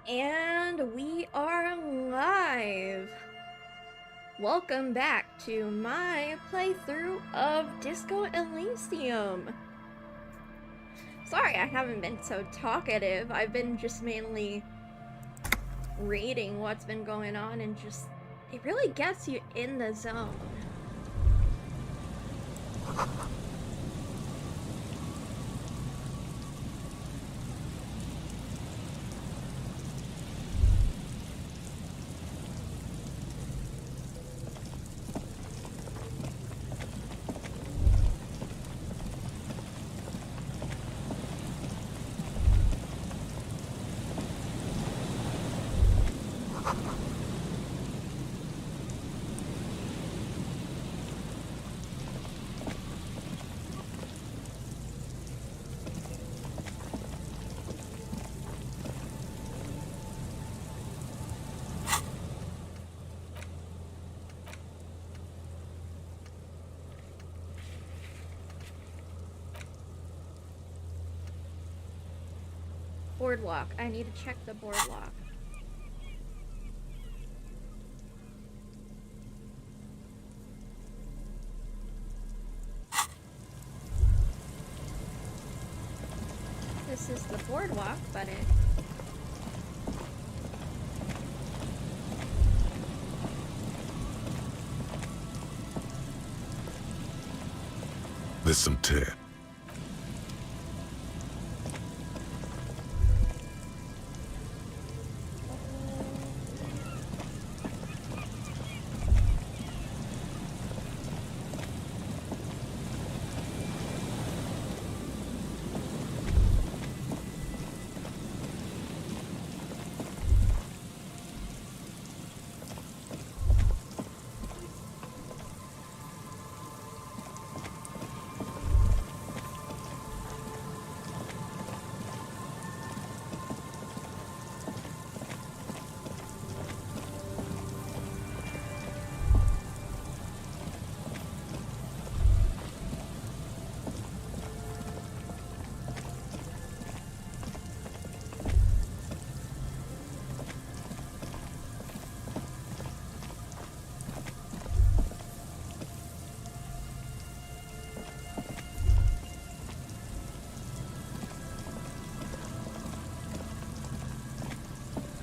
And we are live! Welcome back to my playthrough of Disco Elysium. Sorry I haven't been so talkative. I've been just mainly reading what's been going on and it really gets you in the zone. Boardwalk. I need to check the boardwalk. This is the boardwalk, but There's some tear.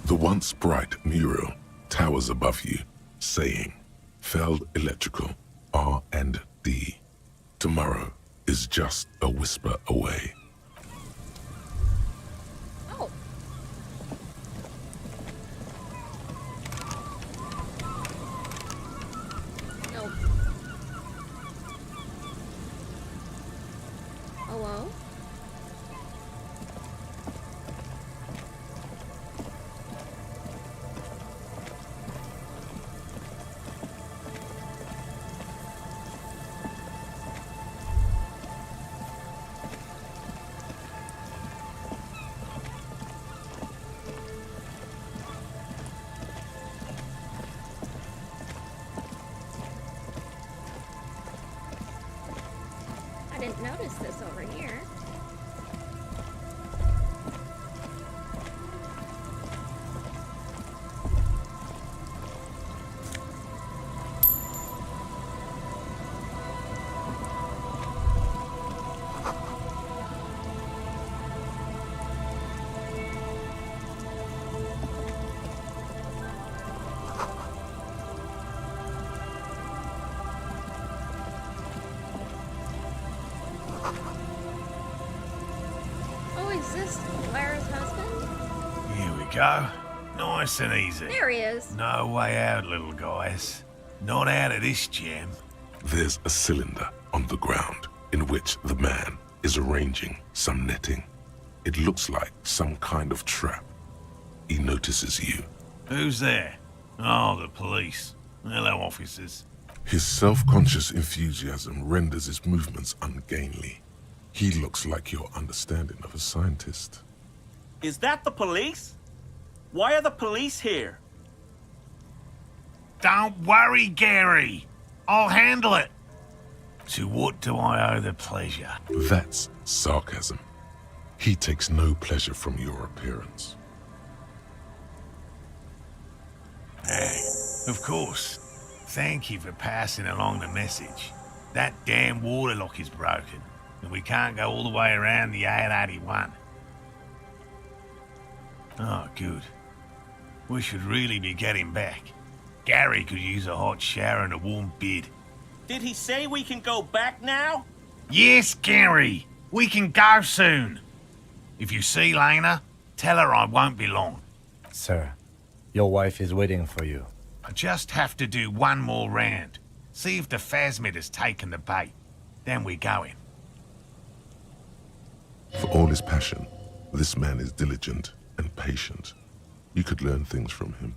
The once bright mural towers above you, saying, Feld Electrical, R&D. Tomorrow is just a whisper away. oh. Nope. Hello? I didn't notice this over here. Oh, is this Lara's husband? Here we go. Nice and easy. There he is. No way out, little guys. Not out of this jam. There's a cylinder on the ground in which the man is arranging some netting. It looks like some kind of trap. He notices you. Who's there? Oh, the police. Hello, officers. His self-conscious enthusiasm renders his movements ungainly. He looks like your understanding of a scientist. Is that the police? Why are the police here? Don't worry, Gary. I'll handle it. To what do I owe the pleasure? That's sarcasm. He takes no pleasure from your appearance. Of course. Thank you for passing along the message. That damn water lock is broken, and we can't go all the way around the 881. Oh, good. We should really be getting back. Gary could use a hot shower and a warm bed. Did he say we can go back now? Yes, Gary! We can go soon! If you see Lena, tell her I won't be long. Sir, your wife is waiting for you. I just have to do one more round. See if the phasmid has taken the bait. Then we're going. For all his passion, this man is diligent and patient. You could learn things from him.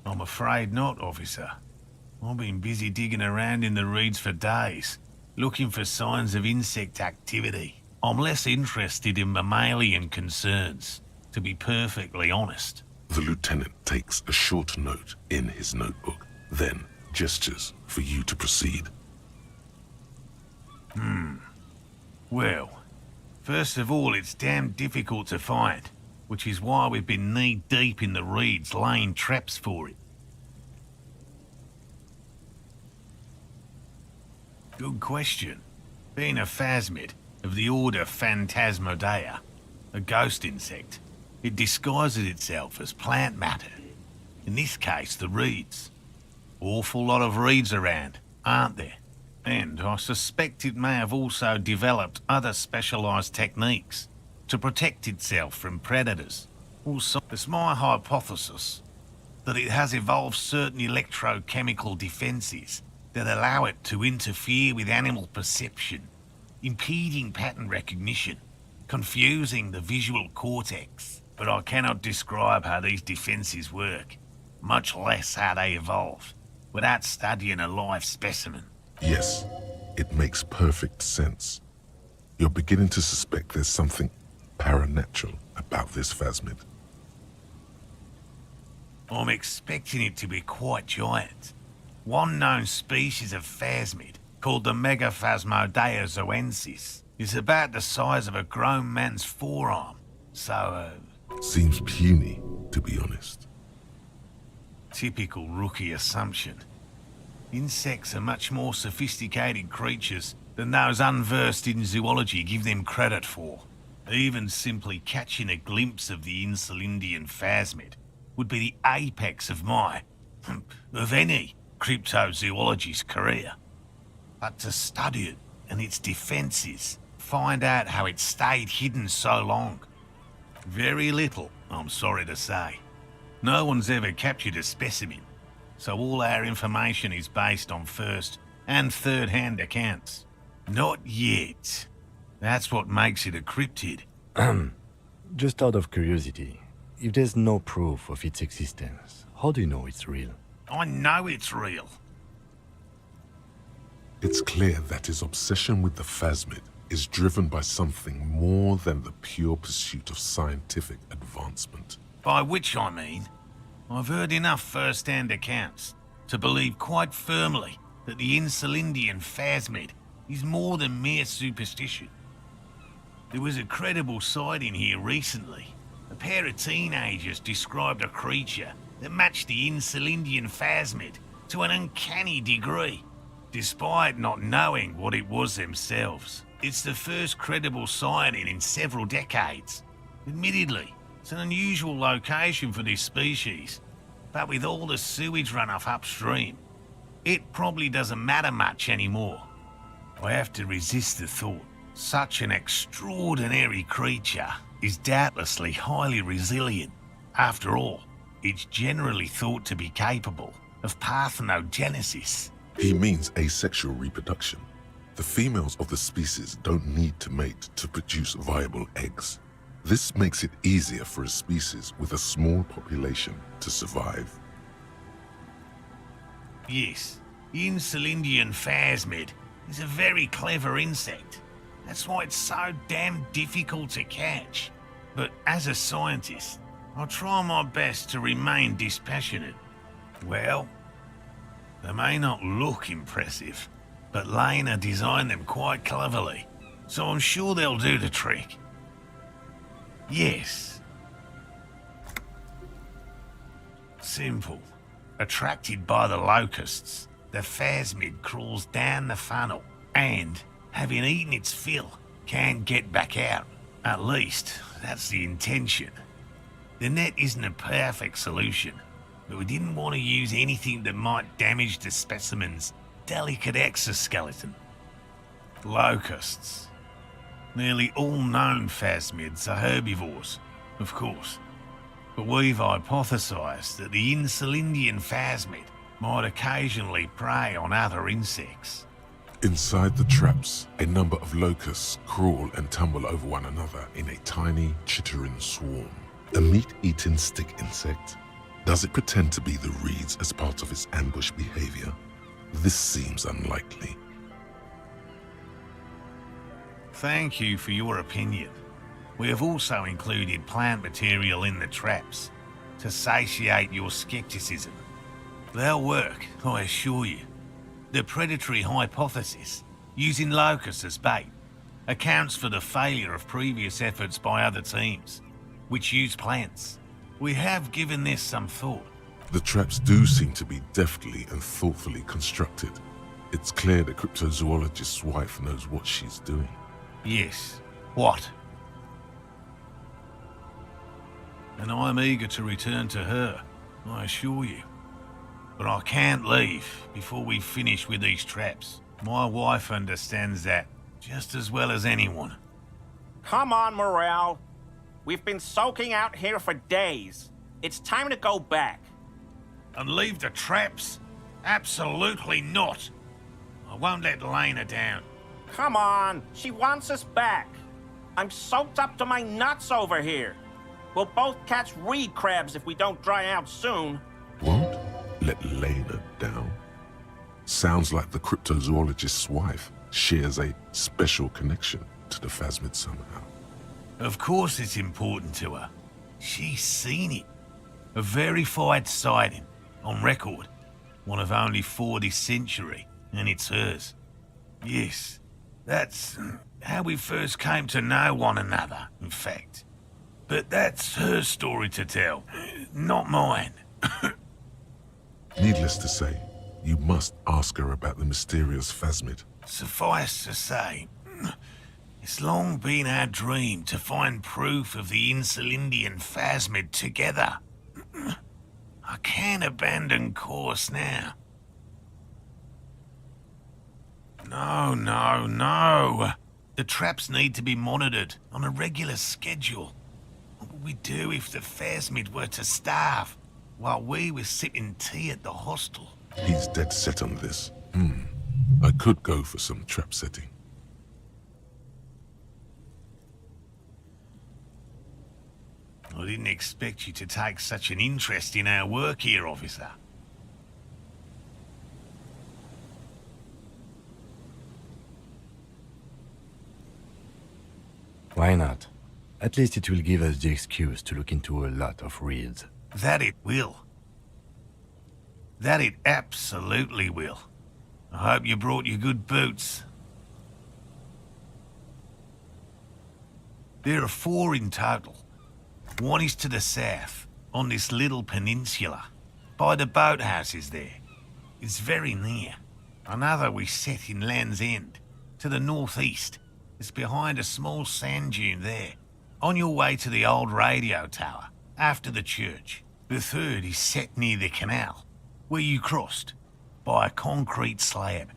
I'm afraid not, officer. I've been busy digging around in the reeds for days, looking for signs of insect activity. I'm less interested in mammalian concerns, to be perfectly honest. The lieutenant takes a short note in his notebook, then gestures for you to proceed. Well, first of all, it's damn difficult to find, which is why we've been knee-deep in the reeds laying traps for it. Good question. Being a phasmid of the order Phantasmodea, a ghost insect, it disguises itself as plant matter. In this case, the reeds. Awful lot of reeds around, aren't there? And I suspect it may have also developed other specialised techniques to protect itself from predators. Also, it's my hypothesis that it has evolved certain electrochemical defences that allow it to interfere with animal perception, impeding pattern recognition, confusing the visual cortex. But I cannot describe how these defences work, much less how they evolve, without studying a live specimen. Yes, it makes perfect sense. You're beginning to suspect there's something paranatural about this phasmid. I'm expecting it to be quite giant. One known species of phasmid, called the Megaphasmodea zoensis, is about the size of a grown man's forearm. So, Seems puny, to be honest. typical rookie assumption. Insects are much more sophisticated creatures than those unversed in zoology give them credit for. Even simply catching a glimpse of the Insulindian phasmid would be the apex of of any cryptozoologist's career. But to study it and its defences, find out how it stayed hidden so long. Very little, I'm sorry to say. No one's ever captured a specimen, so all our information is based on first and third-hand accounts. Not yet. That's what makes it a cryptid. Just out of curiosity, if there's no proof of its existence, how do you know it's real? I know it's real. It's clear that his obsession with the phasmid is driven by something more than the pure pursuit of scientific advancement. By which I mean, I've heard enough first-hand accounts to believe quite firmly that the Insulindian phasmid is more than mere superstition. There was a credible sighting here recently. A pair of teenagers described a creature that matched the Insulindian phasmid to an uncanny degree, despite not knowing what it was themselves. It's the first credible sighting in several decades. Admittedly, it's an unusual location for this species, but with all the sewage runoff upstream, it probably doesn't matter much anymore. I have to resist the thought. Such an extraordinary creature is doubtlessly highly resilient. After all, it's generally thought to be capable of parthenogenesis. He means asexual reproduction. The females of the species don't need to mate to produce viable eggs. This makes it easier for a species with a small population to survive. Yes, the Insulindian phasmid is a very clever insect. That's why it's so damn difficult to catch. But as a scientist, I'll try my best to remain dispassionate. Well, they may not look impressive, but Lena designed them quite cleverly, so I'm sure they'll do the trick. Yes. Simple. Attracted by the locusts, the phasmid crawls down the funnel and, having eaten its fill, can get back out. At least, that's the intention. The net isn't a perfect solution, but we didn't want to use anything that might damage the specimen's delicate exoskeleton. Locusts. Nearly all known phasmids are herbivores, of course. But we've hypothesized that the Insulindian phasmid might occasionally prey on other insects. Inside the traps, a number of locusts crawl and tumble over one another in a tiny, chittering swarm. A meat-eating stick insect? Does it pretend to be the reeds as part of its ambush behavior? This seems unlikely. Thank you for your opinion. We have also included plant material in the traps to satiate your skepticism. They'll work, I assure you. The predatory hypothesis, using locusts as bait, accounts for the failure of previous efforts by other teams, which use plants. We have given this some thought. The traps do seem to be deftly and thoughtfully constructed. It's clear the cryptozoologist's wife knows what she's doing. Yes. What? And I'm eager to return to her, I assure you. But I can't leave before we finish with these traps. My wife understands that just as well as anyone. Come on, Morel. We've been soaking out here for days. It's time to go back. And leave the traps? Absolutely not. I won't let Lena down. Come on, she wants us back. I'm soaked up to my nuts over here. We'll both catch reed crabs if we don't dry out soon. Won't let Lena down? Sounds like the cryptozoologist's wife shares a special connection to the phasmid somehow. Of course it's important to her. She's seen it. A verified sighting, on record. One of only 4 this century, and it's hers. Yes, that's how we first came to know one another, in fact. But that's her story to tell, not mine. Needless to say, you must ask her about the mysterious phasmid. Suffice to say, it's long been our dream to find proof of the Insulindian phasmid together. I can't abandon course now. No. The traps need to be monitored on a regular schedule. What would we do if the phasmid were to starve while we were sipping tea at the hostel? He's dead set on this. I could go for some trap setting. I didn't expect you to take such an interest in our work here, officer. Why not? At least it will give us the excuse to look into a lot of reeds. That it will. That it absolutely will. I hope you brought your good boots. There are 4 in total. One is to the south, on this little peninsula, by the boathouses there. It's very near. Another we set in Land's End, to the northeast. It's behind a small sand dune there, on your way to the old radio tower, after the church. The third is set near the canal, where you crossed, by a concrete slab.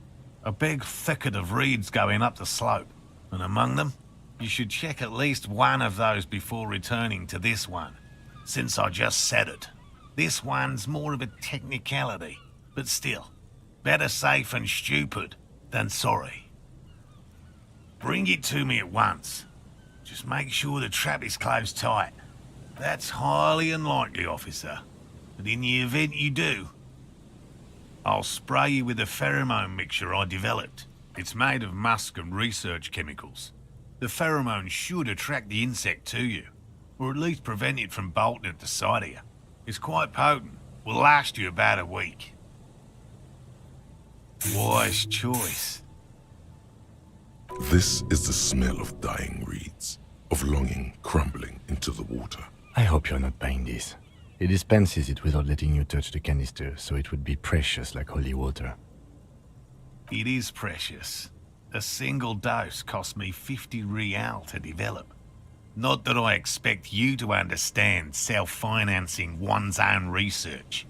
A big thicket of reeds going up the slope, and among them, you should check at least one of those before returning to this one, since I just said it. This one's more of a technicality, but still, better safe and stupid than sorry. Bring it to me at once. Just make sure the trap is closed tight. That's highly unlikely, officer. But in the event you do, I'll spray you with a pheromone mixture I developed. It's made of musk and research chemicals. The pheromone should attract the insect to you, or at least prevent it from bolting at the sight of you. It's quite potent. Will last you about a week. Wise choice. This is the smell of dying reeds. of longing crumbling into the water. I hope you're not buying this. He dispenses it without letting you touch the canister, so it would be precious like holy water. It is precious. A single dose cost me 50 real to develop. Not that I expect you to understand self-financing one's own research.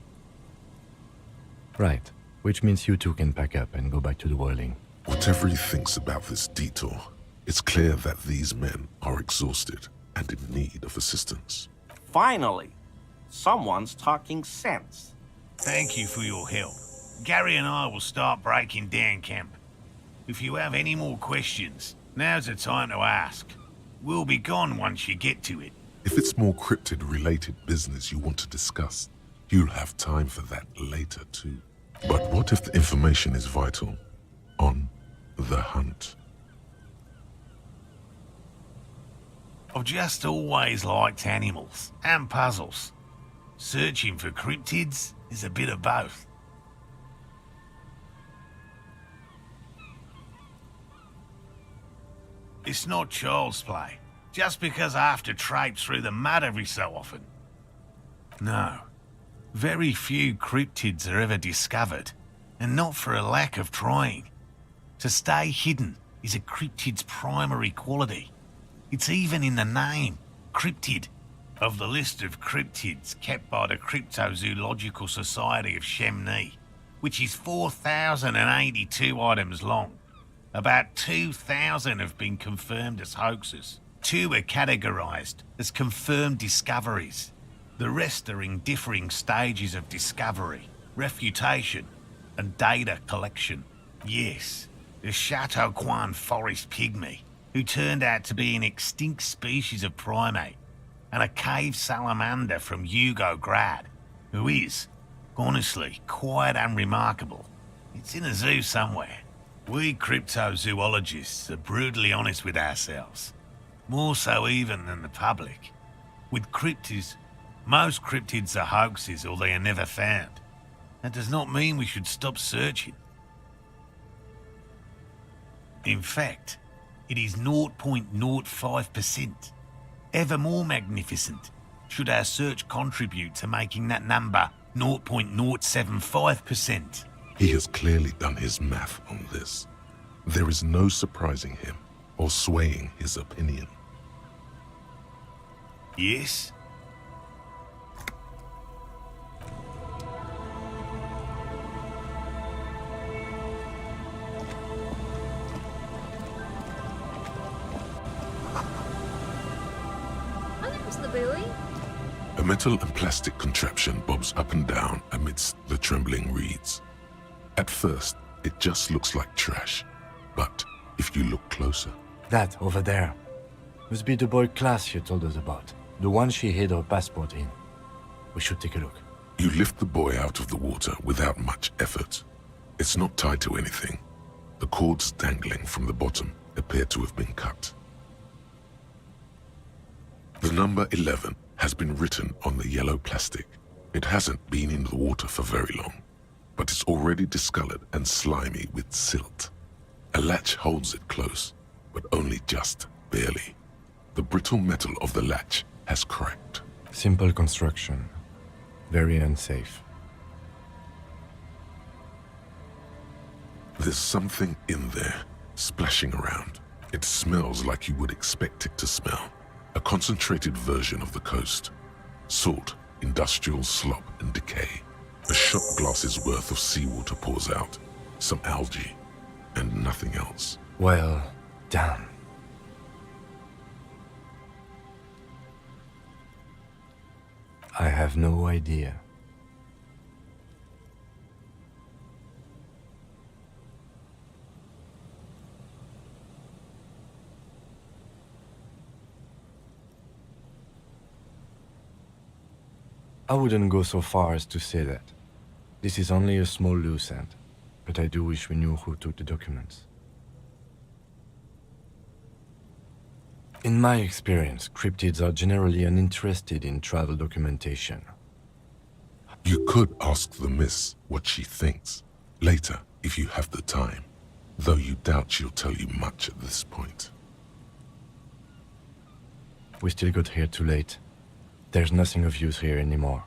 Right. Which means you two can pack up and go back to the whirling. Whatever he thinks about this detour, it's clear that these men are exhausted and in need of assistance. Finally, someone's talking sense. Thank you for your help. Gary and I will start breaking down camp. If you have any more questions, now's the time to ask. We'll be gone once you get to it. If it's more cryptid-related business you want to discuss, you'll have time for that later too. But what if the information is vital? On the hunt. I've just always liked animals and puzzles. Searching for cryptids is a bit of both. It's not child's play, just because I have to traipse through the mud every so often. No, very few cryptids are ever discovered, and not for a lack of trying. To stay hidden is a cryptid's primary quality. It's even in the name, cryptid. Of the list of cryptids kept by the Cryptozoological Society of Chemney, which is 4,082 items long, about 2,000 have been confirmed as hoaxes. 2 are categorized as confirmed discoveries. The rest are in differing stages of discovery, refutation, and data collection. Yes, the Chateauquan forest pygmy, who turned out to be an extinct species of primate, and a cave salamander from Yugograd, who is, honestly, quite unremarkable. It's in a zoo somewhere. We cryptozoologists are brutally honest with ourselves, more so even than the public. With cryptids, most cryptids are hoaxes or they are never found. That does not mean we should stop searching. In fact, it is 0.05%. Ever more magnificent, should our search contribute to making that number 0.075%. He has clearly done his math on this. There is no surprising him or swaying his opinion. Yes? Oh, there's the buoy. A metal and plastic contraption bobs up and down amidst the trembling reeds. At first, it just looks like trash, but if you look closer... That, over there, must be the boy class you told us about. The one she hid her passport in. We should take a look. You lift the boy out of the water without much effort. It's not tied to anything. The cords dangling from the bottom appear to have been cut. The number 11 has been written on the yellow plastic. It hasn't been in the water for very long, but it's already discolored and slimy with silt. A latch holds it close, but only just barely. The brittle metal of the latch has cracked. Simple construction. Very unsafe. There's something in there, splashing around. It smells like you would expect it to smell. A concentrated version of the coast. Salt, industrial slop and decay. A shot glass's worth of seawater pours out. Some algae, and nothing else. Well done. I have no idea. I wouldn't go so far as to say that. This is only a small loose end, but I do wish we knew who took the documents. In my experience, cryptids are generally uninterested in travel documentation. You could ask the miss what she thinks, later if you have the time, though you doubt she'll tell you much at this point. We still got here too late. There's nothing of use here anymore.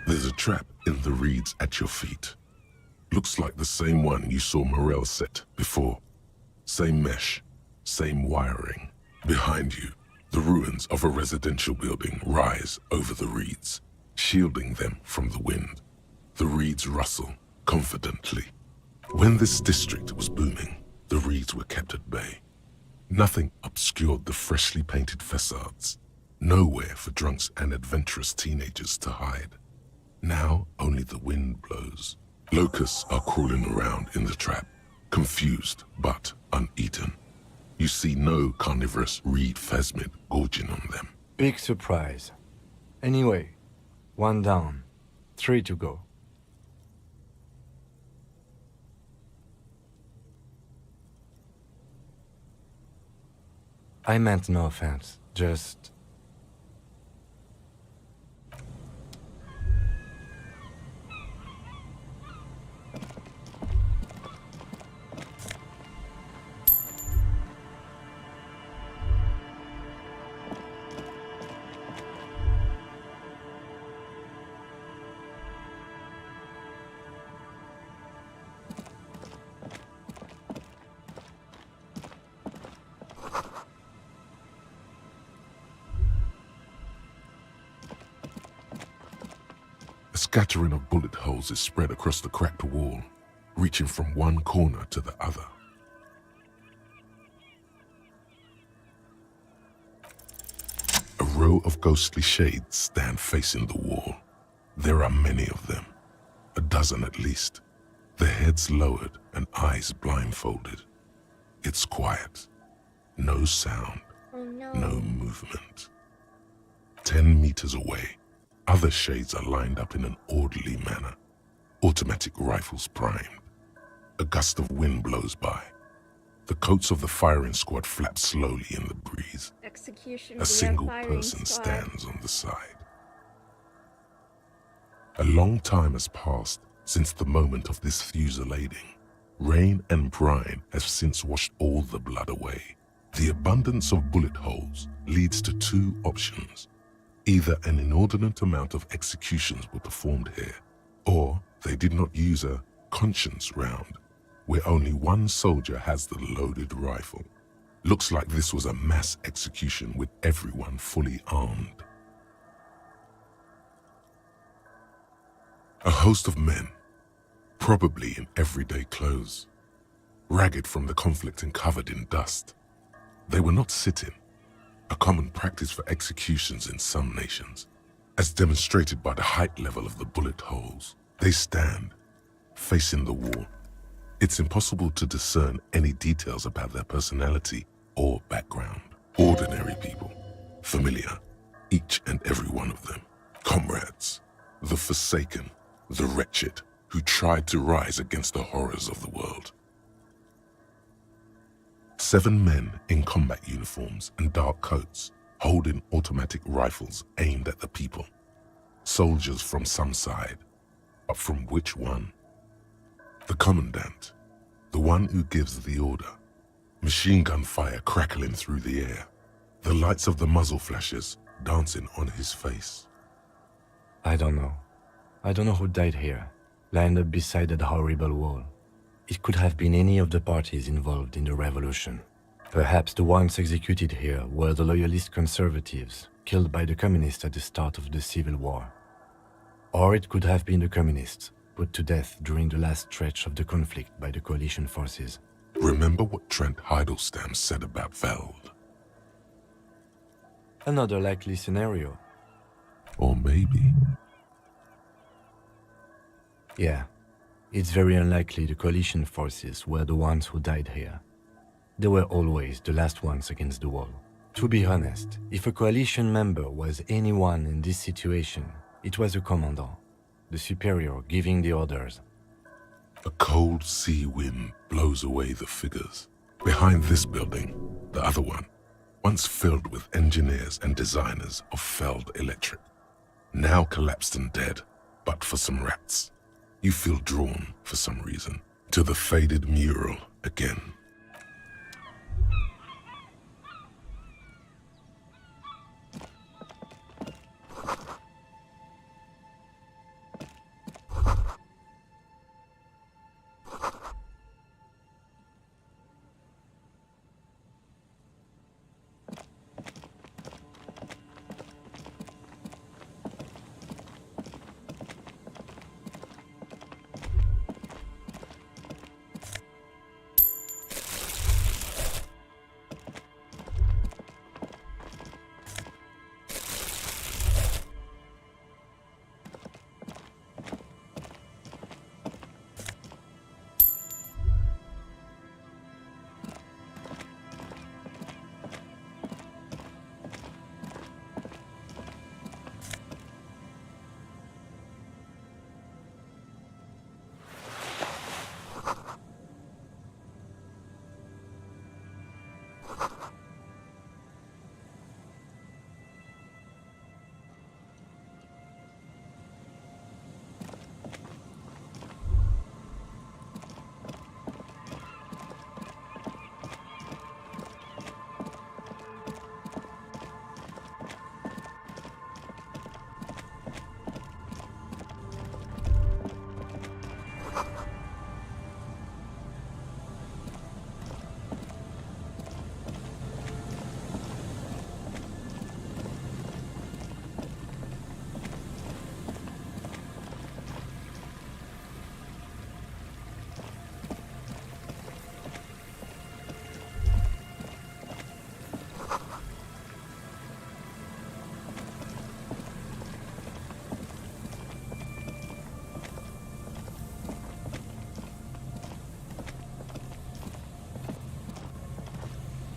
There's a trap in the reeds at your feet. Looks like the same one you saw Morel set before. Same mesh, same wiring. Behind you, the ruins of a residential building rise over the reeds, shielding them from the wind. The reeds rustle confidently. When this district was booming, the reeds were kept at bay. Nothing obscured the freshly painted facades. Nowhere for drunks and adventurous teenagers to hide. Now only the wind blows. Locusts are crawling around in the trap, confused but uneaten. You see no carnivorous reed phasmid gorging on them. Big surprise. Anyway, 1 down, 3 to go. I meant no offense, just... A scattering of bullet holes is spread across the cracked wall, reaching from one corner to the other. A row of ghostly shades stand facing the wall. There are many of them, a dozen at least, their heads lowered and eyes blindfolded. It's quiet, no sound, Oh no. no movement. 10 meters away, other shades are lined up in an orderly manner, automatic rifles primed. A gust of wind blows by. The coats of the firing squad flap slowly in the breeze. Execution A via single firing person squad. stands on the side. A long time has passed since the moment of this fusillading. Rain and brine have since washed all the blood away. The abundance of bullet holes leads to 2 options. Either an inordinate amount of executions were performed here, or they did not use a conscience round, where only one soldier has the loaded rifle. Looks like this was a mass execution with everyone fully armed. A host of men, probably in everyday clothes, ragged from the conflict and covered in dust. They were not sitting, a common practice for executions in some nations. As demonstrated by the height level of the bullet holes, they stand, facing the wall. It's impossible to discern any details about their personality or background. Ordinary people, familiar, each and every one of them. Comrades, the forsaken, the wretched, who tried to rise against the horrors of the world. 7 men in combat uniforms and dark coats, holding automatic rifles aimed at the people. Soldiers from some side, but from which one? The commandant, the one who gives the order. Machine gun fire crackling through the air, the lights of the muzzle flashes dancing on his face. I don't know. I don't know who died here, lined up beside that horrible wall. It could have been any of the parties involved in the revolution. Perhaps the ones executed here were the loyalist conservatives, killed by the communists at the start of the Civil War. Or it could have been the communists, put to death during the last stretch of the conflict by the coalition forces. Remember what Trent Heidelstein said about Veld? Another likely scenario. Or maybe Yeah, it's very unlikely the coalition forces were the ones who died here. They were always the last ones against the wall. To be honest, if a coalition member was anyone in this situation, it was a commandant, the superior giving the orders. a cold sea wind blows away the figures. Behind this building, the other one, once filled with engineers and designers of Feld Electric, now collapsed and dead, but for some rats. You feel drawn, for some reason, to the faded mural again.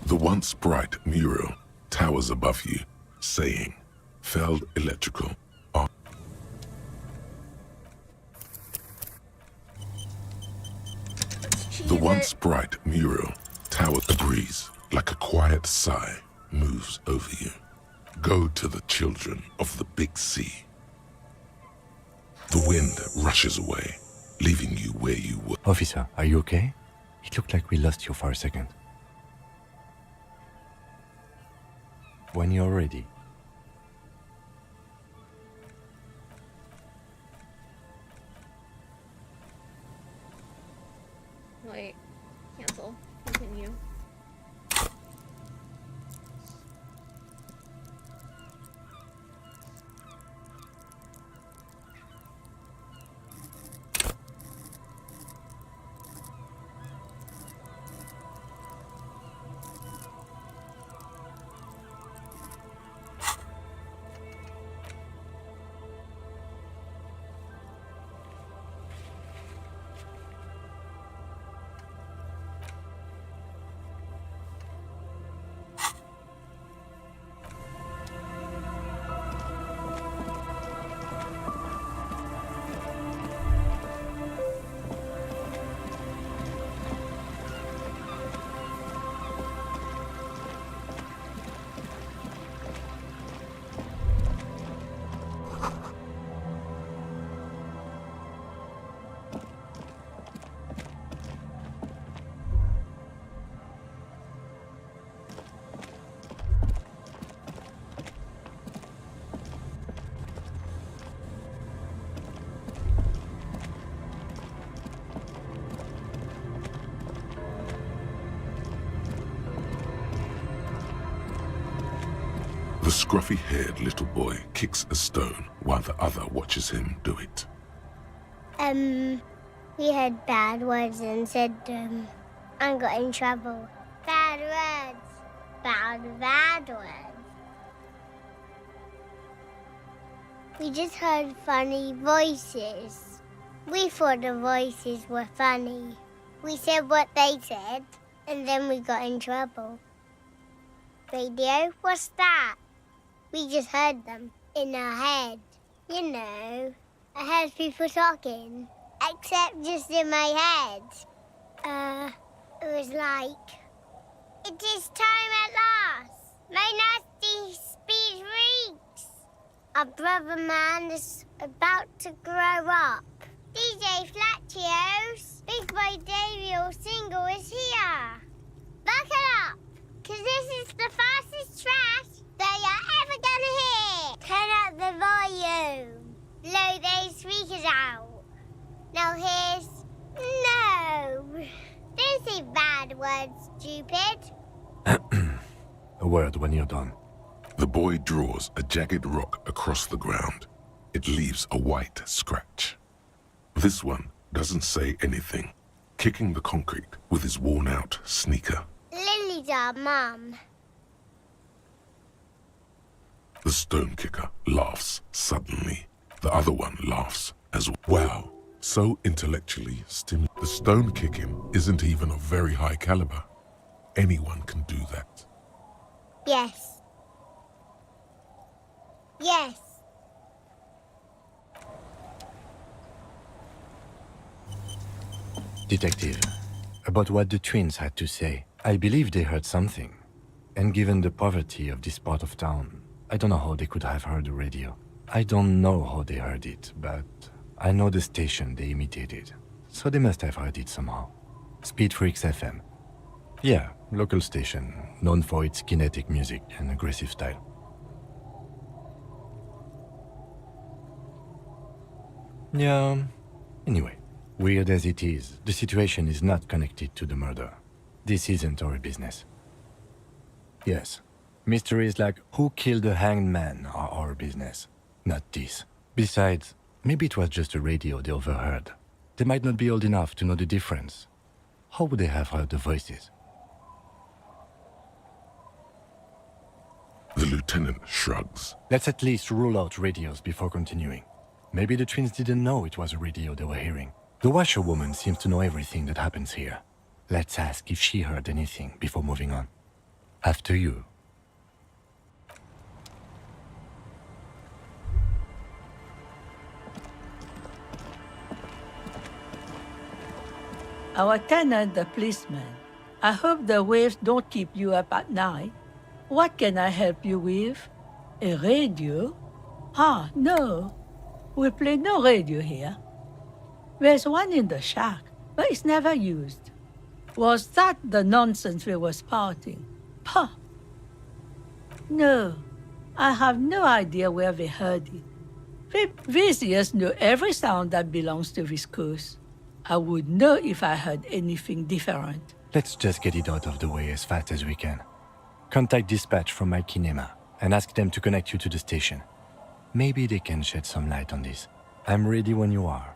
The once bright mural towers above you, saying, Feld Electrical. The once bright mural towers. A breeze, like a quiet sigh, moves over you. Go to the children of the big sea. The wind rushes away, leaving you where you were. Officer, are you okay? It looked like we lost you for a second. When you're ready. Wait. Cancel. Continue. The scruffy-haired little boy kicks a stone while the other watches him do it. He had bad words and said, I got in trouble. Bad words. Bad words. We just heard funny voices. We thought the voices were funny. We said what they said, and then we got in trouble. Radio? What's that? We just heard them in our head. You know, I heard people talking, except just in my head. It was like, it is time at last. My nasty speed reeks. Our brother man is about to grow up. DJ Flatios, Big Boy Davey single is here. Buckle up, cause this is the fastest track that you're ever gonna hear. Turn up the volume. Blow those speakers out. Now here's... No. Don't say bad words, stupid. A word when you're done. The boy draws a jagged rock across the ground. It leaves a white scratch. This one doesn't say anything, kicking the concrete with his worn-out sneaker. Lily's our mum. The stone kicker laughs suddenly. The other one laughs as well. Wow, so intellectually stimulating. The stone kicking isn't even of very high caliber. Anyone can do that. Yes. Yes. Detective, about what the twins had to say, I believe they heard something. And given the poverty of this part of town, I don't know how they could have heard the radio. I don't know how they heard it, but I know the station they imitated. So they must have heard it somehow. Speed Freaks FM. Yeah, local station, known for its kinetic music and aggressive style. Yeah, anyway. Weird as it is, the situation is not connected to the murder. This isn't our business. Yes, mysteries like who killed the hanged man are our business, not this. Besides, maybe it was just a radio they overheard. They might not be old enough to know the difference. How would they have heard the voices? The lieutenant shrugs. Let's at least rule out radios before continuing. Maybe the twins didn't know it was a radio they were hearing. The washerwoman seems to know everything that happens here. Let's ask if she heard anything before moving on. After you. Our tenant, the policeman. I hope the waves don't keep you up at night. What can I help you with? A radio? Ah, no. We play no radio here. There's one in the shack, but it's never used. Was that the nonsense we were spouting? Pah! No, I have no idea where they heard it. The Viziers know every sound that belongs to this coast. I would know if I heard anything different. Let's just get it out of the way as fast as we can. Contact dispatch from my kinema and ask them to connect you to the station. Maybe they can shed some light on this. I'm ready when you are.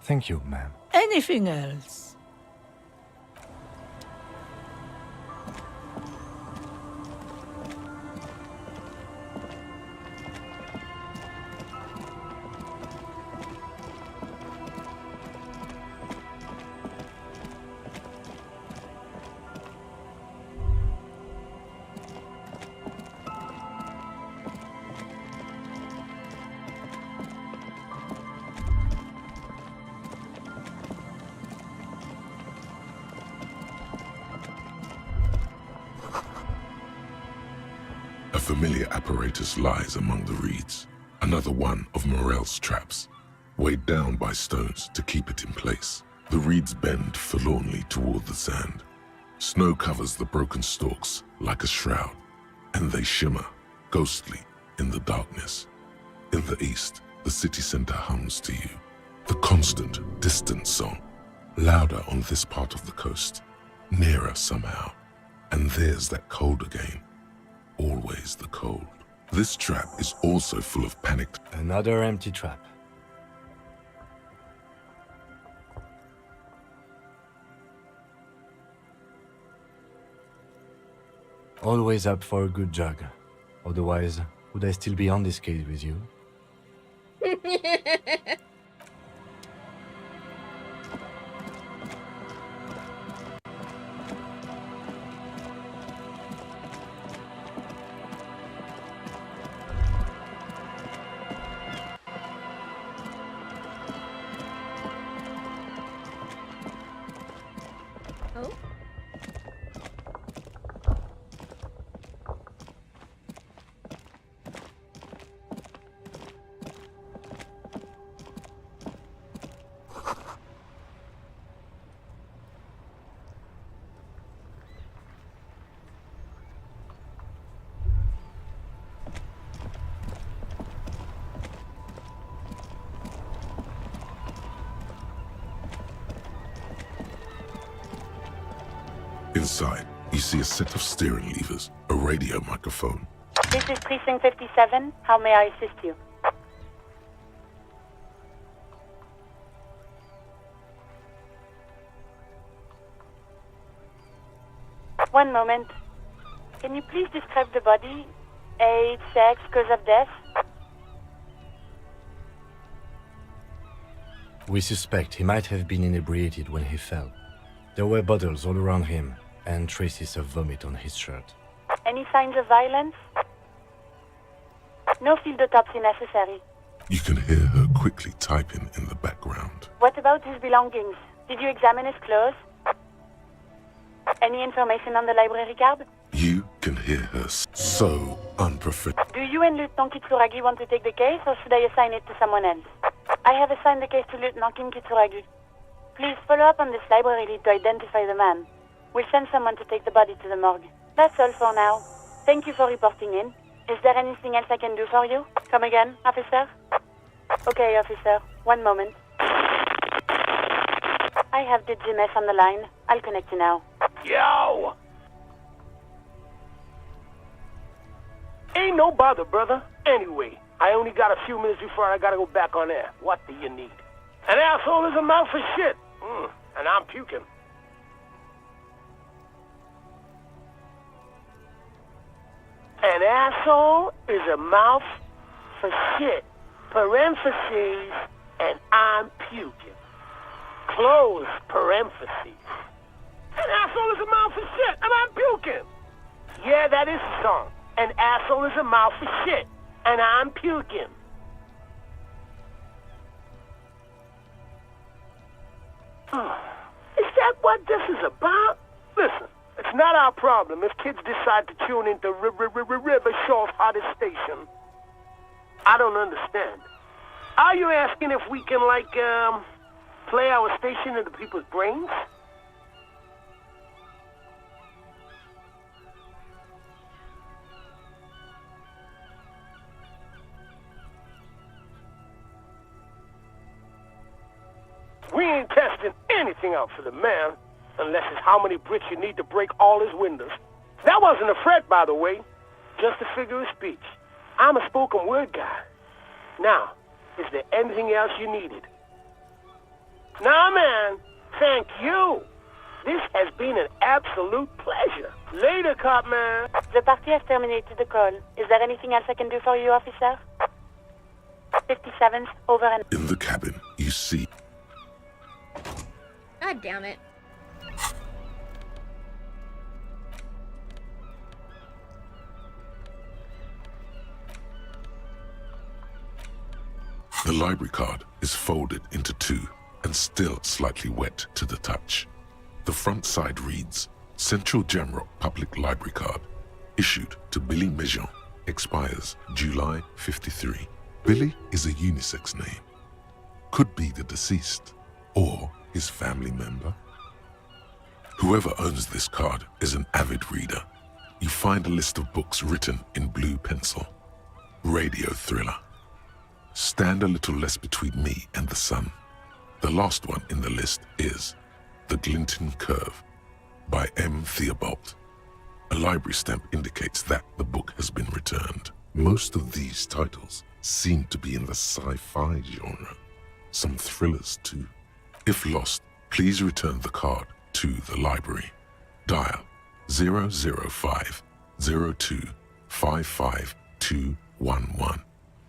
Thank you, ma'am. Anything else? A familiar apparatus lies among the reeds, another one of Morel's traps, weighed down by stones to keep it in place. The reeds bend forlornly toward the sand. Snow covers the broken stalks like a shroud, and they shimmer, ghostly, in the darkness. In the east, the city center hums to you, the constant, distant song, louder on this part of the coast, nearer somehow. And there's that cold again. Always the cold. This trap is also full of panicked. Another empty trap. Always up for a good jog. Otherwise, would I still be on this case with you? Oh. Inside, you see a set of steering levers, a radio microphone. This is Precinct 57. How may I assist you? One moment. Can you please describe the body? Age, sex, cause of death? We suspect he might have been inebriated when he fell. There were bottles all around him, and traces of vomit on his shirt. Any signs of violence? No field autopsy necessary. You can hear her quickly typing in the background. What about his belongings? Did you examine his clothes? Any information on the library card? You can hear her so unprofessional. Do you and Lieutenant Kitsuragi want to take the case, or should I assign it to someone else? I have assigned the case to Lieutenant Kim Kitsuragi. Please follow up on this library lead to identify the man. We'll send someone to take the body to the morgue. That's all for now. Thank you for reporting in. Is there anything else I can do for you? Come again, officer? Okay, officer. One moment. I have the GMS on the line. I'll connect you now. Yo! Ain't no bother, brother. Anyway, I only got a few minutes before I gotta go back on air. What do you need? An asshole is a mouth for shit. And I'm puking. An asshole is a mouth for shit. Parentheses, and I'm puking. Close parentheses. An asshole is a mouth for shit, and I'm puking. Yeah, that is the song. An asshole is a mouth for shit, and I'm puking. Is that what this is about? Listen, it's not our problem if kids decide to tune into River Shaw's hottest station. I don't understand. Are you asking if we can, play our station into people's brains? We ain't testing anything out for the man, unless it's how many bricks you need to break all his windows. That wasn't a threat, by the way, just a figure of speech. I'm a spoken word guy. Now, is there anything else you needed? Nah, man, thank you. This has been an absolute pleasure. Later, cop man. The party has terminated the call. Is there anything else I can do for you, officer? 57, over and... In the cabin, you see God damn it. the library card is folded into two and still slightly wet to the touch. The front side reads, Central Jamrock Public Library Card, issued to Billy Mejean, expires July 53. Billy is a unisex name. Could be the deceased or his family member. Whoever owns this card is an avid reader. You find a list of books written in blue pencil. Radio thriller. Stand a little less between me and the sun. The last one in the list is The Glinting Curve by M. Theobald. A library stamp indicates that the book has been returned. Most of these titles seem to be in the sci-fi genre. Some thrillers too. If lost, please return the card to the library. Dial 005 02 55211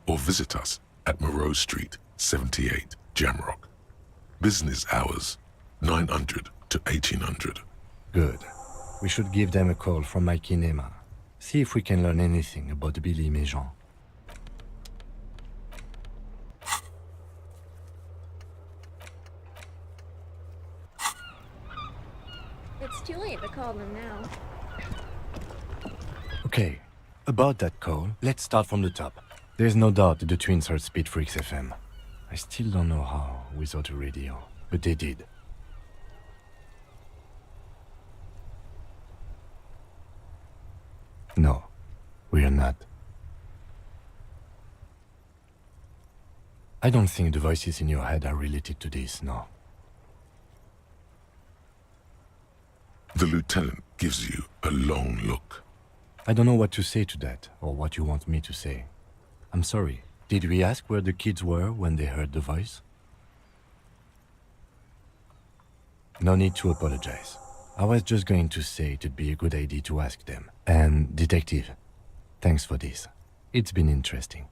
or visit us at Moreau Street, 78, Jamrock. Business hours, 900 to 1800. Good. We should give them a call from my kinema. See if we can learn anything about Billy Méjean. It's too late to call them now. Okay, about that call, let's start from the top. There's no doubt that the twins heard Speed Freaks FM. I still don't know how without a radio, but they did. No, we are not. I don't think the voices in your head are related to this, no. The lieutenant gives you a long look. I don't know what to say to that, or what you want me to say. I'm sorry. Did we ask where the kids were when they heard the voice? No need to apologize. I was just going to say it'd be a good idea to ask them. And, Detective, thanks for this. It's been interesting.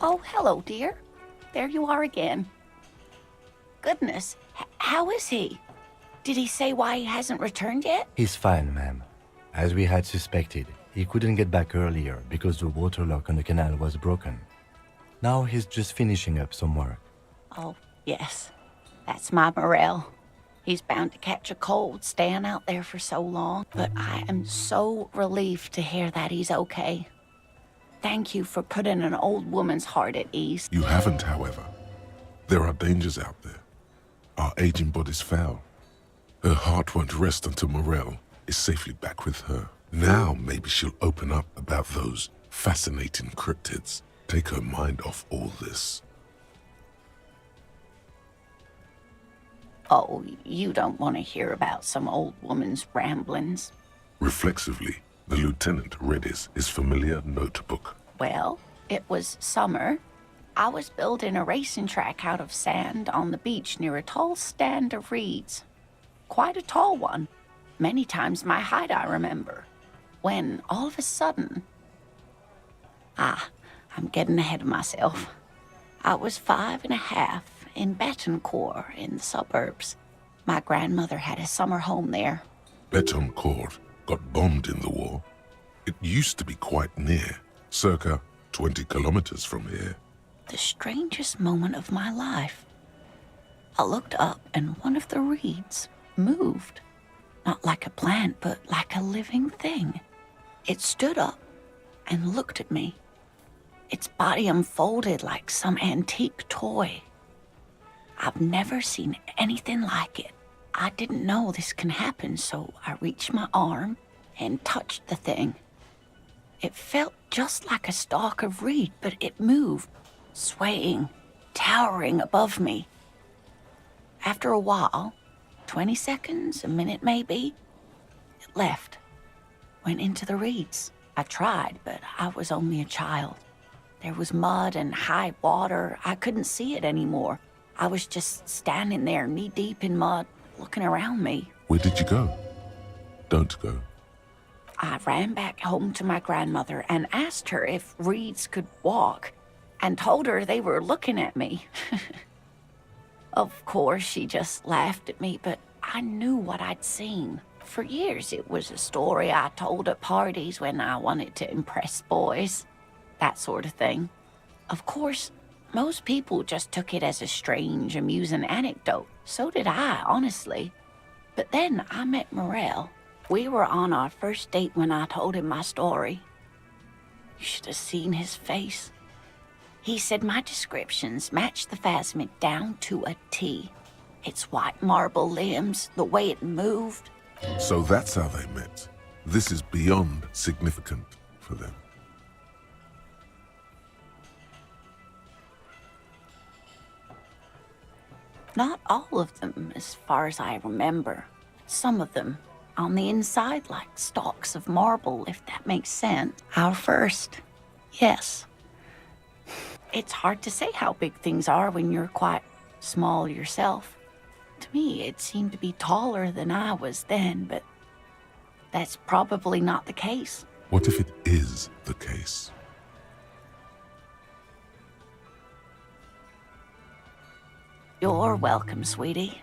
Oh, hello, dear. There you are again. Goodness, how is he? Did he say why he hasn't returned yet? He's fine, ma'am. As we had suspected, he couldn't get back earlier because the water lock on the canal was broken. Now he's just finishing up some work. Oh, yes. That's my Morel. He's bound to catch a cold staying out there for so long, but I am so relieved to hear that he's okay. Thank you for putting an old woman's heart at ease. You haven't, however. There are dangers out there. Our aging body's foul. Her heart won't rest until Morel is safely back with her. Now maybe she'll open up about those fascinating cryptids. Take her mind off all this. Oh, you don't want to hear about some old woman's ramblings. Reflexively, the lieutenant read his familiar notebook. Well, it was summer. I was building a racing track out of sand on the beach near a tall stand of reeds. Quite a tall one. Many times my height, I remember. When, all of a sudden... I'm getting ahead of myself. I was 5.5 in Betancourt in the suburbs. My grandmother had a summer home there. Betancourt got bombed in the war. It used to be quite near, circa 20 kilometers from here. The strangest moment of my life. I looked up and one of the reeds moved. Not like a plant, but like a living thing. It stood up and looked at me. Its body unfolded like some antique toy. I've never seen anything like it. I didn't know this can happen, so I reached my arm and touched the thing. It felt just like a stalk of reed, but it moved, swaying, towering above me. After a while, 20 seconds, a minute maybe, it left, went into the reeds. I tried, but I was only a child. There was mud and high water. I couldn't see it anymore. I was just standing there knee-deep in mud, looking around me. Where did you go? Don't go. I ran back home to my grandmother and asked her if reeds could walk, and told her they were looking at me. Of course, she just laughed at me, but I knew what I'd seen. For years, it was a story I told at parties when I wanted to impress boys. That sort of thing. Of course, most people just took it as a strange, amusing anecdote. So did I, honestly. But then I met Morel. We were on our first date when I told him my story. You should have seen his face. He said my descriptions matched the phasmid down to a T. Its white marble limbs, the way it moved. So that's how they met. This is beyond significant for them. Not all of them, as far as I remember. Some of them, on the inside like stalks of marble, if that makes sense. Our first, yes. It's hard to say how big things are when you're quite small yourself. To me, it seemed to be taller than I was then, but that's probably not the case. What if it is the case? You're welcome, sweetie.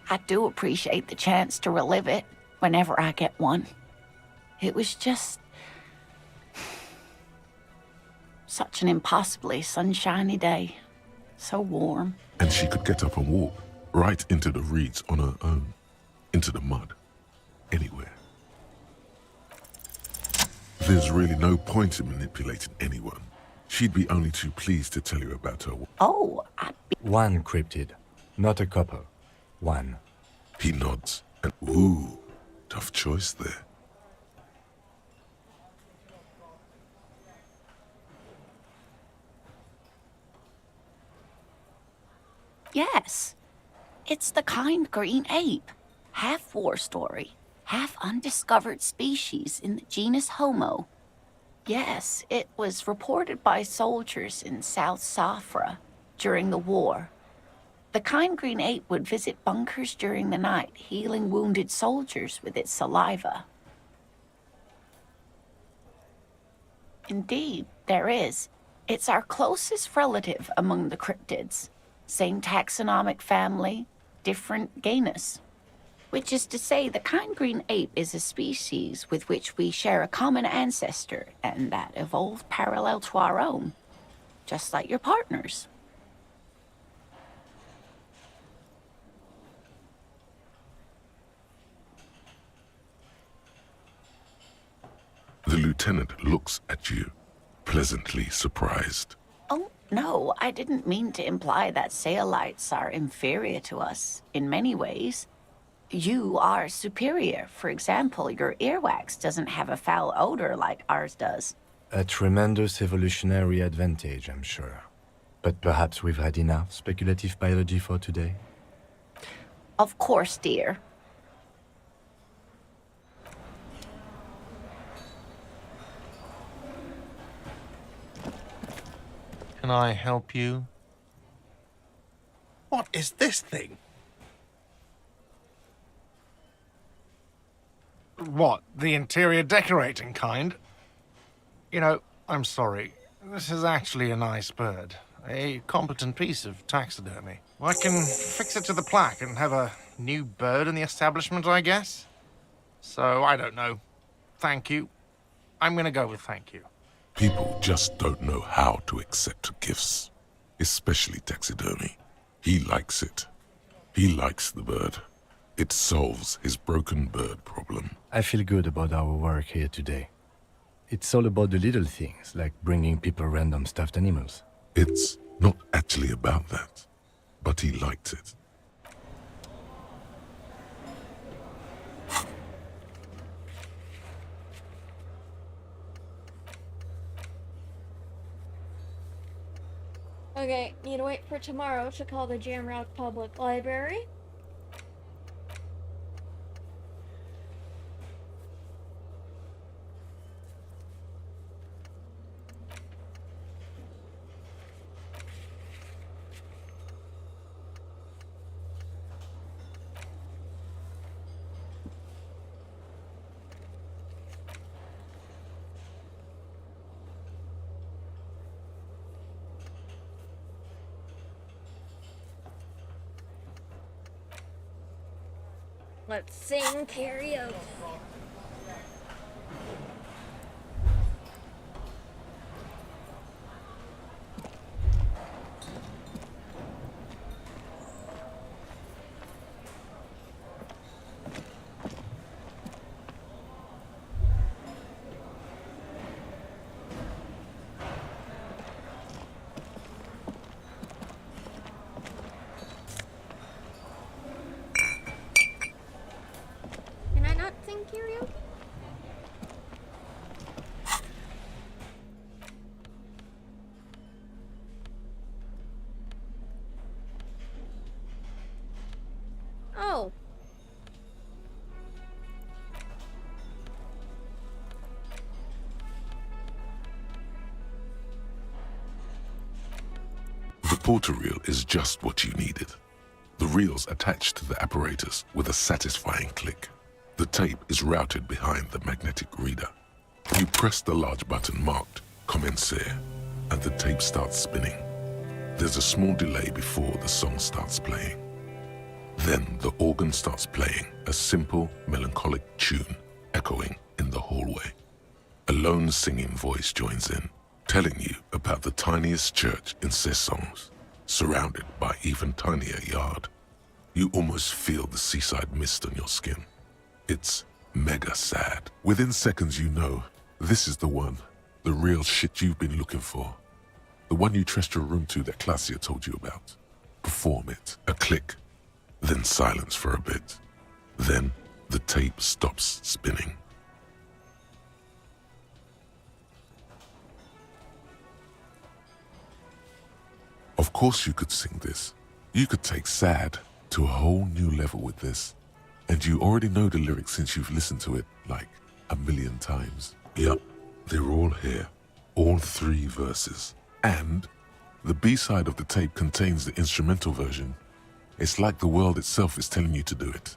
I do appreciate the chance to relive it whenever I get one. It was just such an impossibly sunshiny day. So warm. And she could get up and walk right into the reeds on her own, into the mud, anywhere. There's really no point in manipulating anyone. She'd be only too pleased to tell you about her. Oh, One cryptid, not a couple. One. He nods, and ooh, tough choice there. yes. It's the kind green ape. Half war story, half undiscovered species in the genus Homo. Yes, it was reported by soldiers in South Safra during the war. The kind green ape would visit bunkers during the night, healing wounded soldiers with its saliva. Indeed, there is. It's our closest relative among the cryptids. Same taxonomic family, different genus. Which is to say, the kind green ape is a species with which we share a common ancestor, and that evolved parallel to our own, just like your partners. The lieutenant looks at you, pleasantly surprised. Oh, no, I didn't mean to imply that Saolites are inferior to us in many ways. You are superior. For example, your earwax doesn't have a foul odor like ours does. A tremendous evolutionary advantage, I'm sure. But perhaps we've had enough speculative biology for today? Of course, dear. Can I help you? What is this thing? What, the interior decorating kind? You know, I'm sorry. This is actually a nice bird. A competent piece of taxidermy. I can fix it to the plaque and have a new bird in the establishment, I guess. So, I don't know. Thank you. I'm gonna go with thank you. People just don't know how to accept gifts, especially taxidermy. He likes it. He likes the bird. It solves his broken bird problem. I feel good about our work here today. It's all about the little things, like bringing people random stuffed animals. It's not actually about that, but he liked it. Okay, need to wait for tomorrow to call the Jamrock Public Library. Let's sing karaoke. Can I not sing portal reel is just what you needed. The reel's attached to the apparatus with a satisfying click. The tape is routed behind the magnetic reader. You press the large button marked Commencer, and the tape starts spinning. There's a small delay before the song starts playing. Then the organ starts playing a simple, melancholic tune echoing in the hallway. A lone singing voice joins in, telling you about the tiniest church in Cessons, surrounded by even tinier yard. You almost feel the seaside mist on your skin. It's mega sad. Within seconds you know, this is the one, the real shit you've been looking for. The one you trust your room to that Clasia told you about. Perform it. A click, then silence for a bit. Then the tape stops spinning. Of course you could sing this. You could take sad to a whole new level with this. And you already know the lyrics since you've listened to it like 1,000,000 times. Yup, they're all here. All 3 verses. And the B-side of the tape contains the instrumental version. It's like the world itself is telling you to do it.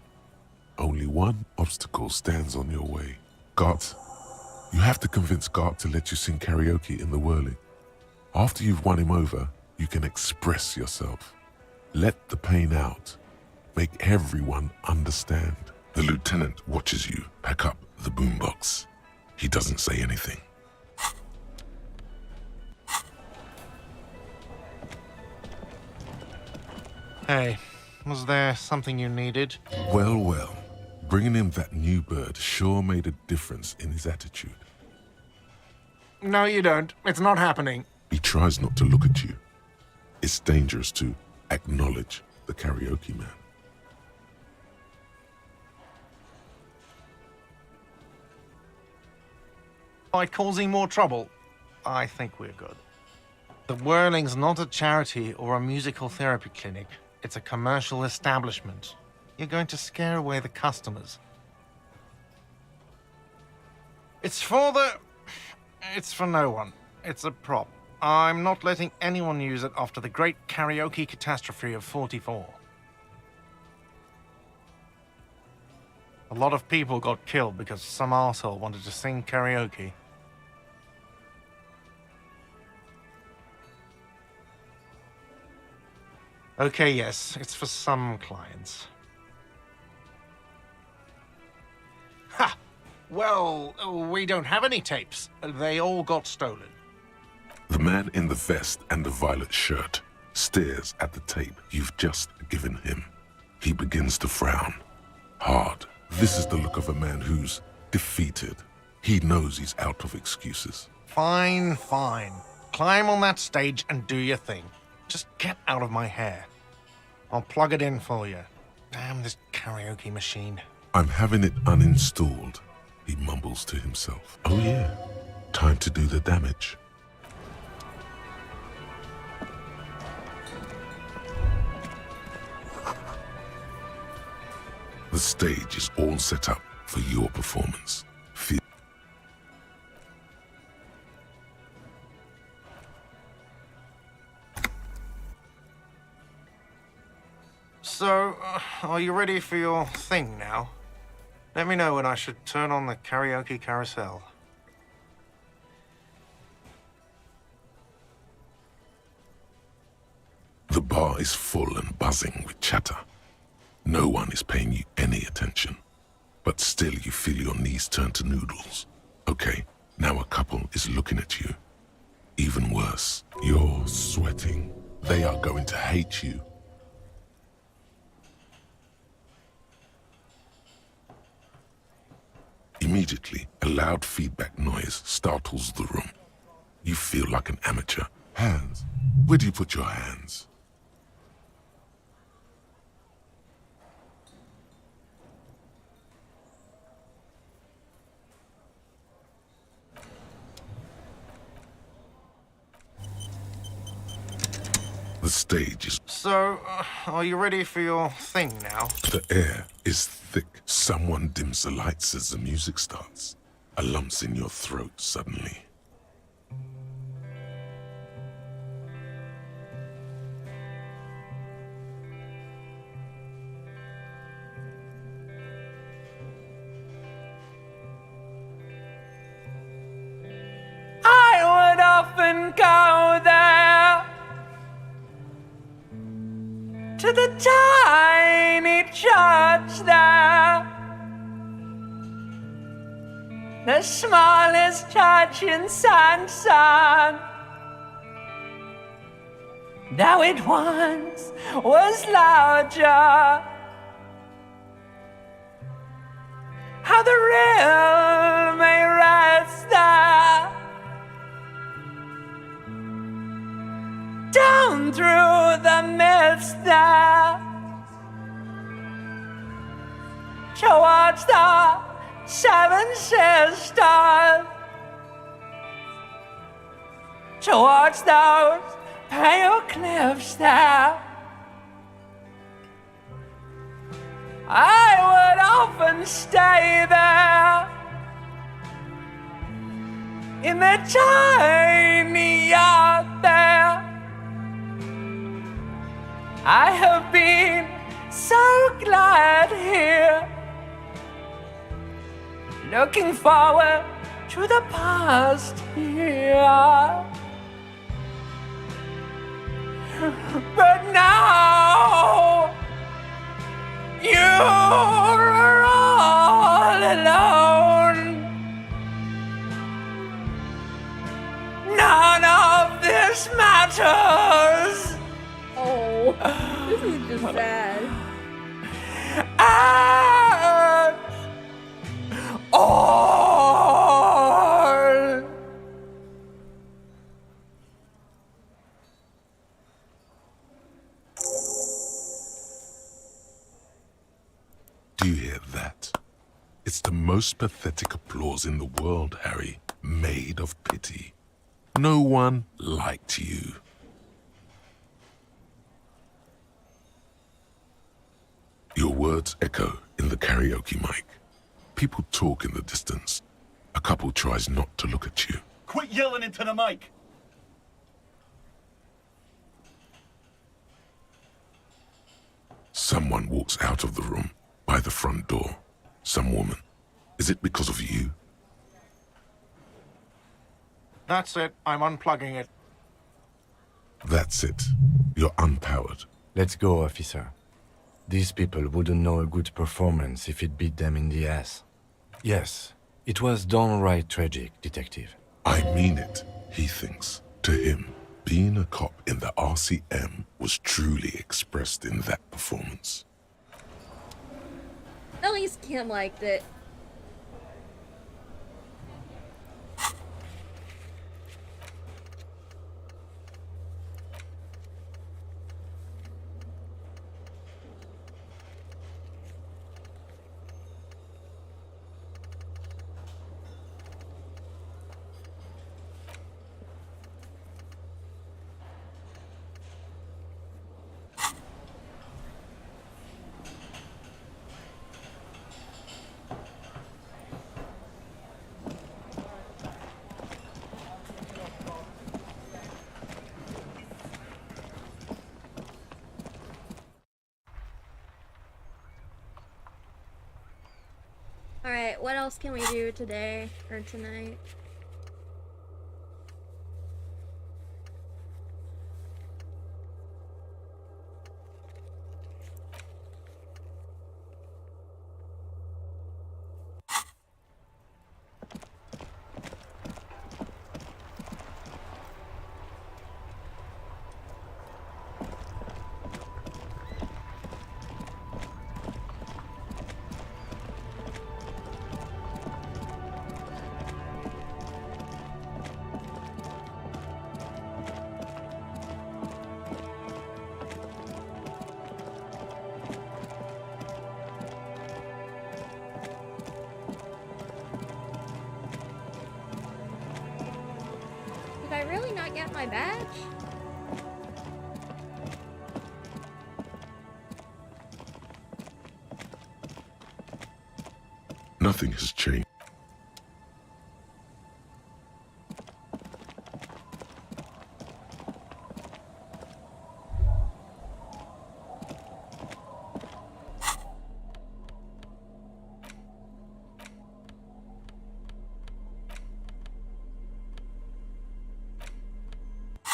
Only one obstacle stands on your way. Gart. You have to convince Gart to let you sing karaoke in the whirling. After you've won him over, you can express yourself. Let the pain out. Make everyone understand. The lieutenant watches you pack up the boombox. He doesn't say anything. Hey, was there something you needed? Well, well. Bringing him that new bird sure made a difference in his attitude. No, you don't. It's not happening. He tries not to look at you. It's dangerous to acknowledge the karaoke man. By causing more trouble, I think we're good. The Whirling's not a charity or a musical therapy clinic. It's a commercial establishment. You're going to scare away the customers. It's for no one. It's a prop. I'm not letting anyone use it after the great karaoke catastrophe of '44. A lot of people got killed because some arsehole wanted to sing karaoke. Okay, yes, it's for some clients. Ha! Well, we don't have any tapes. They all got stolen. The man in the vest and the violet shirt stares at the tape you've just given him. He begins to frown. Hard. This is the look of a man who's defeated. He knows he's out of excuses. Fine, fine. Climb on that stage and do your thing. Just get out of my hair. I'll plug it in for you. Damn this karaoke machine. I'm having it uninstalled, he mumbles to himself. Oh yeah, time to do the damage. The stage is all set up for your performance. So, are you ready for your thing now? Let me know when I should turn on the karaoke carousel. The bar is full and buzzing with chatter. No one is paying you any attention. But still you feel your knees turn to noodles. Okay, now a couple is looking at you. Even worse, you're sweating. They are going to hate you. Immediately, a loud feedback noise startles the room. You feel like an amateur. Hands. Where do you put your hands? The stage is... So, are you ready for your thing now? The air is thick. Someone dims the lights as the music starts. A lump's in your throat suddenly. often go there, to the tiny church there, the smallest church in Sansan. Now it once was larger. How the rail may rest there, down through the mist there, towards the Seven Sisters, towards those pale cliffs there. I would often stay there, in the tiny yard there. I have been so glad here, looking forward to the past here. But now you're all alone. None of this matters. Oh, this is just sad. And all. Do you hear that? It's the most pathetic applause in the world, Harry, made of pity. No one liked you. Your words echo in the karaoke mic. People talk in the distance. A couple tries not to look at you. Quit yelling into the mic. Someone walks out of the room by the front door. Some woman. Is it because of you? That's it. I'm unplugging it. That's it. You're unpowered. Let's go, officer. These people wouldn't know a good performance if it beat them in the ass. Yes, it was downright tragic, Detective. I mean it, he thinks. To him, being a cop in the RCM was truly expressed in that performance. At least Kim liked it. Alright, what else can we do today or tonight? Did I really not get my badge? Nothing has changed.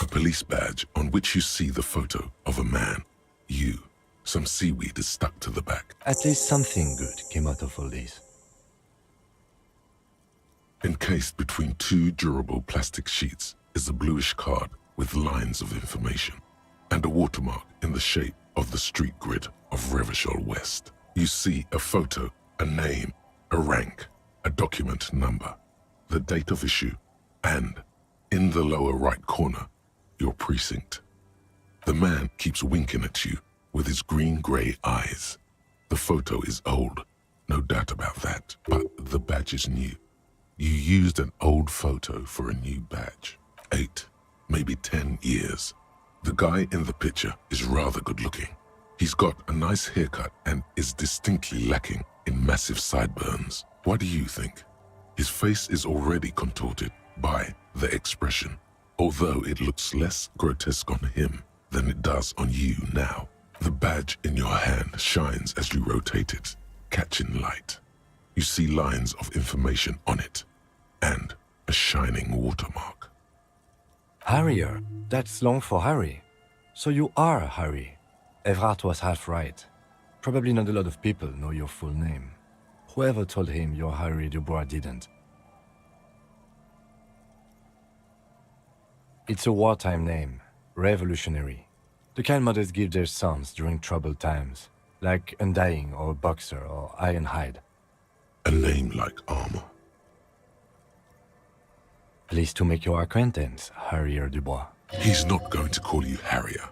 police badge on which you see the photo of a man. You. Some seaweed is stuck to the back. At least something good came out of all this. Encased between two durable plastic sheets is a bluish card with lines of information and a watermark in the shape of the street grid of Revachol West. You see a photo, a name, a rank, a document number, the date of issue, and, in the lower right corner, your precinct. The man keeps winking at you with his green-grey eyes. The photo is old, no doubt about that, but the badge is new. You used an old photo for a new badge. 8, maybe 10 years. The guy in the picture is rather good-looking. He's got a nice haircut and is distinctly lacking in massive sideburns. What do you think? His face is already contorted by the expression, although it looks less grotesque on him than it does on you now. The badge in your hand shines as you rotate it, catching light. You see lines of information on it, and a shining watermark. Harrier, that's long for Harry. So you are Harry. Evrard was half right. Probably not a lot of people know your full name. Whoever told him you're Harry Dubois didn't. It's a wartime name, revolutionary. The kind mothers give their sons during troubled times, like Undying or Boxer or Ironhide. A name like armor. Pleased to make your acquaintance, Harrier Dubois. He's not going to call you Harrier.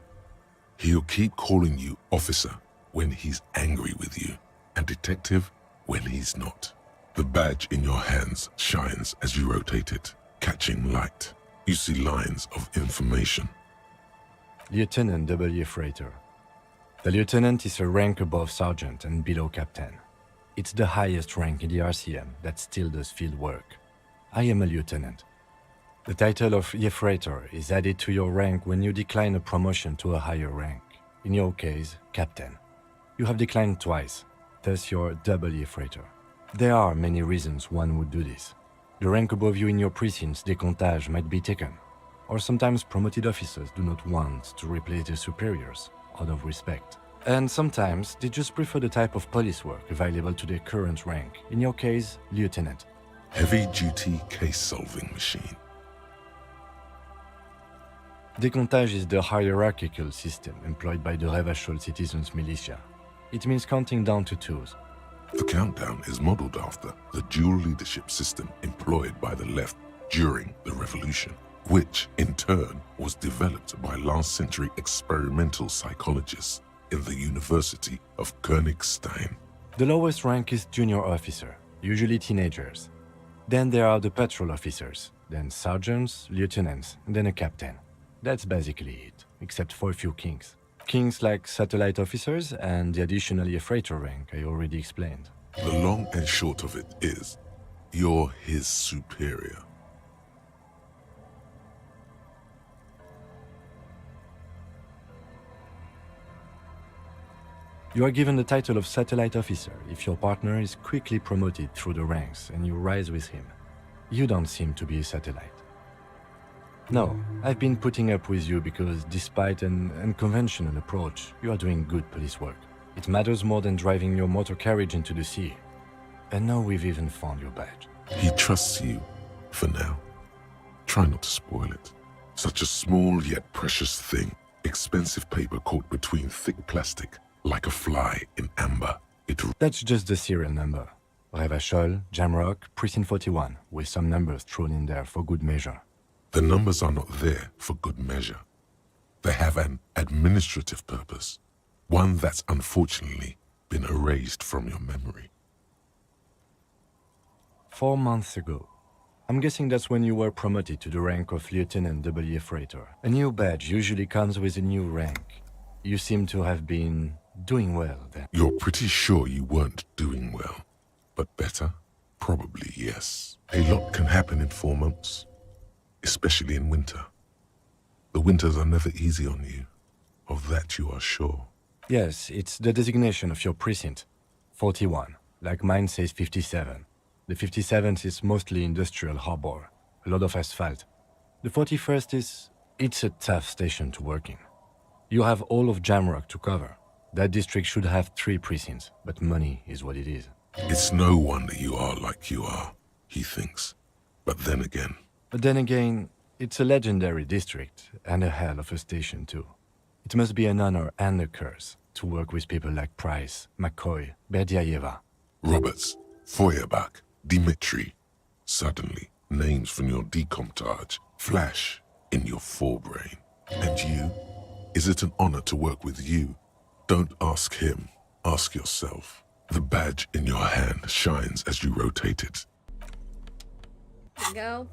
He'll keep calling you officer when he's angry with you, and detective when he's not. The badge in your hands shines as you rotate it, catching light. You see lines of information. Lieutenant W. Freighter. The lieutenant is a rank above sergeant and below captain. It's the highest rank in the RCM that still does field work. I am a lieutenant. The title of Freighter is added to your rank when you decline a promotion to a higher rank. In your case, captain. You have declined twice, thus you're W. Freighter. There are many reasons one would do this. The rank above you in your precinct's decontage might be taken, or sometimes promoted officers do not want to replace their superiors, out of respect. And sometimes they just prefer the type of police work available to their current rank, in your case, lieutenant. Heavy-duty case-solving machine. Decontage is the hierarchical system employed by the Revachol Citizens Militia. It means counting down to twos. The countdown is modeled after the dual leadership system employed by the left during the revolution, which in turn was developed by last-century experimental psychologists in the University of Königstein. The lowest rank is junior officer, usually teenagers. Then there are the patrol officers, then sergeants, lieutenants, and then a captain. That's basically it, except for a few kings. Kings like satellite officers and the additional freighter rank I already explained. The long and short of it is, you're his superior. You are given the title of satellite officer if your partner is quickly promoted through the ranks and you rise with him. You don't seem to be a satellite. No, I've been putting up with you because despite an unconventional approach, you are doing good police work. It matters more than driving your motor carriage into the sea. And now we've even found your badge. He trusts you, for now. Try not to spoil it. Such a small yet precious thing. Expensive paper caught between thick plastic, like a fly in amber. That's just the serial number. Revachol, Jamrock, Precinct 41, with some numbers thrown in there for good measure. The numbers are not there for good measure. They have an administrative purpose, one that's unfortunately been erased from your memory. 4 months ago. I'm guessing that's when you were promoted to the rank of Lieutenant W. Freighter. A new badge usually comes with a new rank. You seem to have been doing well then. You're pretty sure you weren't doing well, but better? Probably yes. A lot can happen in 4 months, especially in winter. The winters are never easy on you. Of that you are sure. Yes, it's the designation of your precinct. 41, like mine says 57. The 57th is mostly industrial harbor, a lot of asphalt. The 41st is It's a tough station to work in. You have all of Jamrock to cover. That district should have 3 precincts, but money is what it is. It's no wonder you are like you are, he thinks. But then again, it's a legendary district, and a hell of a station too. It must be an honor and a curse to work with people like Price, McCoy, Berdiaeva. Roberts, Feuerbach, Dimitri. Suddenly, names from your decomptage flash in your forebrain. And you? Is it an honor to work with you? Don't ask him, ask yourself. The badge in your hand shines as you rotate it. There you go.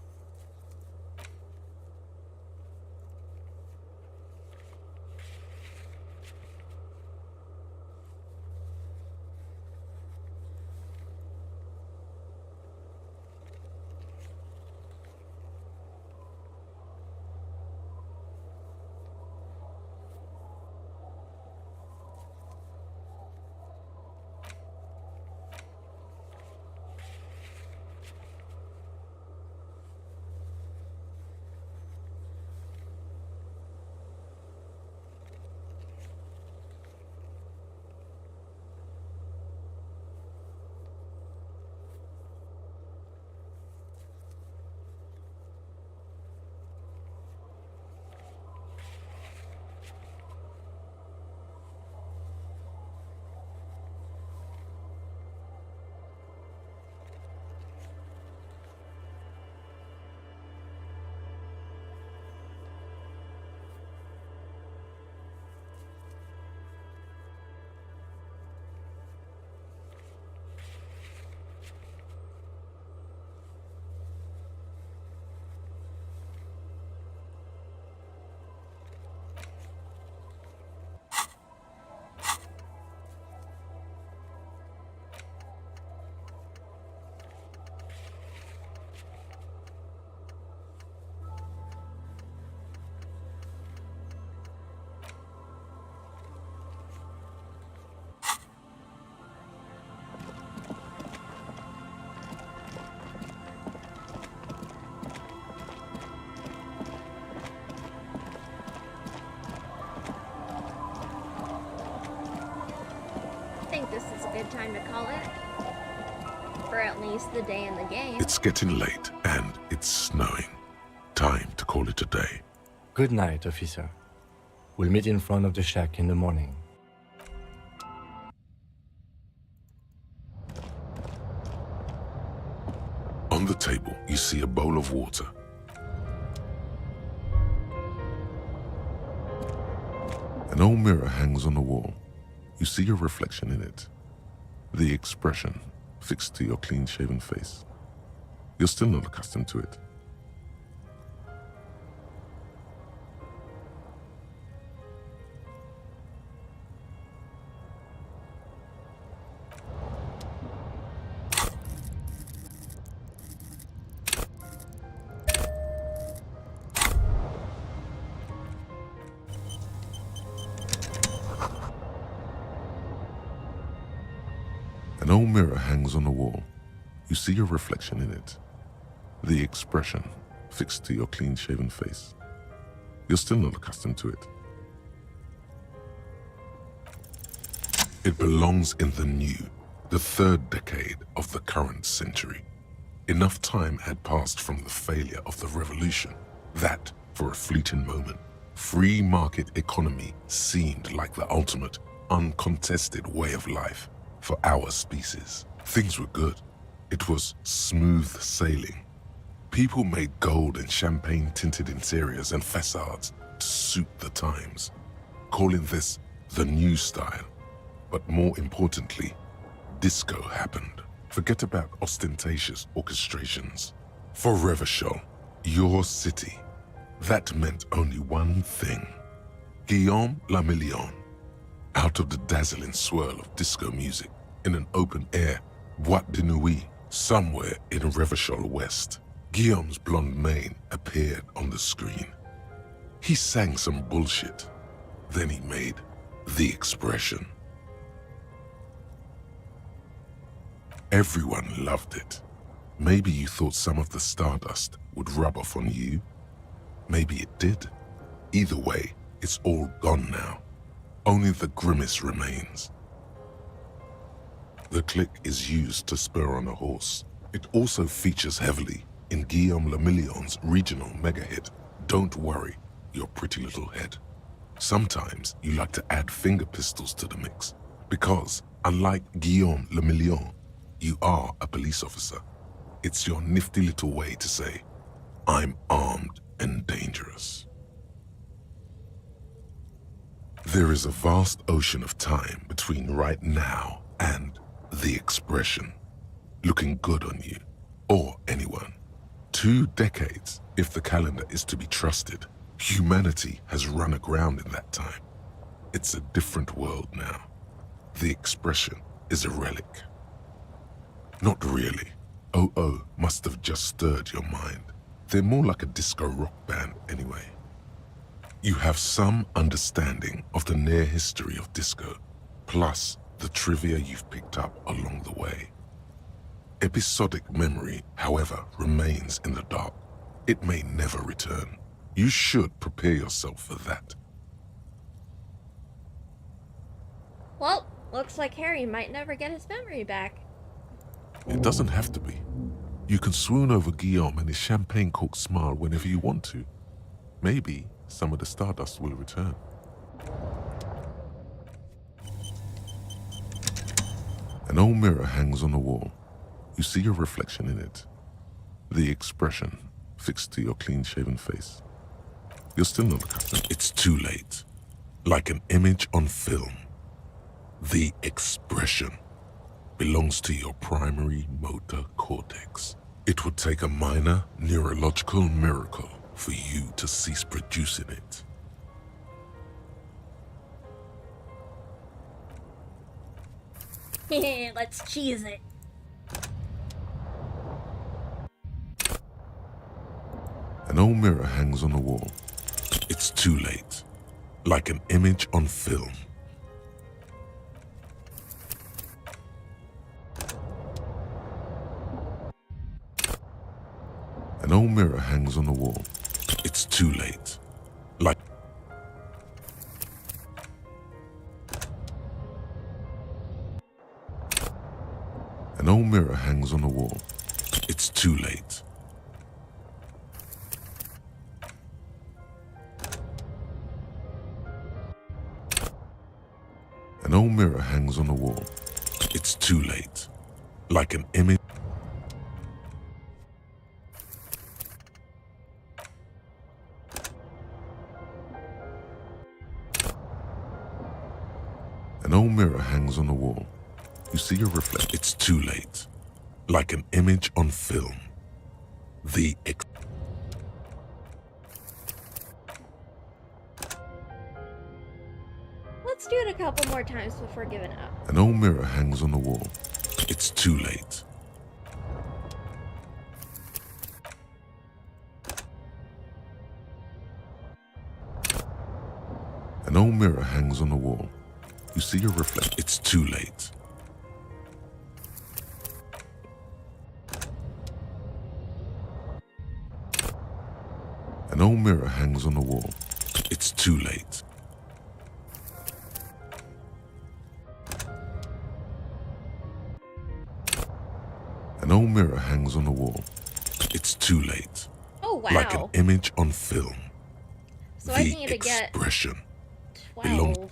I think this is a good time to call it. For at least the day in the game. It's getting late, and it's snowing. Time to call it a day. Good night, officer. We'll meet in front of the shack in the morning. On the table, you see a bowl of water. An old mirror hangs on the wall. You see your reflection in it. The expression fixed to your clean-shaven face. You're still not accustomed to it. An old mirror hangs on the wall. You see your reflection in it. The expression fixed to your clean-shaven face. You're still not accustomed to it. It belongs in the new, the 3rd decade of the current century. Enough time had passed from the failure of the revolution that, for a fleeting moment, free market economy seemed like the ultimate, uncontested way of life for our species. Things were good. It was smooth sailing. People made gold and champagne-tinted interiors and facades to suit the times, calling this the new style. But more importantly, disco happened. Forget about ostentatious orchestrations. For Revachol, your city, that meant only one thing. Guillaume la Million. Out of the dazzling swirl of disco music, in an open-air boîte de nuit, somewhere in Revachol West, Guillaume's blonde mane appeared on the screen. He sang some bullshit. Then he made the expression. Everyone loved it. Maybe you thought some of the stardust would rub off on you. Maybe it did. Either way, it's all gone now. Only the grimace remains. The click is used to spur on a horse. It also features heavily in Guillaume Le Million's regional mega hit, Don't Worry, Your Pretty Little Head. Sometimes you like to add finger pistols to the mix, because, unlike Guillaume Le Million, you are a police officer. It's your nifty little way to say, I'm armed and dangerous. There is a vast ocean of time between right now and the expression, looking good on you, or anyone. 2 decades, if the calendar is to be trusted. Humanity has run aground in that time. It's a different world now. The expression is a relic. Not really. OO must have just stirred your mind. They're more like a disco rock band anyway. You have some understanding of the near history of disco, plus the trivia you've picked up along the way. Episodic memory, however, remains in the dark. It may never return. You should prepare yourself for that. Well, looks like Harry might never get his memory back. It doesn't have to be. You can swoon over Guillaume and his champagne-corked smile whenever you want to. Maybe some of the stardust will return. An old mirror hangs on the wall. You see your reflection in it. The expression fixed to your clean-shaven face. You're still not accustomed. It's too late. Like an image on film. The expression belongs to your primary motor cortex. It would take a minor neurological miracle for you to cease producing it. Let's cheese it. An old mirror hangs on the wall. It's too late. Like an image on film. An old mirror hangs on the wall. It's too late. Like... An old mirror hangs on the wall. It's too late. An old mirror hangs on the wall. It's too late. Like an image... An old mirror hangs on the wall. You see your reflection. It's too late. Like an image on film. The Let's do it a couple more times before giving up. An old mirror hangs on the wall. It's too late. An old mirror hangs on the wall. You see your reflection. It's too late. An old mirror hangs on the wall. It's too late. An old mirror hangs on the wall. It's too late. Oh, wow. Like an image on film. So I need to get expression 12.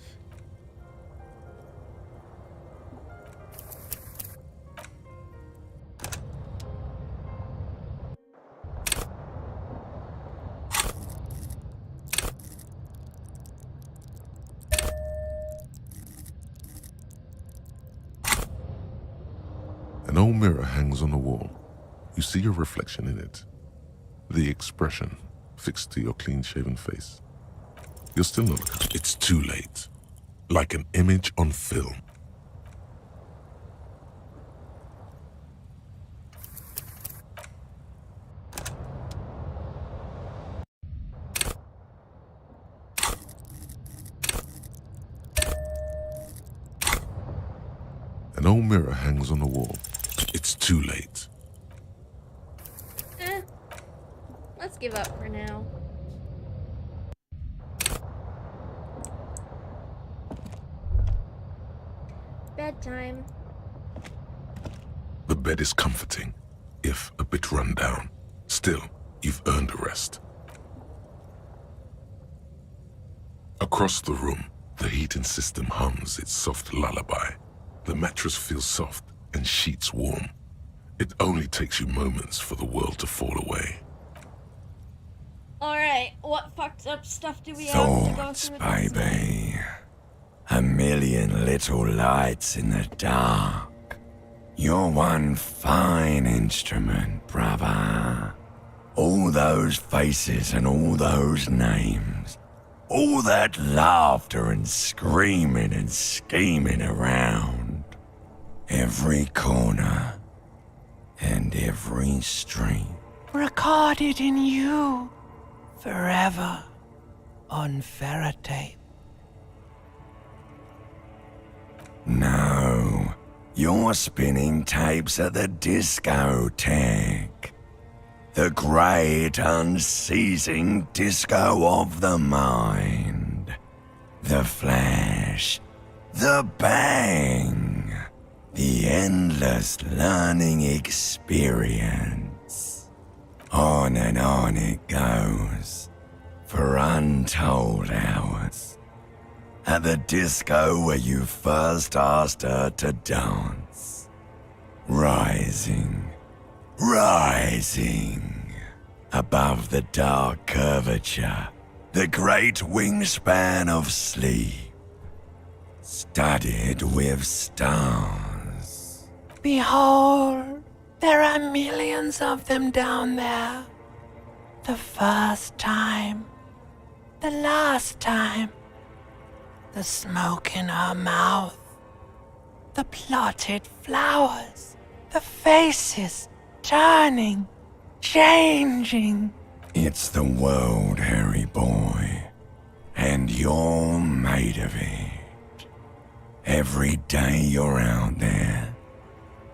An old mirror hangs on the wall. You see your reflection in it. The expression fixed to your clean-shaven face. You're still not accustomed. It's too late. Like an image on film. An old mirror hangs on the wall. It's too late. Let's give up for now. time. The bed is comforting, if a bit run down. Still, you've earned a rest. Across the room, the heating system hums its soft lullaby. The mattress feels soft and sheets warm. It only takes you moments for the world to fall away. Alright, what fucked up stuff do we have to go Thoughts, through this night? baby. A million little lights in the dark. You're one fine instrument, brother. All those faces and all those names. All that laughter and screaming and scheming around. Every corner and every street. Recorded in you forever on ferrotape. No, you're spinning tapes at the discotheque. The great unceasing disco of the mind. The flash, the bang, the endless learning experience. On and on it goes, for untold hours. At the disco where you first asked her to dance. Rising, rising, above the dark curvature, the great wingspan of sleep, studded with stars. Behold, there are millions of them down there. The first time, the last time, the smoke in her mouth, the plotted flowers, the faces turning, changing. It's the world, Harry boy, and you're made of it. Every day you're out there,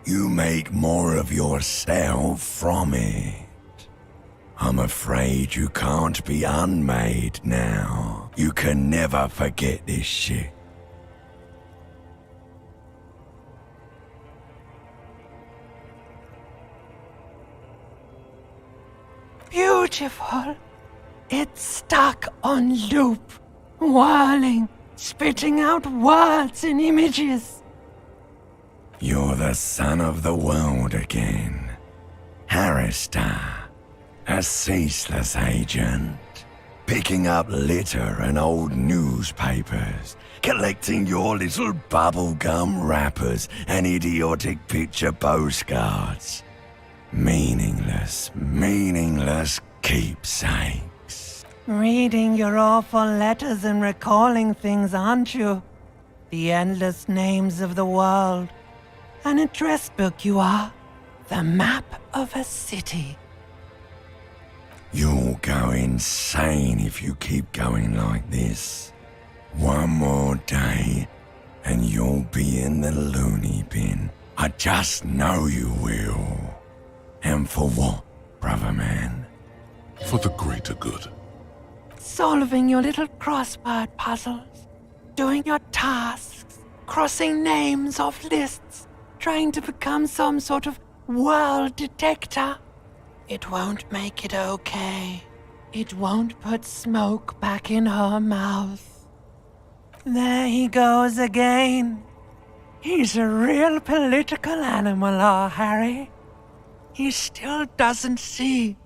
you make more of yourself from it. I'm afraid you can't be unmade now. You can never forget this shit. Beautiful. It's stuck on loop, whirling, spitting out words and images. You're the son of the world again. Harrister, a ceaseless agent. Picking up litter and old newspapers. Collecting your little bubblegum wrappers and idiotic picture postcards. Meaningless, meaningless keepsakes. Reading your awful letters and recalling things, aren't you? The endless names of the world. An address book you are. The map of a city. You'll go insane if you keep going like this. One more day, and you'll be in the loony bin. I just know you will. And for what, brother man? For the greater good. Solving your little crossword puzzles. Doing your tasks. Crossing names off lists. Trying to become some sort of world detector. It won't make it okay. It won't put smoke back in her mouth. There he goes again. He's a real political animal, our Harry. He still doesn't see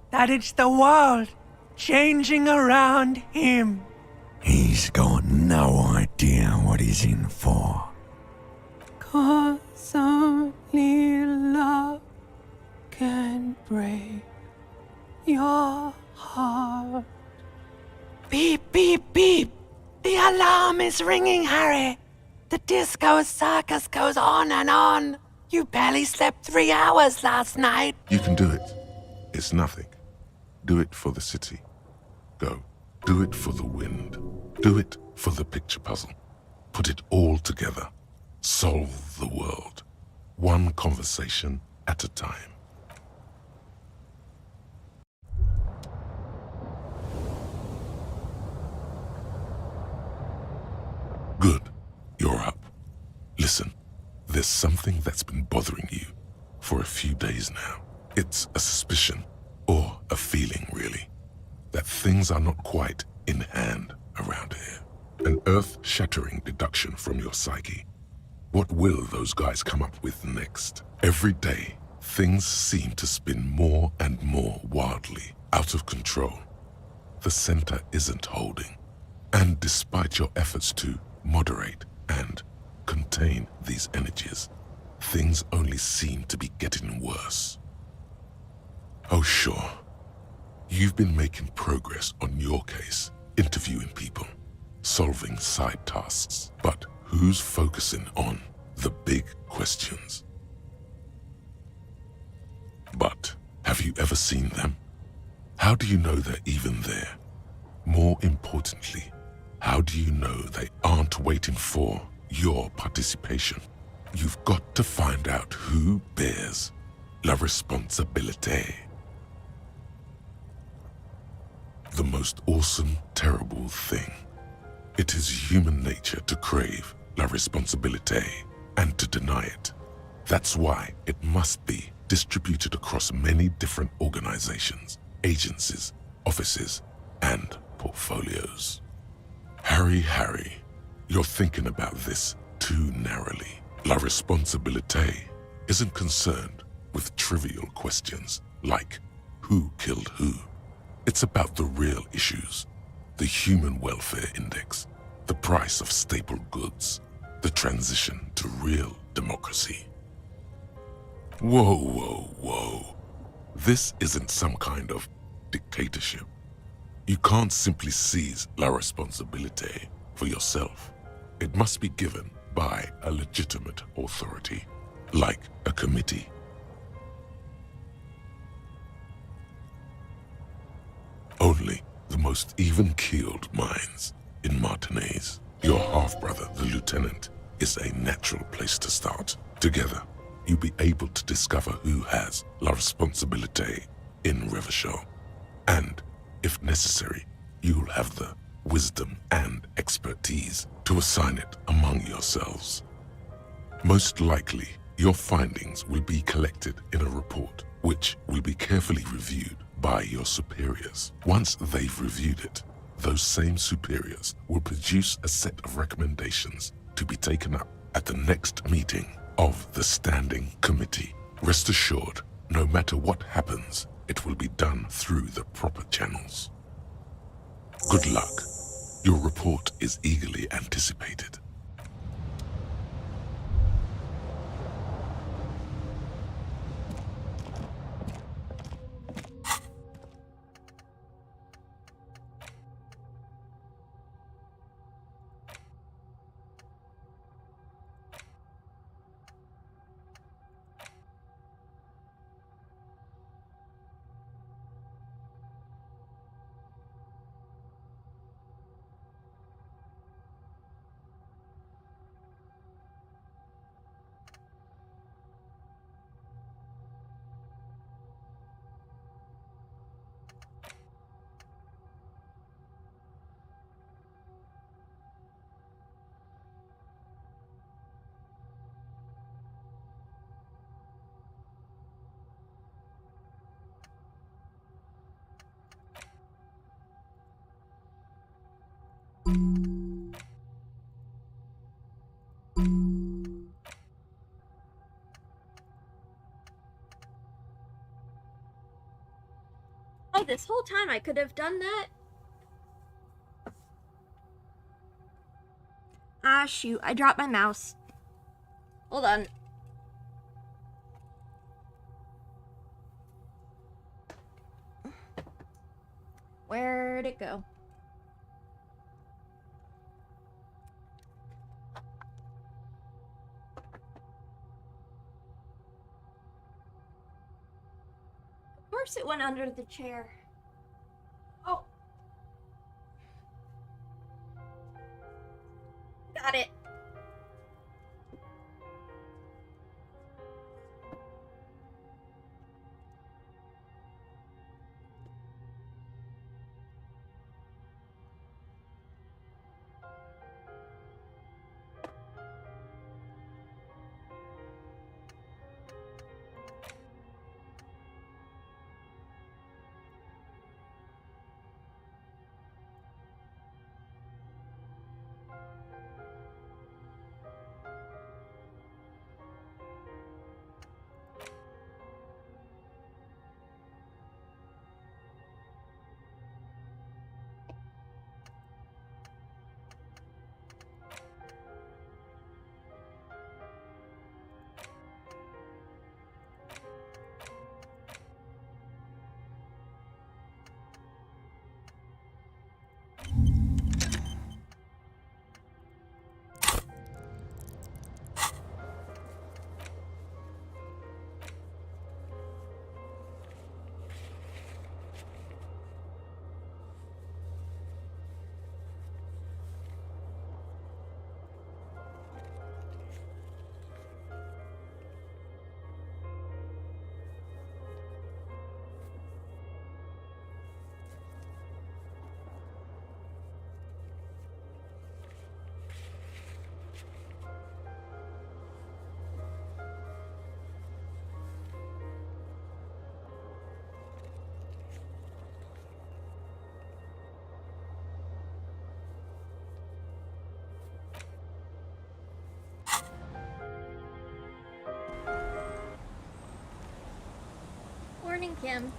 that it's the world changing around him. He's got no idea what he's in for. 'Cause only love can break your heart. Beep, beep, beep. The alarm is ringing, Harry. The disco circus goes on and on. You barely slept 3 hours last night. You can do it. It's nothing. Do it for the city. Go. Do it for the wind. Do it for the picture puzzle. Put it all together. Solve the world. One conversation at a time. Good. You're up. Listen. There's something that's been bothering you for a few days now. It's a suspicion, or a feeling really, that things are not quite in hand around here. An earth-shattering deduction from your psyche. What will those guys come up with next? Every day, things seem to spin more and more wildly, out of control. The center isn't holding. And despite your efforts to moderate and contain these energies, things only seem to be getting worse. Oh sure, you've been making progress on your case, interviewing people, solving side tasks, but who's focusing on the big questions? But have you ever seen them? How do you know they're even there? More importantly, how do you know they aren't waiting for your participation? You've got to find out who bears la responsabilité. The most awesome, terrible thing. It is human nature to crave la responsabilité and to deny it. That's why it must be distributed across many different organizations, agencies, offices, and portfolios. Harry, you're thinking about this too narrowly. La responsabilité isn't concerned with trivial questions like who killed who. It's about the real issues, the human welfare index, the price of staple goods, the transition to real democracy. Whoa. This isn't some kind of dictatorship. You can't simply seize la responsabilité for yourself. It must be given by a legitimate authority, like a committee. Only the most even-keeled minds in Martinez, your half-brother, the lieutenant, is a natural place to start. Together, you'll be able to discover who has la responsabilité in Revachol. And, if necessary, you'll have the wisdom and expertise to assign it among yourselves. Most likely, your findings will be collected in a report, which will be carefully reviewed by your superiors. Once they've reviewed it, those same superiors will produce a set of recommendations to be taken up at the next meeting of the Standing Committee. Rest assured, no matter what happens, it will be done through the proper channels. Good luck. Your report is eagerly anticipated. Oh, this whole time I could have done that? Ah, shoot, I dropped my mouse. Hold on. Where'd it go? Of course it went under the chair. Oh. Got it. morning, Kim.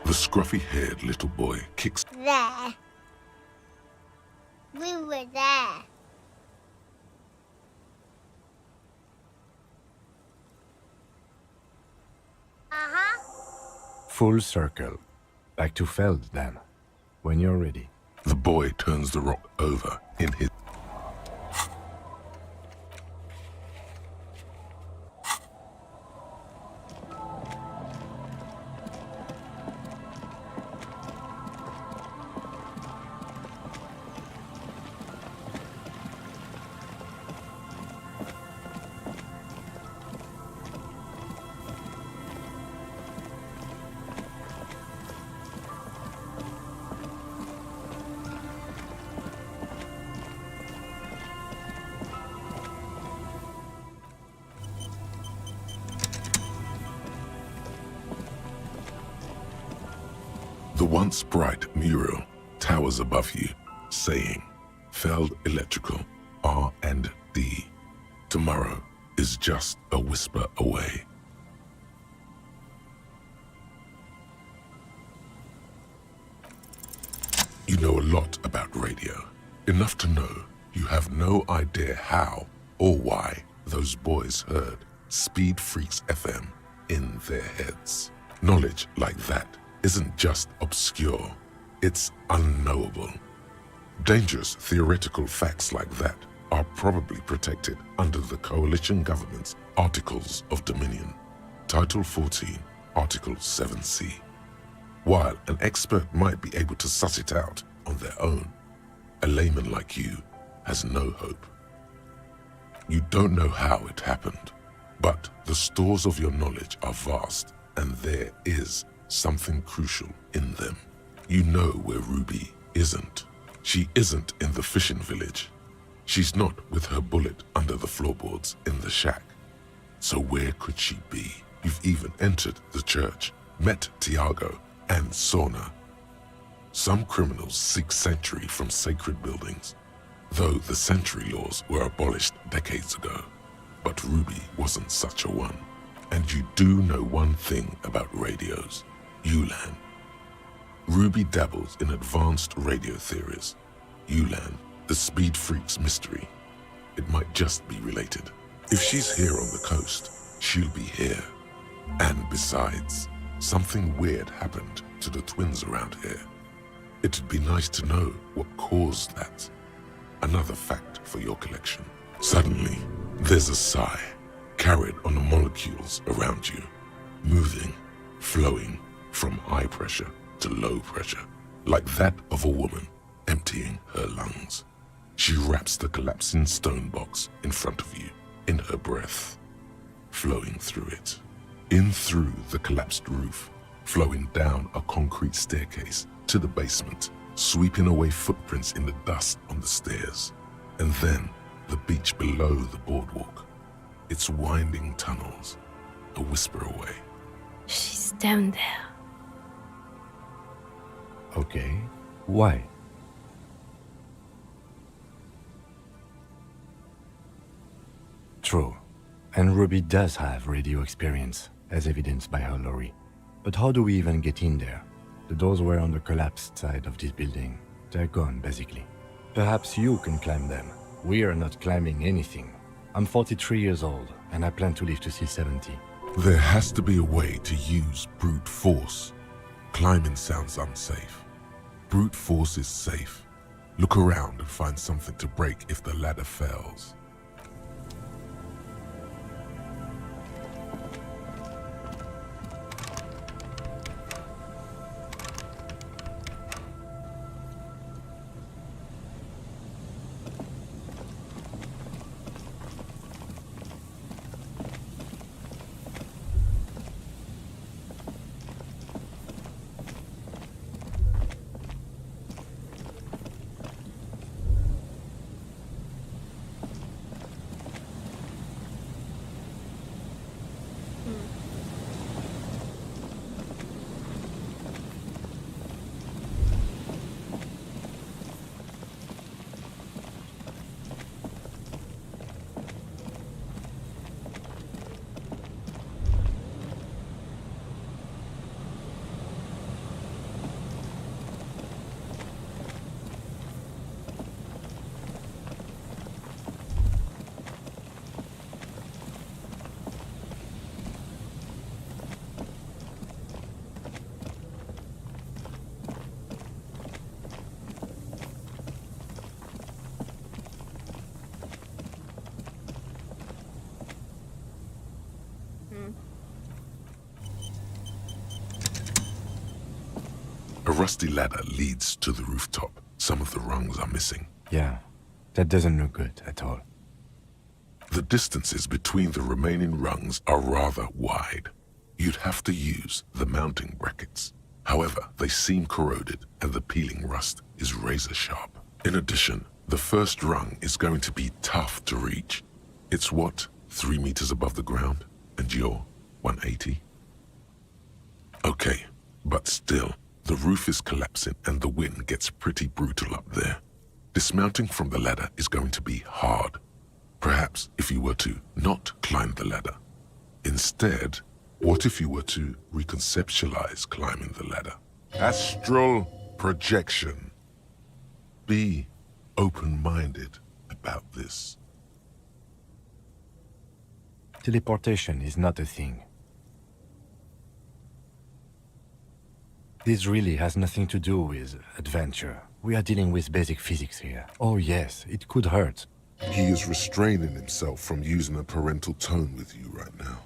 The scruffy-haired little boy kicks. There. We were there. Uh-huh. Full circle. Back to Feld, then. When you're ready. The boy turns the rock over in his... The once bright mural towers above you, saying, Feld Electrical, R&D. Tomorrow is just a whisper away. You know a lot about radio. Enough to know you have no idea how or why those boys heard Speed Freaks FM in their heads. Knowledge like that isn't just obscure, it's unknowable. Dangerous theoretical facts like that are probably protected under the coalition government's Articles of Dominion, Title 14, Article 7C. While an expert might be able to suss it out on their own, a layman like you has no hope. You don't know how it happened, but the stores of your knowledge are vast, and there is something crucial in them. You know where Ruby isn't. She isn't in the fishing village. She's not with her bullet under the floorboards in the shack. So where could she be? You've even entered the church, met Tiago and Sorna. Some criminals seek sanctuary from sacred buildings, though the sanctuary laws were abolished decades ago. But Ruby wasn't such a one. And you do know one thing about radios. Ulan. Ruby dabbles in advanced radio theories. Ulan, the Speed Freaks mystery. It might just be related. If she's here on the coast, she'll be here. And besides, something weird happened to the twins around here. It'd be nice to know what caused that. Another fact for your collection. Suddenly, there's a sigh, carried on the molecules around you, moving, flowing, from high pressure to low pressure, like that of a woman emptying her lungs. She wraps the collapsing stone box in front of you in her breath, flowing through it, in through the collapsed roof, flowing down a concrete staircase to the basement, sweeping away footprints in the dust on the stairs, and then the beach below the boardwalk, its winding tunnels, a whisper away. She's down there. Okay, why? True, and Ruby does have radio experience, as evidenced by her lorry. But how do we even get in there? The doors were on the collapsed side of this building. They're gone, basically. Perhaps you can climb them. We are not climbing anything. I'm 43 years old, and I plan to live to see 70. There has to be a way to use brute force. Climbing sounds unsafe. Brute force is safe. Look around and find something to break if the ladder fails. rusty ladder leads to the rooftop. Some of the rungs are missing. Yeah, that doesn't look good at all. The distances between the remaining rungs are rather wide. You'd have to use the mounting brackets. However, they seem corroded and the peeling rust is razor sharp. In addition, the first rung is going to be tough to reach. It's what, 3 meters above the ground? And you're 180? Okay, but still, the roof is collapsing and the wind gets pretty brutal up there. Dismounting from the ladder is going to be hard. Perhaps if you were to not climb the ladder. Instead, what if you were to reconceptualize climbing the ladder? Astral projection. Be open-minded about this. Teleportation is not a thing. This really has nothing to do with adventure. We are dealing with basic physics here. Oh yes, it could hurt. He is restraining himself from using a parental tone with you right now.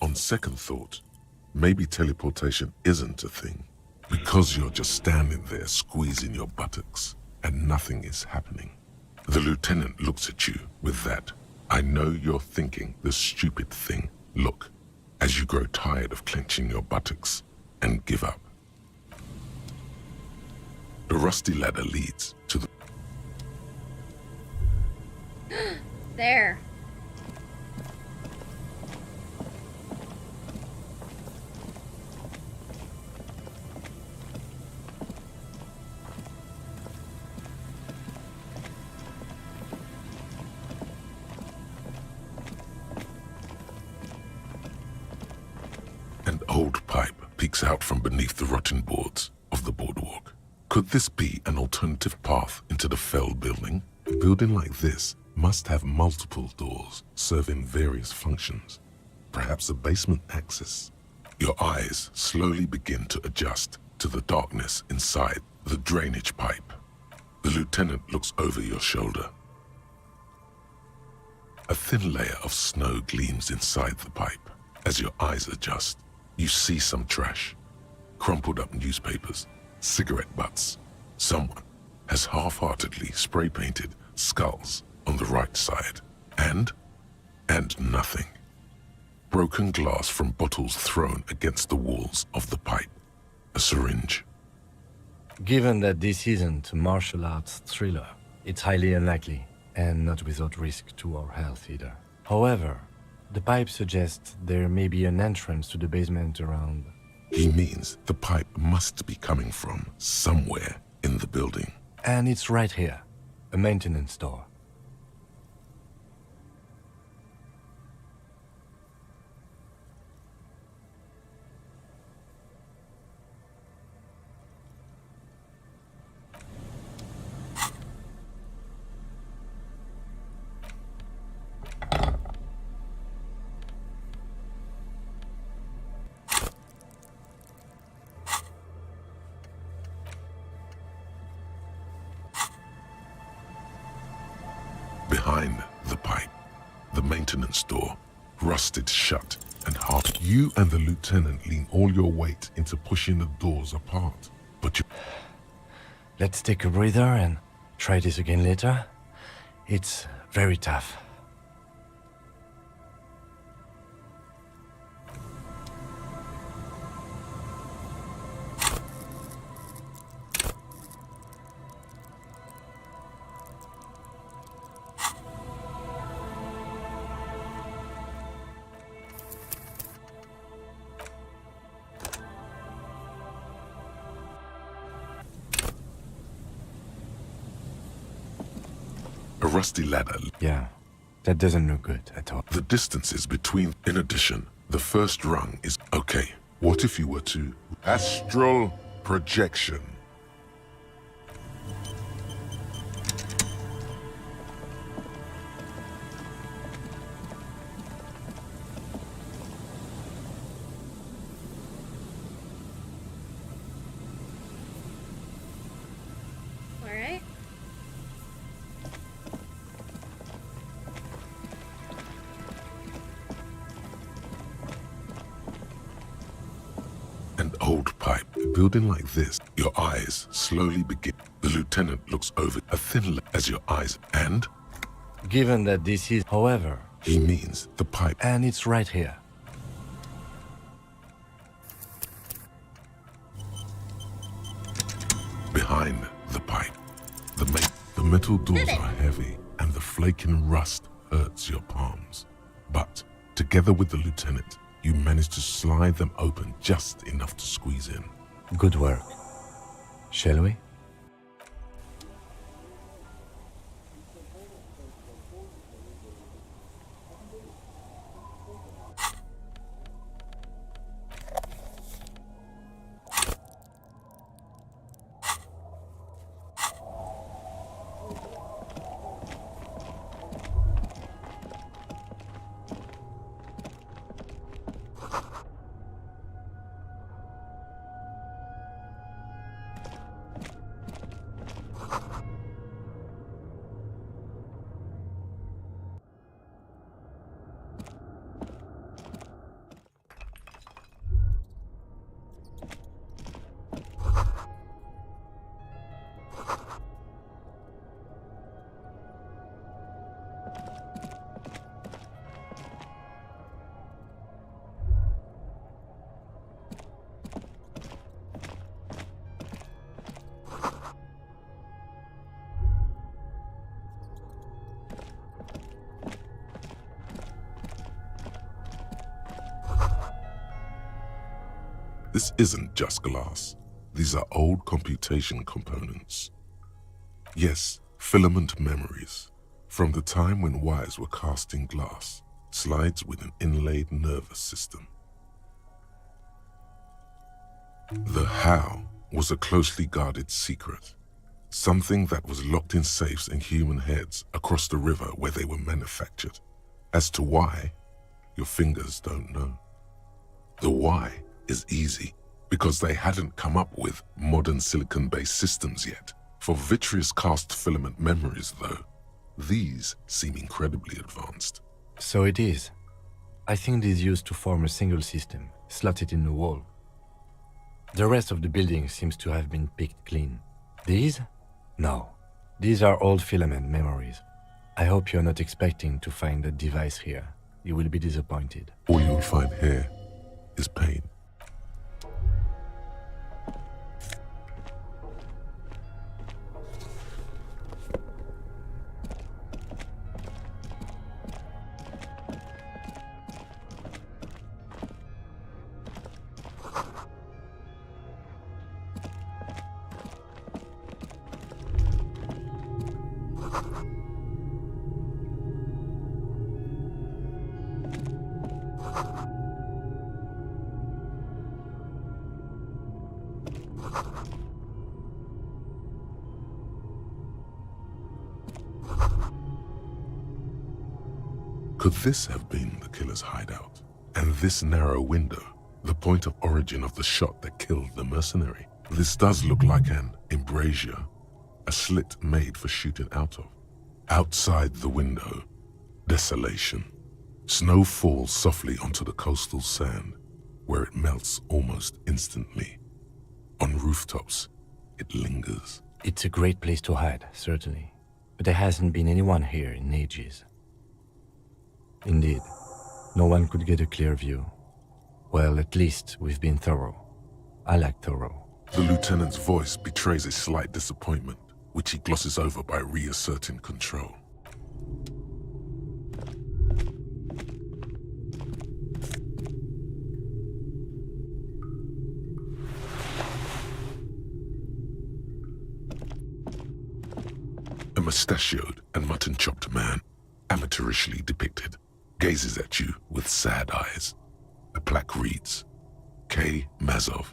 On second thought, maybe teleportation isn't a thing. Because you're just standing there squeezing your buttocks and nothing is happening. The lieutenant looks at you with that, I know you're thinking the stupid thing look as you grow tired of clenching your buttocks and give up. The rusty ladder leads to the... There. An old pipe peeks out from beneath the rotten boards of the boardwalk. Could this be an alternative path into the fell building? A building like this must have multiple doors serving various functions. Perhaps a basement access. Your eyes slowly begin to adjust to the darkness inside the drainage pipe. The lieutenant looks over your shoulder. A thin layer of snow gleams inside the pipe. As your eyes adjust, you see some trash. Crumpled up newspapers, cigarette butts. Someone has half-heartedly spray-painted skulls on the right side. And nothing. Broken glass from bottles thrown against the walls of the pipe. A syringe. Given that this isn't a martial arts thriller, it's highly unlikely, and not without risk to our health either. However, the pipe suggests there may be an entrance to the basement around. He means the pipe must be coming from somewhere in the building. And it's right here, a maintenance door. Behind the pipe, the maintenance door, rusted shut and hard. You and the lieutenant lean all your weight into pushing the doors apart. But you... Let's take a breather and try this again later. It's very tough. A rusty ladder. Yeah, that doesn't look good at all. The distances between... In addition, the first rung is... Okay, what if you were to... Astral projection. Alright. An old pipe. A building like this, your eyes slowly begin. The lieutenant looks over a thin line as your eyes, and Given that this is, however, he means the pipe. and it's right here. Behind the pipe, the metal doors are heavy, and the flaking rust hurts your palms. But together with the lieutenant, you manage to slide them open just enough to squeeze in. Good work. Shall we? This isn't just glass. These are old computation components. Yes, filament memories, from the time when wires were cast in glass, slides with an inlaid nervous system. The how was a closely guarded secret, something that was locked in safes in human heads across the river where they were manufactured. As to why, your fingers don't know. The why is easy, because they hadn't come up with modern silicon-based systems yet. For vitreous cast filament memories, though, these seem incredibly advanced. So it is. I think it is used to form a single system, slotted in the wall. The rest of the building seems to have been picked clean. These? No. These are old filament memories. I hope you're not expecting to find a device here. You will be disappointed. All you'll find here is pain. Could this have been the killer's hideout? And this narrow window, the point of origin of the shot that killed the mercenary? This does look like an embrasure, a slit made for shooting out of. Outside the window, desolation. Snow falls softly onto the coastal sand, where it melts almost instantly. On rooftops, it lingers. It's a great place to hide, certainly. But there hasn't been anyone here in ages. Indeed, no one could get a clear view. Well, at least we've been thorough. I like thorough. The lieutenant's voice betrays a slight disappointment, which he glosses over by reasserting control. A mustachioed and mutton-chopped man, amateurishly depicted, gazes at you with sad eyes. A plaque reads, K. Mazov.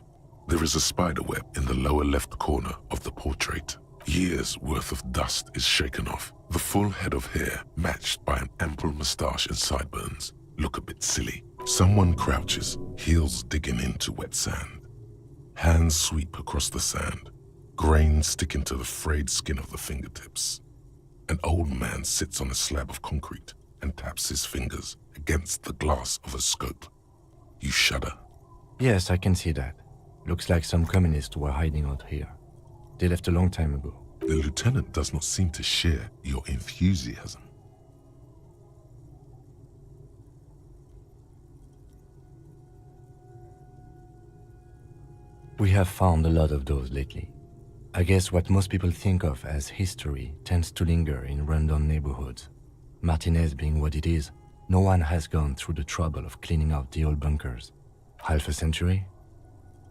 There is a spiderweb in the lower left corner of the portrait. Years' worth of dust is shaken off. The full head of hair, matched by an ample moustache and sideburns, look a bit silly. Someone crouches, heels digging into wet sand. Hands sweep across the sand, grains sticking to the frayed skin of the fingertips. An old man sits on a slab of concrete and taps his fingers against the glass of a scope. You shudder. Yes, I can see that. Looks like some communists were hiding out here. They left a long time ago. The lieutenant does not seem to share your enthusiasm. We have found a lot of those lately. I guess what most people think of as history tends to linger in rundown neighborhoods. Martinez being what it is, no one has gone through the trouble of cleaning out the old bunkers. Half a century?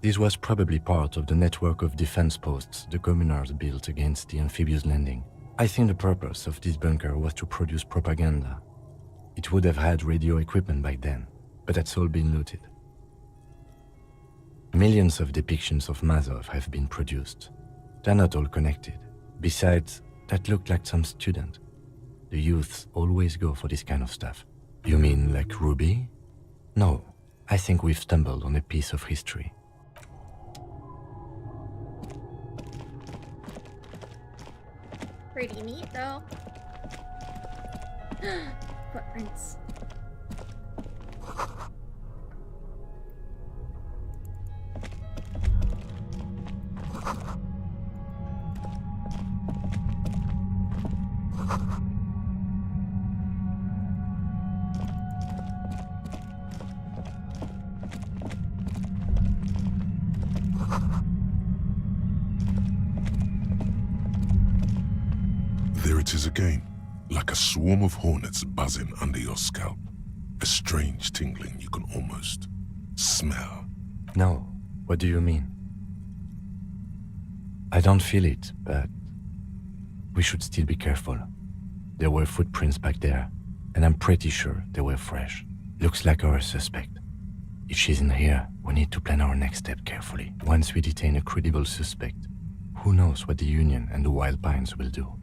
This was probably part of the network of defense posts the communards built against the amphibious landing. I think the purpose of this bunker was to produce propaganda. It would have had radio equipment back then, but that's all been looted. Millions of depictions of Mazov have been produced. They're not all connected. Besides, that looked like some student. The youths always go for this kind of stuff. You mean like Ruby? No, I think we've stumbled on a piece of history. Pretty neat, though. Footprints. There it is again, like a swarm of hornets buzzing under your scalp. A strange tingling you can almost smell. No, what do you mean? I don't feel it, but we should still be careful. There were footprints back there, and I'm pretty sure they were fresh. Looks like our suspect. If she's in here, we need to plan our next step carefully. Once we detain a credible suspect, who knows what the Union and the Wild Pines will do?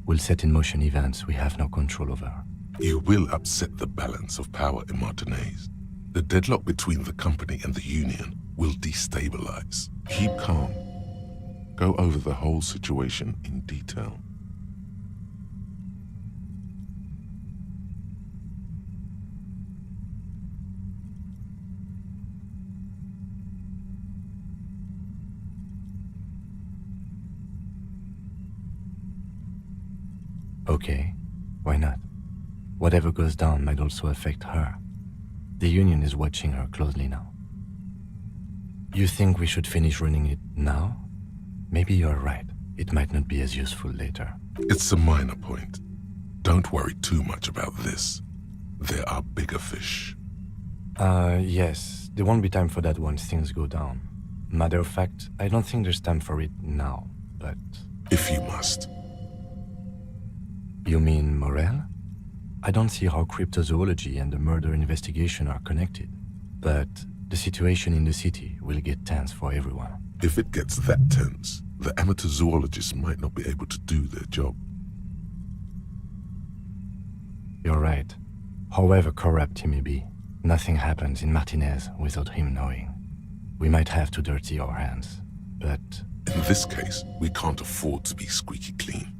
We'll set in motion events we have no control over. You will upset the balance of power in Martinez. The deadlock between the company and the Union will destabilize. Keep calm. Go over the whole situation in detail. Okay, why not? Whatever goes down might also affect her. The Union is watching her closely now. You think we should finish running it now? Maybe you're right. It might not be as useful later. It's a minor point. Don't worry too much about this. There are bigger fish. Yes. There won't be time for that once things go down. Matter of fact, I don't think there's time for it now, but... If you must. You mean Morel? I don't see how cryptozoology and the murder investigation are connected. But the situation in the city will get tense for everyone. If it gets that tense, the amateur zoologists might not be able to do their job. You're right. However corrupt he may be, nothing happens in Martinez without him knowing. We might have to dirty our hands, but... In this case, we can't afford to be squeaky clean.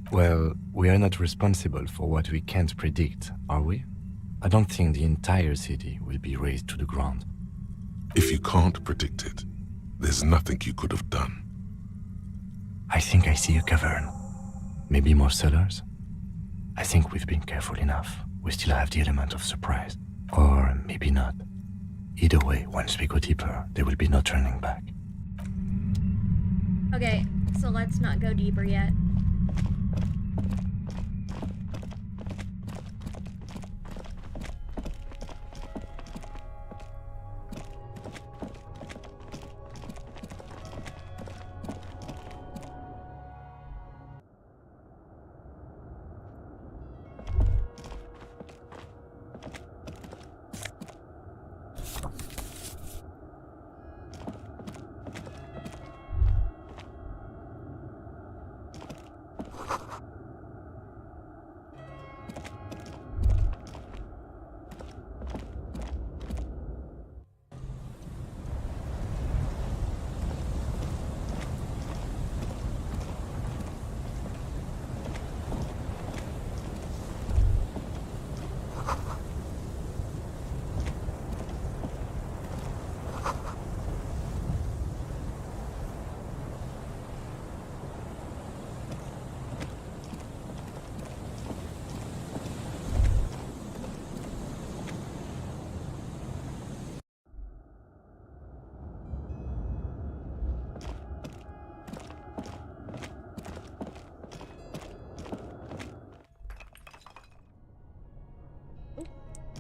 Well, we are not responsible for what we can't predict, are we? I don't think the entire city will be razed to the ground. If you can't predict it, there's nothing you could have done. I think I see a cavern. Maybe more cellars? I think we've been careful enough. We still have the element of surprise. Or maybe not. Either way, once we go deeper, there will be no turning back. Okay, so let's not go deeper yet.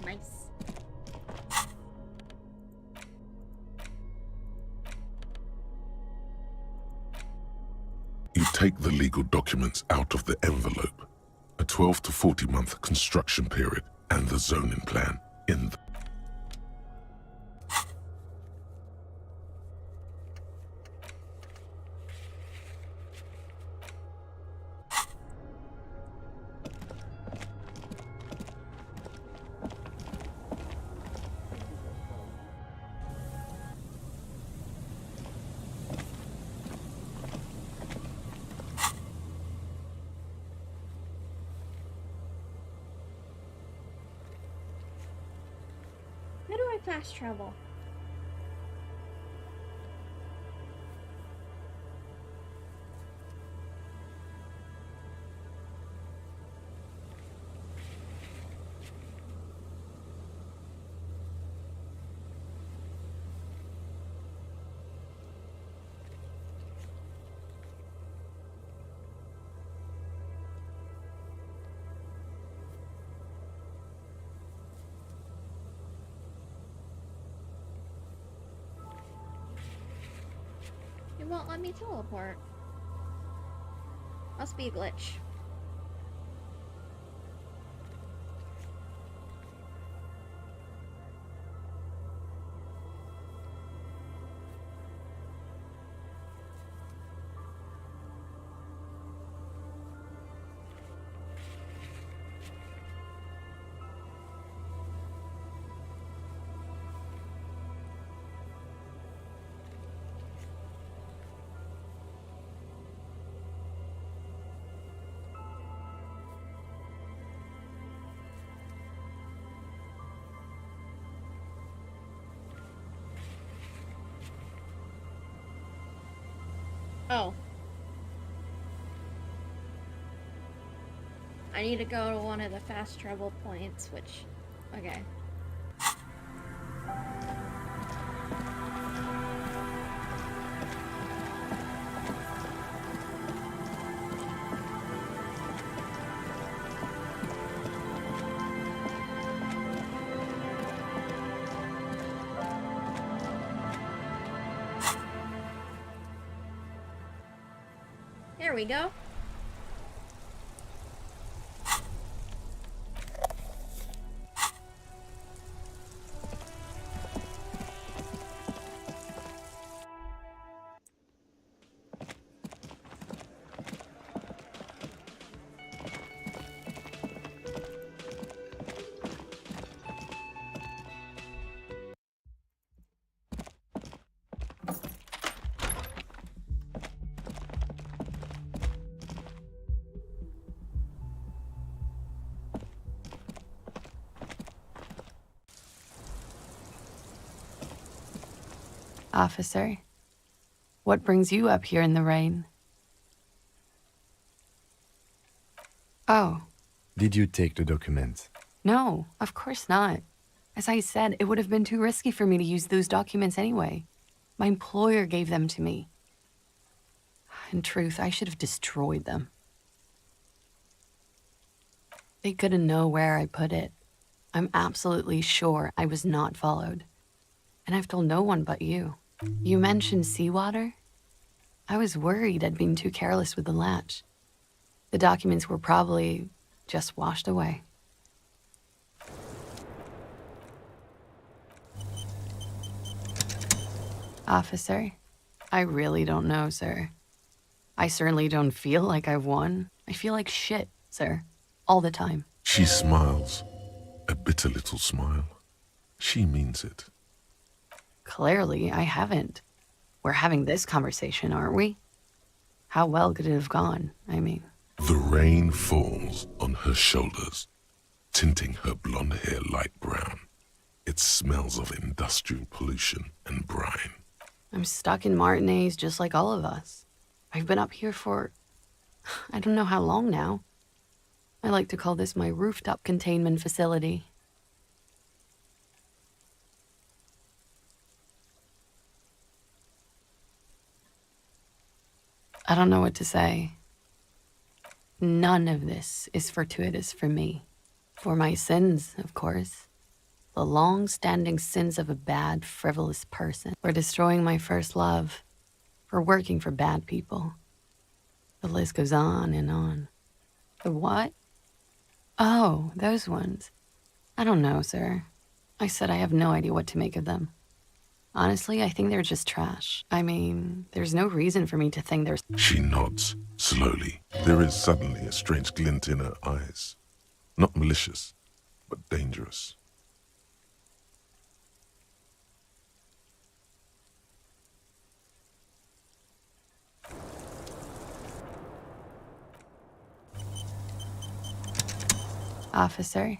Nice. You take the legal documents out of the envelope. A 12 to 40-month construction period and the zoning plan in the... How do I fast travel? It won't let me teleport. Must be a glitch. Oh. I need to go to one of the fast travel points, which... Okay. There we go. Officer, what brings you up here in the rain? Oh. Did you take the documents? No, of course not. As I said, it would have been too risky for me to use those documents anyway. My employer gave them to me. In truth, I should have destroyed them. They couldn't know where I put it. I'm absolutely sure I was not followed. And I've told no one but you. You mentioned seawater? I was worried I'd been too careless with the latch. The documents were probably just washed away. Officer, I really don't know, sir. I certainly don't feel like I've won. I feel like shit, sir. All the time. She smiles. A bitter little smile. She means it. Clearly, I haven't. We're having this conversation, aren't we? How well could it have gone, I mean? The rain falls on her shoulders, tinting her blonde hair light brown. It smells of industrial pollution and brine. I'm stuck in Martinez just like all of us. I've been up here for... I don't know how long now. I like to call this my rooftop containment facility. I don't know what to say. None of this is fortuitous for me. For my sins, of course. the long-standing sins of a bad, frivolous person, for destroying my first love, for working for bad people. The list goes on and on. The what? Oh, those ones. I don't know, sir. I said I have no idea what to make of them. Honestly, I think they're just trash. I mean, there's no reason for me to think there's... She nods, slowly. There is suddenly a strange glint in her eyes. Not malicious, but dangerous. Officer,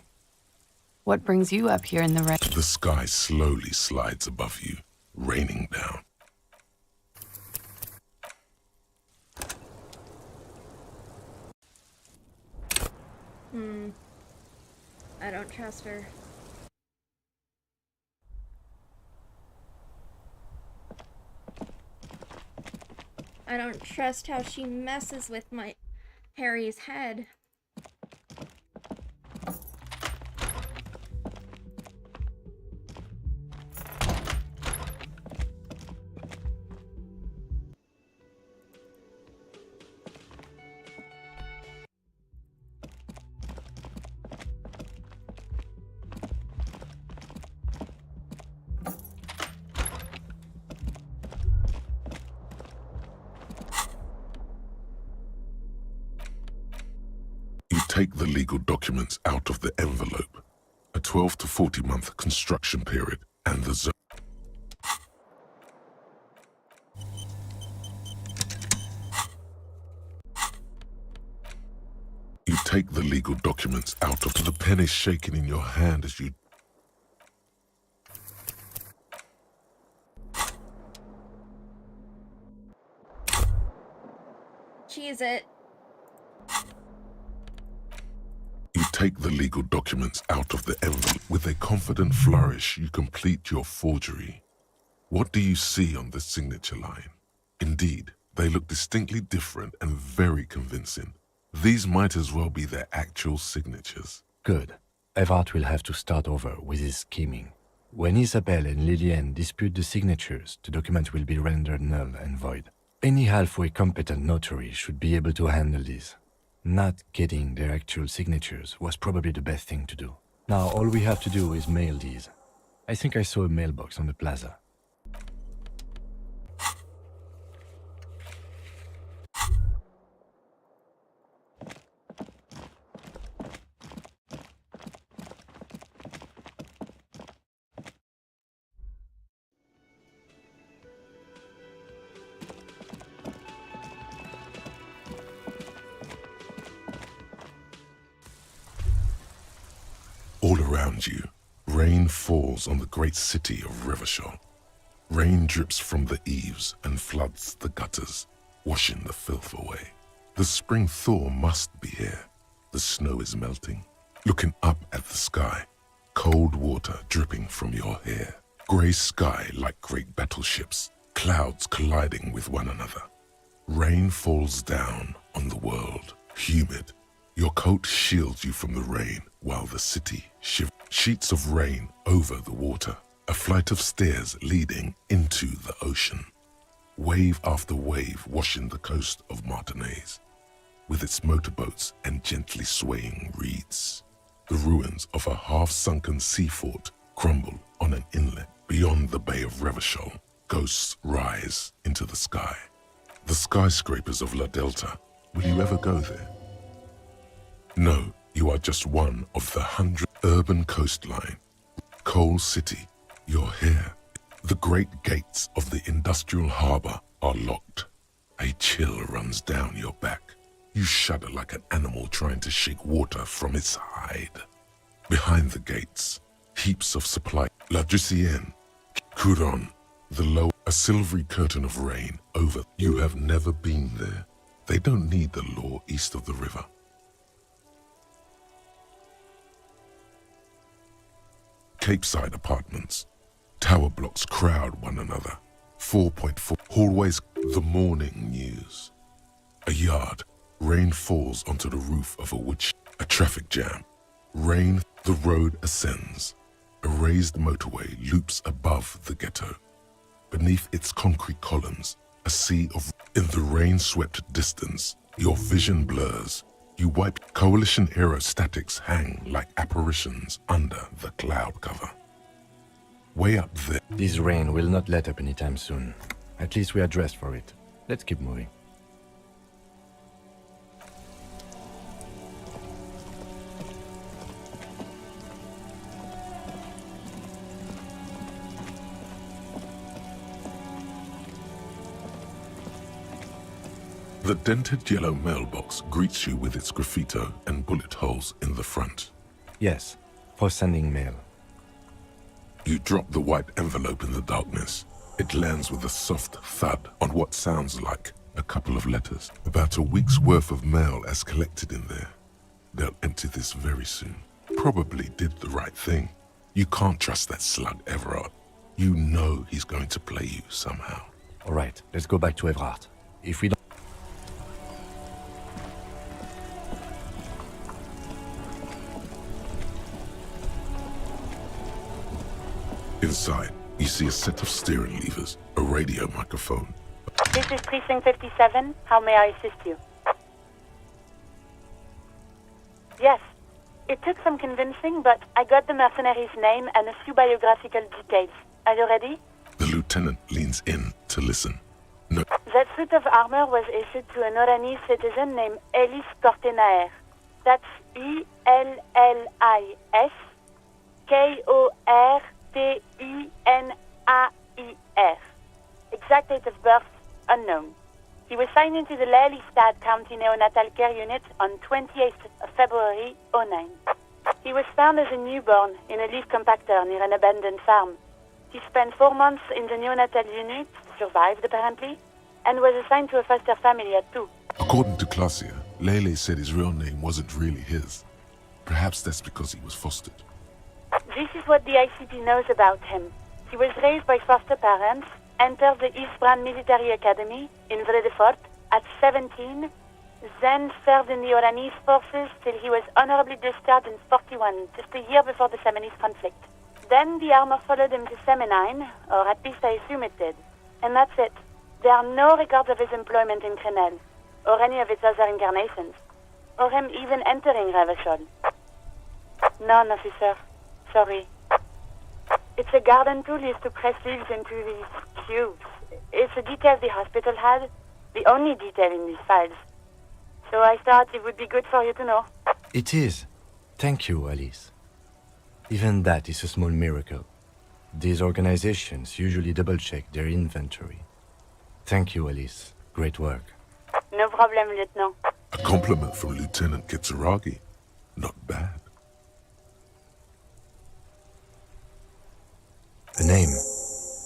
what brings you up here in the rain? The sky slowly slides above you, raining down. I don't trust her. I don't trust how she messes with my Harry's head. Take the legal documents out of the envelope. A 12 to 40 month construction period and the zone. You take the legal documents out of the pen is shaking in your hand as you... Cheese it. You take the legal documents out of the envelope. With a confident flourish, you complete your forgery. What do you see on the signature line? Indeed, they look distinctly different and very convincing. These might as well be their actual signatures. Good. Everard will have to start over with his scheming. When Isabelle and Lillian dispute the signatures, the document will be rendered null and void. Any halfway competent notary should be able to handle this. Not getting their actual signatures was probably the best thing to do. Now all we have to do is mail these. I think I saw a mailbox on the plaza. All around you, rain falls on the great city of Revachol. Rain drips from the eaves and floods the gutters, washing the filth away. The spring thaw must be here. The snow is melting. Looking up at the sky, cold water dripping from your hair. Grey sky like great battleships, clouds colliding with one another. Rain falls down on the world, humid. Your coat shields you from the rain while the city shivers. Sheets of rain over the water, a flight of stairs leading into the ocean. Wave after wave washing the coast of Martinaise, with its motorboats and gently swaying reeds. The ruins of a half-sunken sea fort crumble on an inlet beyond the Bay of Revachol. Ghosts rise into the sky. The skyscrapers of La Delta. Will you ever go there? No, you are just one of the 100 urban coastline. Coal City, you're here. The great gates of the industrial harbor are locked. A chill runs down your back. You shudder like an animal trying to shake water from its hide. Behind the gates, heaps of supply. La Drusienne, Couronne, the low, a silvery curtain of rain over. You have never been there. They don't need the law east of the river. Capeside apartments. Tower blocks crowd one another. 4.4 hallways. The morning news. A yard. Rain falls onto the roof of a witch. A traffic jam. Rain. The road ascends. A raised motorway loops above the ghetto. Beneath its concrete columns, a sea of... In the rain-swept distance, your vision blurs. You wipe. Coalition aerostatics hang like apparitions under the cloud cover. Way up there. This rain will not let up anytime soon. At least we are dressed for it. Let's keep moving. The dented yellow mailbox greets you with its graffito and bullet holes in the front. Yes, for sending mail. You drop the white envelope in the darkness. It lands with a soft thud on what sounds like a couple of letters. About a week's worth of mail as collected in there. They'll empty this very soon. Probably did the right thing. You can't trust that slug, Everard. You know he's going to play you somehow. All right, let's go back to Everard. If we don't... Inside, you see a set of steering levers, a radio microphone. This is Precinct 57. How may I assist you? Yes. It took some convincing, but I got the mercenary's name and a few biographical details. Are you ready? The lieutenant leans in to listen. No. That suit of armor was issued to an Oranese citizen named Ellis Kortenaer. That's Ellis Kortenaer. Exact date of birth, unknown. He was signed into the Lelystad County Neonatal Care Unit on 28th of February 09. He was found as a newborn in a leaf compactor near an abandoned farm. He spent 4 months in the neonatal unit, survived apparently, and was assigned to a foster family at 2. According to Clausia, Lele said his real name wasn't really his. Perhaps that's because he was fostered. This is what the ICP knows about him. He was raised by foster parents, entered the Eastbrand Military Academy in Vredefort at 17, then served in the Oranese forces till he was honorably discharged in 41, just a year before the Seminese conflict. Then the armor followed him to Seminine, or at least I assume it did. And that's it. There are no records of his employment in Crenel, or any of its other incarnations, or him even entering Revachol. None, officer. Sorry. It's a garden tool used to press leaves into these cubes. It's a detail the hospital had, the only detail in these files. So I thought it would be good for you to know. It is. Thank you, Alice. Even that is a small miracle. These organizations usually double-check their inventory. Thank you, Alice. Great work. No problem, Lieutenant. A compliment from Lieutenant Kitsuragi. Not bad. A name.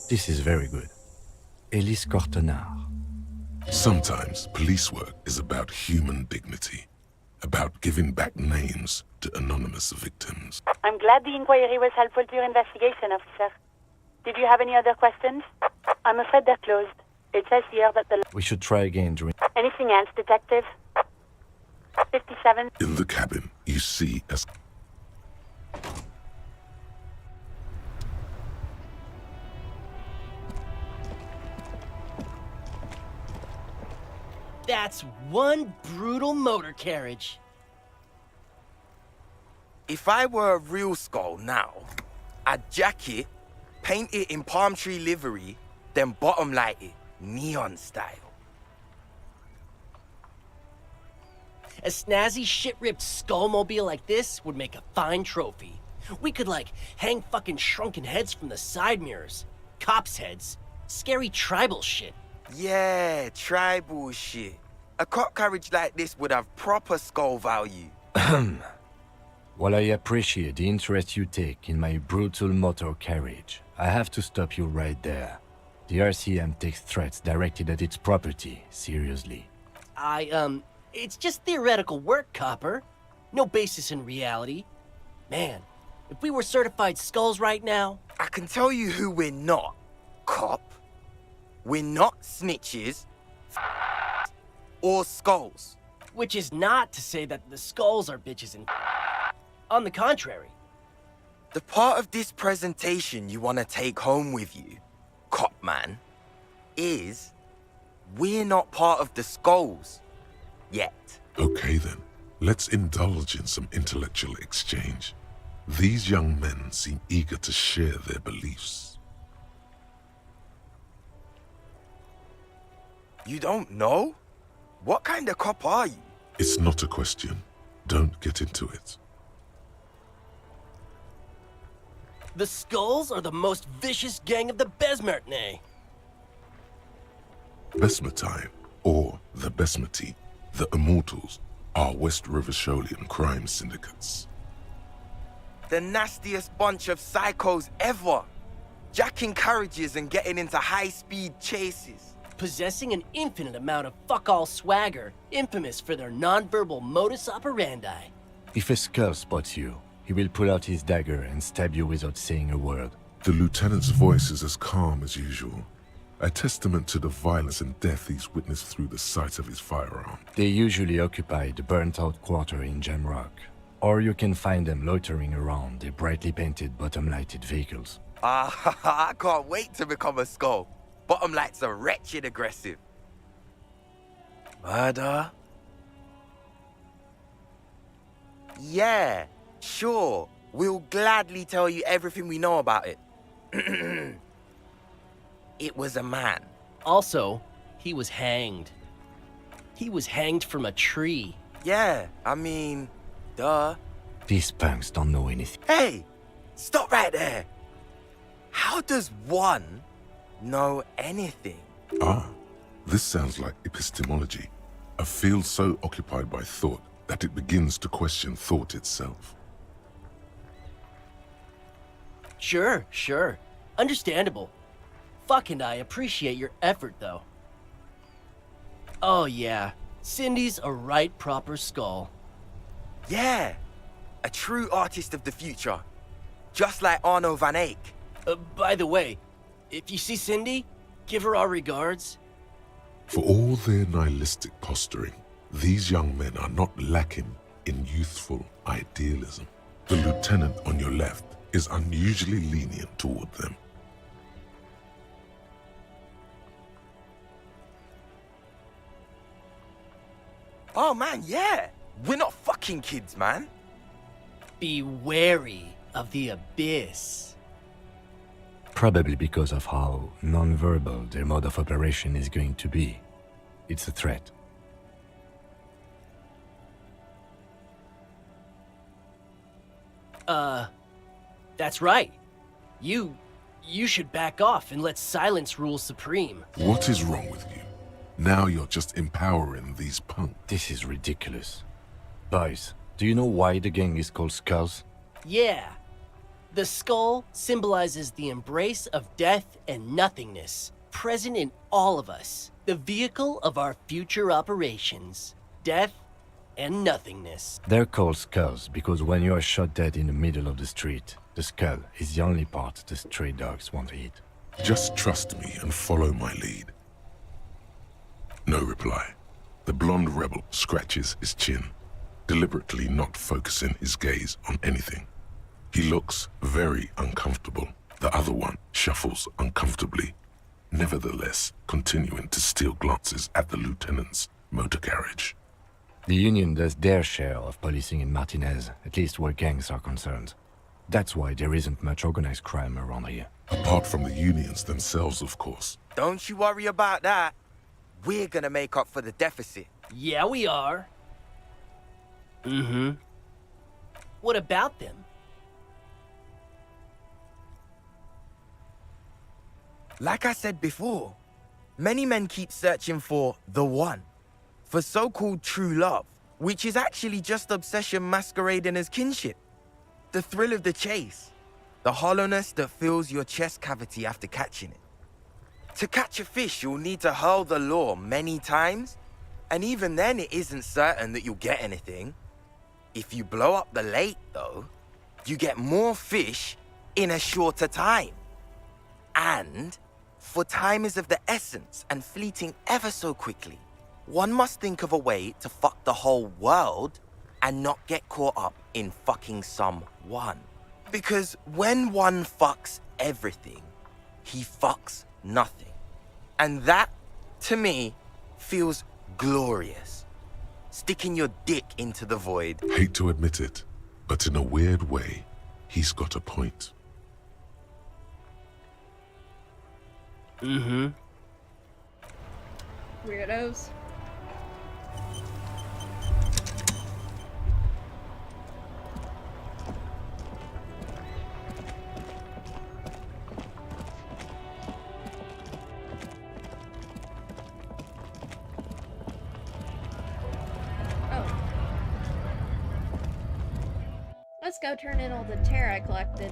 This is very good. Ellis Kortenaer. Sometimes police work is about human dignity, about giving back names to anonymous victims. I'm glad the inquiry was helpful to your investigation, officer. Did you have any other questions? I'm afraid they're closed. It says here that the... We should try again during... Anything else, Detective? 57? In the cabin, you see as... That's one brutal motor carriage. If I were a real skull now, I'd jack it, paint it in palm tree livery, then bottom light it, neon style. A snazzy shit-ripped skullmobile like this would make a fine trophy. We could, like, hang fucking shrunken heads from the side mirrors. Cops' heads. Scary tribal shit. Yeah, tribal shit. A cop carriage like this would have proper skull value. While I appreciate the interest you take in my brutal motor carriage, I have to stop you right there. The RCM takes threats directed at its property seriously. It's just theoretical work, Copper. No basis in reality. Man, if we were certified skulls right now... I can tell you who we're not, cop. We're not snitches or skulls. Which is not to say that the skulls are bitches and... On the contrary. The part of this presentation you want to take home with you, cop man, is we're not part of the skulls. Yet. Okay then, let's indulge in some intellectual exchange. These young men seem eager to share their beliefs. You don't know? What kind of cop are you? It's not a question. Don't get into it. The Skulls are the most vicious gang of the Besmertne. Besmatine, or the Besmati, the Immortals, are West Rivasholian crime syndicates. The nastiest bunch of psychos ever. Jacking carriages and getting into high-speed chases. Possessing an infinite amount of fuck-all swagger, infamous for their non-verbal modus operandi. If a skull spots you, he will pull out his dagger and stab you without saying a word. The lieutenant's voice is as calm as usual, a testament to the violence and death he's witnessed through the sight of his firearm. They usually occupy the burnt-out quarter in Jamrock, or you can find them loitering around their brightly painted bottom-lighted vehicles. I can't wait to become a skull. Bottom lights are wretched aggressive. Murder? Yeah, sure. We'll gladly tell you everything we know about it. It was a man. Also, he was hanged. He was hanged from a tree. Yeah, I mean, duh. These punks don't know anything. Hey, stop right there. How does one know anything? Ah, this sounds like epistemology, a field so occupied by thought that it begins to question thought itself. Sure. Understandable. Fuck, and I appreciate your effort, though. Oh yeah, Cindy's a right proper skull. Yeah, a true artist of the future. Just like Arno van Eyck. By the way, if you see Cindy, give her our regards. For all their nihilistic posturing, these young men are not lacking in youthful idealism. The lieutenant on your left is unusually lenient toward them. Oh man, yeah. We're not fucking kids, man. Be wary of the abyss. Probably because of how non-verbal their mode of operation is going to be. It's a threat. That's right. You should back off and let silence rule supreme. What is wrong with you? Now you're just empowering these punks. This is ridiculous. Boys, do you know why the gang is called Skulls? Yeah. The skull symbolizes the embrace of death and nothingness, present in all of us. The vehicle of our future operations. Death and nothingness. They're called Skulls because when you are shot dead in the middle of the street, the skull is the only part the stray dogs want to eat. Just trust me and follow my lead. No reply. The blonde rebel scratches his chin, deliberately not focusing his gaze on anything. He looks very uncomfortable. The other one shuffles uncomfortably, nevertheless continuing to steal glances at the lieutenant's motor carriage. The Union does their share of policing in Martinez, at least where gangs are concerned. That's why there isn't much organized crime around here. Apart from the unions themselves, of course. Don't you worry about that. We're gonna make up for the deficit. Yeah, we are. Mm-hmm. What about them? Like I said before, many men keep searching for the one, for so-called true love, which is actually just obsession masquerading as kinship. The thrill of the chase, the hollowness that fills your chest cavity after catching it. To catch a fish, you'll need to hurl the lure many times, and even then it isn't certain that you'll get anything. If you blow up the lake, though, you get more fish in a shorter time. And, for time is of the essence and fleeting ever so quickly, one must think of a way to fuck the whole world and not get caught up in fucking someone. Because when one fucks everything, he fucks nothing. And that, to me, feels glorious. Sticking your dick into the void. Hate to admit it, but in a weird way, he's got a point. Mm-hmm. Weirdos. Let's go turn in all the tear I collected.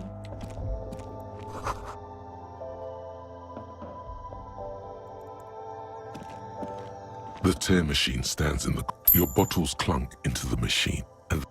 The tear machine stands in the... Your bottles clunk into the machine, and...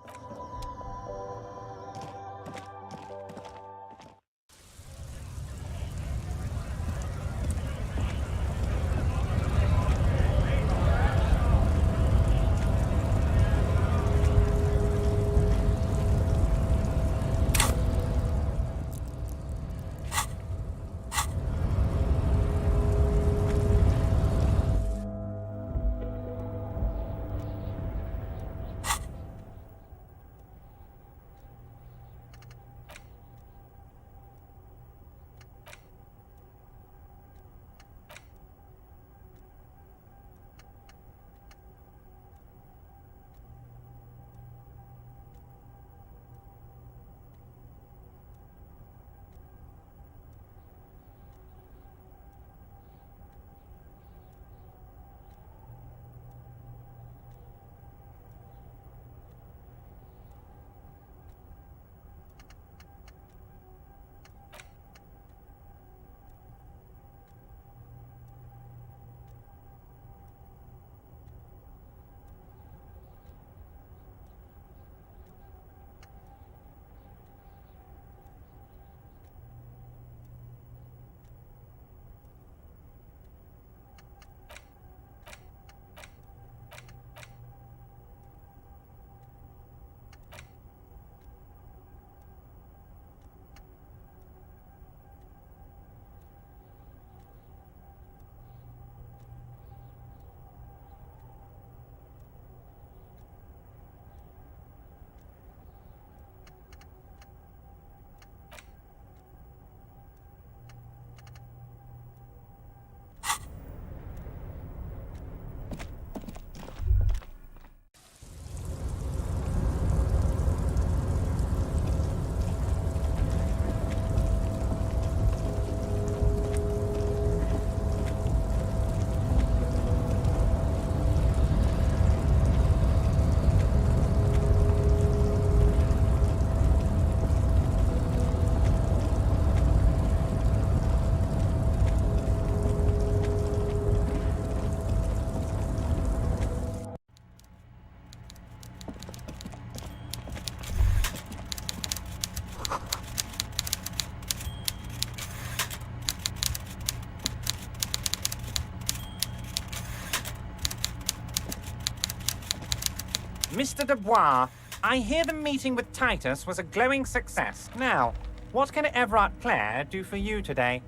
Mr. Dubois, I hear the meeting with Titus was a glowing success. Now, what can Everard Clare do for you today?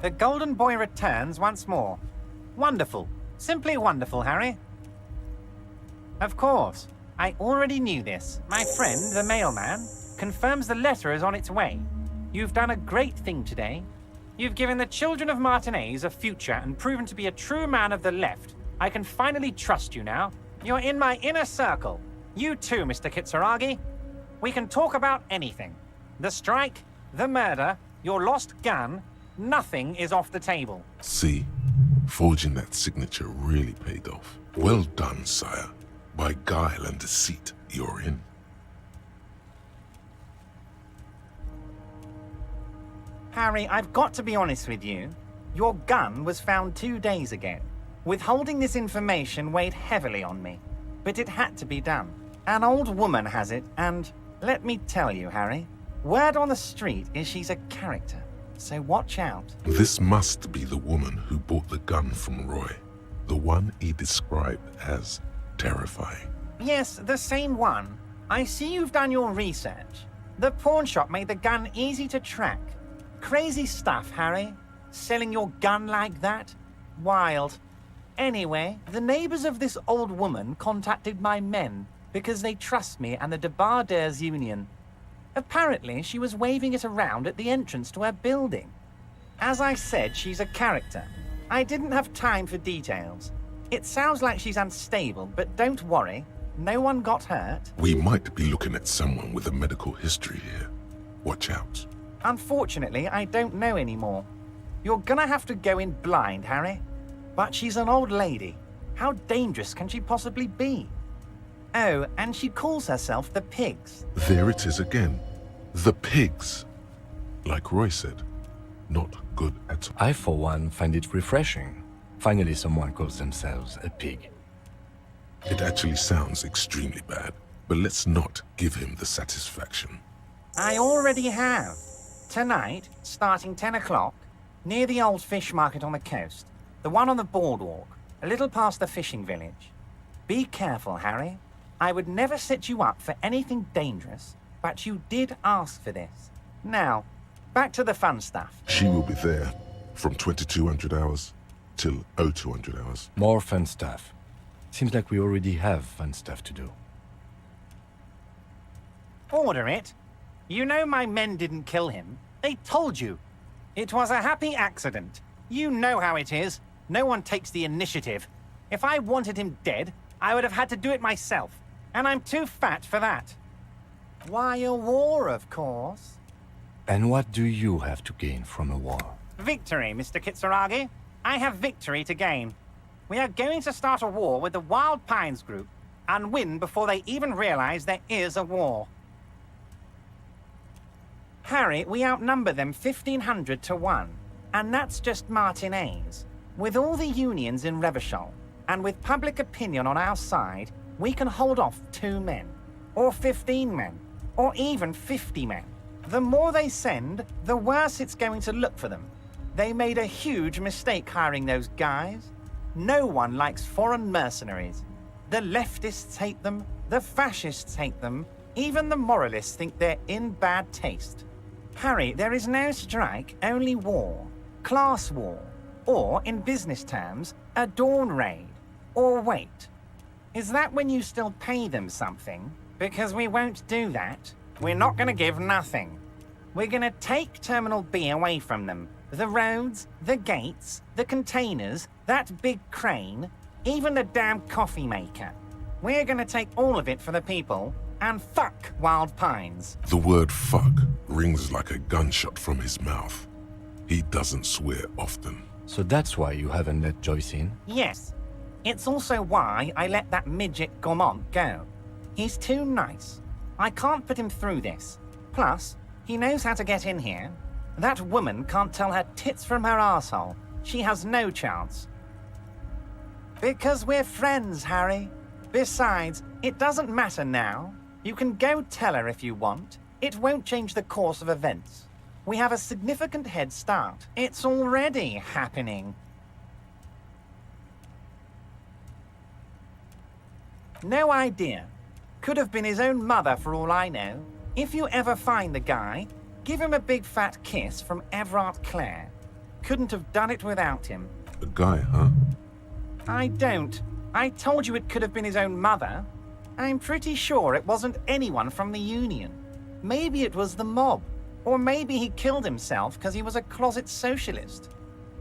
The Golden Boy returns once more. Wonderful. Simply wonderful, Harry. Of course. I already knew this. My friend, the mailman, confirms the letter is on its way. You've done a great thing today. You've given the children of Martinez a future and proven to be a true man of the left. I can finally trust you now. You're in my inner circle. You too, Mr. Kitsuragi. We can talk about anything. The strike, the murder, your lost gun, nothing is off the table. See? Forging that signature really paid off. Well done, sire. By guile and deceit, you're in. Harry, I've got to be honest with you. Your gun was found 2 days ago. Withholding this information weighed heavily on me, but it had to be done. An old woman has it, and let me tell you, Harry, word on the street is she's a character, so watch out. This must be the woman who bought the gun from Roy. The one he described as terrifying. Yes, the same one. I see you've done your research. The pawn shop made the gun easy to track. Crazy stuff, Harry. Selling your gun like that? Wild. Anyway, the neighbors of this old woman contacted my men because they trust me and the Debarders Union. Apparently, she was waving it around at the entrance to her building. As I said, she's a character. I didn't have time for details. It sounds like she's unstable, but don't worry. No one got hurt. We might be looking at someone with a medical history here. Watch out. Unfortunately, I don't know anymore. You're gonna have to go in blind, Harry. But she's an old lady. How dangerous can she possibly be? Oh, and she calls herself the Pigs. There it is again. The pigs. Like Roy said, not good at all. I, for one, find it refreshing. Finally, someone calls themselves a pig. It actually sounds extremely bad, but let's not give him the satisfaction. I already have. Tonight, starting 10 o'clock, near the old fish market on the coast. The one on the boardwalk, a little past the fishing village. Be careful, Harry. I would never set you up for anything dangerous, but you did ask for this. Now, back to the fun stuff. She will be there from 2200 hours till 0200 hours. More fun stuff. Seems like we already have fun stuff to do. Order it. You know my men didn't kill him. They told you. It was a happy accident. You know how it is. No one takes the initiative. If I wanted him dead, I would have had to do it myself. And I'm too fat for that. Why a war, of course. And what do you have to gain from a war? Victory, Mr. Kitsuragi. I have victory to gain. We are going to start a war with the Wild Pines group and win before they even realize there is a war. Harry, we outnumber them 1,500 to 1, and that's just Martinez. With all the unions in Revachol, and with public opinion on our side, we can hold off 2 men, or 15 men, or even 50 men. The more they send, the worse it's going to look for them. They made a huge mistake hiring those guys. No one likes foreign mercenaries. The leftists hate them, the fascists hate them, even the moralists think they're in bad taste. Harry, there is no strike, only war. Class war. Or, in business terms, a dawn raid. Or wait. Is that when you still pay them something? Because we won't do that. We're not going to give nothing. We're going to take Terminal B away from them. The roads, the gates, the containers, that big crane, even the damn coffee maker. We're going to take all of it for the people, and fuck Wild Pines. The word fuck rings like a gunshot from his mouth. He doesn't swear often. So that's why you haven't let Joyce in? Yes. It's also why I let that midget Gaumont go. He's too nice. I can't put him through this. Plus, he knows how to get in here. That woman can't tell her tits from her asshole. She has no chance. Because we're friends, Harry. Besides, it doesn't matter now. You can go tell her if you want. It won't change the course of events. We have a significant head start. It's already happening. No idea. Could have been his own mother for all I know. If you ever find the guy, give him a big fat kiss from Everard Clare. Couldn't have done it without him. A guy, huh? I don't. I told you it could have been his own mother. I'm pretty sure it wasn't anyone from the Union. Maybe it was the mob. Or maybe he killed himself because he was a closet socialist.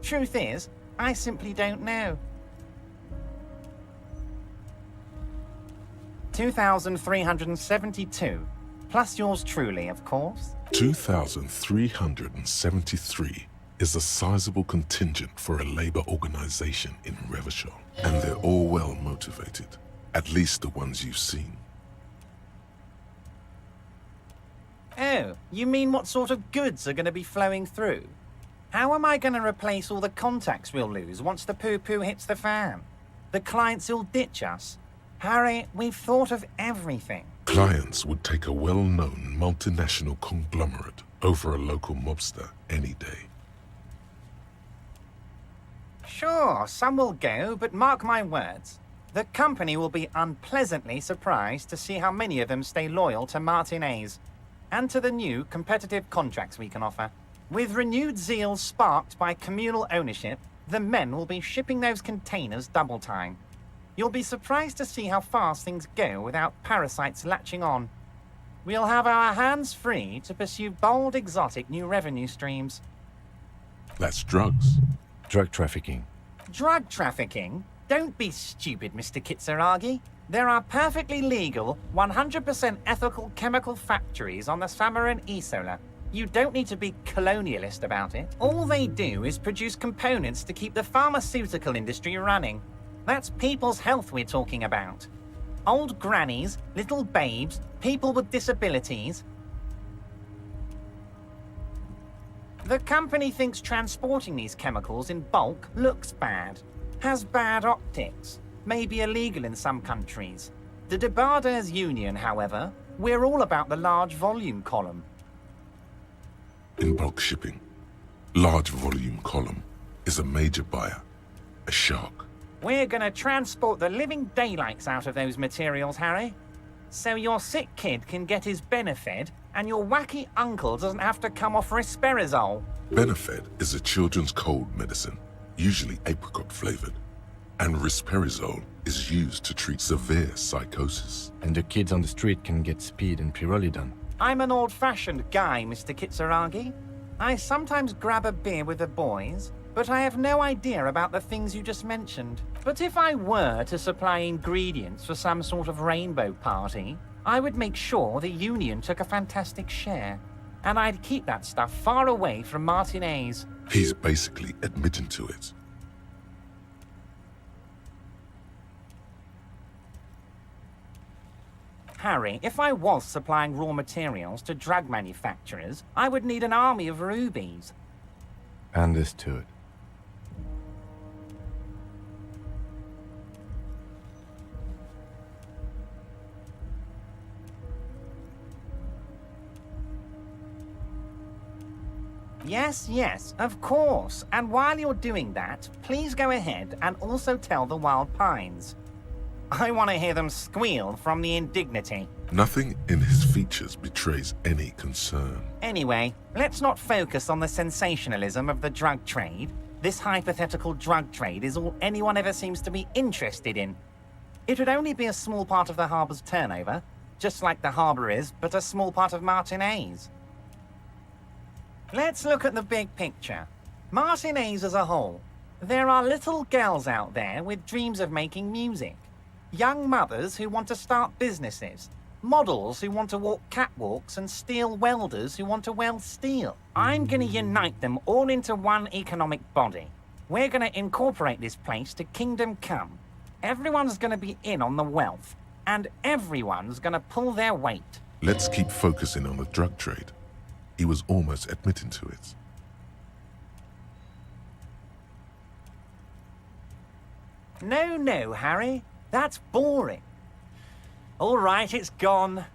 Truth is, I simply don't know. 2,372. Plus yours truly, of course. 2,373 is a sizable contingent for a labor organization in Revachol. And they're all well motivated. At least the ones you've seen. Oh, you mean what sort of goods are going to be flowing through? How am I going to replace all the contacts we'll lose once the poo-poo hits the fan? The clients will ditch us. Harry, we've thought of everything. Clients would take a well-known multinational conglomerate over a local mobster any day. Sure, some will go, but mark my words. The company will be unpleasantly surprised to see how many of them stay loyal to Martinez and to the new competitive contracts we can offer. With renewed zeal sparked by communal ownership, the men will be shipping those containers double time. You'll be surprised to see how fast things go without parasites latching on. We'll have our hands free to pursue bold, exotic new revenue streams. That's drugs. Drug trafficking. Drug trafficking? Don't be stupid, Mr. Kitsuragi. There are perfectly legal, 100% ethical chemical factories on the Samaran Isola. You don't need to be colonialist about it. All they do is produce components to keep the pharmaceutical industry running. That's people's health we're talking about. Old grannies, little babes, people with disabilities. The company thinks transporting these chemicals in bulk looks bad, has bad optics, may be illegal in some countries. The Debarders Union, however, we're all about the large volume column. In bulk shipping, large volume column is a major buyer, a shark. We're gonna transport the living daylights out of those materials, Harry. So your sick kid can get his Benefed, and your wacky uncle doesn't have to come off risperidone. Benefed is a children's cold medicine, usually apricot flavored, and risperidone is used to treat severe psychosis. And the kids on the street can get speed and pyrrolidone. I'm an old-fashioned guy, Mr. Kitsuragi. I sometimes grab a beer with the boys, but I have no idea about the things you just mentioned. But if I were to supply ingredients for some sort of rainbow party, I would make sure the Union took a fantastic share. And I'd keep that stuff far away from Martinez. He's basically admitting to it. Harry, if I was supplying raw materials to drug manufacturers, I would need an army of rubies. Understood. Yes, of course. And while you're doing that, please go ahead and also tell the Wild Pines. I want to hear them squeal from the indignity. Nothing in his features betrays any concern. Anyway, let's not focus on the sensationalism of the drug trade. This hypothetical drug trade is all anyone ever seems to be interested in. It would only be a small part of the harbor's turnover, just like the harbor is, but a small part of Martinez. Let's look at the big picture. Martinez as a whole. There are little girls out there with dreams of making music. Young mothers who want to start businesses. Models who want to walk catwalks and steel welders who want to weld steel. I'm going to unite them all into one economic body. We're going to incorporate this place to Kingdom Come. Everyone's going to be in on the wealth. And everyone's going to pull their weight. Let's keep focusing on the drug trade. He was almost admitting to it. No, Harry. That's boring. All right, it's gone.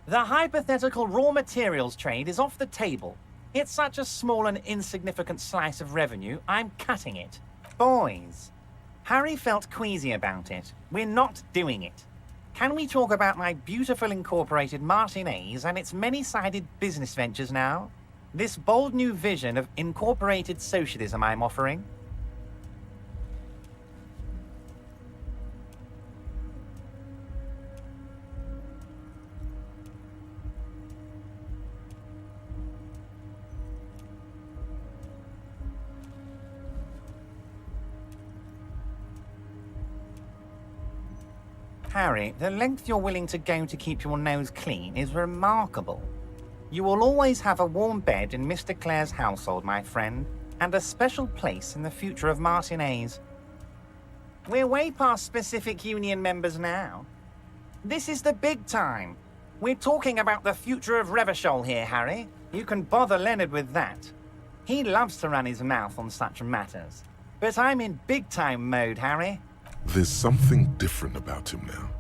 The hypothetical raw materials trade is off the table. It's such a small and insignificant slice of revenue, I'm cutting it. Boys, Harry felt queasy about it. We're not doing it. Can we talk about my beautiful incorporated Martinez and its many-sided business ventures now? This bold new vision of incorporated socialism I'm offering? Harry, the length you're willing to go to keep your nose clean is remarkable. You will always have a warm bed in Mr. Clare's household, my friend, and a special place in the future of Martinez. We're way past specific union members now. This is the big time. We're talking about the future of Revachol here, Harry. You can bother Leonard with that. He loves to run his mouth on such matters. But I'm in big-time mode, Harry. There's something different about him now.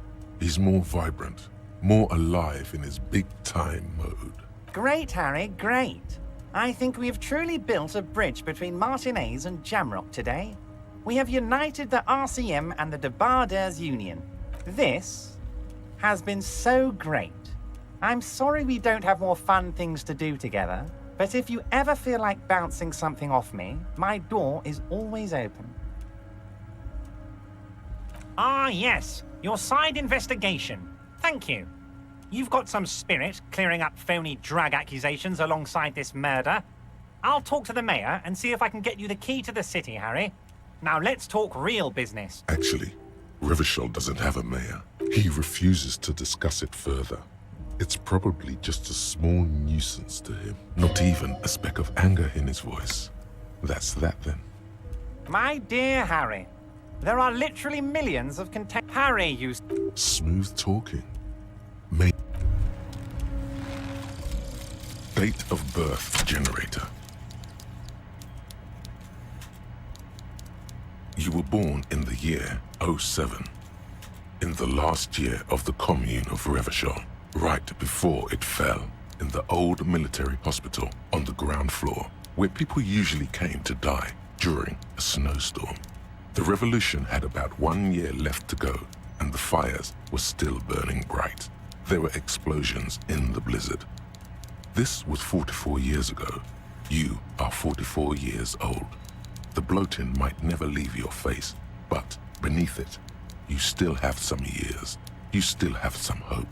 He's more vibrant, more alive in his big-time mode. Great, Harry, great. I think we've truly built a bridge between Martinez and Jamrock today. We have united the RCM and the Debarders Union. This has been so great. I'm sorry we don't have more fun things to do together, but if you ever feel like bouncing something off me, my door is always open. Ah, yes. Your side investigation. Thank you. You've got some spirit clearing up phony drug accusations alongside this murder. I'll talk to the mayor and see if I can get you the key to the city, Harry. Now let's talk real business. Actually, Revachol doesn't have a mayor. He refuses to discuss it further. It's probably just a small nuisance to him. Not even a speck of anger in his voice. That's that then. My dear Harry, there are literally millions of Harry, you... Smooth talking. Date of birth generator. You were born in the year 07, in the last year of the commune of Revachol, right before it fell, in the old military hospital on the ground floor, where people usually came to die during a snowstorm. The revolution had about 1 year left to go, and the fires were still burning bright. There were explosions in the blizzard. This was 44 years ago. You are 44 years old. The bloating might never leave your face, but beneath it, you still have some years. You still have some hope.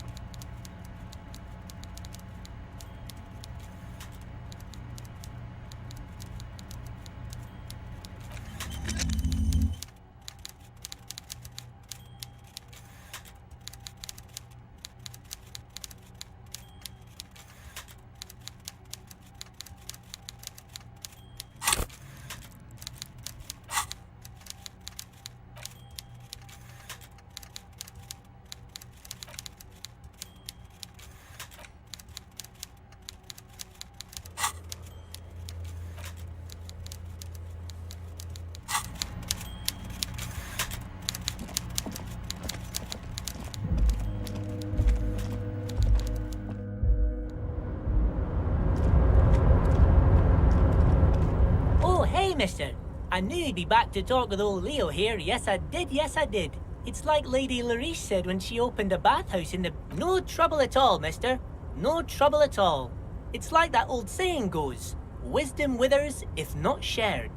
Mister. I knew you'd be back to talk with old Leo here. Yes, I did. It's like Lady Larice said when she opened a bathhouse in the... No trouble at all, mister. No trouble at all. It's like that old saying goes, wisdom withers if not shared.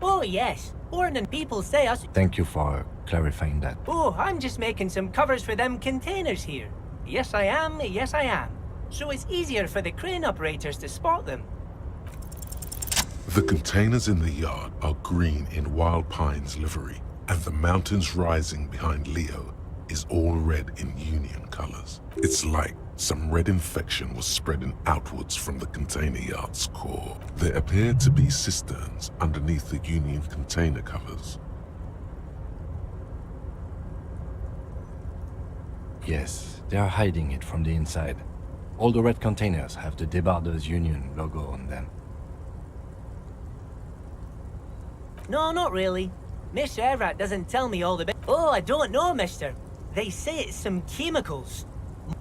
Oh, yes. Ordinary people say us... Thank you for clarifying that. Oh, I'm just making some covers for them containers here. Yes, I am. So it's easier for the crane operators to spot them. The containers in the yard are green in Wild Pine's livery, and the mountains rising behind Leo is all red in Union colors. It's like some red infection was spreading outwards from the container yard's core. There appear to be cisterns underneath the Union container covers. Yes, they are hiding it from the inside. All the red containers have the Debarders Union logo on them. No, not really. Mr. Everett doesn't tell me all the bit. Oh, I don't know, mister. They say it's some chemicals.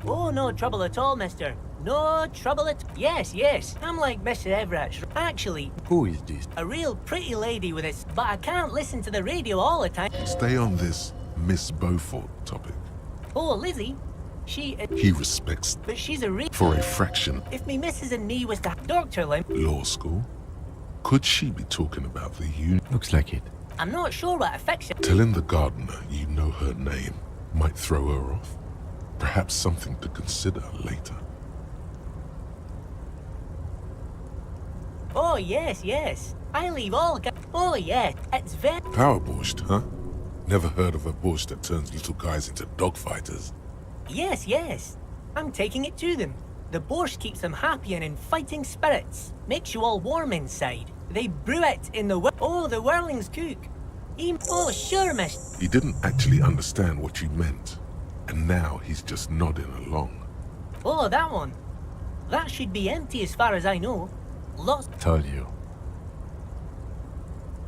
Oh, no trouble at all, mister. No trouble at... Yes. I'm like Mr. Everett. Actually... Who is this? A real pretty lady with this, but I can't listen to the radio all the time. Stay on this Miss Beaufort topic. Oh, Lizzie. She... He respects... But she's a real... For a fraction... If me missus and me was to... Dr. Lim... Law school? Could she be talking about the union? Looks like it. I'm not sure what affects it. Telling the gardener you know her name might throw her off. Perhaps something to consider later. Oh, yes. I leave all... Oh, yes. It's very... Power borscht, huh? Never heard of a borscht that turns little guys into dogfighters. Yes. I'm taking it to them. The borscht keeps them happy and in fighting spirits. Makes you all warm inside. They brew it in the... Oh, the whirlings cook. Oh, sure, miss. He didn't actually understand what you meant. And now he's just nodding along. Oh, that one. That should be empty as far as I know. Lots... Told you.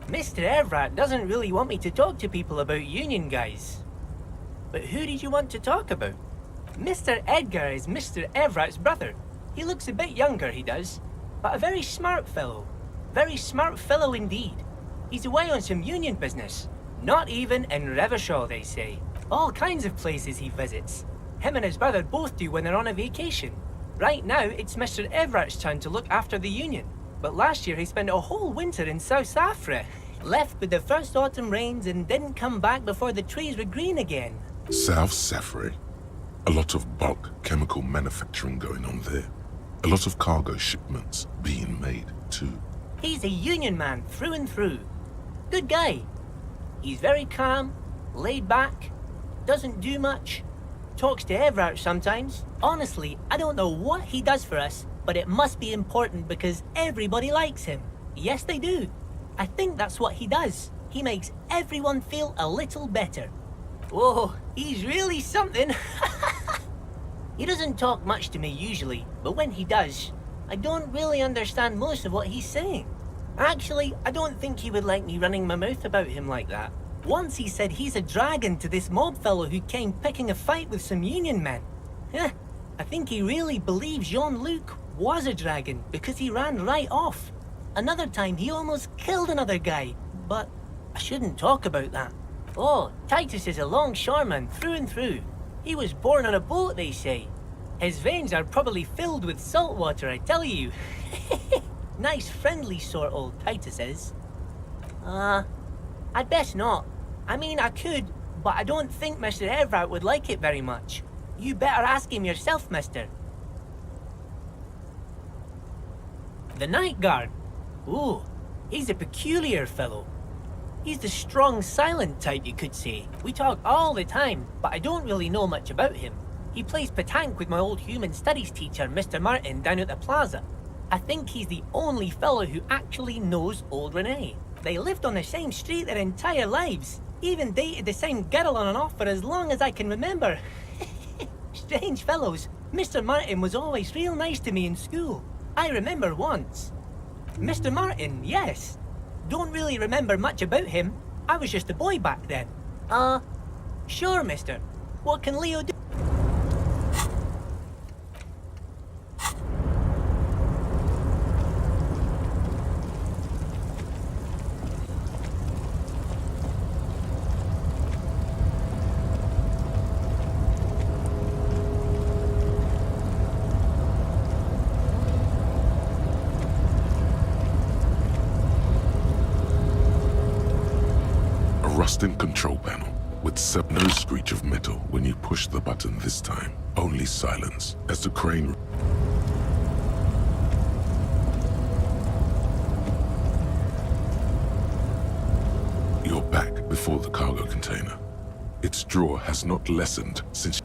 Mr. Everett doesn't really want me to talk to people about union guys. But who did you want to talk about? Mr. Edgar is Mr. Everett's brother. He looks a bit younger, he does. But a very smart fellow. Very smart fellow indeed. He's away on some union business. Not even in Revershaw, they say. All kinds of places he visits. Him and his brother both do when they're on a vacation. Right now, it's Mr. Everett's turn to look after the union. But last year he spent a whole winter in South Africa. Left with the first autumn rains and didn't come back before the trees were green again. South Safari. A lot of bulk chemical manufacturing going on there. A lot of cargo shipments being made, too. He's a union man through and through. Good guy. He's very calm, laid back, doesn't do much, talks to Everett sometimes. Honestly, I don't know what he does for us, but it must be important because everybody likes him. Yes, they do. I think that's what he does. He makes everyone feel a little better. Whoa, he's really something. He doesn't talk much to me usually, but when he does, I don't really understand most of what he's saying. Actually, I don't think he would like me running my mouth about him like that. Once he said he's a dragon to this mob fellow who came picking a fight with some union men. I think he really believes Jean-Luc was a dragon because he ran right off. Another time he almost killed another guy, but I shouldn't talk about that. Oh, Titus is a longshoreman through and through. He was born on a boat, they say. His veins are probably filled with salt water, I tell you. Nice friendly sort, old Titus is. I'd best not. I mean, I could, but I don't think Mr. Everett would like it very much. You better ask him yourself, mister. The night guard. Ooh, he's a peculiar fellow. He's the strong, silent type, you could say. We talk all the time, but I don't really know much about him. He plays petanque with my old human studies teacher, Mr. Martin, down at the plaza. I think he's the only fellow who actually knows old Renee. They lived on the same street their entire lives. Even dated the same girl on and off for as long as I can remember. Strange fellows. Mr. Martin was always real nice to me in school. I remember once. Mr. Martin, yes. Don't really remember much about him. I was just a boy back then. Sure, mister. What can Leo do? Rusting control panel with no screech of metal when you push the button this time. Only silence as the crane... You're back before the cargo container. Its drawer has not lessened since...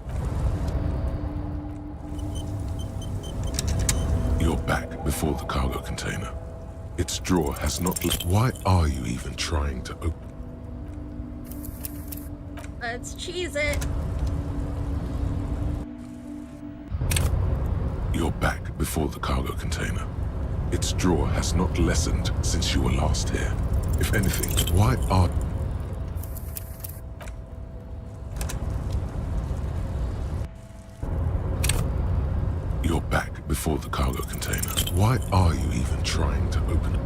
You're back before the cargo container. Its drawer has not... Why are you even trying to open... Let's cheese it. You're back before the cargo container. Its drawer has not lessened since you were last here. If anything, why are... You're back before the cargo container. Why are you even trying to open it?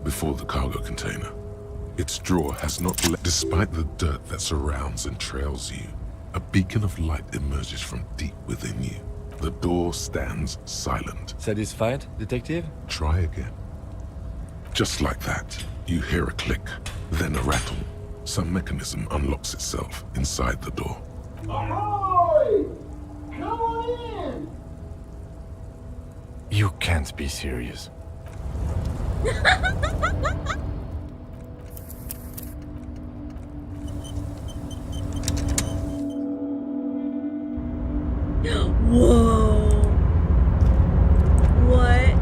Before the cargo container. Its drawer has not despite the dirt that surrounds and trails you, a beacon of light emerges from deep within you. The door stands silent. Satisfied, detective? Try again. Just like that, you hear a click, then a rattle. Some mechanism unlocks itself inside the door. Ahoy! Come on in! You can't be serious. Whoa. What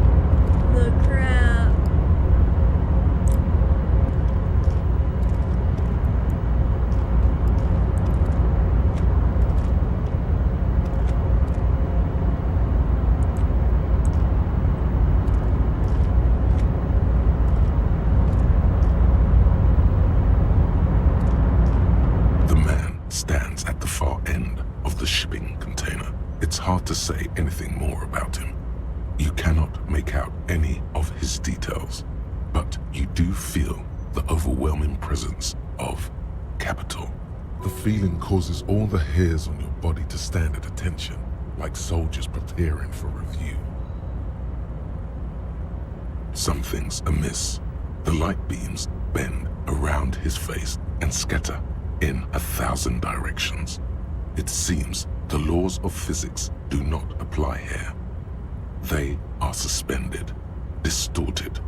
the crap? shipping container. It's hard to say anything more about him. You cannot make out any of his details, but you do feel the overwhelming presence of capital. The feeling causes all the hairs on your body to stand at attention, like soldiers preparing for review. Something's amiss. The light beams bend around his face and scatter in 1,000 directions. It seems the laws of physics do not apply here. They are suspended, distorted,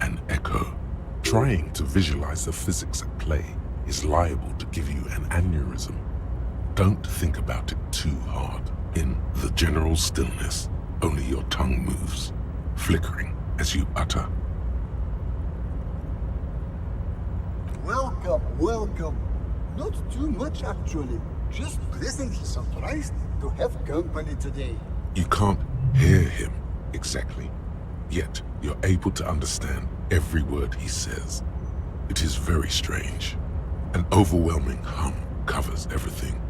and echo. Trying to visualize the physics at play is liable to give you an aneurysm. Don't think about it too hard. In the general stillness, only your tongue moves, flickering as you utter. Welcome, welcome. Not too much actually. Just pleasantly surprised to have company today. You can't hear him exactly, yet you're able to understand every word he says. It is very strange. An overwhelming hum covers everything.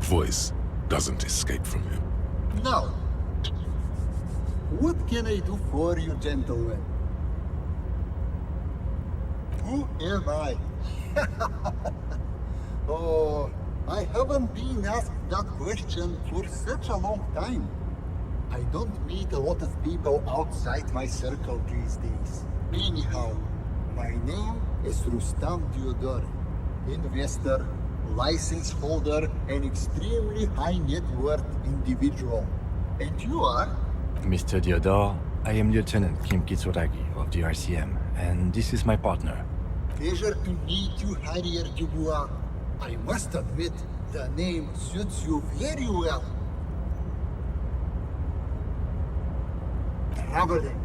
Voice doesn't escape from him. Now, what can I do for you, gentlemen? Who am I? Oh, I haven't been asked that question for such a long time. I don't meet a lot of people outside my circle these days. Anyhow, my name is Rustam Diodor, investor, license holder, and extremely high net worth individual. And you are? Mr. Diodor, I am Lieutenant Kim Kitsuragi of the RCM, and this is my partner. Pleasure to meet you, Harrier Dubois. I must admit, the name suits you very well. Traveling.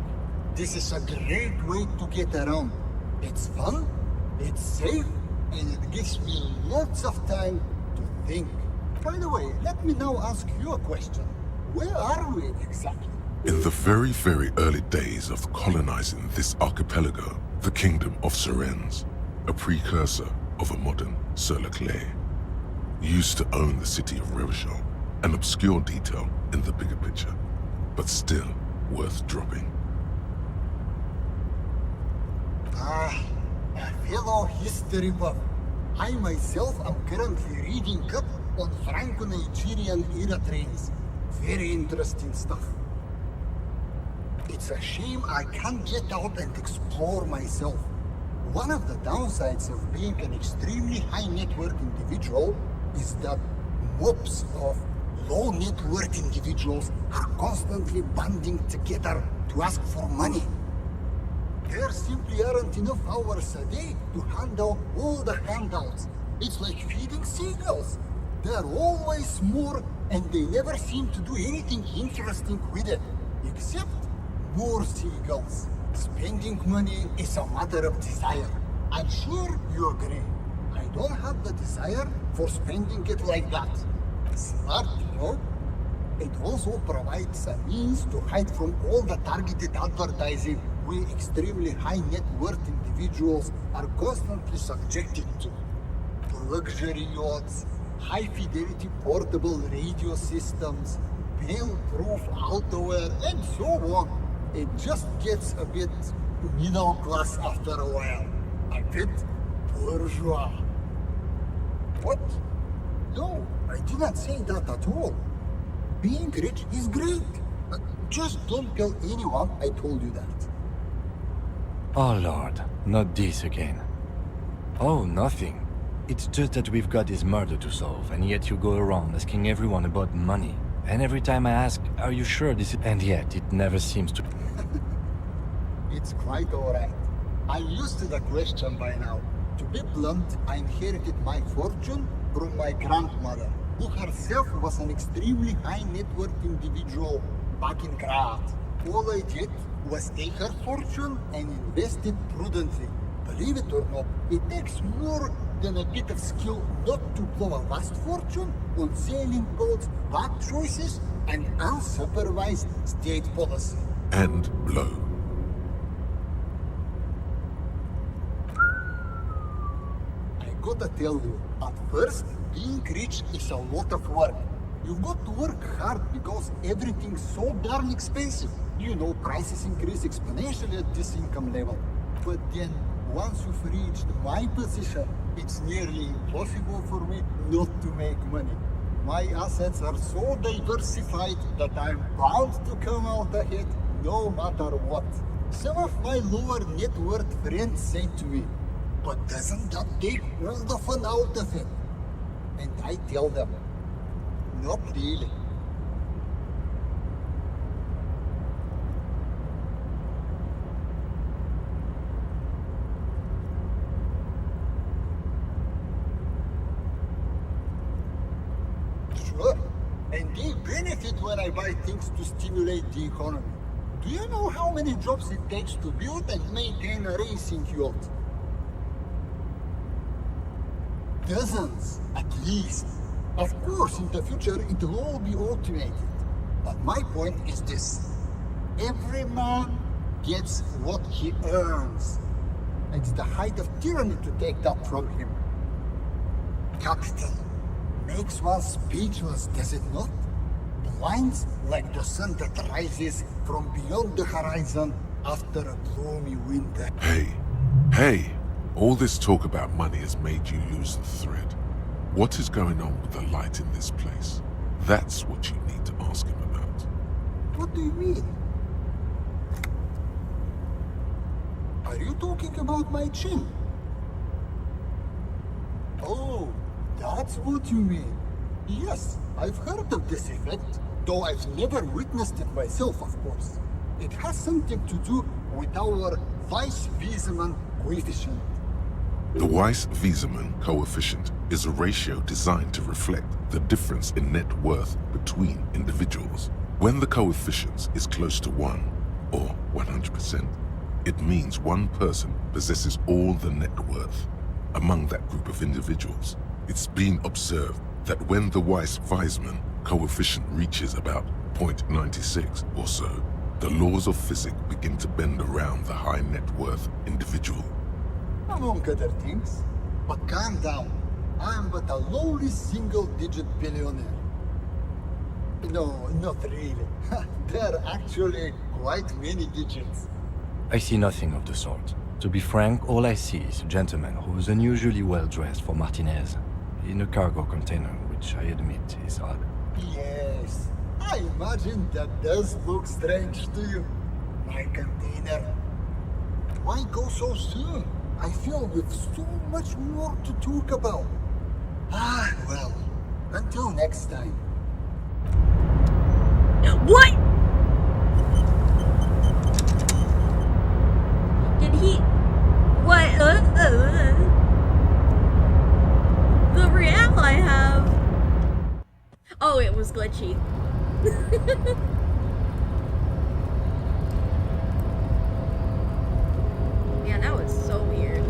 This is a great way to get around. It's fun, it's safe, and it gives me lots of time to think. By the way, let me now ask you a question. Where are we exactly? In the very, very early days of colonizing this archipelago, the kingdom of Sirens, a precursor of a modern Sur-le-Clay, used to own the city of Revachol, an obscure detail in the bigger picture, but still worth dropping. A fellow history buff. I myself am currently reading up on Franco-Nigerian era trains. Very interesting stuff. It's a shame I can't get out and explore myself. One of the downsides of being an extremely high net worth individual is that mobs of low net worth individuals are constantly banding together to ask for money. There simply aren't enough hours a day to handle all the handouts. It's like feeding seagulls. There are always more, and they never seem to do anything interesting with it, except more seagulls. Spending money is a matter of desire. I'm sure you agree. I don't have the desire for spending it like that. Smart, no? It also provides a means to hide from all the targeted advertising we extremely high net worth individuals are constantly subjected to. Luxury yachts, high fidelity portable radio systems, fail-proof outerwear, and so on. It just gets a bit middle class after a while. A bit bourgeois. What? No, I did not say that at all. Being rich is great. Just don't tell anyone I told you that. Oh Lord, not this again. Oh, nothing. It's just that we've got this murder to solve, and yet you go around asking everyone about money. And every time I ask, are you sure this is... And yet, it never seems to... It's quite alright. I'm used to the question by now. To be blunt, I inherited my fortune from my grandmother, who herself was an extremely high net worth individual back in Graz. All I did was take her fortune and invest it prudently. Believe it or not, it takes more than a bit of skill not to blow a vast fortune on sailing boats, bad choices, and unsupervised state policy. And blow. I gotta tell you, at first, being rich is a lot of work. You've got to work hard because everything's so darn expensive. You know, prices increase exponentially at this income level. But then, once you've reached my position, it's nearly impossible for me not to make money. My assets are so diversified that I'm bound to come out ahead no matter what. Some of my lower net worth friends say to me, but doesn't that take all the fun out of it? And I tell them, not really. Sure, and they benefit when I buy things to stimulate the economy. Do you know how many jobs it takes to build and maintain a racing yacht? Dozens, at least. Of course, in the future, it will all be automated. But my point is this. Every man gets what he earns. It's the height of tyranny to take that from him. Capital makes one speechless, does it not? Blinds like the sun that rises from beyond the horizon after a gloomy winter. Hey, all this talk about money has made you lose the thread. What is going on with the light in this place? That's what you need to ask him about. What do you mean? Are you talking about my chin? Oh, that's what you mean. Yes, I've heard of this effect, though I've never witnessed it myself, of course. It has something to do with our Weiss-Wiesemann coefficient. The Weiss-Wiesemann coefficient is a ratio designed to reflect the difference in net worth between individuals. When the coefficient is close to 1, or 100%, it means one person possesses all the net worth. Among that group of individuals, it's been observed that when the Weiss-Wiesemann coefficient reaches about 0.96 or so, the laws of physics begin to bend around the high net worth individual. Among other things. But calm down. I'm but a lowly single-digit billionaire. No, not really. There are actually quite many digits. I see nothing of the sort. To be frank, all I see is a gentleman who is unusually well dressed for Martinez, in a cargo container, which I admit is odd. Yes, I imagine that does look strange to you. My container. Why go so soon? I feel we've so much more to talk about. Ah, well, until next time. What? Did he... What? The real I have... Oh, it was glitchy. Man, that was so weird.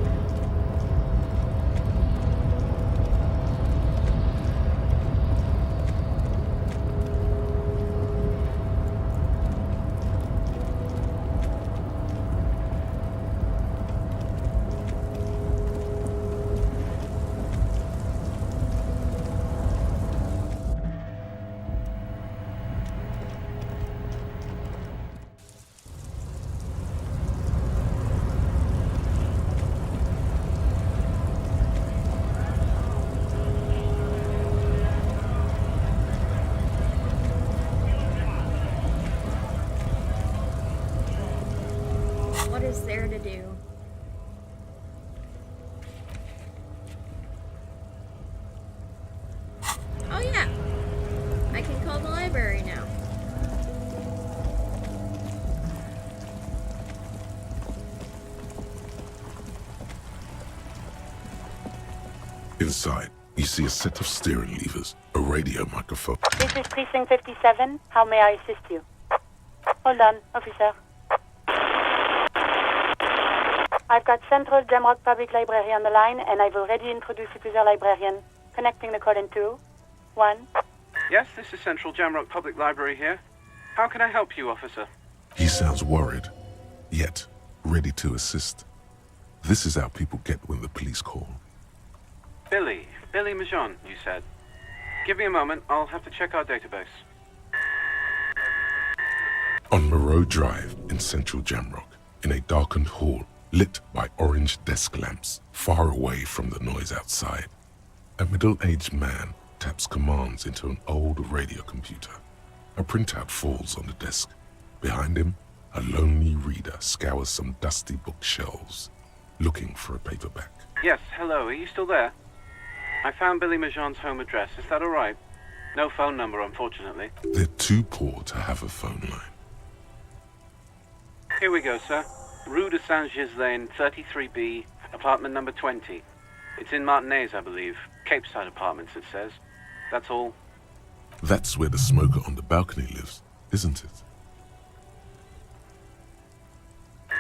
What is there to do? Oh yeah, I can call the library now. Inside, you see a set of steering levers, a radio microphone. This is Precinct 57. How may I assist you? Hold on, officer. I've got Central Jamrock Public Library on the line, and I've already introduced you to their librarian. Connecting the call in 2, 1. Yes, this is Central Jamrock Public Library here. How can I help you, officer? He sounds worried, yet ready to assist. This is how people get when the police call. Billy Majon, you said. Give me a moment. I'll have to check our database. On Moreau Drive in central Jamrock, in a darkened hall lit by orange desk lamps far away from the noise outside, a middle-aged man taps commands into an old radio computer. A printout falls on the desk. Behind him, a lonely reader scours some dusty bookshelves, looking for a paperback. Yes, hello. Are you still there? I found Billy Majon's home address. Is that all right? No phone number, unfortunately. They're too poor to have a phone line. Here we go, sir. Rue de Saint-Ghislain, 33B, apartment number 20. It's in Martinez, I believe. Cape Side Apartments, it says. That's all. That's where the smoker on the balcony lives, isn't it?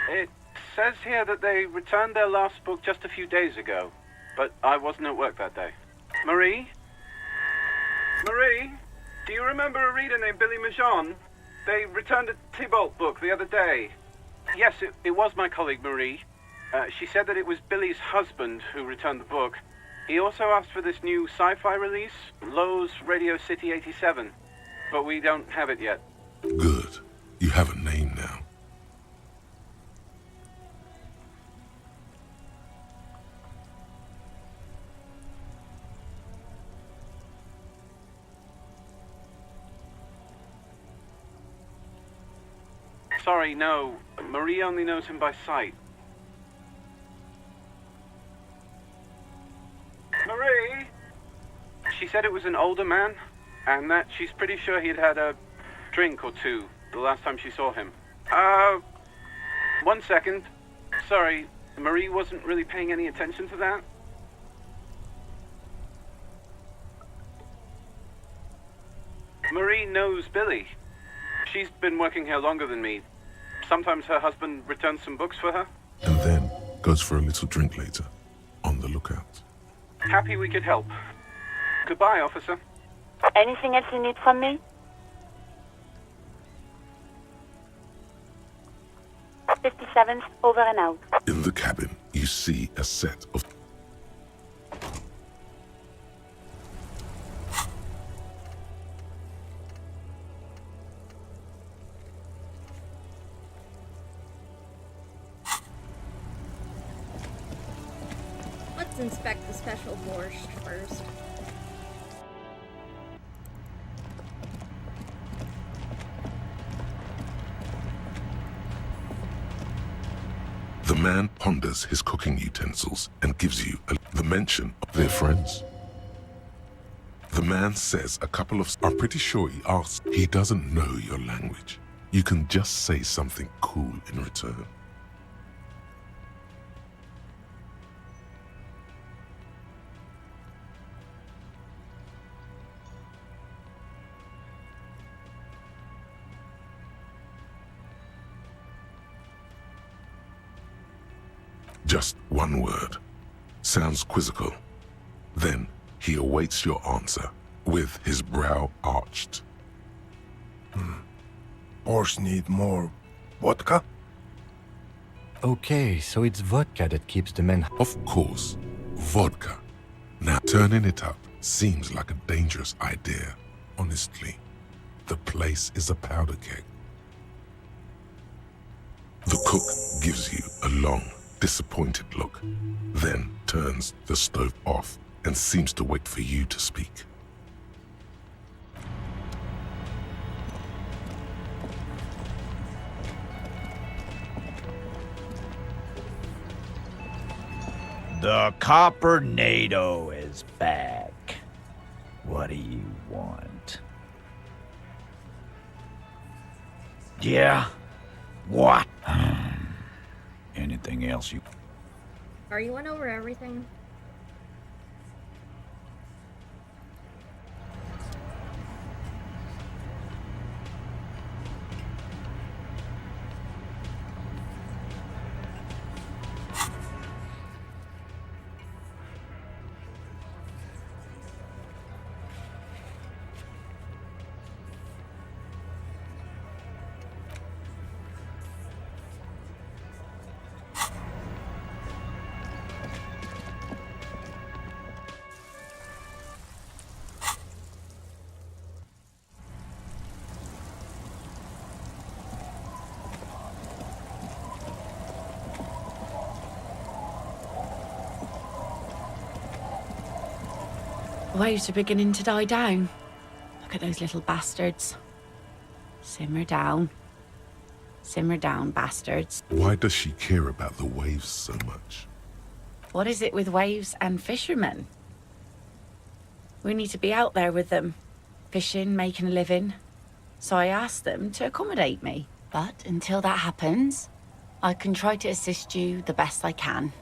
It says here that they returned their last book just a few days ago, but I wasn't at work that day. Marie? Marie? Do you remember a reader named Billy Majon? They returned a Tybalt book the other day. Yes, it was my colleague Marie. She said that it was Billy's husband who returned the book. He also asked for this new sci-fi release, Lowe's Radio City 87, but we don't have it yet. Good. You have a name now. Sorry, no. Marie only knows him by sight. Marie? She said it was an older man, and that she's pretty sure he'd had a drink or two the last time she saw him. 1 second. Sorry, Marie wasn't really paying any attention to that. Marie knows Billy. She's been working here longer than me. Sometimes her husband returns some books for her. And then goes for a little drink later. On the lookout. Happy we could help. Goodbye, officer. Anything else you need from me? 57th, over and out. In the cabin, you see a set of... Let's inspect the special borscht first. The man ponders his cooking utensils and gives you the mention of their friends. The man says a couple of... I'm pretty sure he asks. He doesn't know your language. You can just say something cool in return. Just one word. Sounds quizzical. Then he awaits your answer with his brow arched. Horse need more vodka? Okay, so it's vodka that keeps the men... Of course, vodka. Now, turning it up seems like a dangerous idea. Honestly, the place is a powder keg. The cook gives you a long, disappointed look, then turns the stove off and seems to wait for you to speak. The Coppernado is back. What do you want? Yeah? What? Anything else you... Are you went over everything? Waves are beginning to die down. Look at those little bastards. Simmer down. Simmer down, bastards. Why does she care about the waves so much? What is it with waves and fishermen? We need to be out there with them, fishing, making a living. So I asked them to accommodate me. But until that happens, I can try to assist you the best I can.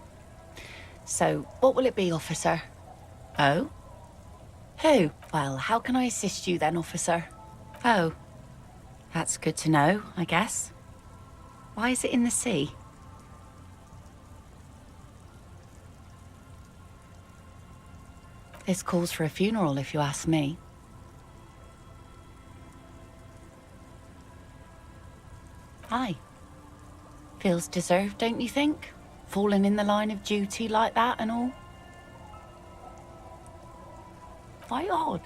So, what will it be, officer? Oh? Who? Well, how can I assist you then, officer? Oh. That's good to know, I guess. Why is it in the sea? This calls for a funeral, if you ask me. Aye. Feels deserved, don't you think? Falling in the line of duty like that and all? Why odd?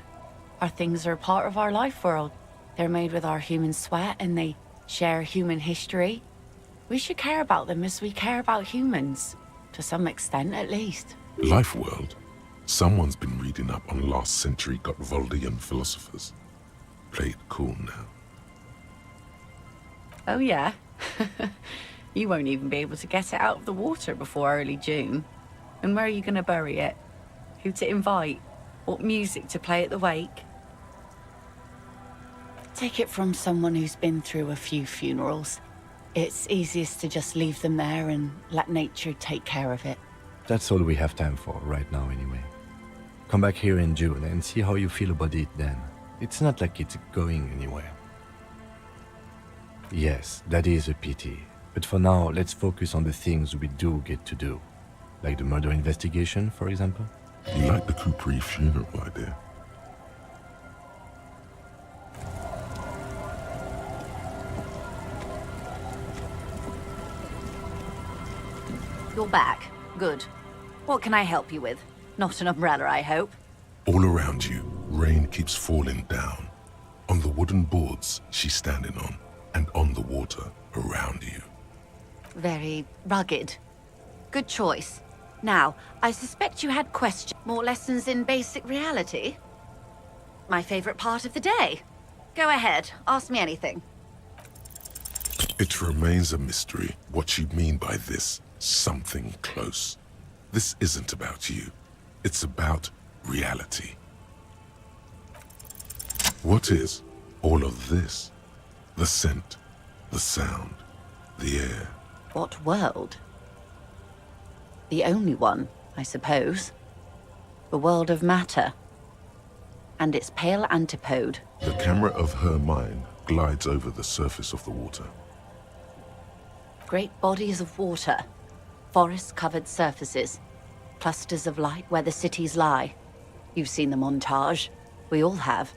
Our things are a part of our life world. They're made with our human sweat and they share human history. We should care about them as we care about humans. To some extent, at least. Life world? Someone's been reading up on last century Gotvaldian philosophers. Play it cool now. Oh yeah? You won't even be able to get it out of the water before early June. And where are you going to bury it? Who to invite? What music to play at the wake? Take it from someone who's been through a few funerals. It's easiest to just leave them there and let nature take care of it. That's all we have time for right now anyway. Come back here in June and see how you feel about it then. It's not like it's going anywhere. Yes, that is a pity. But for now, let's focus on the things we do get to do. Like the murder investigation, for example. You like the Kupri funeral idea? You're back. Good. What can I help you with? Not an umbrella, I hope. All around you, rain keeps falling down. On the wooden boards she's standing on, and on the water around you. Very rugged. Good choice. Now, I suspect you had questions. More lessons in basic reality? My favorite part of the day. Go ahead, ask me anything. It remains a mystery what you mean by this something close. This isn't about you. It's about reality. What is all of this? The scent, the sound, the air. What world? The only one, I suppose. The world of matter. And its pale antipode. The camera of her mind glides over the surface of the water. Great bodies of water. Forest-covered surfaces. Clusters of light where the cities lie. You've seen the montage. We all have.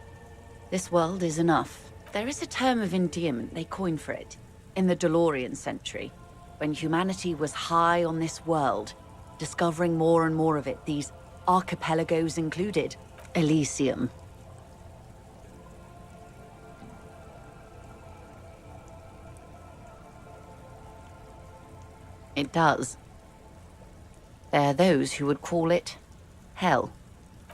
This world is enough. There is a term of endearment they coined for it. In the DeLorean century. When humanity was high on this world. Discovering more and more of it. These archipelagos included. Elysium. It does. There are those who would call it hell.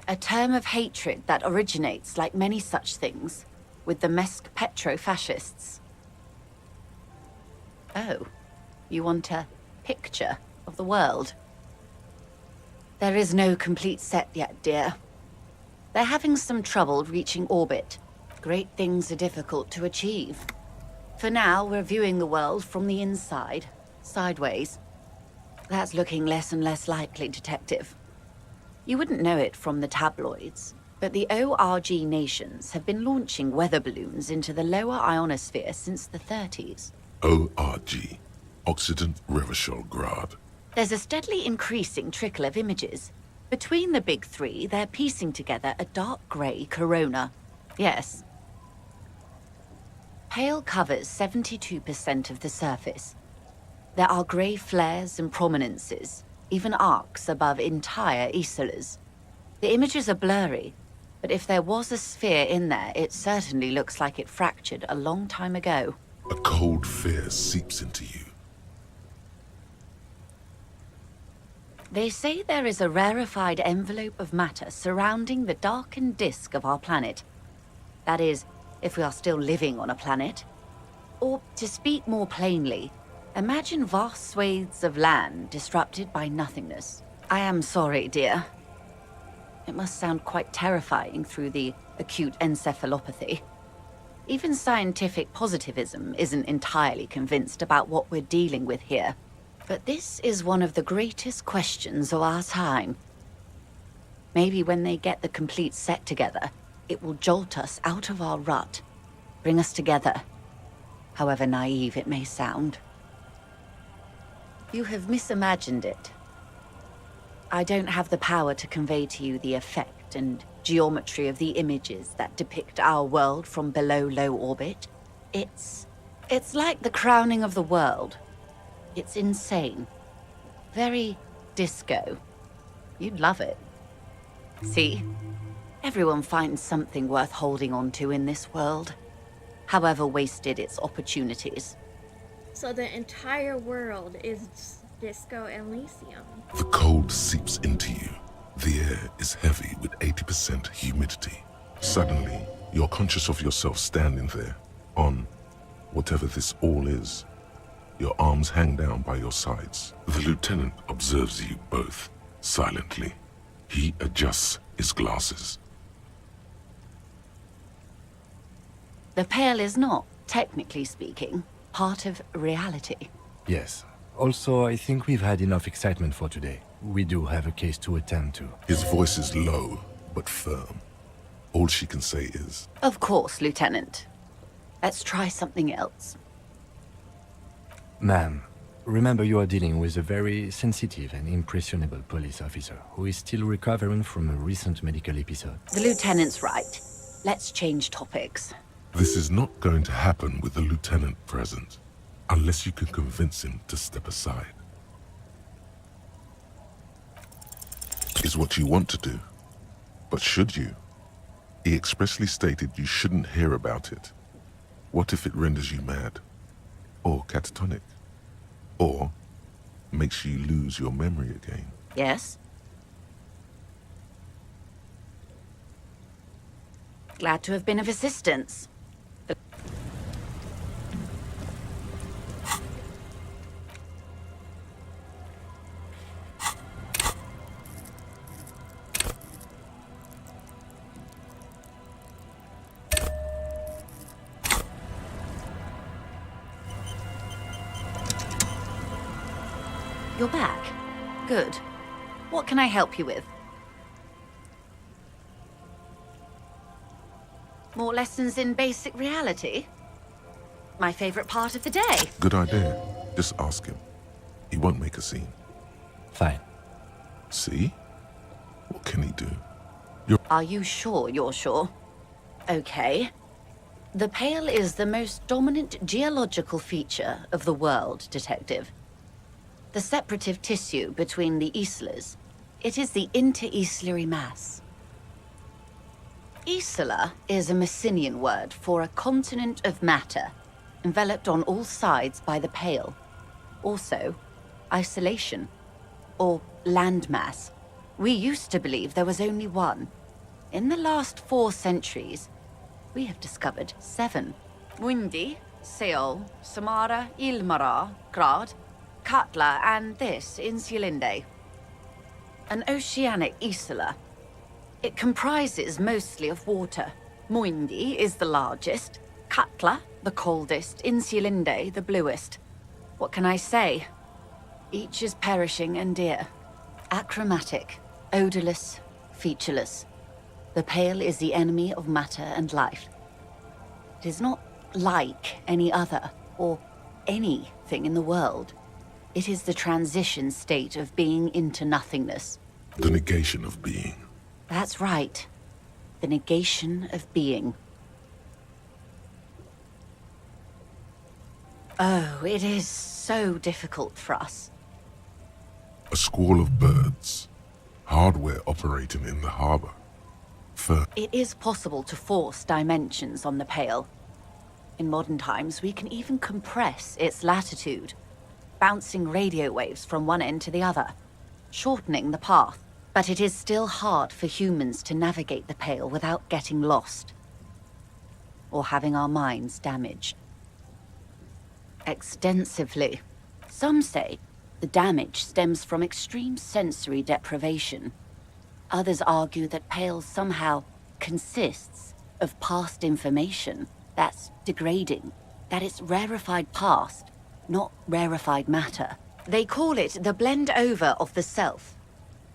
A term of hatred that originates, like many such things, with the Mesk petro-fascists. Oh, you want a picture of the world? There is no complete set yet, dear. They're having some trouble reaching orbit. Great things are difficult to achieve. For now, we're viewing the world from the inside, sideways. That's looking less and less likely, Detective. You wouldn't know it from the tabloids, but the ORG nations have been launching weather balloons into the lower ionosphere since the 30s. ORG, Occident Revachol Grad. There's a steadily increasing trickle of images. Between the big three, they're piecing together a dark grey corona. Yes. Pale covers 72% of the surface. There are grey flares and prominences, even arcs above entire isolas. The images are blurry, but if there was a sphere in there, it certainly looks like it fractured a long time ago. A cold fear seeps into you. They say there is a rarefied envelope of matter surrounding the darkened disk of our planet. That is, if we are still living on a planet. Or, to speak more plainly, imagine vast swathes of land disrupted by nothingness. I am sorry, dear. It must sound quite terrifying through the acute encephalopathy. Even scientific positivism isn't entirely convinced about what we're dealing with here. But this is one of the greatest questions of our time. Maybe when they get the complete set together, it will jolt us out of our rut, bring us together, however naive it may sound. You have misimagined it. I don't have the power to convey to you the effect and geometry of the images that depict our world from below low orbit. It's like the crowning of the world. It's insane. Very disco. You'd love it. See? Everyone finds something worth holding on to in this world, however wasted its opportunities. So the entire world is Disco Elysium. The cold seeps into you. The air is heavy with 80% humidity. Suddenly, you're conscious of yourself standing there, on whatever this all is. Your arms hang down by your sides. The lieutenant observes you both, silently. He adjusts his glasses. The Pale is not, technically speaking, part of reality. Yes. Also, I think we've had enough excitement for today. We do have a case to attend to. His voice is low, but firm. All she can say is, Of course, Lieutenant. Let's try something else. Ma'am, remember you are dealing with a very sensitive and impressionable police officer who is still recovering from a recent medical episode. The Lieutenant's right. Let's change topics. this is not going to happen with the lieutenant present, unless you can convince him to step aside. Is what you want to do. But should you? He expressly stated you shouldn't hear about it. What if it renders you mad? Or catatonic? Or makes you lose your memory again? Yes? Glad to have been of assistance. You're back. Good. What can I help you with? More lessons in basic reality? My favorite part of the day. Good idea. Just ask him. He won't make a scene. Fine. See? What can he do? Are you sure you're sure? Okay. The Pale is the most dominant geological feature of the world, Detective. The separative tissue between the islas. It is the inter-islary mass. Isla is a Messinian word for a continent of matter, enveloped on all sides by the Pale. Also, isolation, or landmass. We used to believe there was only one. In the last 4 centuries, we have discovered 7. Mundi, Seol, Samara, Ilmara, Grad, Katla, and this, Insulinde. An oceanic isla. It comprises mostly of water. Muindi is the largest, Katla the coldest, Insulinde the bluest. What can I say? Each is perishing and dear. Achromatic, odorless, featureless. The Pale is the enemy of matter and life. It is not like any other, or anything in the world. It is the transition state of being into nothingness. The negation of being. That's right. The negation of being. Oh, it is so difficult for us. A squall of birds. Hardware operating in the harbor. It is possible to force dimensions on the Pale. In modern times, we can even compress its latitude, bouncing radio waves from one end to the other. shortening the path. But it is still hard for humans to navigate the Pale without getting lost or having our minds damaged. Extensively. Some say the damage stems from extreme sensory deprivation. Others argue that Pale somehow consists of past information that's degrading, that it's rarefied past, not rarefied matter. They call it the blend over of the self.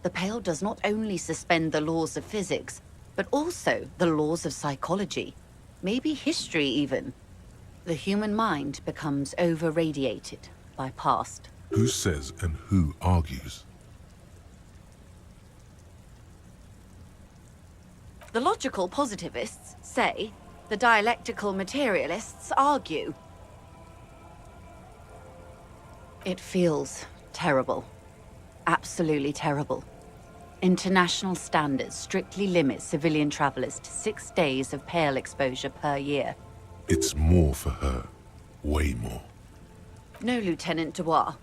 The Pale does not only suspend the laws of physics, but also the laws of psychology, maybe history even. The human mind becomes over-radiated by past. Who says and who argues? The logical positivists say, the dialectical materialists argue. It feels terrible. Absolutely terrible. International standards strictly limit civilian travelers to 6 days of Pale exposure per year. It's more for her. Way more. No, Lieutenant Dubois.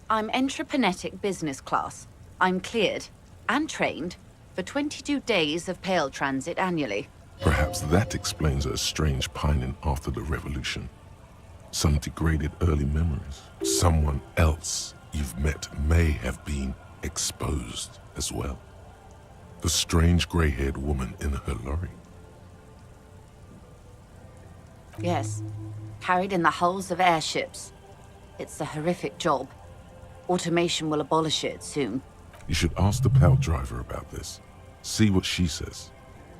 I'm entreprenetic business class. I'm cleared and trained for 22 days of Pale transit annually. Perhaps that explains her strange pining after the revolution. Some degraded early memories. Someone else you've met may have been exposed as well. The strange grey-haired woman in her lorry. Yes, carried in the hulls of airships. It's a horrific job. Automation will abolish it soon. You should ask the plow driver about this. See what she says.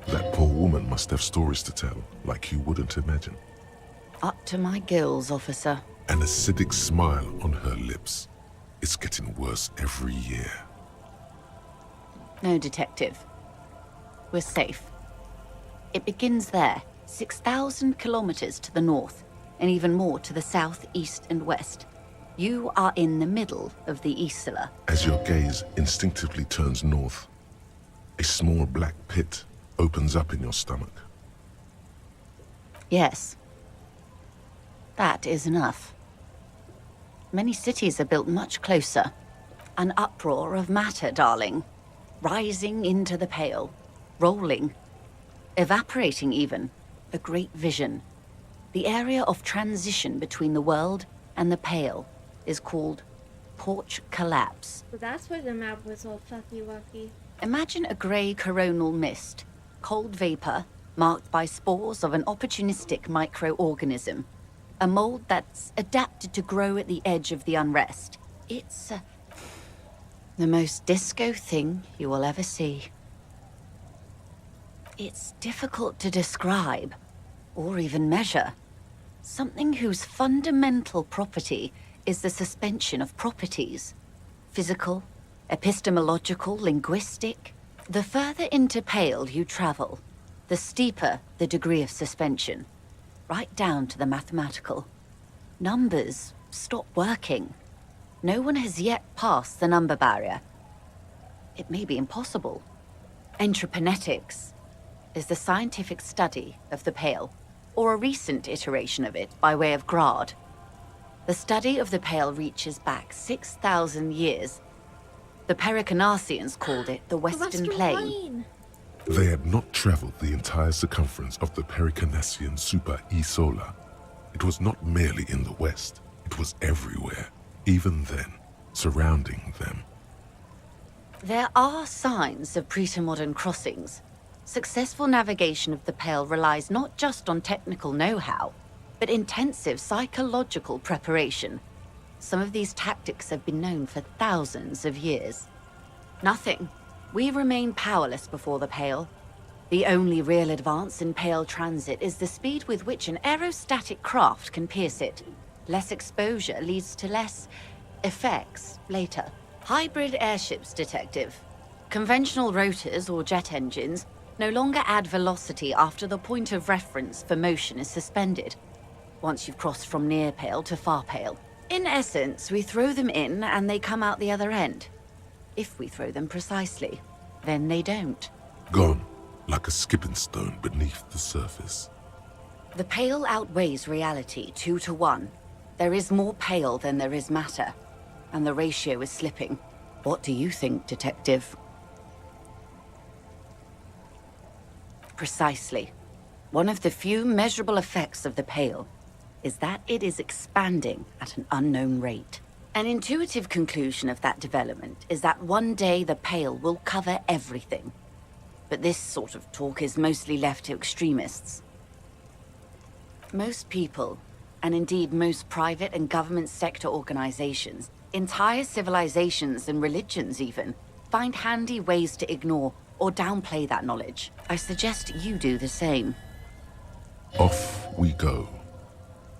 That poor woman must have stories to tell, like you wouldn't imagine. Up to my gills, officer. An acidic smile on her lips. It's getting worse every year. No, Detective. We're safe. It begins there, 6,000 kilometers to the north, and even more to the south, east, and west. You are in the middle of the Isla. As your gaze instinctively turns north, a small black pit opens up in your stomach. Yes. That is enough. Many cities are built much closer. An uproar of matter, darling. Rising into the Pale. Rolling. Evaporating even. A great vision. The area of transition between the world and the Pale is called Porch Collapse. So that's why the map was all fucky-wucky. Imagine a grey coronal mist. Cold vapor marked by spores of an opportunistic microorganism. A mold that's adapted to grow at the edge of the unrest. It's the most disco thing you will ever see. It's difficult to describe, or even measure. Something whose fundamental property is the suspension of properties. Physical, epistemological, linguistic. The further into Pale you travel, the steeper the degree of suspension. Right down to the mathematical. Numbers stop working. No one has yet passed the number barrier. It may be impossible. Entreprenetics is the scientific study of the Pale, or a recent iteration of it by way of grad. The study of the Pale reaches back 6,000 years. The Pericarnassians called it the Western Plain. They had not traveled the entire circumference of the Pericarnassian Super E-Solar. It was not merely in the west, it was everywhere, even then, surrounding them. There are signs of pre-modern crossings. Successful navigation of the Pale relies not just on technical know-how, but intensive psychological preparation. Some of these tactics have been known for thousands of years. Nothing. We remain powerless before the Pale. The only real advance in Pale transit is the speed with which an aerostatic craft can pierce it. Less exposure leads to less effects later. Hybrid airships, Detective. Conventional rotors or jet engines no longer add velocity after the point of reference for motion is suspended, once you've crossed from near Pale to far Pale. In essence, we throw them in and they come out the other end. If we throw them precisely, then they don't. Gone, like a skipping stone beneath the surface. The Pale outweighs reality 2 to 1. There is more Pale than there is matter, and the ratio is slipping. What do you think, Detective? Precisely. One of the few measurable effects of the Pale is that it is expanding at an unknown rate. An intuitive conclusion of that development is that one day the Pale will cover everything. But this sort of talk is mostly left to extremists. Most people, and indeed most private and government sector organizations, entire civilizations and religions even, find handy ways to ignore or downplay that knowledge. I suggest you do the same. Off we go.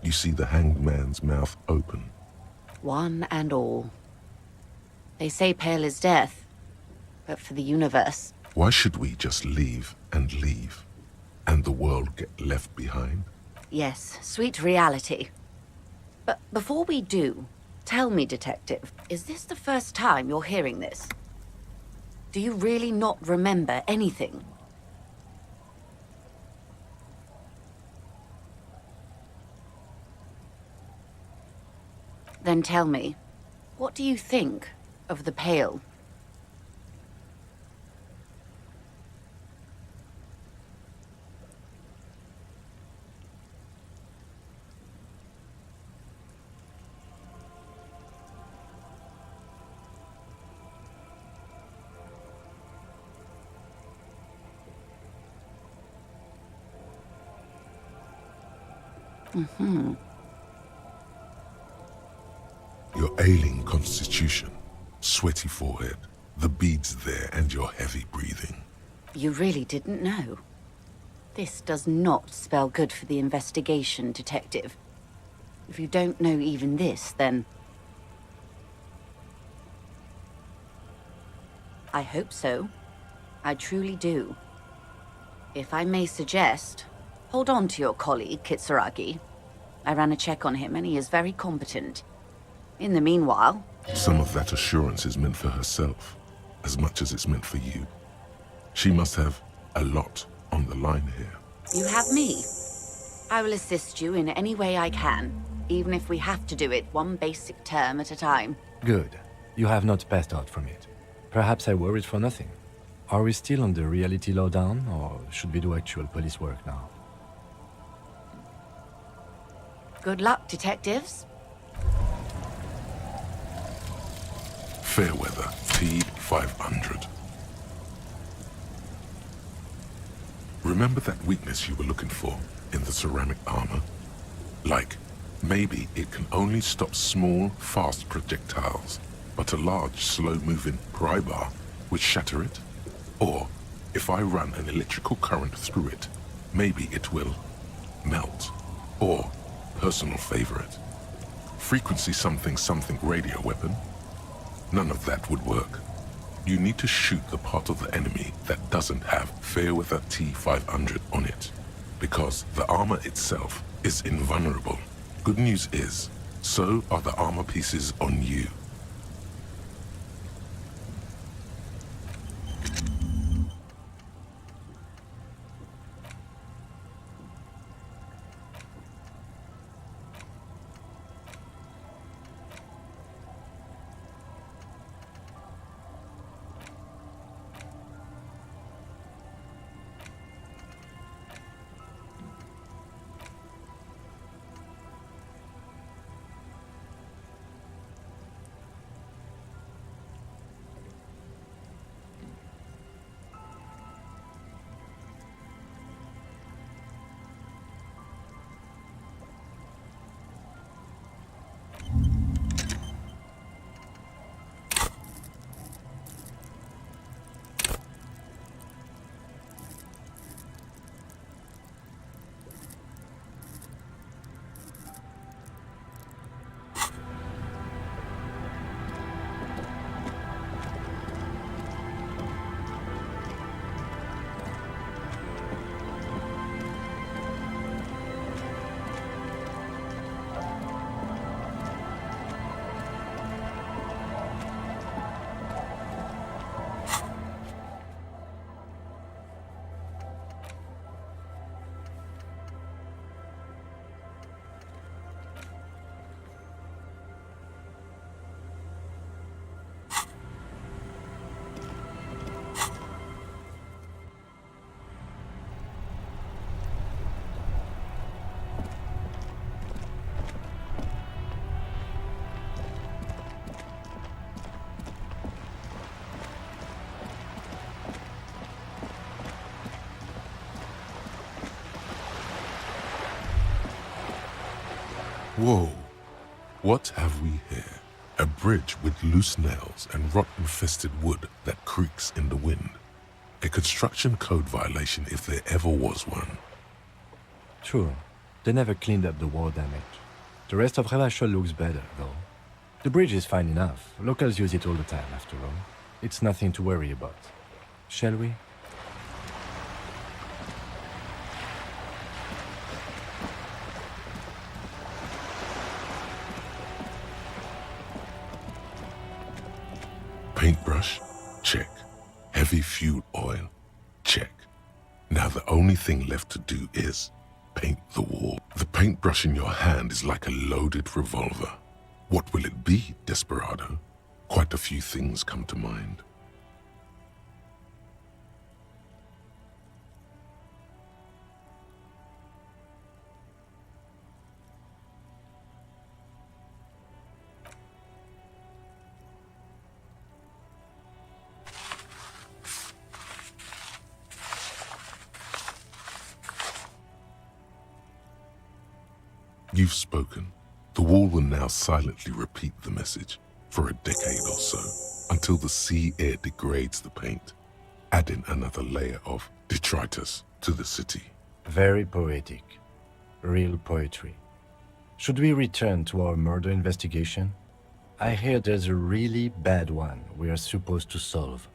You see the hanged man's mouth open. One and all. They say pale is death, but for the universe. Why should we just leave, and the world get left behind? Yes, sweet reality. But before we do, tell me, Detective, is this the first time you're hearing this? Do you really not remember anything? Then tell me, what do you think of the Pale? Mm-hmm. Your ailing constitution, sweaty forehead, the beads there, and your heavy breathing. You really didn't know. This does not spell good for the investigation, Detective. If you don't know even this, then... I hope so. I truly do. If I may suggest, hold on to your colleague, Kitsuragi. I ran a check on him and he is very competent. In the meanwhile... Some of that assurance is meant for herself, as much as it's meant for you. She must have a lot on the line here. You have me. I will assist you in any way I can, even if we have to do it one basic term at a time. Good. You have not passed out from it. Perhaps I worried for nothing. Are we still on the reality lowdown, or should we do actual police work now? Good luck, detectives. Fairweather T500. Remember that weakness you were looking for in the ceramic armor? Like, maybe it can only stop small, fast projectiles, but a large, slow-moving pry bar would shatter it? Or, if I run an electrical current through it, maybe it will melt. Or, personal favorite, frequency something something radio weapon? None of that would work. You need to shoot the part of the enemy that doesn't have Fairweather T500 on it, because the armor itself is invulnerable. Good news is, so are the armor pieces on you. Whoa. What have we here? A bridge with loose nails and rot-infested wood that creaks in the wind. A construction code violation if there ever was one. True. They never cleaned up the war damage. The rest of Revachol looks better, though. The bridge is fine enough. Locals use it all the time, after all. It's nothing to worry about. Shall we? Paintbrush? Check. Heavy fuel oil? Check. Now the only thing left to do is paint the wall. The paintbrush in your hand is like a loaded revolver. What will it be, Desperado? Quite a few things come to mind. You've spoken. The wall will now silently repeat the message for a decade or so, until the sea air degrades the paint, adding another layer of detritus to the city. Very poetic. Real poetry. Should we return to our murder investigation? I hear there's a really bad one we are supposed to solve.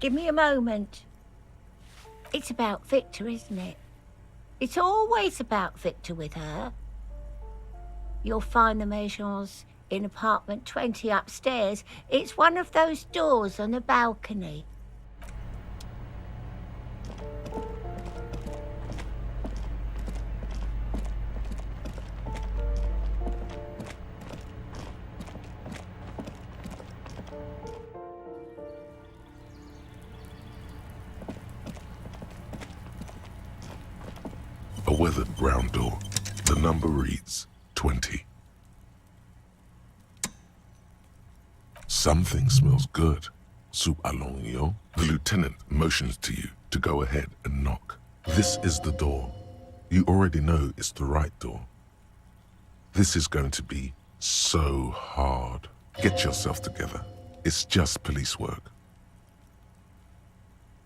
Give me a moment. It's about Victor, isn't it? It's always about Victor with her. You'll find the Maisons in apartment 20 upstairs. It's one of those doors on the balcony. A weathered brown door. The number reads 20. Something smells good. Soup à l'oignon. The lieutenant motions to you to go ahead and knock. This is the door. You already know it's the right door. This is going to be so hard. Get yourself together. It's just police work.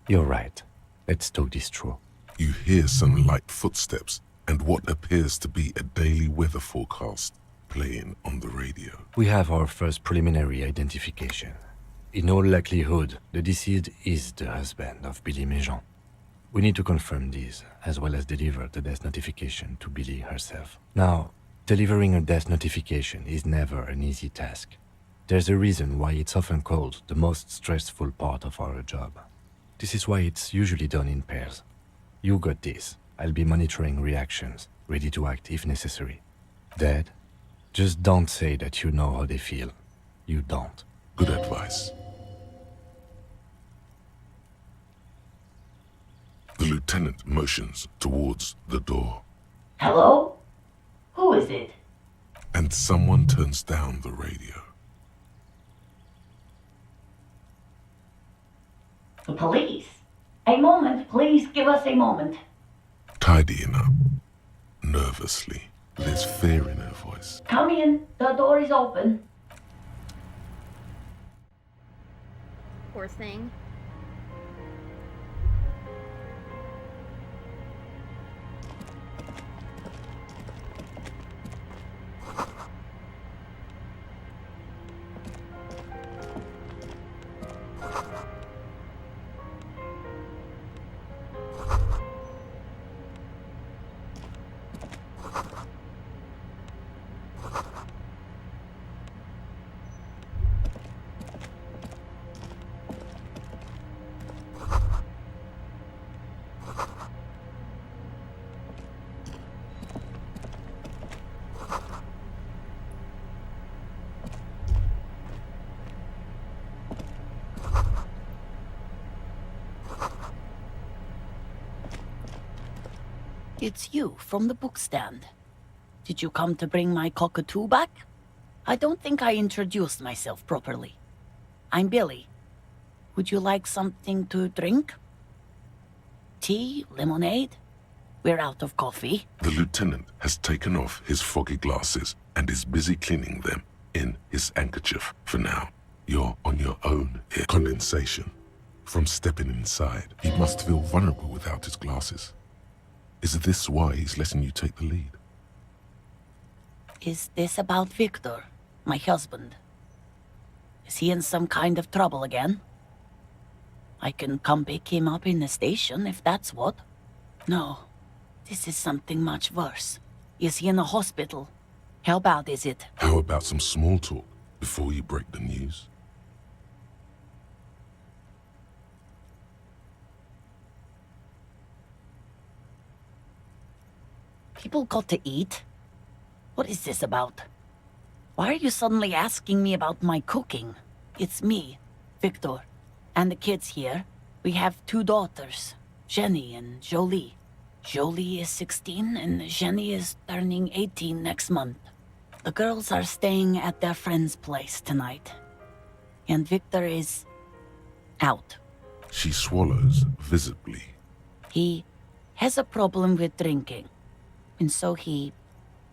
You're right. Let's talk this through. You hear some light footsteps and what appears to be a daily weather forecast playing on the radio. We have our first preliminary identification. In all likelihood, the deceased is the husband of Billy Maison. We need to confirm this, as well as deliver the death notification to Billy herself. Now, delivering a death notification is never an easy task. There's a reason why it's often called the most stressful part of our job. This is why it's usually done in pairs. You got this. I'll be monitoring reactions, ready to act if necessary. Dead? Just don't say that you know how they feel. You don't. Good advice. The lieutenant motions towards the door. Hello? Who is it? And someone turns down the radio. The police. A moment, please give us a moment. Tidying up. Nervously. There's fear in her voice. Come in, the door is open. Poor thing. It's you from the bookstand. Did you come to bring my cockatoo back? I don't think I introduced myself properly. I'm Billy. Would you like something to drink? Tea? Lemonade? We're out of coffee. The lieutenant has taken off his foggy glasses and is busy cleaning them in his handkerchief for now. You're on your own here. Condensation. From stepping inside, he must feel vulnerable without his glasses. Is this why he's letting you take the lead? Is this about Victor, my husband? Is he in some kind of trouble again? I can come pick him up in the station if that's what. No, this is something much worse. Is he in a hospital? How bad is it? How about some small talk before you break the news? People got to eat? What is this about? Why are you suddenly asking me about my cooking? It's me, Victor, and the kids here. We have 2 daughters, Jenny and Jolie. Jolie is 16 and Jenny is turning 18 next month. The girls are staying at their friend's place tonight. And Victor is out. She swallows visibly. He has a problem with drinking. And so he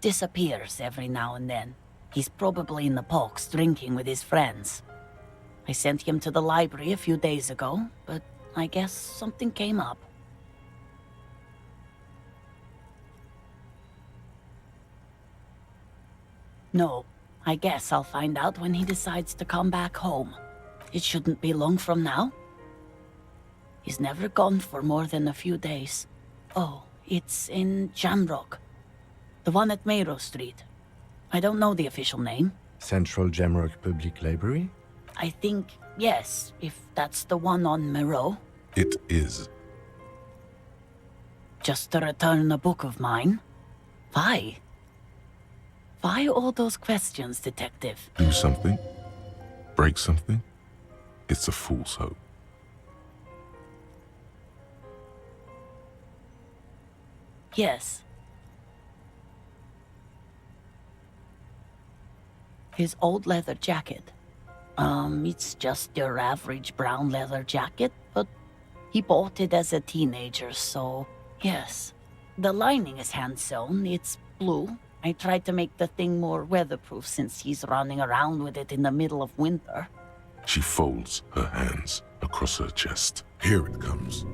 disappears every now and then. He's probably in the parks drinking with his friends. I sent him to the library a few days ago, but I guess something came up. No, I guess I'll find out when he decides to come back home. It shouldn't be long from now. He's never gone for more than a few days. Oh, it's in Jamrock. The one at Mayrow Street. I don't know the official name. Central Jamrock Public Library? I think, yes, if that's the one on Mayrow. It is. Just to return a book of mine? Why? Why all those questions, Detective? Do something? Break something? It's a fool's hope. Yes. His old leather jacket. It's just your average brown leather jacket, but he bought it as a teenager, so yes. The lining is hand-sewn, it's blue. I tried to make the thing more weatherproof since he's running around with it in the middle of winter. She folds her hands across her chest. Here it comes.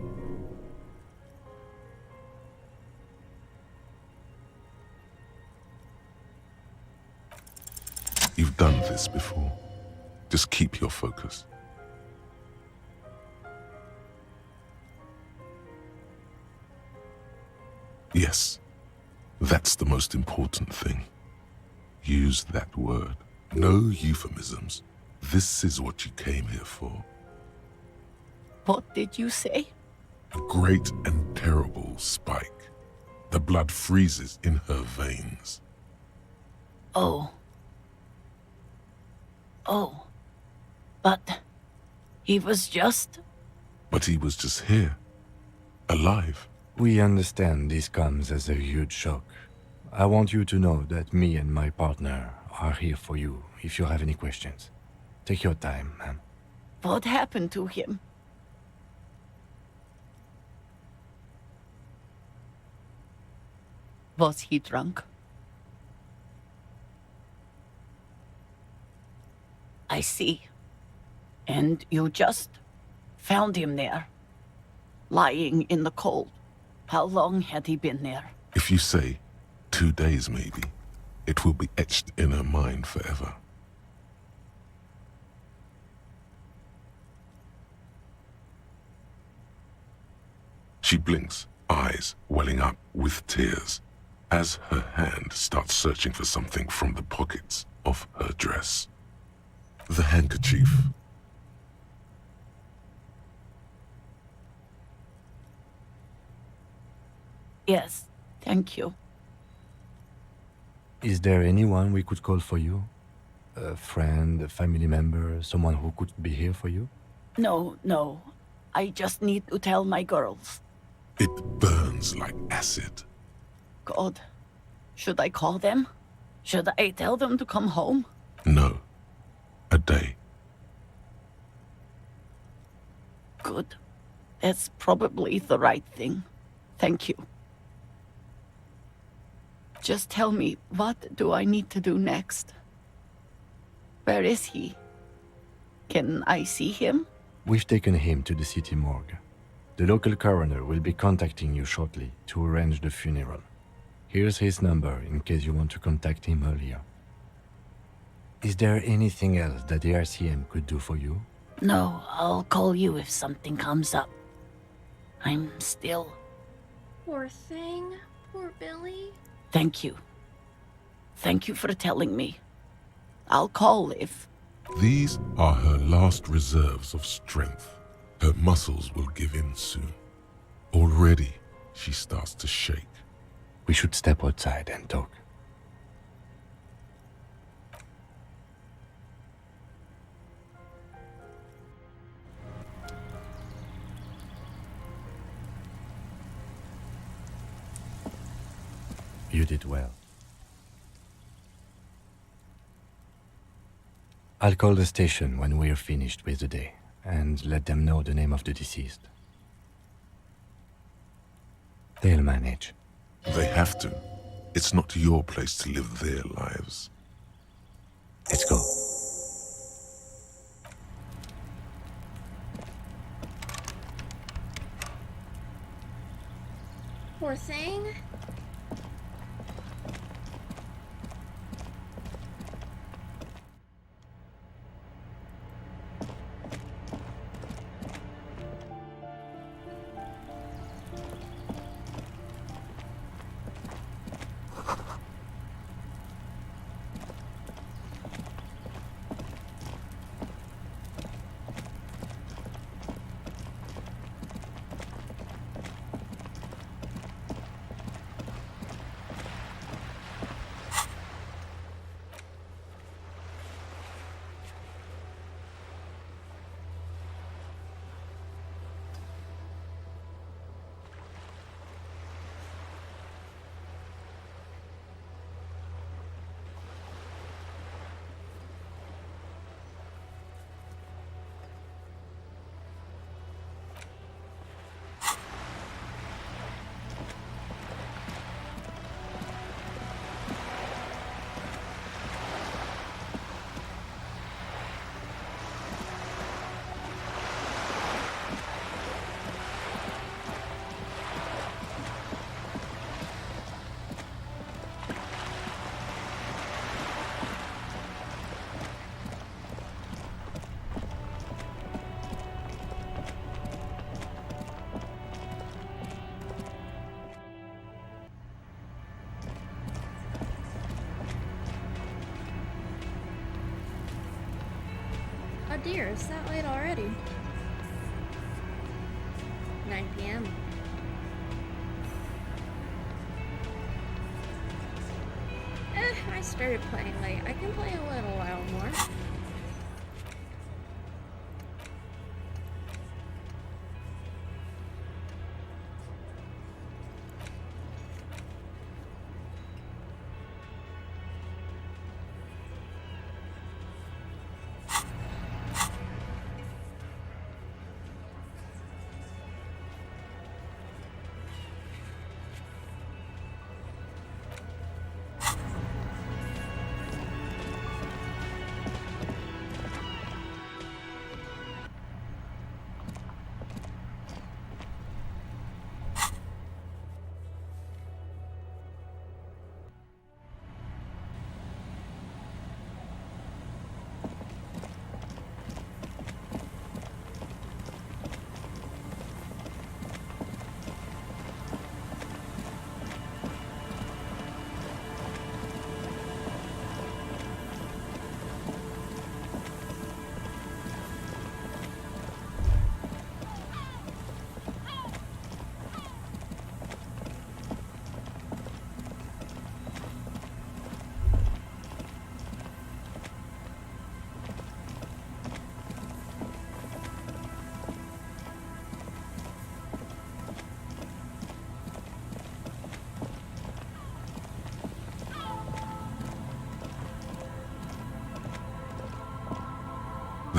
You've done this before. Just keep your focus. Yes, that's the most important thing. Use that word. No euphemisms. This is what you came here for. What did you say? A great and terrible spike. The blood freezes in her veins. Oh. Oh. But he was just... But he was just here. Alive. We understand this comes as a huge shock. I want you to know that me and my partner are here for you if you have any questions. Take your time, ma'am. What happened to him? Was he drunk? I see. And you just found him there, lying in the cold. How long had he been there? If you say 2 days maybe, it will be etched in her mind forever. She blinks, eyes welling up with tears, as her hand starts searching for something from the pockets of her dress. The handkerchief. Yes, thank you. Is there anyone we could call for you? A friend, a family member, someone who could be here for you? No. I just need to tell my girls. It burns like acid. God. Should I call them? Should I tell them to come home? No. A day. Good. That's probably the right thing. Thank you. Just tell me, what do I need to do next? Where is he? Can I see him? We've taken him to the city morgue. The local coroner will be contacting you shortly to arrange the funeral. Here's his number in case you want to contact him earlier. Is there anything else that the RCM could do for you? No, I'll call you if something comes up. I'm still... Poor thing. Poor Billy. Thank you. Thank you for telling me. I'll call if... These are her last reserves of strength. Her muscles will give in soon. Already, she starts to shake. We should step outside and talk. You did well. I'll call the station when we're finished with the day, and let them know the name of the deceased. They'll manage. They have to. It's not your place to live their lives. Let's go. Poor thing. Oh dear, it's that late already. 9 p.m. I started playing late. I can play a little while more.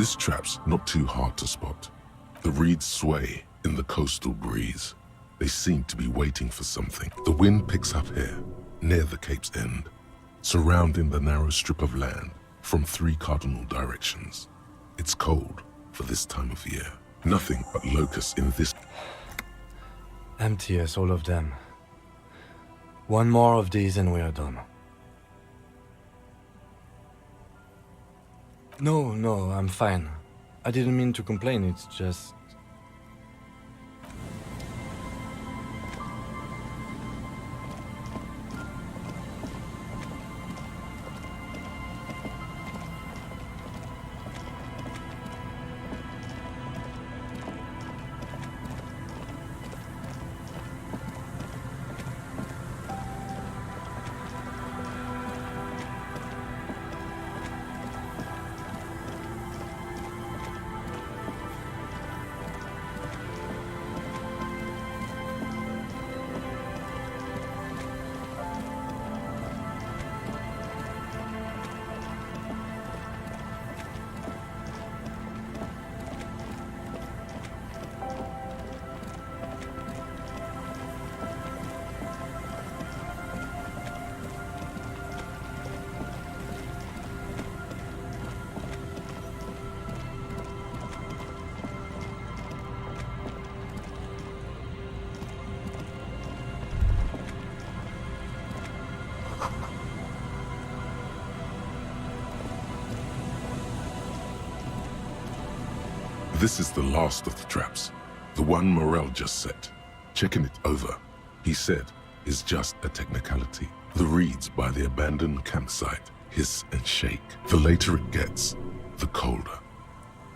This trap's not too hard to spot. The reeds sway in the coastal breeze. They seem to be waiting for something. The wind picks up here, near the cape's end, surrounding the narrow strip of land from 3 cardinal directions. It's cold for this time of year. Nothing but locusts in this. Empty as all of them. One more of these and we are done. No, I'm fine. I didn't mean to complain, it's just... This is the last of the traps. The one Morel just set. Checking it over, he said, is just a technicality. The reeds by the abandoned campsite hiss and shake. The later it gets, the colder.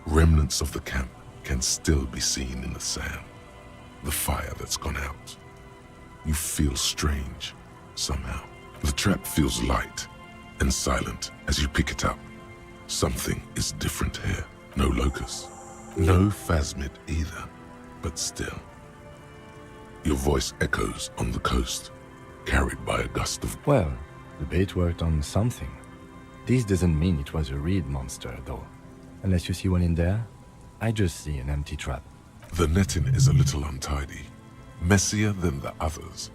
Remnants of the camp can still be seen in the sand. The fire that's gone out. You feel strange, somehow. The trap feels light and silent as you pick it up. Something is different here. No locust. No phasmid either, but still. Your voice echoes on the coast, carried by a gust of... Well, the bait worked on something. This doesn't mean it was a reed monster, though. Unless you see one in there, I just see an empty trap. The netting is a little untidy, messier than the others.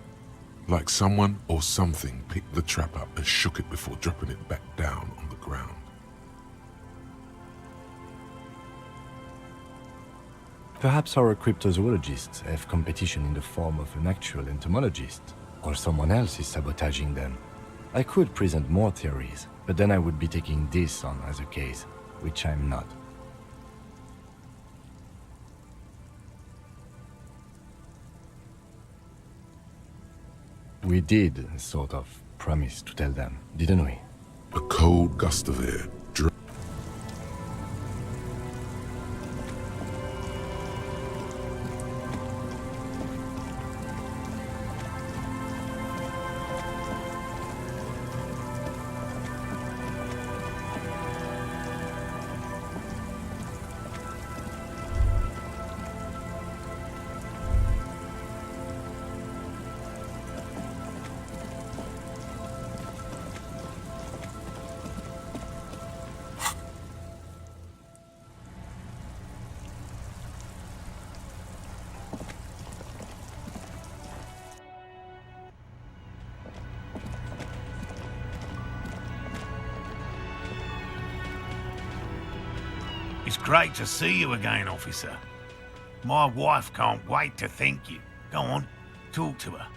Like someone or something picked the trap up and shook it before dropping it back down on the ground. Perhaps our cryptozoologists have competition in the form of an actual entomologist, or someone else is sabotaging them. I could present more theories, but then I would be taking this on as a case, which I'm not. We did, sort of, promise to tell them, didn't we? A cold gust of air. It's great to see you again, officer. My wife can't wait to thank you. Go on, talk to her.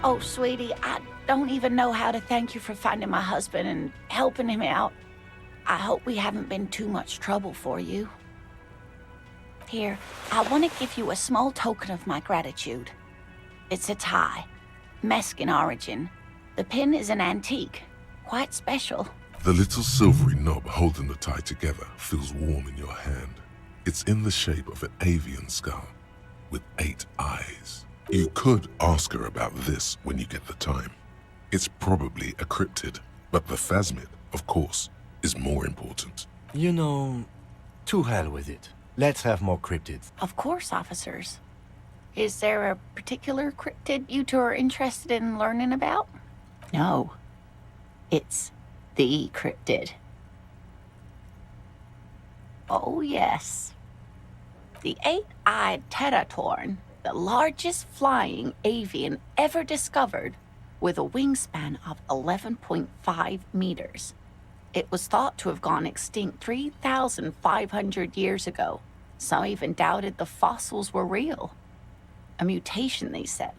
Oh, sweetie, I don't even know how to thank you for finding my husband and helping him out. I hope we haven't been too much trouble for you. Here, I want to give you a small token of my gratitude. It's a tie, Mesk in origin. The pin is an antique, quite special. The little silvery knob holding the tie together feels warm in your hand. It's in the shape of an avian skull, with 8 eyes. You could ask her about this when you get the time. It's probably a cryptid, but the phasmid, of course, is more important. You know, to hell with it. Let's have more cryptids. Of course, officers. Is there a particular cryptid you two are interested in learning about? No. It's the cryptid. Oh, yes. The eight-eyed teratorn, the largest flying avian ever discovered, with a wingspan of 11.5 meters. It was thought to have gone extinct 3,500 years ago. Some even doubted the fossils were real. A mutation, they said.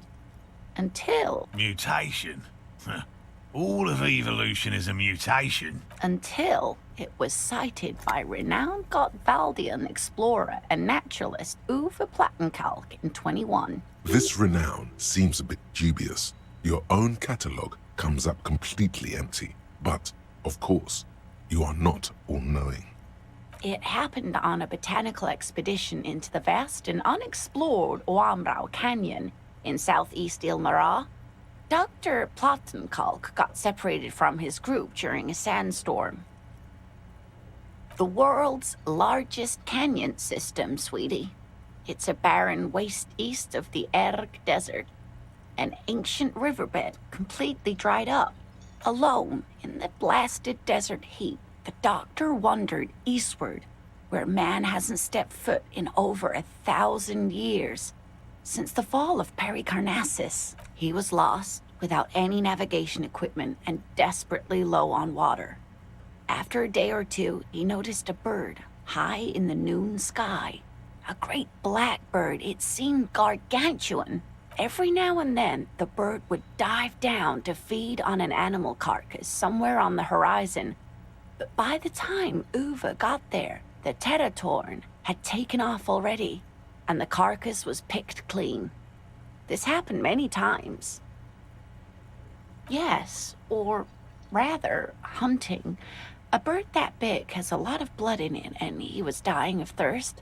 Until... Mutation? All of evolution is a mutation. Until it was cited by renowned Gottwaldian explorer and naturalist Uwe Plattenkalk in 21. This renown seems a bit dubious. Your own catalogue comes up completely empty. But, of course, you are not all-knowing. It happened on a botanical expedition into the vast and unexplored Oamrau Canyon in southeast Ilmara. Dr. Plattenkalk got separated from his group during a sandstorm. The world's largest canyon system, sweetie. It's a barren waste east of the Erg Desert. An ancient riverbed completely dried up. Alone in the blasted desert heat, the doctor wandered eastward, where man hasn't stepped foot in over 1,000 years. Since the fall of Pericarnassus, he was lost, without any navigation equipment and desperately low on water. After a day or two, he noticed a bird high in the noon sky. A great black bird. It seemed gargantuan. Every now and then, the bird would dive down to feed on an animal carcass somewhere on the horizon. But by the time Uwe got there, the teratorn had taken off already, and the carcass was picked clean. This happened many times. Yes, or rather, hunting. A bird that big has a lot of blood in it, and he was dying of thirst.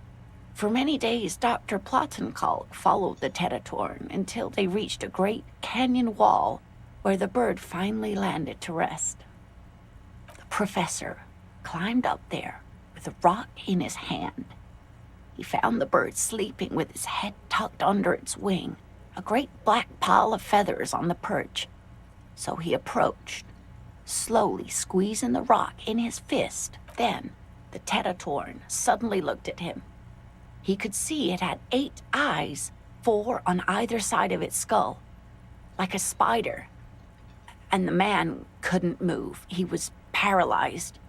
For many days, Dr. Plattenkalk followed the teratorn until they reached a great canyon wall where the bird finally landed to rest. The professor climbed up there with a rock in his hand. He found the bird sleeping with his head tucked under its wing, a great black pile of feathers on the perch. So he approached, slowly squeezing the rock in his fist. Then the teratorn suddenly looked at him. He could see it had 8 eyes, 4 on either side of its skull, like a spider. And the man couldn't move. He was paralyzed,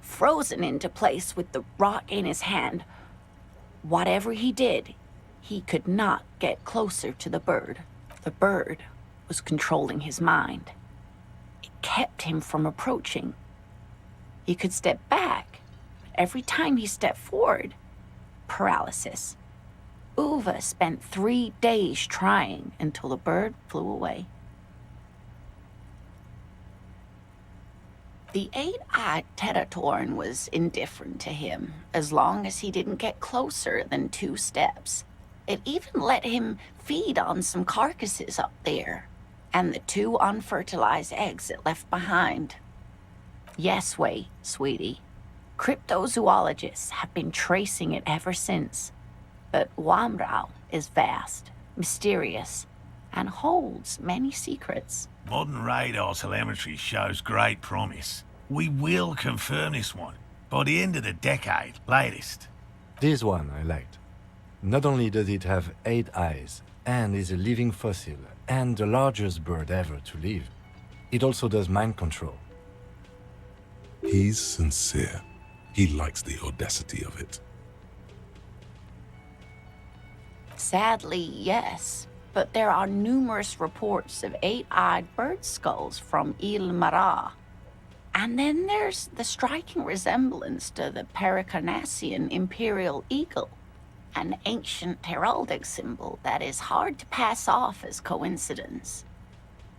frozen into place with the rock in his hand. Whatever he did, he could not get closer to the bird. The bird was controlling his mind. It kept him from approaching. He could step back, but every time he stepped forward, paralysis. Uwe spent 3 days trying until the bird flew away. The 8-eyed teratorn was indifferent to him, as long as he didn't get closer than 2 steps. It even let him feed on some carcasses up there, and the 2 unfertilized eggs it left behind. Yes, Wei, sweetie. Cryptozoologists have been tracing it ever since. But Wamrau is vast, mysterious, and holds many secrets. Modern radar telemetry shows great promise. We will confirm this one by the end of the decade, latest. This one I liked. Not only does it have 8 eyes, and is a living fossil, and the largest bird ever to live, it also does mind control. He's sincere. He likes the audacity of it. Sadly, yes. But there are numerous reports of 8-eyed bird skulls from Ilmara. And then there's the striking resemblance to the Pericarnassian imperial eagle, an ancient heraldic symbol that is hard to pass off as coincidence.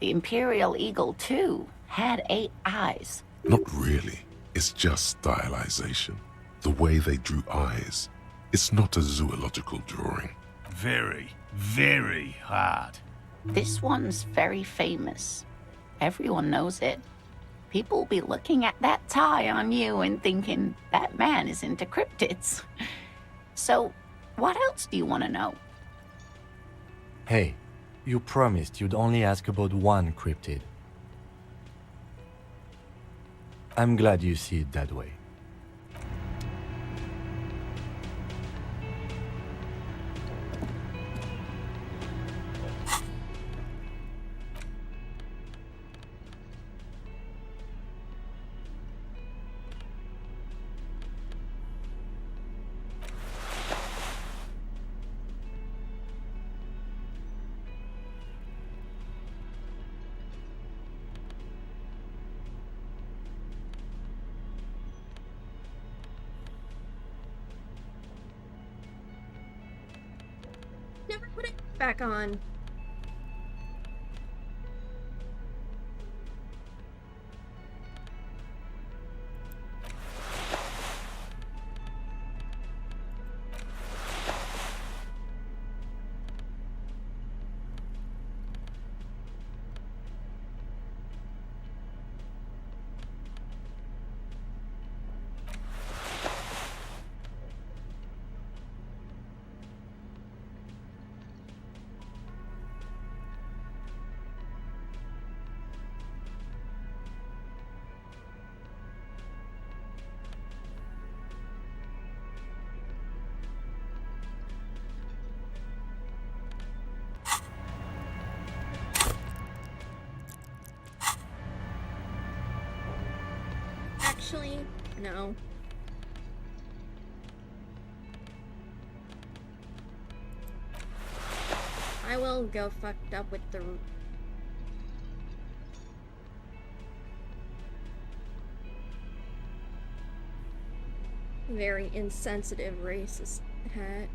The imperial eagle, too, had 8 eyes. Not really. It's just stylization. The way they drew eyes. It's not a zoological drawing. Very, very hard. This one's very famous. Everyone knows it. People will be looking at that tie on you and thinking, that man is into cryptids. So, what else do you want to know? Hey, you promised you'd only ask about one cryptid. I'm glad you see it that way. Never put it back on. Actually, no. I will go fucked up with the... very insensitive racist hat.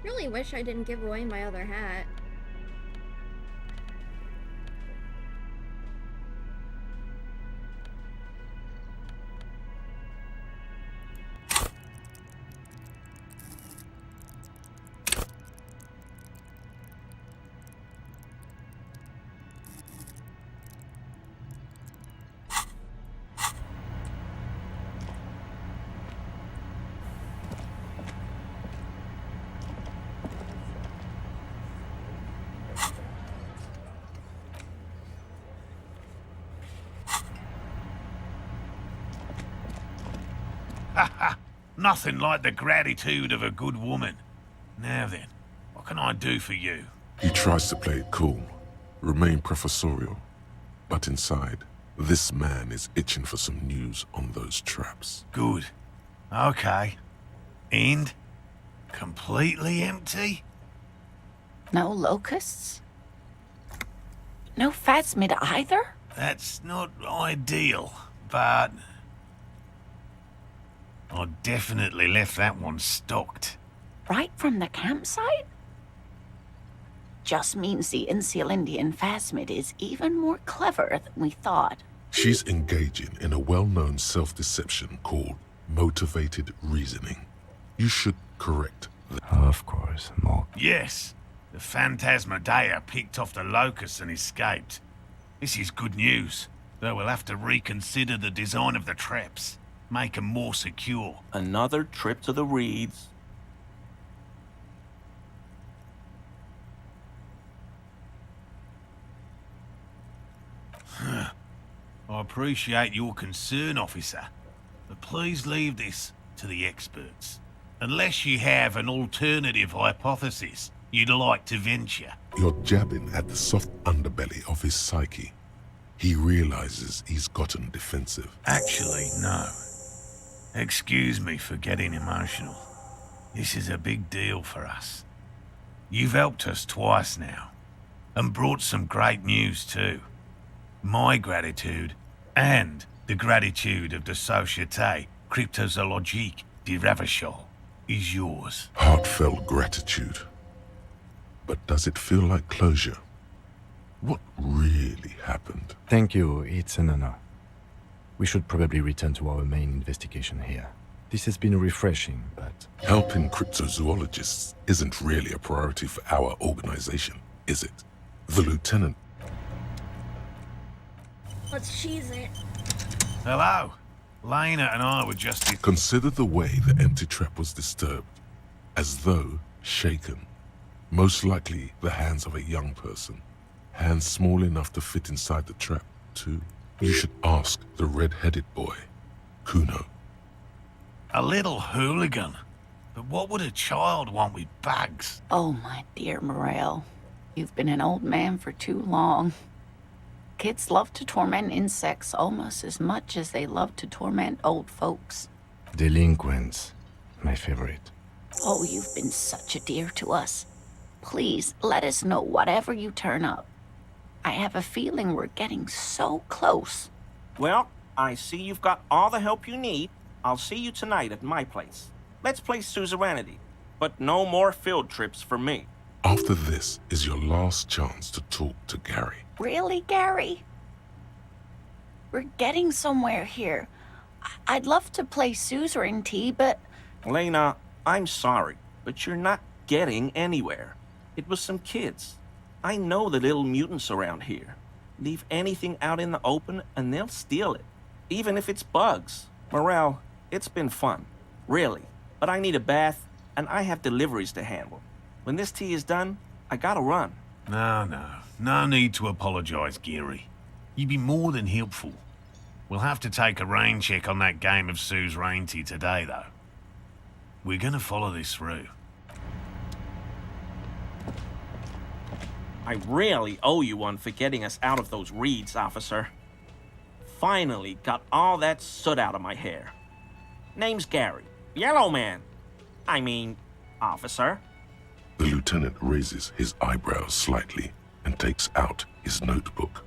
Really wish I didn't give away my other hat. Nothing like the gratitude of a good woman. Now then, what can I do for you? He tries to play it cool, remain professorial, but inside, this man is itching for some news on those traps. Good. Okay. And? Completely empty? No locusts? No phasmid either? That's not ideal, but... I definitely left that one stocked. Right from the campsite? Just means the Insulindian phasmid is even more clever than we thought. She's engaging in a well-known self-deception called motivated reasoning. You should correct that. Of course, Mork. Yes, the Phantasmadeia picked off the locusts and escaped. This is good news, though we'll have to reconsider the design of the traps. Make them more secure. Another trip to the Reeds. I appreciate your concern, officer, but please leave this to the experts. Unless you have an alternative hypothesis you'd like to venture. You're jabbing at the soft underbelly of his psyche. He realizes he's gotten defensive. Actually, no. Excuse me for getting emotional. This is a big deal for us. You've helped us twice now, and brought some great news too. My gratitude, and the gratitude of the Société Cryptozoologique de Ravachol, is yours. Heartfelt gratitude. But does it feel like closure? What really happened? Thank you, it's an honor. We should probably return to our main investigation here. This has been refreshing, but... Helping cryptozoologists isn't really a priority for our organization, is it? The lieutenant. Let's cheese it. Hello. Lena and I were just... Consider the way the empty trap was disturbed, as though shaken. Most likely the hands of a young person. Hands small enough to fit inside the trap, too. You should ask the red-headed boy, Kuno. A little hooligan. But what would a child want with bags? Oh, my dear Morel. You've been an old man for too long. Kids love to torment insects almost as much as they love to torment old folks. Delinquents, my favorite. Oh, you've been such a dear to us. Please, let us know whatever you turn up. I have a feeling we're getting so close. Well, I see you've got all the help you need. I'll see you tonight at my place. Let's play suzerainty, but no more field trips for me. After this is your last chance to talk to Gary. Really, Gary? We're getting somewhere here. I'd love to play suzerainty, but... Lena, I'm sorry, but you're not getting anywhere. It was some kids. I know the little mutants around here. Leave anything out in the open and they'll steal it, even if it's bugs. Morel, it's been fun, really. But I need a bath, and I have deliveries to handle. When this tea is done, I gotta run. No need to apologize, Geary. You'd be more than helpful. We'll have to take a rain check on that game of suzerainty today, though. We're gonna follow this through. I really owe you one for getting us out of those reeds, officer. Finally got all that soot out of my hair. Name's Gary. Yellow Man. I mean, officer. The lieutenant raises his eyebrows slightly and takes out his notebook.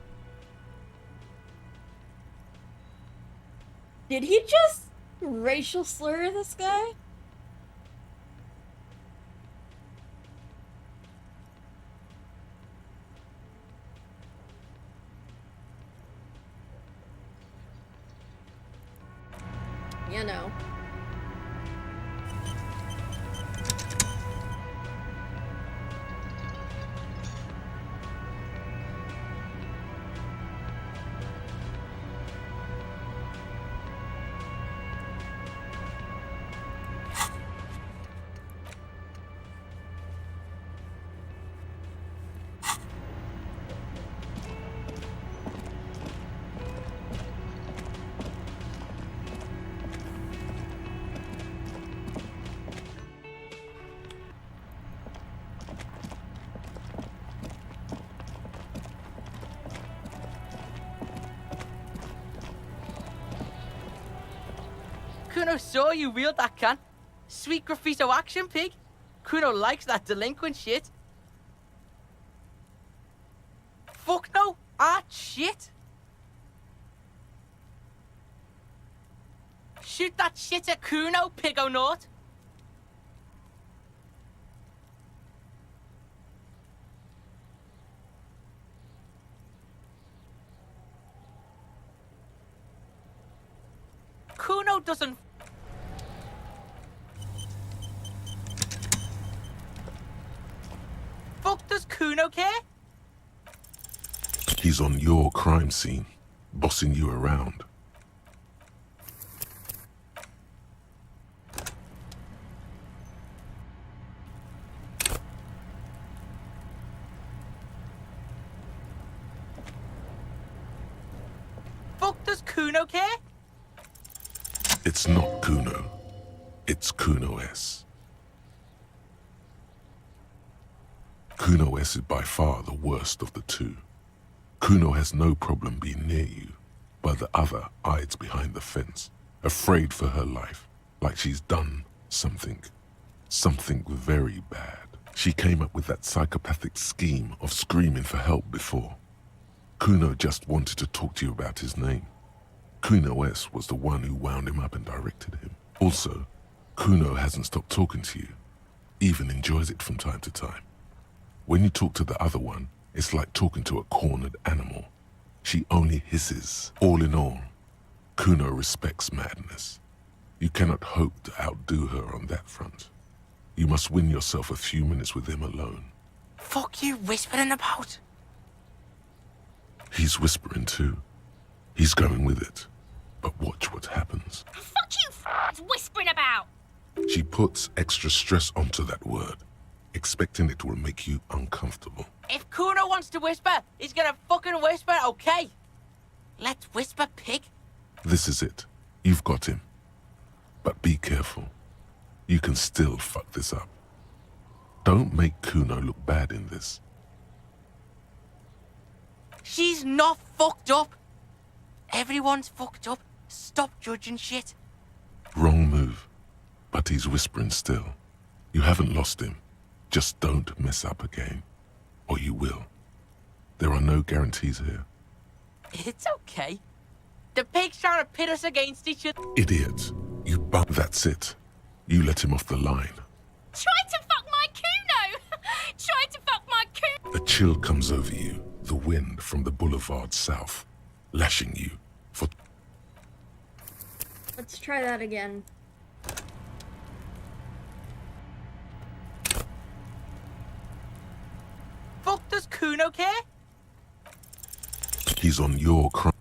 Did he just racial slur this guy? You know. Kuno saw you wield that can. Sweet graffito action, pig. Kuno likes that delinquent shit. Fuck no! Ah, shit! Shoot that shit at Kuno, pig o' naught. Kuno doesn't... Fuck does Kuno care? He's on your crime scene, bossing you around. Fuck does Kuno care? It's not Kuno. It's Kuno S. Kuno S is by far the worst of the two. Kuno has no problem being near you, but the other hides behind the fence, afraid for her life, like she's done something very bad. She came up with that psychopathic scheme of screaming for help before. Kuno just wanted to talk to you about his name. Kuno S was the one who wound him up and directed him. Also, Kuno hasn't stopped talking to you, even enjoys it from time to time. When you talk to the other one, it's like talking to a cornered animal. She only hisses. All in all, Kuno respects madness. You cannot hope to outdo her on that front. You must win yourself a few minutes with him alone. Fuck you whispering about? He's whispering too. He's going with it. But watch what happens. Fuck you whispering about! She puts extra stress onto that word, expecting it will make you uncomfortable. If Kuno wants to whisper, he's gonna fucking whisper, okay? Let's whisper, pig. This is it. You've got him. But be careful. You can still fuck this up. Don't make Kuno look bad in this. She's not fucked up. Everyone's fucked up. Stop judging shit. Wrong move. But he's whispering still. You haven't lost him. Just don't mess up again. Or you will. There are no guarantees here. It's okay. The pig's trying to pit us against each other. Idiot. You bump. That's it. You let him off the line. Try to fuck my Kuno! Try to fuck my Kuno! A chill comes over you. The wind from the boulevard south. Lashing you for... Let's try that again. Fuck, does Kuno care? He's on your crime.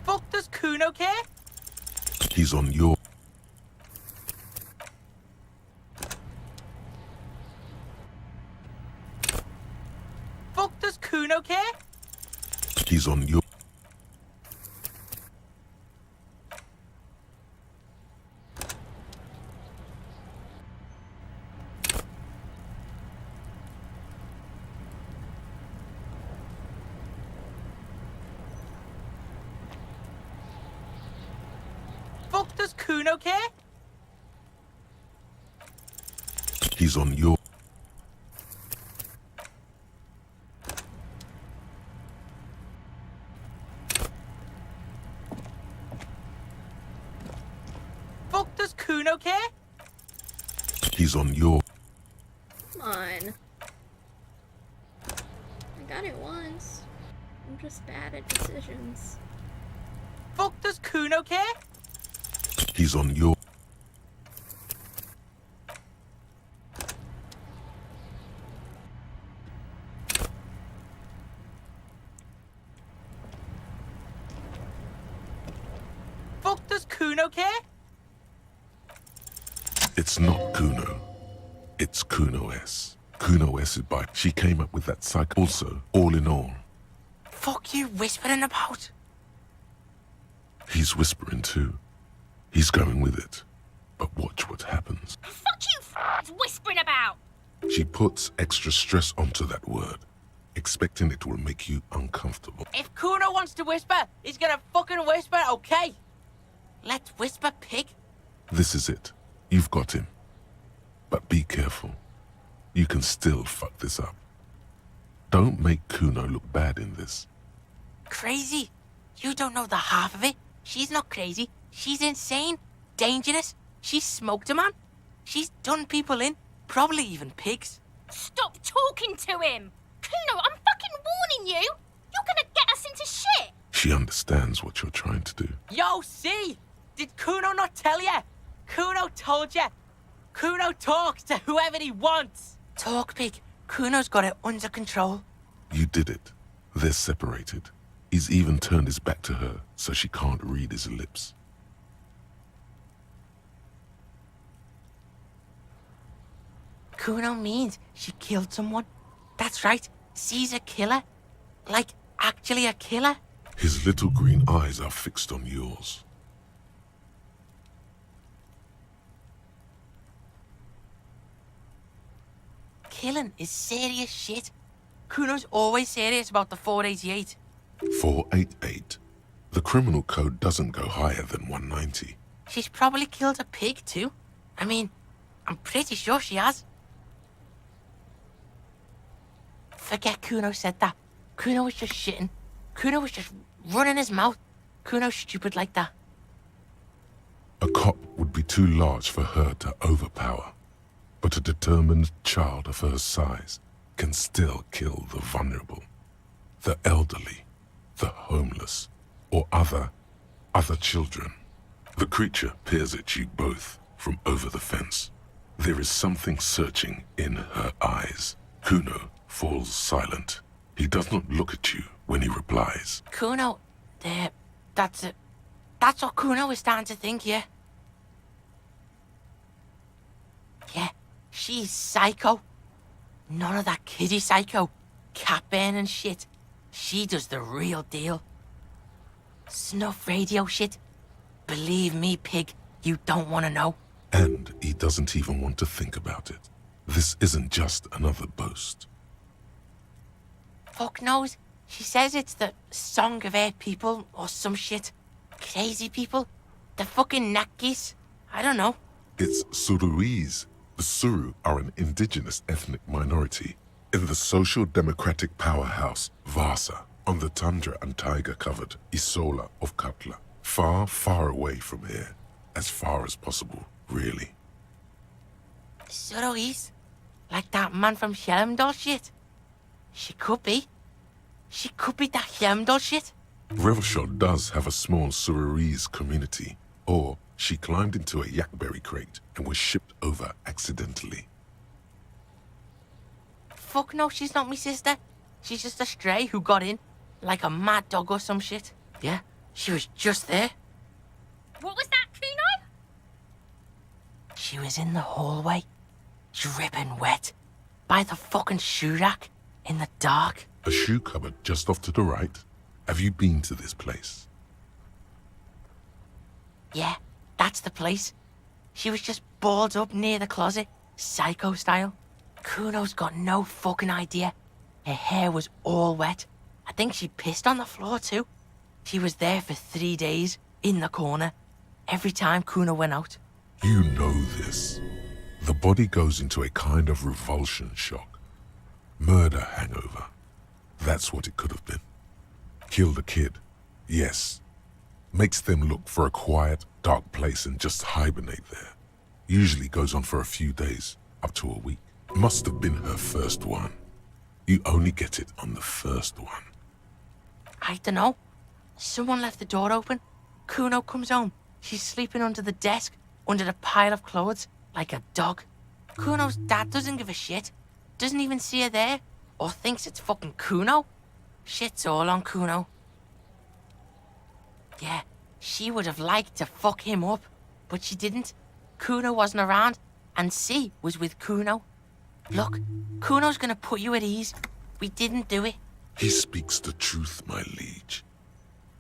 Fuck, does Kuno care? He's on your... Fuck, does Kuno care? He's on your... Fuck, does Kuno care? He's on your... Fuck, does Kuno care? He's on your... Come on. I got it once. I'm just bad at decisions. Fuck, does Kuno care? He's on your... Fuck, does Kuno care? It's not Kuno. It's Kuno S. Kuno S is by... She came up with that psych... Also, all in all, Fuck you whispering about? he's whispering too. He's going with it. But watch what happens. Fuck you whispering about! She puts extra stress onto that word, expecting it will make you uncomfortable. If Kuno wants to whisper, he's gonna fucking whisper, okay? Let's whisper, pig. This is it. You've got him. But be careful. You can still fuck this up. Don't make Kuno look bad in this. Crazy? You don't know the half of it. She's not crazy. She's insane. Dangerous. She's smoked a man. She's done people in. Probably even pigs. Stop talking to him! Kuno, I'm fucking warning you! You're gonna get us into shit! She understands what you're trying to do. Yo, see? Did Kuno not tell you? Kuno told you. Kuno talks to whoever he wants. Talk, pig. Kuno's got it under control. You did it. They're separated. He's even turned his back to her so she can't read his lips. Kuno means she killed someone. That's right. She's a killer. Like, actually a killer. His little green eyes are fixed on yours. Killing is serious shit. Kuno's always serious about the 488. 488. The criminal code doesn't go higher than 190. She's probably killed a pig too. I mean, I'm pretty sure she has. Forget Kuno said that. Kuno was just shitting. Kuno was just running his mouth. Kuno's stupid like that. A cop would be too large for her to overpower. But a determined child of her size can still kill the vulnerable, the elderly, the homeless, or other children. The creature peers at you both from over the fence. There is something searching in her eyes. Kuno falls silent. He does not look at you when he replies. Kuno, that's it. That's what Kuno is starting to think, yeah? Yeah, she's psycho. None of that kiddie psycho, cat burning shit. She does the real deal. Snuff radio shit. Believe me, pig, you don't want to know. And he doesn't even want to think about it. This isn't just another boast. Fuck knows. She says it's the song of her people or some shit. Crazy people. The fucking Nakis. I don't know. It's Suruese. The Suru are an indigenous ethnic minority in the social democratic powerhouse Vasa on the tundra and taiga-covered Isola of Katla. Far, far away from here. As far as possible, really. Suruese? Like that man from Helmdall shit? She could be. She could be that Helmdall shit. Revelshot does have a small Suruese community, or she climbed into a yakberry crate and was shipped over accidentally. Fuck no, she's not me sister. She's just a stray who got in, like a mad dog or some shit. Yeah, she was just there. What was that, Kuno? She was in the hallway, dripping wet, by the fucking shoe rack, in the dark. A shoe cupboard just off to the right. Have you been to this place? Yeah, that's the place. She was just balled up near the closet, psycho style. Kuno's got no fucking idea. Her hair was all wet. I think she pissed on the floor too. She was there for 3 days, in the corner, every time Kuno went out. You know this. The body goes into a kind of revulsion shock. Murder hangover. That's what it could have been. Killed a kid. Yes. Makes them look for a quiet, dark place and just hibernate there. Usually goes on for a few days, up to a week. Must have been her first one. You only get it on the first one. I don't know. Someone left the door open. Kuno comes home. She's sleeping under the desk, under the pile of clothes, like a dog. Kuno's dad doesn't give a shit. Doesn't even see her there, or thinks it's fucking Kuno. Shit's all on Kuno. Yeah, she would have liked to fuck him up, but she didn't. Kuno wasn't around, and C was with Kuno. Look, Kuno's gonna put you at ease. We didn't do it. He speaks the truth, my liege.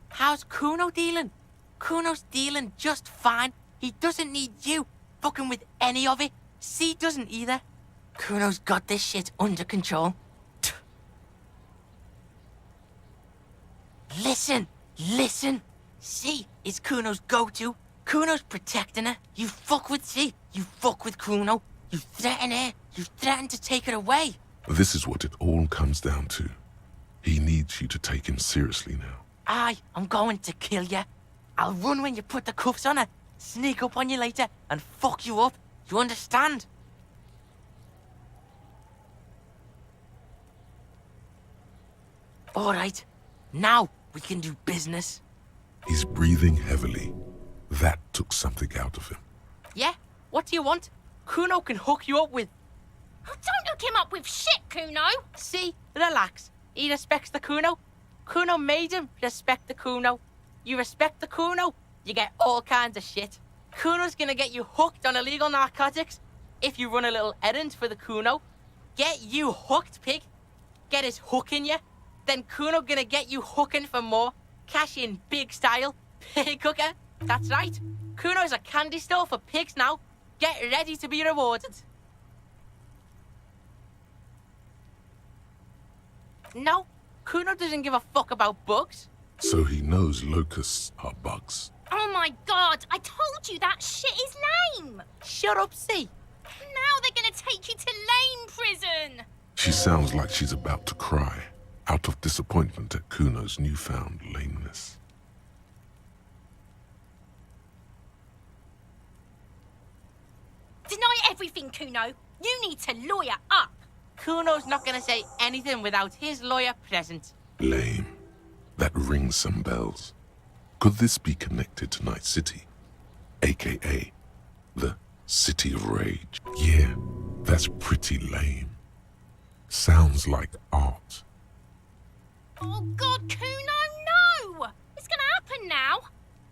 How's Kuno dealing? Kuno's dealing just fine. He doesn't need you fucking with any of it. C doesn't either. Kuno's got this shit under control. Listen, listen. C is Kuno's go-to. Kuno's protecting her. You fuck with C, you fuck with Kuno. You threaten her, you threaten to take her away. This is what it all comes down to. He needs you to take him seriously now. I'm going to kill you. I'll run when you put the cuffs on her, sneak up on you later, and fuck you up. You understand? All right, now we can do business. He's breathing heavily. That took something out of him. Yeah? What do you want? Kuno can hook you up with... Oh, don't hook him up with shit, Kuno. See? Relax. He respects the Kuno. Kuno made him respect the Kuno. You respect the Kuno, you get all kinds of shit. Kuno's gonna get you hooked on illegal narcotics if you run a little errand for the Kuno. Get you hooked, pig. Get his hook in you. Then Kuno gonna get you hooking for more. Cash in big style. Pig hooker. That's right. Kuno's a candy store for pigs now. Get ready to be rewarded. No, Kuno doesn't give a fuck about bugs. So he knows locusts are bugs. Oh my god, I told you that shit is lame. Shut up, C. Now they're gonna take you to lame prison. She sounds like she's about to cry, out of disappointment at Kuno's newfound lameness. Deny everything, Kuno. You need to lawyer up. Kuno's not gonna say anything without his lawyer present. Lame. That rings some bells. Could this be connected to Night City? AKA the City of Rage. Yeah, that's pretty lame. Sounds like art. Oh God, Kuno, no! It's gonna happen now.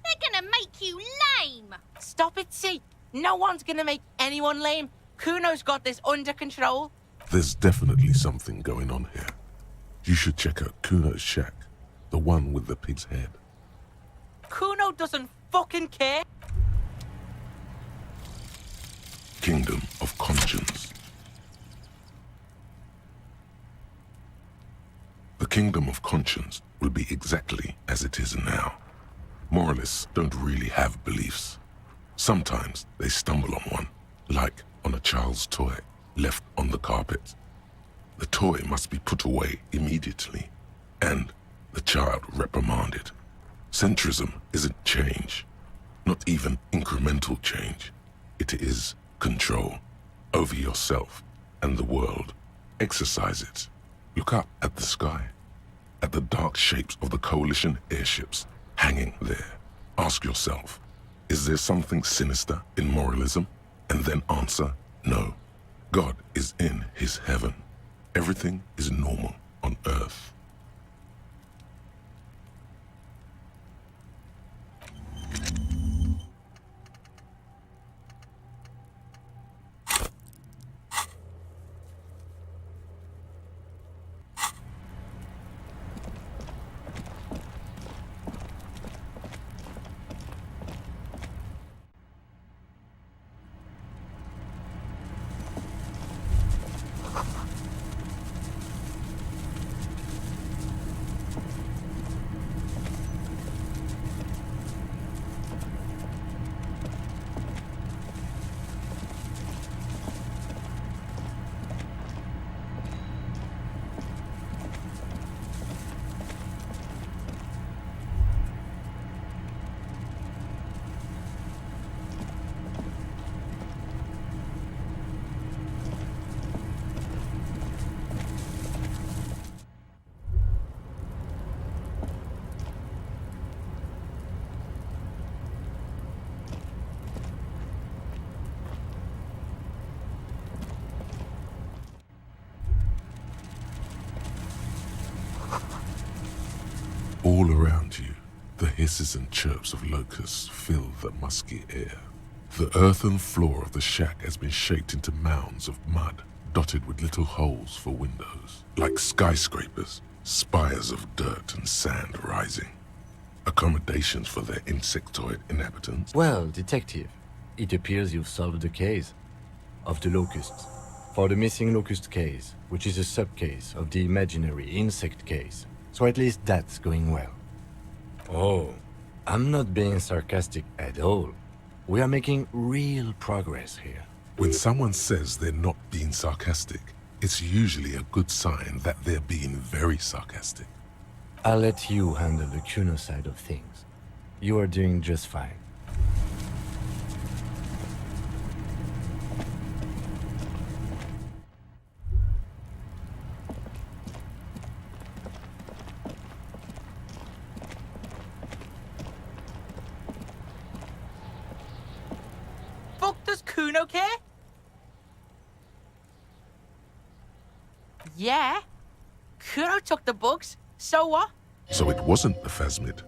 They're gonna make you lame. Stop it, see? No one's gonna make anyone lame. Kuno's got this under control. There's definitely something going on here. You should check out Kuno's shack, the one with the pig's head. Kuno doesn't fucking care. Kingdom of Conscience. The Kingdom of Conscience will be exactly as it is now. Moralists don't really have beliefs. Sometimes they stumble on one, like on a child's toy left on the carpet. The toy must be put away immediately, and the child reprimanded. Centrism isn't change, not even incremental change. It is control over yourself and the world. Exercise it. Look up at the sky, at the dark shapes of the coalition airships hanging there. Ask yourself, is there something sinister in moralism? And then answer, no. God is in his heaven. Everything is normal on earth. All around you, the hisses and chirps of locusts fill the musky air. The earthen floor of the shack has been shaped into mounds of mud, dotted with little holes for windows. Like skyscrapers, spires of dirt and sand rising. Accommodations for their insectoid inhabitants. Well, detective, it appears you've solved the case of the locusts. For the missing locust case, which is a sub-case of the imaginary insect case. So at least that's going well. Oh, I'm not being sarcastic at all. We are making real progress here. When someone says they're not being sarcastic, it's usually a good sign that they're being very sarcastic. I'll let you handle the Kuno side of things. You are doing just fine. Fuck does Kuno care? Yeah. Kuno took the bugs. So what? So it wasn't the phasmid.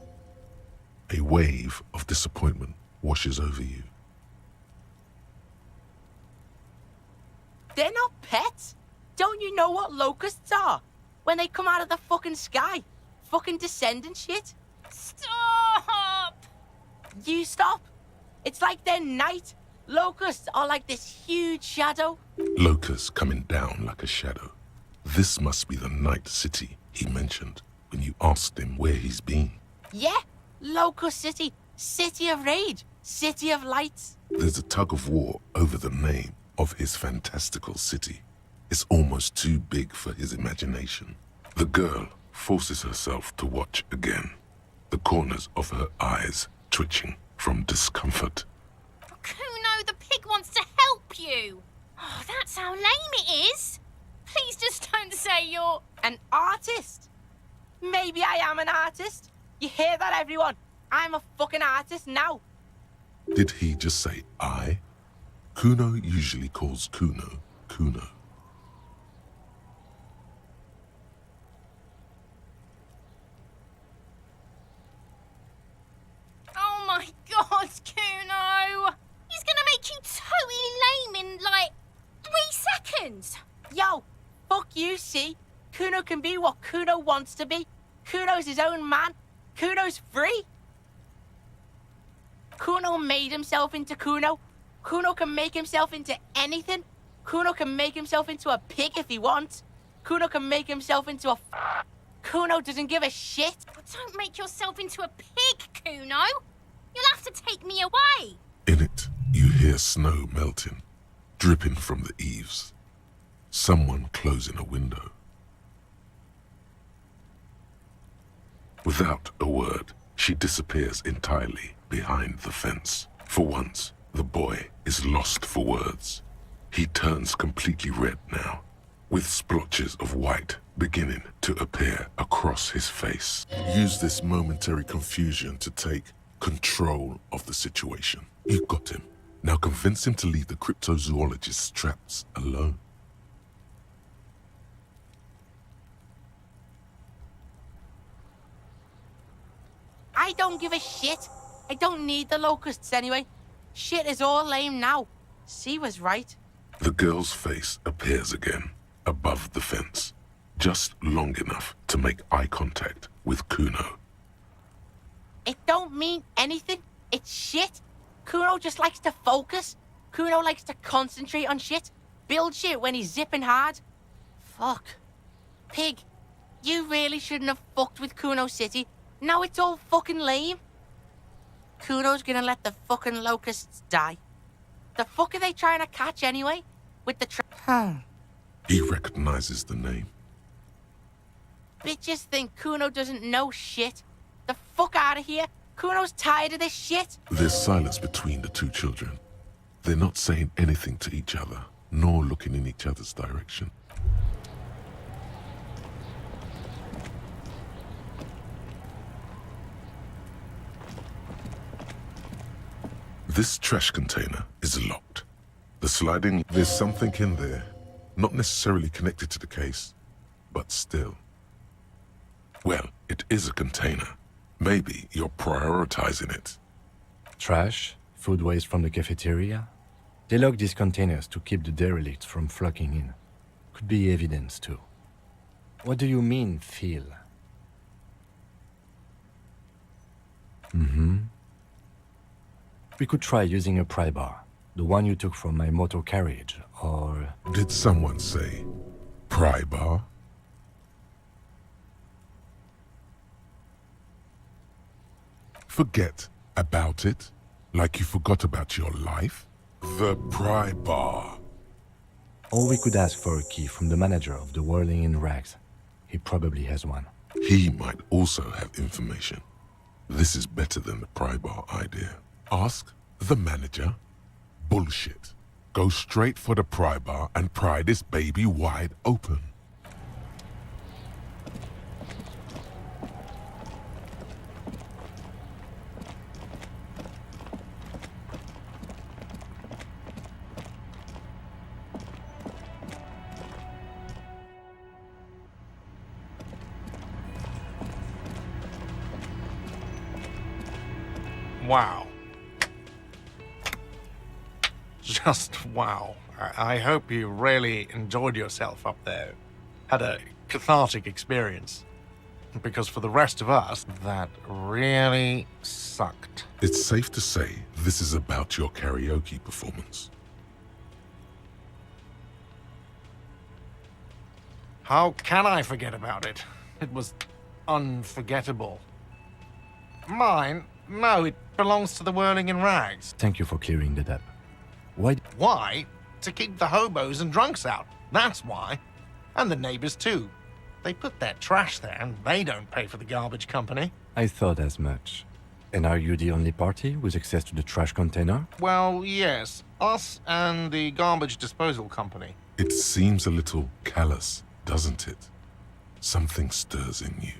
A wave of disappointment washes over you. They're not pets. Don't you know what locusts are? When they come out of the fucking sky. Fucking descendant shit. Stop! You stop. It's like they're night. Locusts are like this huge shadow. Locusts coming down like a shadow. This must be the night city he mentioned when you asked him where he's been. Yeah, Locust City. City of Rage. City of Lights. There's a tug of war over the name of his fantastical city. It's almost too big for his imagination. The girl forces herself to watch again, the corners of her eyes twitching from discomfort. Kuno, the pig wants to help you. Oh, that's how lame it is. Please just don't say you're an artist. Maybe I am an artist. You hear that, everyone? I'm a fucking artist now. Did he just say I? Kuno usually calls Kuno, Kuno. Oh my god, Kuno! He's gonna make you totally lame in, like, 3 seconds! Yo, fuck you, see? Kuno can be what Kuno wants to be. Kuno's his own man. Kuno's free. Kuno made himself into Kuno. Kuno can make himself into anything. Kuno can make himself into a pig if he wants. Kuno can make himself into a... Kuno doesn't give a shit. Don't make yourself into a pig, Kuno. You'll have to take me away. In it, you hear snow melting, dripping from the eaves. Someone closing a window. Without a word, she disappears entirely behind the fence. For once, the boy is lost for words. He turns completely red now, with splotches of white beginning to appear across his face. Use this momentary confusion to take control of the situation. You got him. Now convince him to leave the cryptozoologist's traps alone. I don't give a shit. I don't need the locusts anyway. Shit is all lame now. C was right. The girl's face appears again, above the fence, just long enough to make eye contact with Kuno. It don't mean anything. It's shit. Kuno just likes to focus. Kuno likes to concentrate on shit. Build shit when he's zipping hard. Fuck. Pig, you really shouldn't have fucked with Kuno City. Now it's all fucking lame. Kuno's gonna let the fucking locusts die. The fuck are they trying to catch anyway? With the He recognizes the name. Bitches think Kuno doesn't know shit. The fuck out of here. Kuno's tired of this shit. There's silence between the two children. They're not saying anything to each other, nor looking in each other's direction. This trash container is locked. There's something in there, not necessarily connected to the case, but still. Well, it is a container. Maybe you're prioritizing it. Trash? Food waste from the cafeteria? They lock these containers to keep the derelicts from flocking in. Could be evidence, too. What do you mean, Phil? We could try using a pry bar, the one you took from my motor carriage, or... Did someone say pry bar? Forget about it, like you forgot about your life? The pry bar. Or we could ask for a key from the manager of the Whirling in Rags. He probably has one. He might also have information. This is better than the pry bar idea. Ask the manager. Bullshit. Go straight for the pry bar and pry this baby wide open. Wow. Just wow. I hope you really enjoyed yourself up there. Had a cathartic experience. Because for the rest of us, that really sucked. It's safe to say this is about your karaoke performance. How can I forget about it? It was unforgettable. Mine? No, it belongs to the Whirling in Rags. Thank you for clearing that up. Why? Why? To keep the hobos and drunks out. That's why. And the neighbors too. They put their trash there and they don't pay for the garbage company. I thought as much. And are you the only party with access to the trash container? Well, yes. Us and the garbage disposal company. It seems a little callous, doesn't it? Something stirs in you.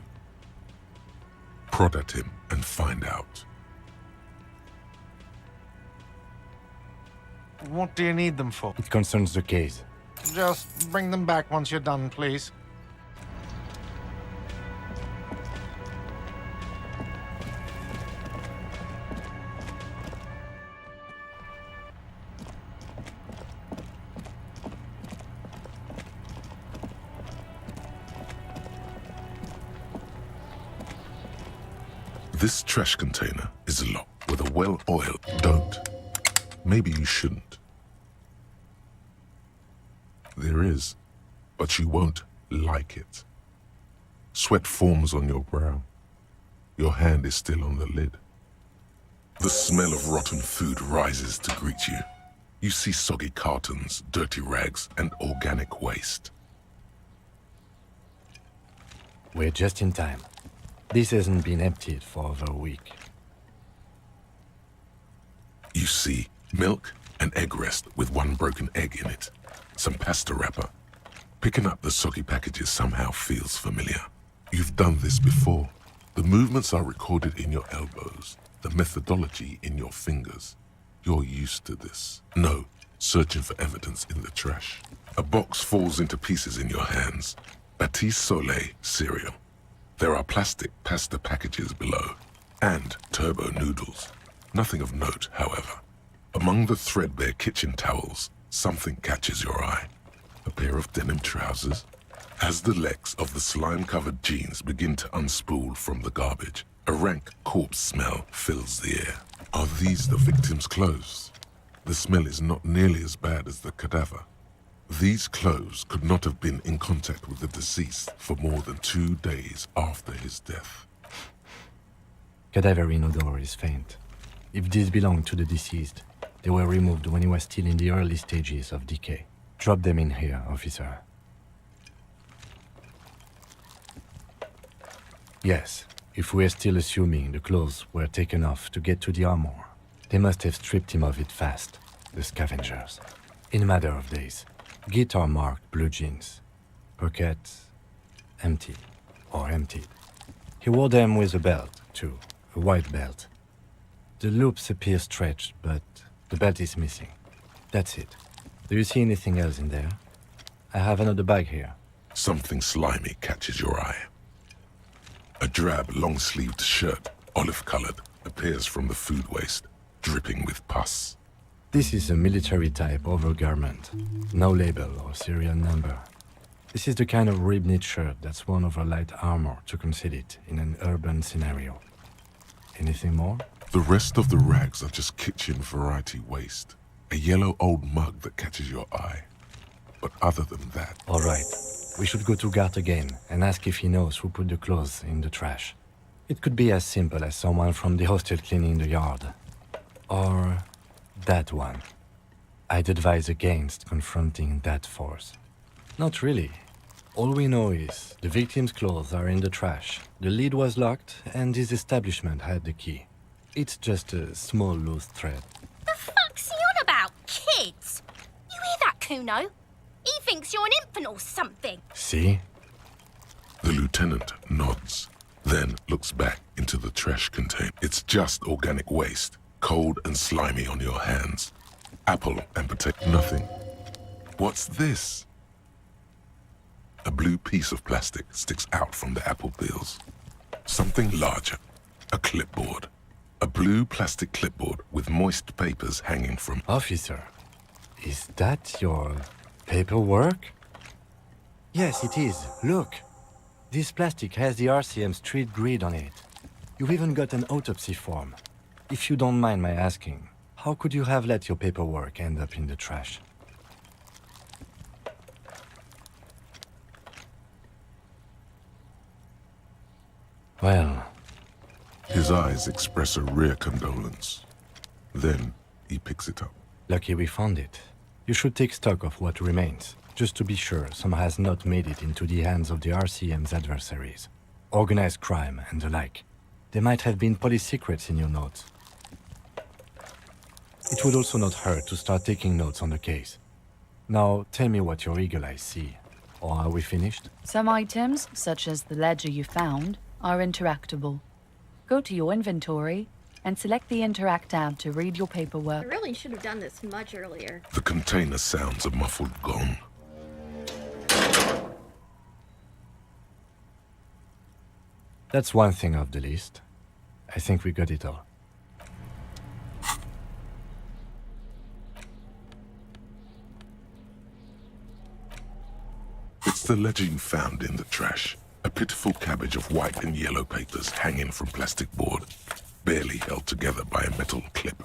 Prod at him and find out. What do you need them for? It concerns the case. Just bring them back once you're done, please. This trash container is locked with a well-oiled. Don't. Maybe you shouldn't. There is, but you won't like it. Sweat forms on your brow. Your hand is still on the lid. The smell of rotten food rises to greet you. You see soggy cartons, dirty rags, and organic waste. We're just in time. This hasn't been emptied for over a week. You see milk and egg rest with one broken egg in it. Some pasta wrapper. Picking up the soggy packages somehow feels familiar. You've done this before. The movements are recorded in your elbows, the methodology in your fingers. You're used to this. No, searching for evidence in the trash. A box falls into pieces in your hands. Batiste Soleil cereal. There are plastic pasta packages below, and turbo noodles. Nothing of note, however. Among the threadbare kitchen towels, something catches your eye. A pair of denim trousers. As the legs of the slime-covered jeans begin to unspool from the garbage, a rank corpse smell fills the air. Are these the victim's clothes? The smell is not nearly as bad as the cadaver. These clothes could not have been in contact with the deceased for more than 2 days after his death. Cadaverine odor is faint. If these belong to the deceased, they were removed when he was still in the early stages of decay. Drop them in here, officer. Yes, if we're still assuming the clothes were taken off to get to the armor, they must have stripped him of it fast, the scavengers. In a matter of days. Guitar-marked blue jeans. Pockets empty or emptied. He wore them with a belt, too, a white belt. The loops appear stretched, but the belt is missing. That's it. Do you see anything else in there? I have another bag here. Something slimy catches your eye. A drab, long-sleeved shirt, olive-colored, appears from the food waste, dripping with pus. This is a military-type overgarment. No label or serial number. This is the kind of rib-knit shirt that's worn over light armor to conceal it in an urban scenario. Anything more? The rest of the rags are just kitchen variety waste. A yellow old mug that catches your eye. But other than that... All right. We should go to Gart again and ask if he knows who put the clothes in the trash. It could be as simple as someone from the hostel cleaning the yard. Or... that one. I'd advise against confronting that force. Not really. All we know is the victim's clothes are in the trash, the lid was locked, and his establishment had the key. It's just a small loose thread. The fuck's he on about, kids? You hear that, Kuno? He thinks you're an infant or something. See? The lieutenant nods, then looks back into the trash container. It's just organic waste. Cold and slimy on your hands. Apple and potato. Nothing. What's this? A blue piece of plastic sticks out from the apple peels. Something larger. A clipboard. A blue plastic clipboard with moist papers hanging from... Officer, is that your paperwork? Yes, it is. Look. This plastic has the RCM street grid on it. You've even got an autopsy form. If you don't mind my asking, how could you have let your paperwork end up in the trash? Well... His eyes express a rare condolence. Then he picks it up. Lucky we found it. You should take stock of what remains, just to be sure some has not made it into the hands of the RCM's adversaries. Organized crime and the like. There might have been police secrets in your notes. It would also not hurt to start taking notes on the case. Now, tell me what your eagle eyes see. Or are we finished? Some items, such as the ledger you found, are interactable. Go to your inventory and select the Interact tab to read your I paperwork. really should have done this much earlier. The container sounds a muffled gong. That's one thing off the list. I think we got it all. It's the ledger you found in the trash. A pitiful cabbage of white and yellow papers hanging from plastic board, barely held together by a metal clip.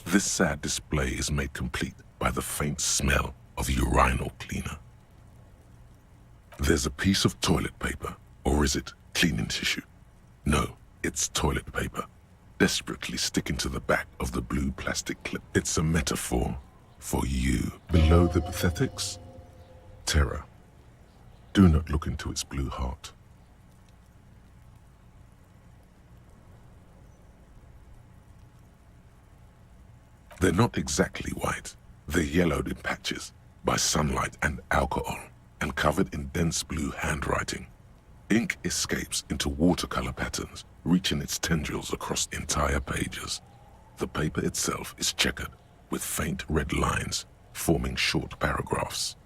This sad display is made complete by the faint smell of urinal cleaner. There's a piece of toilet paper, or is it cleaning tissue? No, it's toilet paper, desperately sticking to the back of the blue plastic clip. It's a metaphor for you. Below the pathetics, terror. Do not look into its blue heart. They're not exactly white. They're yellowed in patches by sunlight and alcohol, and covered in dense blue handwriting. Ink escapes into watercolor patterns, reaching its tendrils across entire pages. The paper itself is checkered, with faint red lines, forming short paragraphs.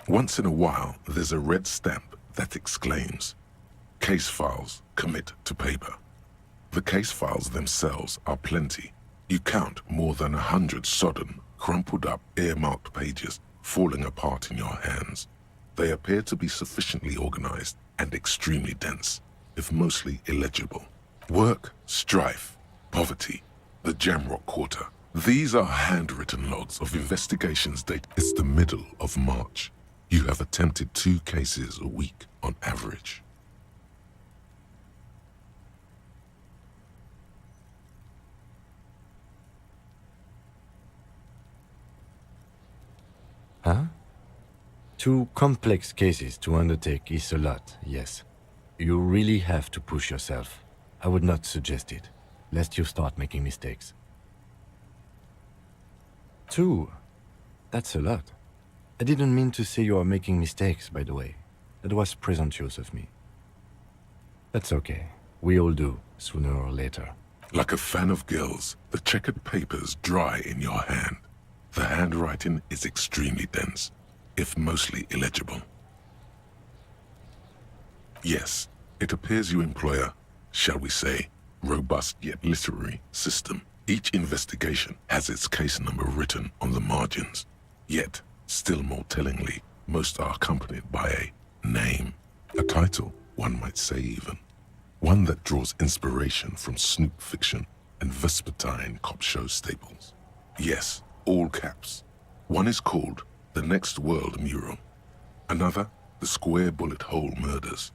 Once in a while, there's a red stamp that exclaims, "Case files commit to paper." The case files themselves are plenty. You count more than 100 sodden, crumpled up, earmarked pages falling apart in your hands. They appear to be sufficiently organized and extremely dense, if mostly illegible. Work, strife, poverty, the Jamrock Quarter. These are handwritten logs of investigations dated. It's the middle of March. You have attempted 2 cases a week on average. Huh? 2 complex cases to undertake is a lot, yes. You really have to push yourself. I would not suggest it, lest you start making mistakes. 2? That's a lot. I didn't mean to say you are making mistakes, by the way. That was presumptuous of me. That's okay. We all do, sooner or later. Like a fan of gills, the checkered papers dry in your hand. The handwriting is extremely dense, if mostly illegible. Yes, it appears you employ a, shall we say, robust yet literary system. Each investigation has its case number written on the margins. Yet, still more tellingly, most are accompanied by a name, a title, one might say even. One that draws inspiration from Snoop fiction and Vespertine cop show staples. Yes, all caps. One is called The Next World Mural. Another, The Square Bullet Hole Murders.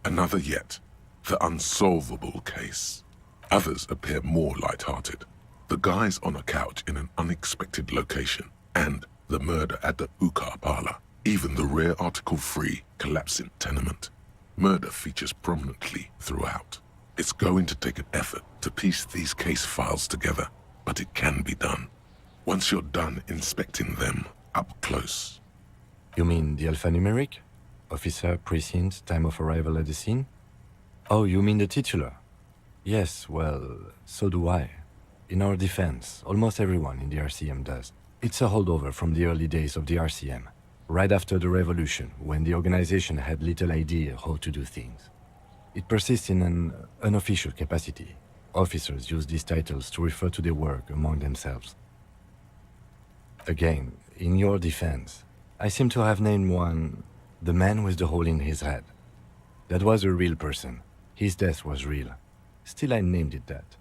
Another yet, The Unsolvable Case. Others appear more light-hearted. The guys on a couch in an unexpected location, and the murder at the hookah parlor. Even the rare article-free collapsing tenement. Murder features prominently throughout. It's going to take an effort to piece these case files together, but it can be done. Once you're done inspecting them up close. You mean the alphanumeric? Officer, precinct, time of arrival at the scene? Oh, you mean the titular? Yes, well, so do I. In our defense, almost everyone in the RCM does. It's a holdover from the early days of the RCM, right after the revolution, when the organization had little idea how to do things. It persists in an unofficial capacity. Officers use these titles to refer to their work among themselves. Again, in your defense, I seem to have named one, the man with the hole in his head. That was a real person. His death was real. Still, I named it that,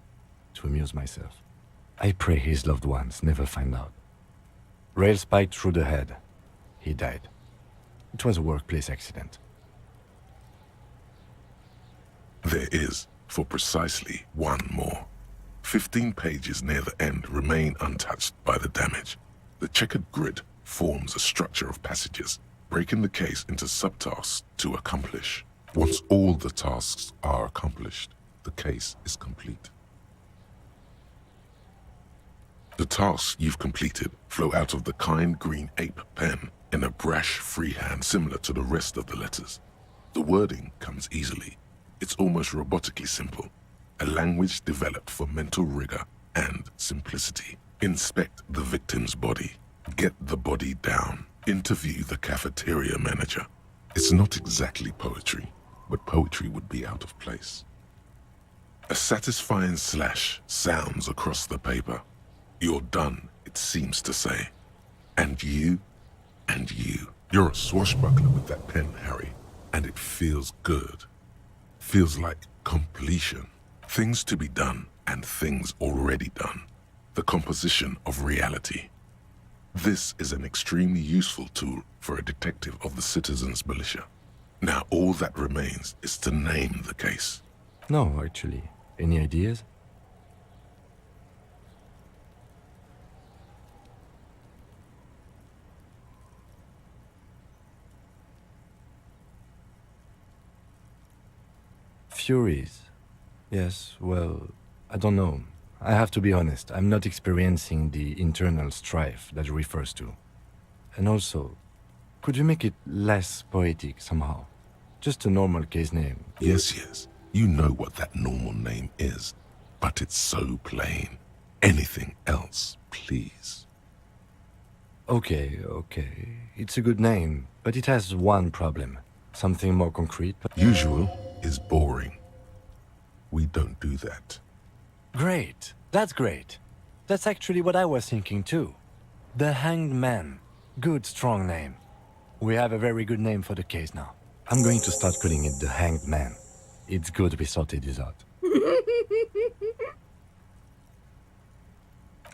to amuse myself. I pray his loved ones never find out. Rail spiked through the head. He died. It was a workplace accident. There is, for precisely one more. 15 pages near the end remain untouched by the damage. The checkered grid forms a structure of passages, breaking the case into subtasks to accomplish. Once all the tasks are accomplished, the case is complete. The tasks you've completed flow out of the kind green ape pen in a brash freehand similar to the rest of the letters. The wording comes easily. It's almost robotically simple. a language developed for mental rigor and simplicity. Inspect the victim's body. Get the body down. Interview the cafeteria manager. It's not exactly poetry, but poetry would be out of place. A satisfying slash sounds across the paper. You're done, it seems to say. And you, and you. You're a swashbuckler with that pen, Harry, and it feels good. Feels like completion. Things to be done and things already done. The composition of reality. This is an extremely useful tool for a detective of the citizens' militia. Now all that remains is to name the case. No, actually. Any ideas? Furies. Yes, well, I don't know. I have to be honest, I'm not experiencing the internal strife that it refers to. And also, could you make it less poetic somehow? Just a normal case name. Yes. You know what that normal name is, but it's so plain. Anything else, please. Okay. It's a good name, but it has one problem. Something more concrete. Usual is boring. We don't do that. Great. That's great. That's actually what I was thinking too. The Hanged Man. Good, strong name. We have a very good name for the case now. I'm going to start calling it the Hanged Man. It's good we sorted this out.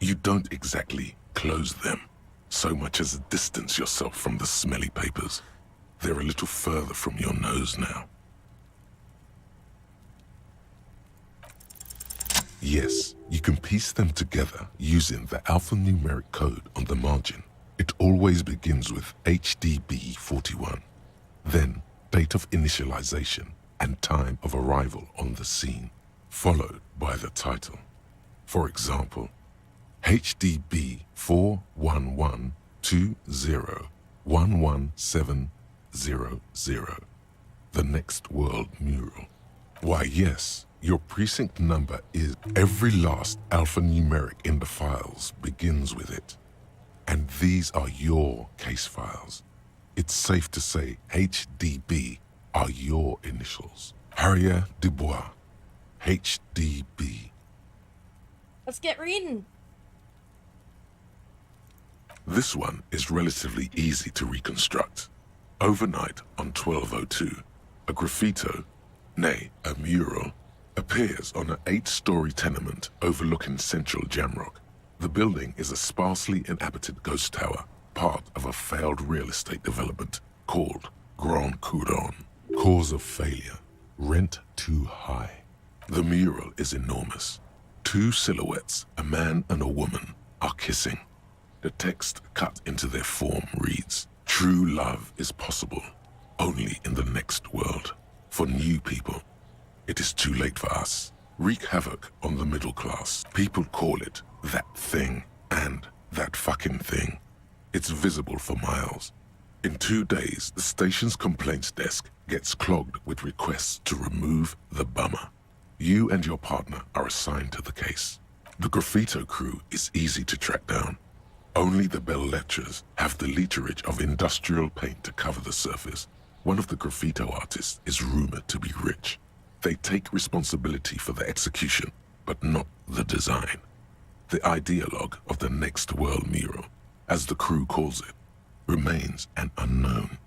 You don't exactly close them, so much as distance yourself from the smelly papers. They're a little further from your nose now. Yes, you can piece them together using the alphanumeric code on the margin. It always begins with HDB 41, then date of initialization and time of arrival on the scene, followed by the title. For example, HDB 41120111700, the Next World Mural. Why yes, your precinct number is every last alphanumeric in the files begins with it. And these are your case files. It's safe to say HDB are your initials. Harrier Dubois, HDB. Let's get reading. This one is relatively easy to reconstruct. Overnight on 1202, a graffito, nay, a mural, appears on an 8-story tenement overlooking central Jamrock. The building is a sparsely inhabited ghost tower, part of a failed real estate development called Grand Couronne. Cause of failure, rent too high. The mural is enormous. 2 silhouettes, a man and a woman, are kissing. The text cut into their form reads, "True love is possible, only in the next world. For new people, it is too late for us. Wreak havoc on the middle class. People call it that thing and that fucking thing. It's visible for miles. In 2 days, the station's complaints desk gets clogged with requests to remove the bummer. You and your partner are assigned to the case. The graffito crew is easy to track down. Only the belles-lettres have the literage of industrial paint to cover the surface. One of the graffito artists is rumored to be rich. They take responsibility for the execution, but not the design. The ideologue of the Next World Mural, as the crew calls it, remains an unknown.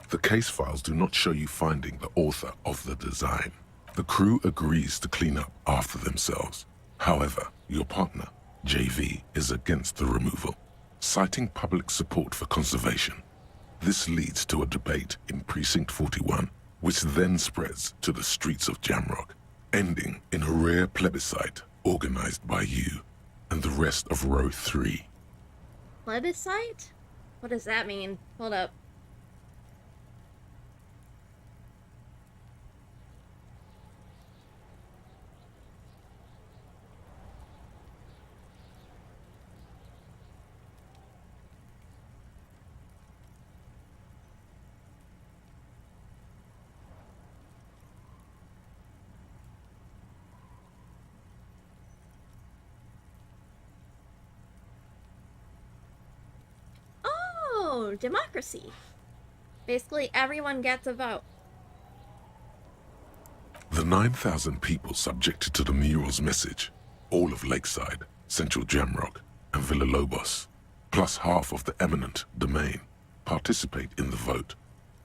The case files do not show you finding the author of the design. The crew agrees to clean up after themselves. However, your partner, JV, is against the removal, citing public support for conservation. This leads to a debate in Precinct 41, which then spreads to the streets of Jamrock, ending in a rare plebiscite organized by you and the rest of Row 3. Plebiscite? What does that mean? Hold up. Oh, democracy. Basically, everyone gets a vote. The 9,000 people subjected to the mural's message, all of Lakeside, Central Jamrock, and Villalobos, plus half of the eminent domain, participate in the vote.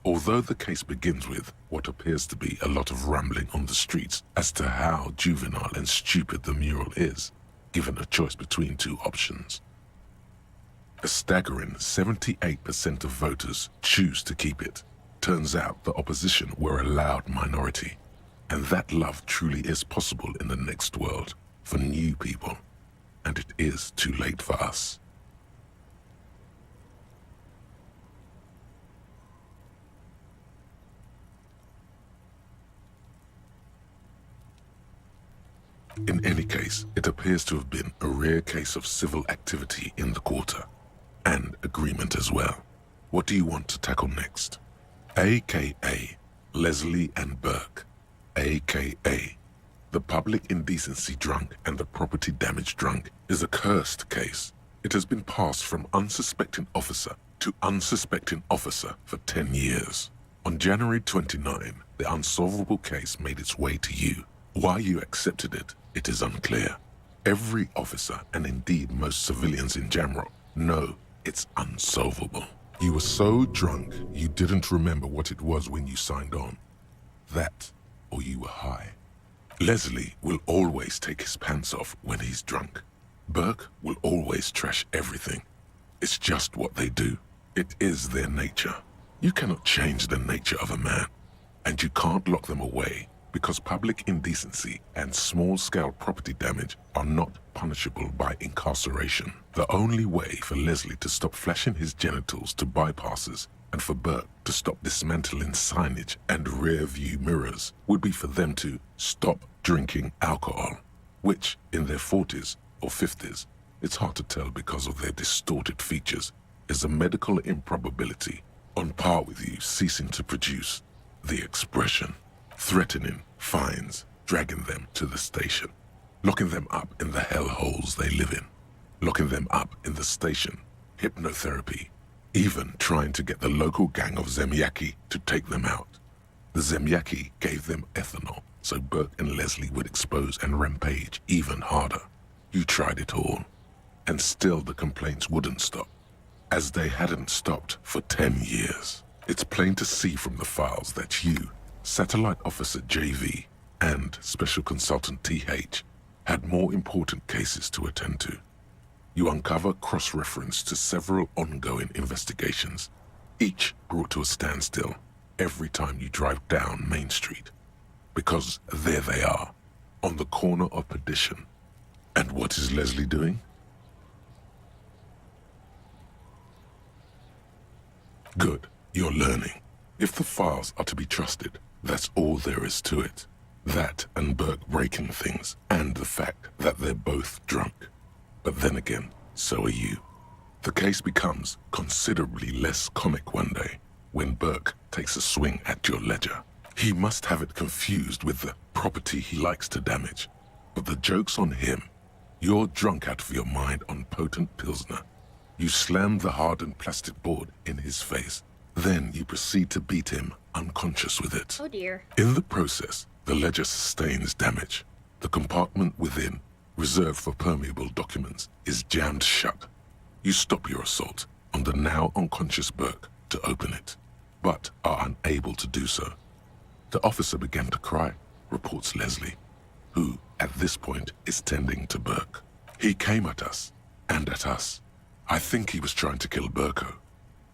Although the case begins with what appears to be a lot of rambling on the streets as to how juvenile and stupid the mural is, given a choice between two options. A staggering 78% of voters choose to keep it. Turns out the opposition were a loud minority, and that love truly is possible in the next world for new people, and it is too late for us. In any case, it appears to have been a rare case of civil activity in the quarter, and agreement as well. What do you want to tackle next? AKA Leslie and Burke, AKA the public indecency drunk and the property damage drunk, is a cursed case. It has been passed from unsuspecting officer to unsuspecting officer for 10 years. On January 29, the unsolvable case made its way to you. Why you accepted it, it is unclear. Every officer, and indeed most civilians in Jamrock, know it's unsolvable. You were so drunk, you didn't remember what it was when you signed on. That, or you were high. Leslie will always take his pants off when he's drunk. Burke will always trash everything. It's just what they do. It is their nature. You cannot change the nature of a man, and you can't lock them away because public indecency and small-scale property damage are not punishable by incarceration. The only way for Leslie to stop flashing his genitals to bypassers and for Burke to stop dismantling signage and rear-view mirrors would be for them to stop drinking alcohol, which, in their 40s or 50s, it's hard to tell because of their distorted features, is a medical improbability on par with you ceasing to produce the expression, threatening fines, dragging them to the station, locking them up in the hellholes they live in, locking them up in the station, hypnotherapy, even trying to get the local gang of Zemyaki to take them out. The Zemyaki gave them ethanol, so Burke and Leslie would expose and rampage even harder. You tried it all, and still the complaints wouldn't stop, as they hadn't stopped for 10 years. It's plain to see from the files that you, Satellite Officer JV, and Special Consultant TH had more important cases to attend to. You uncover cross-reference to several ongoing investigations, each brought to a standstill every time you drive down Main Street. Because there they are, on the corner of perdition. And what is Leslie doing? Good, you're learning. If the files are to be trusted, that's all there is to it. That and Burke breaking things, and the fact that they're both drunk. But then again, so are you. The case becomes considerably less comic one day when Burke takes a swing at your ledger. He must have it confused with the property he likes to damage. But the joke's on him. You're drunk out of your mind on potent Pilsner. You slam the hardened plastic board in his face. Then you proceed to beat him unconscious with it. Oh dear. In the process, the ledger sustains damage. The compartment within, reserved for permeable documents, is jammed shut. You stop your assault on the now unconscious Burke to open it, but are unable to do so. The officer began to cry, reports Leslie, who, at this point, is tending to Burke. He came at us, and at us. I think he was trying to kill Burko.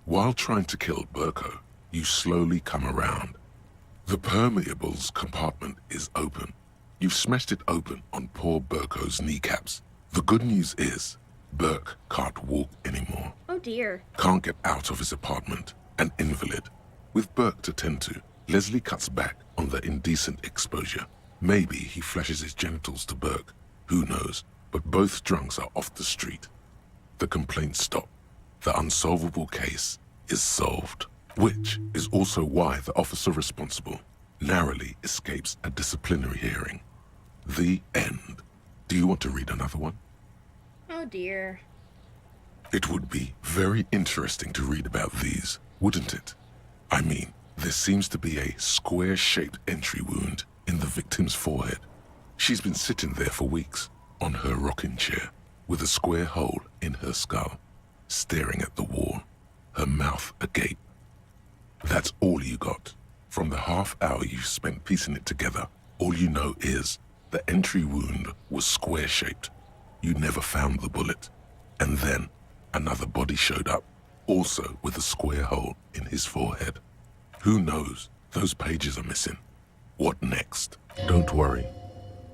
While trying to kill Burko, you slowly come around. The permeables compartment is open. You've smashed it open on poor Burko's kneecaps. The good news is, Burke can't walk anymore. Oh dear. Can't get out of his apartment, an invalid. With Burke to tend to, Leslie cuts back on the indecent exposure. Maybe he flashes his genitals to Burke, who knows, but both drunks are off the street. The complaints stop. The unsolvable case is solved, which is also why the officer responsible narrowly escapes a disciplinary hearing. The end. Do you want to read another one? Oh dear. It would be very interesting to read about these, wouldn't it? I mean, there seems to be a square-shaped entry wound in the victim's forehead. She's been sitting there for weeks, on her rocking chair, with a square hole in her skull, staring at the wall, her mouth agape. That's all you got. From the half hour you spent piecing it together, all you know is the entry wound was square-shaped. You never found the bullet. And then another body showed up, also with a square hole in his forehead. Who knows? Those pages are missing. What next? Don't worry.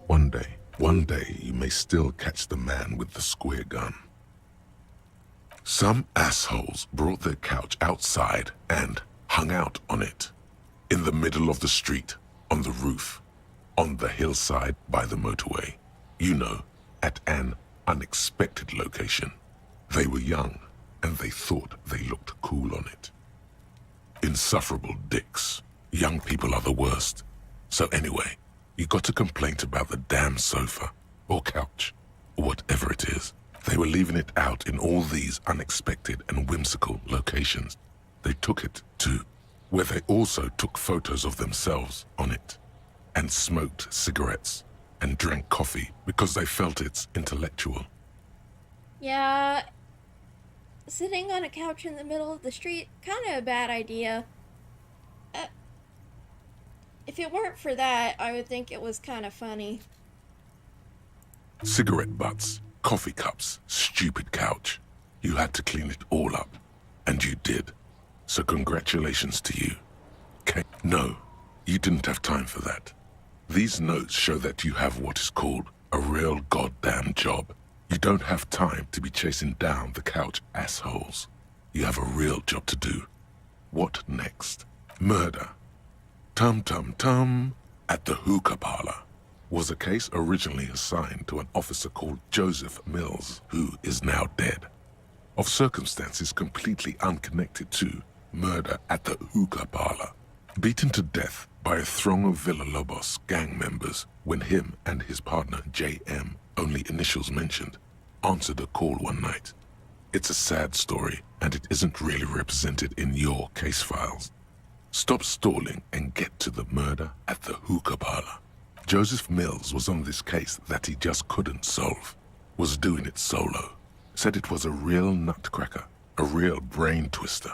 One day you may still catch the man with the square gun. Some assholes brought their couch outside and hung out on it. In the middle of the street, on the roof, on the hillside by the motorway. You know, at an unexpected location. They were young, and they thought they looked cool on it. Insufferable dicks. Young people are the worst. So anyway, you got a complaint about the damn sofa, or couch, or whatever it is. They were leaving it out in all these unexpected and whimsical locations. They took it to where they also took photos of themselves on it, and smoked cigarettes, and drank coffee because they felt it's intellectual. Yeah, sitting on a couch in the middle of the street, kind of a bad idea. If it weren't for that, I would think it was kind of funny. Cigarette butts, coffee cups, stupid couch. You had to clean it all up, and you did. So congratulations to you. Okay? No, you didn't have time for that. These notes show that you have what is called a real goddamn job. You don't have time to be chasing down the couch assholes. You have a real job to do. What next? Murder. Tum-tum-tum at the hookah parlor was a case originally assigned to an officer called Joseph Mills, who is now dead. Of circumstances completely unconnected to murder at the hookah parlor. Beaten to death by a throng of Villalobos gang members when him and his partner J.M., only initials mentioned, answered a call one night. It's a sad story, and it isn't really represented in your case files. Stop stalling and get to the murder at the hookah parlor. Joseph Mills was on this case that he just couldn't solve. Was doing it solo. Said it was a real nutcracker, a real brain twister.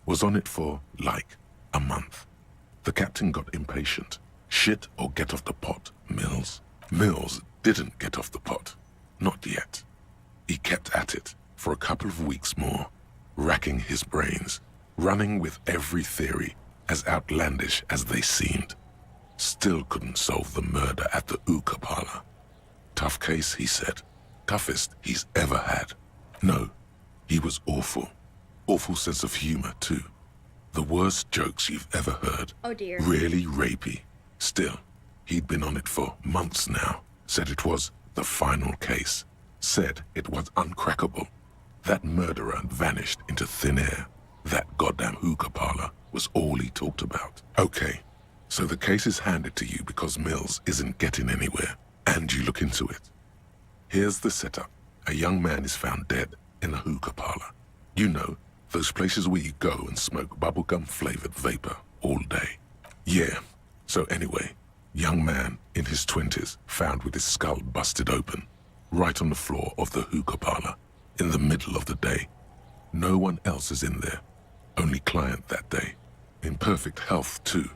Was on it for, like, a month. The captain got impatient. Shit or get off the pot, Mills. Mills didn't get off the pot. Not yet. He kept at it for a couple of weeks more, racking his brains, running with every theory as outlandish as they seemed. Still couldn't solve the murder at the hookah parlor. Tough case, he said. Toughest he's ever had. No, he was awful. Awful sense of humor, too. The worst jokes you've ever heard. Oh dear. Really rapey. Still, he'd been on it for months now. Said it was the final case. Said it was uncrackable. That murderer vanished into thin air. That goddamn hookah parlor was all he talked about. Okay, so the case is handed to you because Mills isn't getting anywhere, and you look into it. Here's the setup. A young man is found dead in a hookah parlor. You know, those places where you go and smoke bubblegum-flavored vapor all day. Yeah, so anyway, young man in his 20s found with his skull busted open, right on the floor of the hookah parlor, in the middle of the day. No one else is in there. Only client that day. In perfect health, too.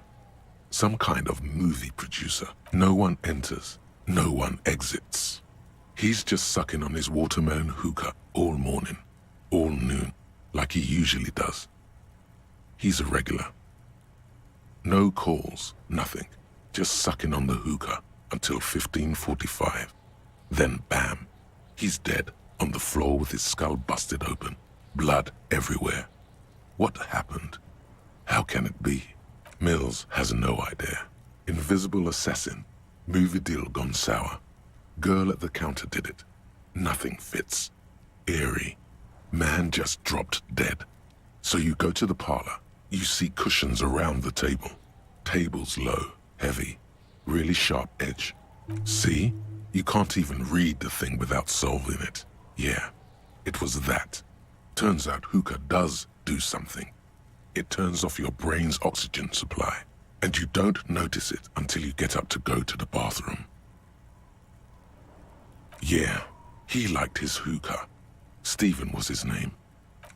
Some kind of movie producer. No one enters. No one exits. He's just sucking on his watermelon hookah all morning, all noon, like he usually does. He's a regular. No calls, nothing. Just sucking on the hookah until 15:45. Then bam, he's dead on the floor with his skull busted open, blood everywhere. What happened? How can it be? Mills has no idea. Invisible assassin, movie deal gone sour. Girl at the counter did it. Nothing fits. Eerie. Man just dropped dead. So you go to the parlor. You see cushions around the table. Tables low, heavy, really sharp edge. See? You can't even read the thing without solving it. Yeah, it was that. Turns out hookah does do something. It turns off your brain's oxygen supply, and you don't notice it until you get up to go to the bathroom. Yeah, he liked his hookah. Stephen was his name.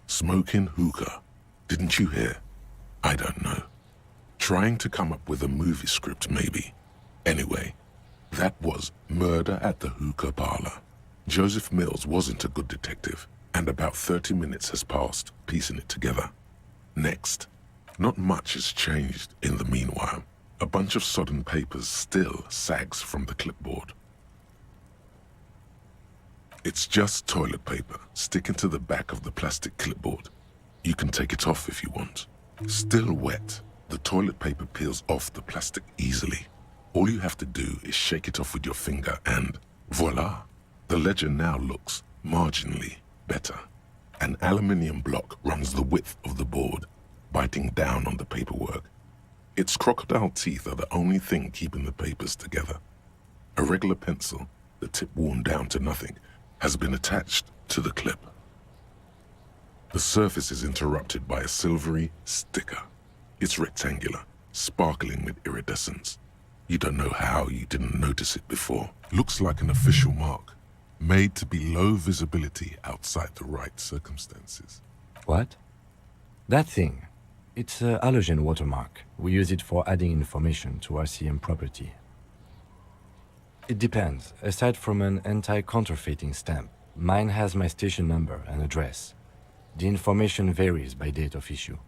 Smoking hookah. Didn't you hear? I don't know. Trying to come up with a movie script, maybe. Anyway, that was Murder at the Hookah Parlor. Joseph Mills wasn't a good detective, and about 30 minutes has passed, piecing it together. Next. Not much has changed in the meanwhile. A bunch of sodden papers still sags from the clipboard. It's just toilet paper sticking to the back of the plastic clipboard. You can take it off if you want. Still wet, the toilet paper peels off the plastic easily. All you have to do is shake it off with your finger and voila! The ledger now looks marginally better. An aluminium block runs the width of the board, biting down on the paperwork. Its crocodile teeth are the only thing keeping the papers together. A regular pencil, the tip worn down to nothing, has been attached to the clip. The surface is interrupted by a silvery sticker. It's rectangular, sparkling with iridescence. You don't know how you didn't notice it before. Looks like an official mark, made to be low visibility outside the right circumstances. What? That thing. It's a halogen watermark. We use it for adding information to RCM property. It depends. Aside from an anti-counterfeiting stamp, mine has my station number and address. The information varies by date of issue.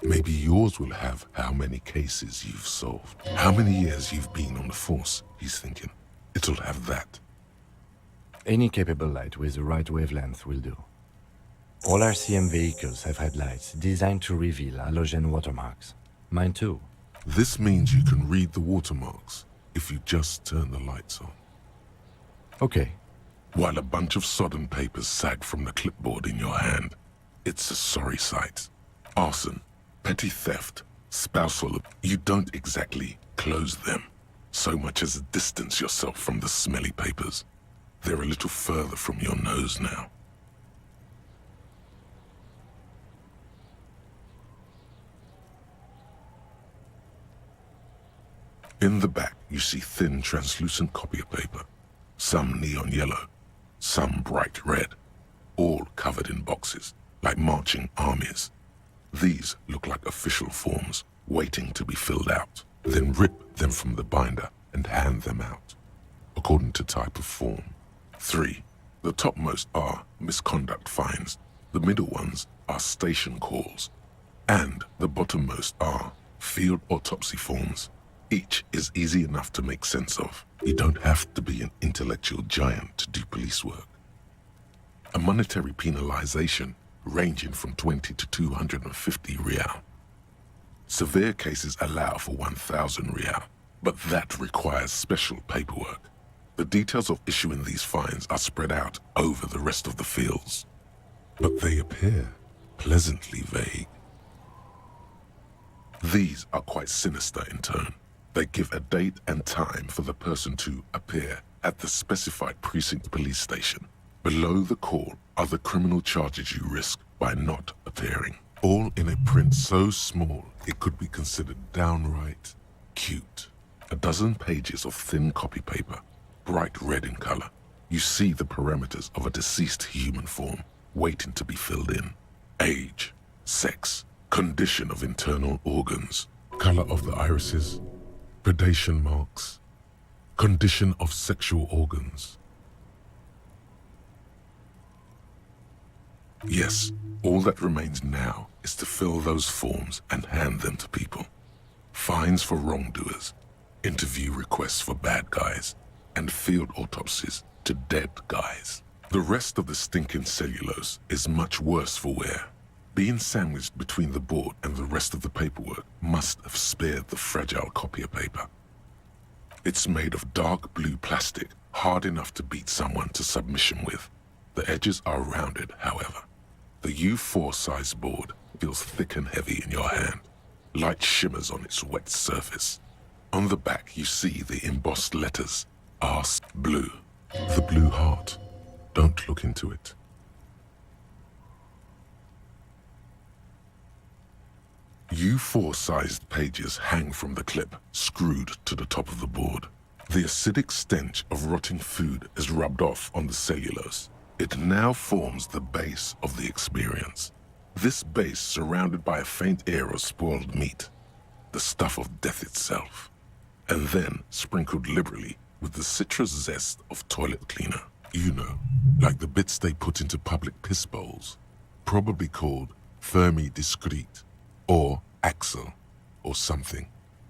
Maybe yours will have how many cases you've solved, how many years you've been on the force, he's thinking. It'll have that. Any capable light with the right wavelength will do. All RCM vehicles have had lights designed to reveal halogen watermarks. Mine too. This means you can read the watermarks if you just turn the lights on. Okay. While a bunch of sodden papers sag from the clipboard in your hand, it's a sorry sight. Arson, petty theft, spousal. You don't exactly close them, so much as distance yourself from the smelly papers. They're a little further from your nose now. In the back, you see thin, translucent copier paper. Some neon yellow, some bright red, all covered in boxes, like marching armies. These look like official forms, waiting to be filled out. Then rip them from the binder and hand them out, according to type of form. 3. The topmost are misconduct fines. The middle ones are station calls. And the bottommost are field autopsy forms. Each is easy enough to make sense of. You don't have to be an intellectual giant to do police work. A monetary penalization ranging from 20 to 250 real. Severe cases allow for 1,000 real, but that requires special paperwork. The details of issuing these fines are spread out over the rest of the fields, but they appear pleasantly vague. These are quite sinister in tone. They give a date and time for the person to appear at the specified precinct police station. Below the call are the criminal charges you risk by not appearing. All in a print so small it could be considered downright cute. A dozen pages of thin copy paper, bright red in color. You see the parameters of a deceased human form waiting to be filled in. Age, sex, condition of internal organs, color of the irises, predation marks, condition of sexual organs. Yes, all that remains now is to fill those forms and hand them to people. Fines for wrongdoers, interview requests for bad guys, and field autopsies to dead guys. The rest of the stinking cellulose is much worse for wear. Being sandwiched between the board and the rest of the paperwork must have spared the fragile copier paper. It's made of dark blue plastic, hard enough to beat someone to submission with. The edges are rounded, however. The U4 size board feels thick and heavy in your hand. Light shimmers on its wet surface. On the back, you see the embossed letters, Ars Blue. The blue heart. Don't look into it. U4-sized pages hang from the clip, screwed to the top of the board. The acidic stench of rotting food is rubbed off on the cellulose. It now forms the base of the experience. This base surrounded by a faint air of spoiled meat, the stuff of death itself, and then sprinkled liberally with the citrus zest of toilet cleaner. You know, like the bits they put into public piss bowls, probably called Fermi Discrete, or Axel, or something.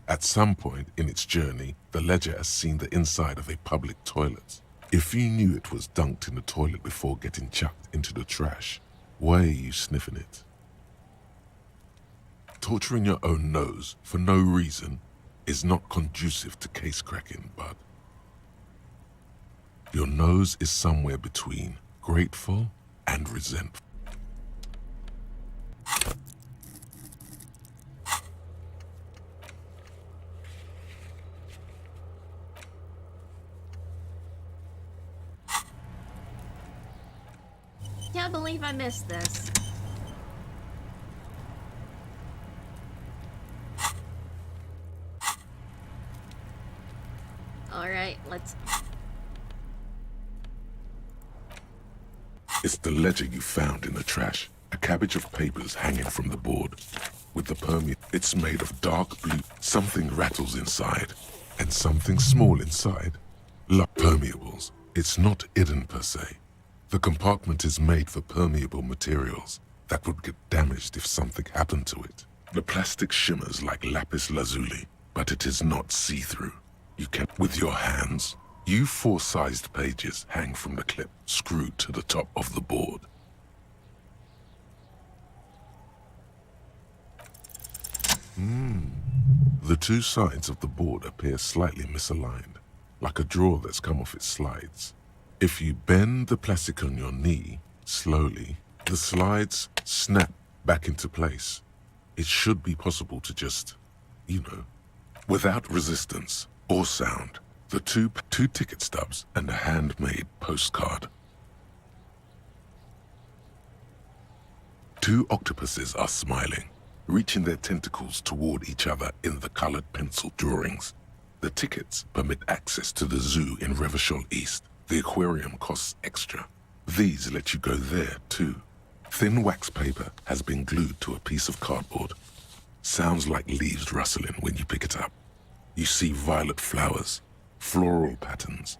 At some point in its journey, the ledger has seen the inside of a public toilet. If you knew it was dunked in the toilet before getting chucked into the trash, why are you sniffing it? Torturing your own nose for no reason is not conducive to case cracking, bud. Your nose is somewhere between grateful and resentful. Can't believe I missed this. Alright, let's... It's the ledger you found in the trash. A cabbage of papers hanging from the board. With the permeate, it's made of dark blue. Something rattles inside, and something small inside. Like permeables. It's not hidden per se. The compartment is made for permeable materials that would get damaged if something happened to it. The plastic shimmers like lapis lazuli, but it is not see-through. You can, with your hands, U4-sized pages hang from the clip, screwed to the top of the board. The two sides of the board appear slightly misaligned, like a drawer that's come off its slides. If you bend the plastic on your knee, slowly, the slides snap back into place. It should be possible to just, you know, without resistance or sound, the two ticket stubs and a handmade postcard. Two octopuses are smiling, reaching their tentacles toward each other in the colored pencil drawings. The tickets permit access to the zoo in Revachol East. The aquarium costs extra. These let you go there, too. Thin wax paper has been glued to a piece of cardboard. Sounds like leaves rustling when you pick it up. You see violet flowers, floral patterns,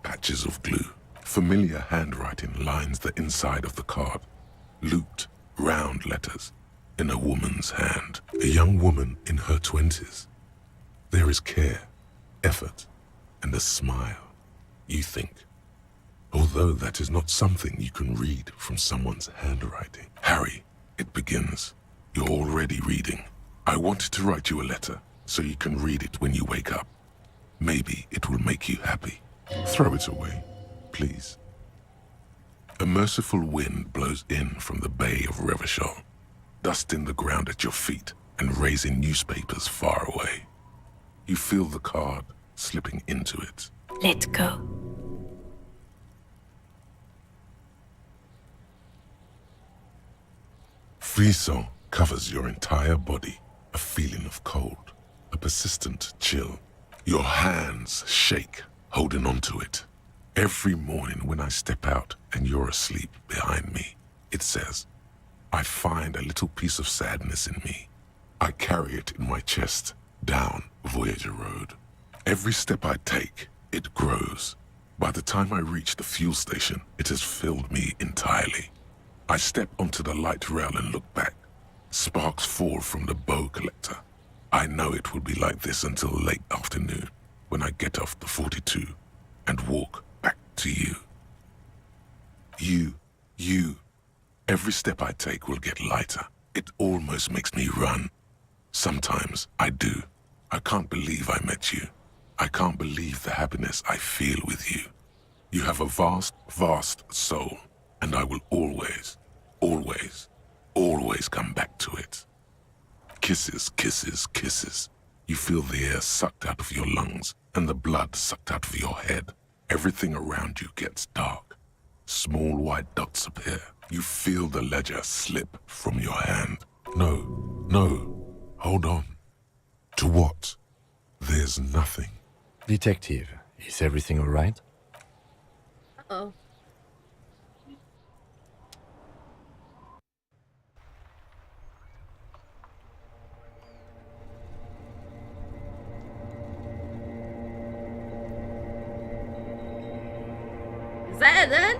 patches of glue. Familiar handwriting lines the inside of the card. Looped, round letters in a woman's hand. A young woman in her 20s. There is care, effort, and a smile. You think. Although that is not something you can read from someone's handwriting. Harry, it begins. You're already reading. I wanted to write you a letter so you can read it when you wake up. Maybe it will make you happy. Throw it away, please. A merciful wind blows in from the Bay of Revachol, dusting the ground at your feet and raising newspapers far away. You feel the card slipping into it. Let go. Frisson covers your entire body, a feeling of cold, a persistent chill. Your hands shake, holding onto it. Every morning when I step out and you're asleep behind me, it says, I find a little piece of sadness in me. I carry it in my chest, down Voyager Road. Every step I take, it grows. By the time I reach the fuel station, it has filled me entirely. I step onto the light rail and look back. Sparks fall from the bow collector. I know it will be like this until late afternoon, when I get off the 42 and walk back to you. You. Every step I take will get lighter. It almost makes me run. Sometimes I do. I can't believe I met you. I can't believe the happiness I feel with you. You have a vast, vast soul, and I will always, always, always come back to it. Kisses, kisses, kisses. You feel the air sucked out of your lungs and the blood sucked out of your head. Everything around you gets dark. Small white dots appear. You feel the ledger slip from your hand. No. Hold on. To what? There's nothing. Detective, is everything all right? Uh-oh. Is that it then?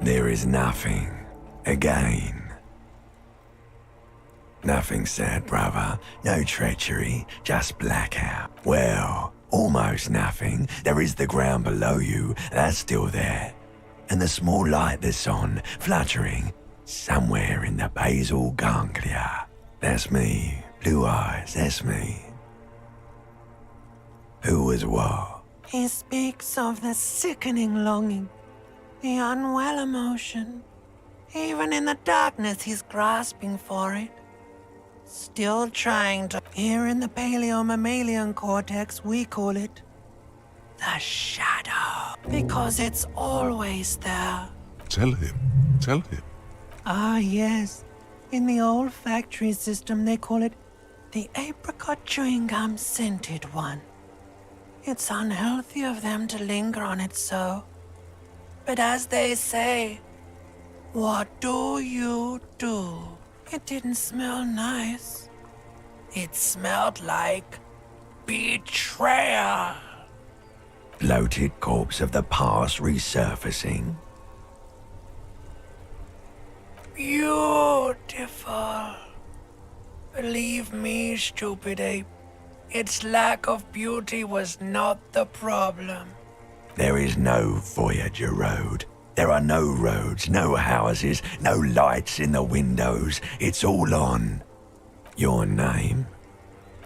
There is nothing. Again. Nothing sad, brother. No treachery. Just blackout. Well, almost nothing. There is the ground below you. That's still there. And the small light that's on, fluttering, somewhere in the basal ganglia. That's me. Blue eyes, that's me. Who was what? He speaks of the sickening longing, the unwell emotion. Even in the darkness, he's grasping for it. Still trying to. Here in the paleo-mammalian cortex, we call it the shadow. Because it's always there. Tell him. Tell him. Ah, yes. In the olfactory system, they call it the apricot chewing gum scented one. It's unhealthy of them to linger on it so. But as they say, what do you do? It didn't smell nice. It smelled like betrayal. Bloated corpse of the past resurfacing. Beautiful. Believe me, stupid ape, its lack of beauty was not the problem. There is no Voyager Road. There are no roads, no houses, no lights in the windows. It's all on your name.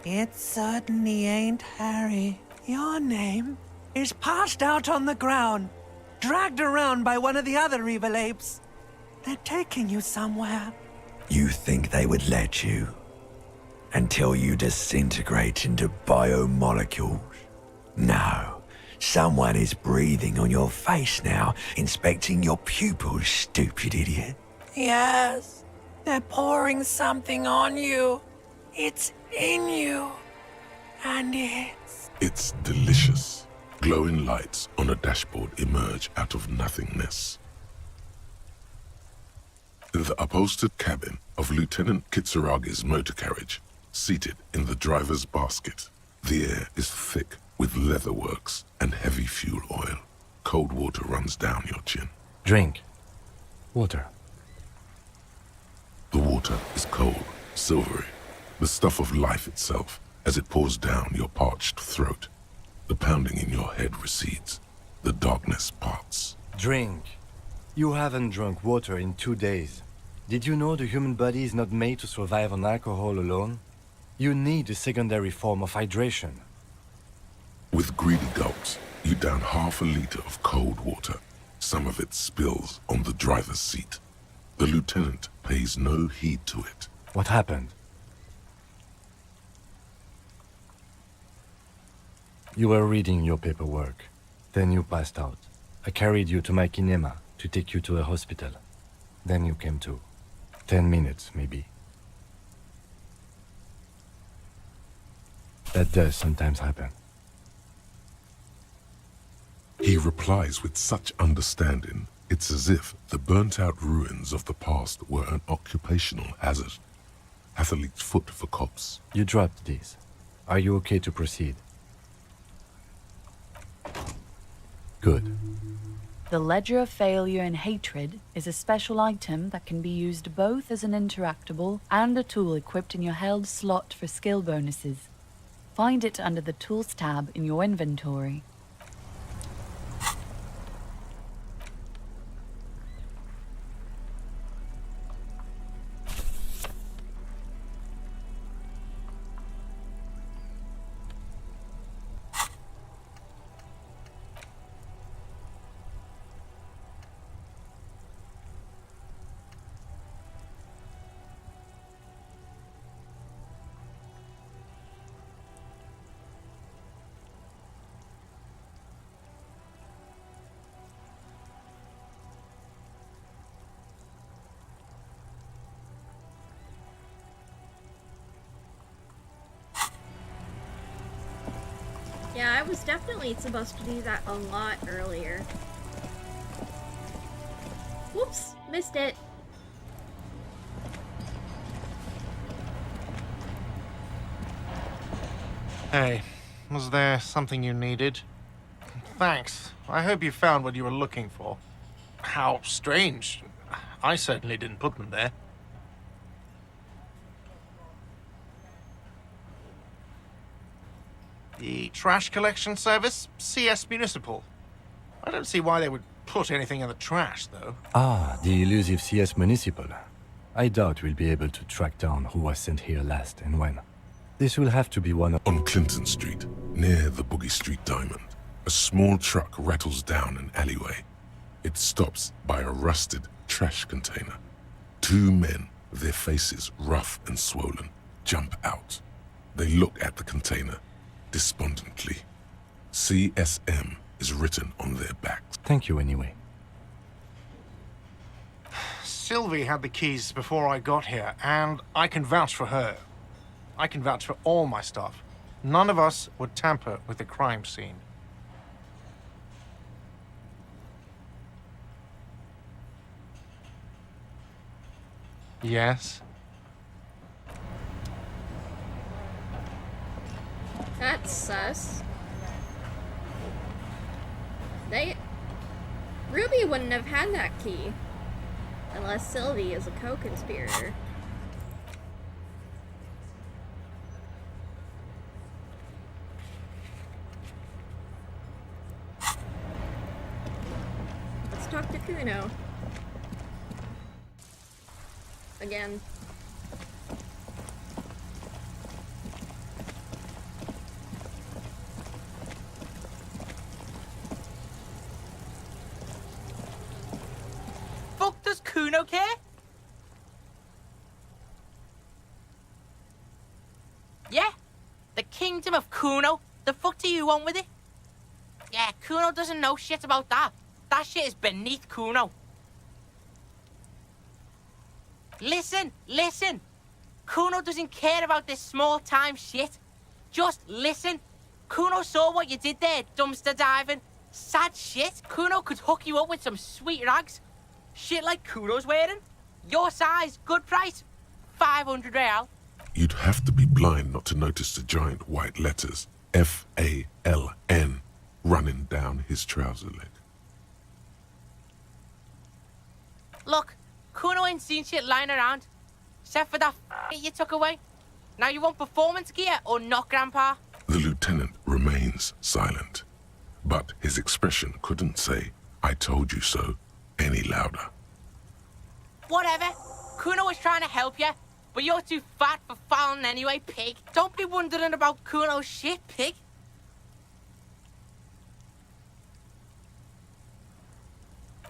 It certainly ain't Harry. Your name is passed out on the ground, dragged around by one of the other evil apes. They're taking you somewhere. You think they would let you? Until you disintegrate into biomolecules? No. Someone is breathing on your face now, inspecting your pupils, stupid idiot. Yes, they're pouring something on you. It's in you. And It's delicious. Glowing lights on a dashboard emerge out of nothingness. In the upholstered cabin of Lieutenant Kitsuragi's motor carriage, seated in the driver's basket, the air is thick with leatherworks and heavy fuel oil. Cold water runs down your chin. Drink. Water. The water is cold, silvery, the stuff of life itself as it pours down your parched throat. The pounding in your head recedes. The darkness parts. Drink. You haven't drunk water in 2 days. Did you know the human body is not made to survive on alcohol alone? You need a secondary form of hydration. With greedy gulps, you down half a liter of cold water. Some of it spills on the driver's seat. The lieutenant pays no heed to it. What happened? You were reading your paperwork. Then you passed out. I carried you to my kinema to take you to a hospital. Then you came to. 10 minutes, maybe. That does sometimes happen. He replies with such understanding, it's as if the burnt-out ruins of the past were an occupational hazard. Athlete's foot for cops. You dropped these. Are you okay to proceed? Good. The Ledger of Failure and Hatred is a special item that can be used both as an interactable and a tool equipped in your held slot for skill bonuses. Find it under the Tools tab in your inventory. Yeah, I was definitely supposed to do that a lot earlier. Whoops, missed it. Hey, was there something you needed? Thanks. I hope you found what you were looking for. How strange. I certainly didn't put them there. The trash collection service? CS Municipal. I don't see why they would put anything in the trash, though. Ah, the elusive CS Municipal. I doubt we'll be able to track down who was sent here last and when. This will have to be one of... On Clinton Street, near the Boogie Street Diamond, a small truck rattles down an alleyway. It stops by a rusted trash container. Two men, their faces rough and swollen, jump out. They look at the container despondently. CSM is written on their backs. Thank you anyway. Sylvie had the keys before I got here, and I can vouch for her. I can vouch for all my stuff. None of us would tamper with the crime scene. Yes? That's sus. Ruby wouldn't have had that key. Unless Sylvie is a co-conspirator. Let's talk to Kuno. Again. Fuck does Kuno care? Yeah? The kingdom of Kuno? The fuck do you want with it? Yeah, Kuno doesn't know shit about that. That shit is beneath Kuno. Listen, listen. Kuno doesn't care about this small-time shit. Just listen. Kuno saw what you did there, dumpster diving. Sad shit. Kuno could hook you up with some sweet rags. Shit like Kuno's wearing. Your size, good price. 500 real. You'd have to be blind not to notice the giant white letters FALN running down his trouser leg. Look, Kuno ain't seen shit lying around. Except for that you took away. Now you want performance gear or not, Grandpa? The lieutenant remains silent, but his expression couldn't say, "I told you so," any louder. Whatever. Kuno was trying to help you, but you're too fat for Fallon anyway, pig. Don't be wondering about Kuno's shit, pig.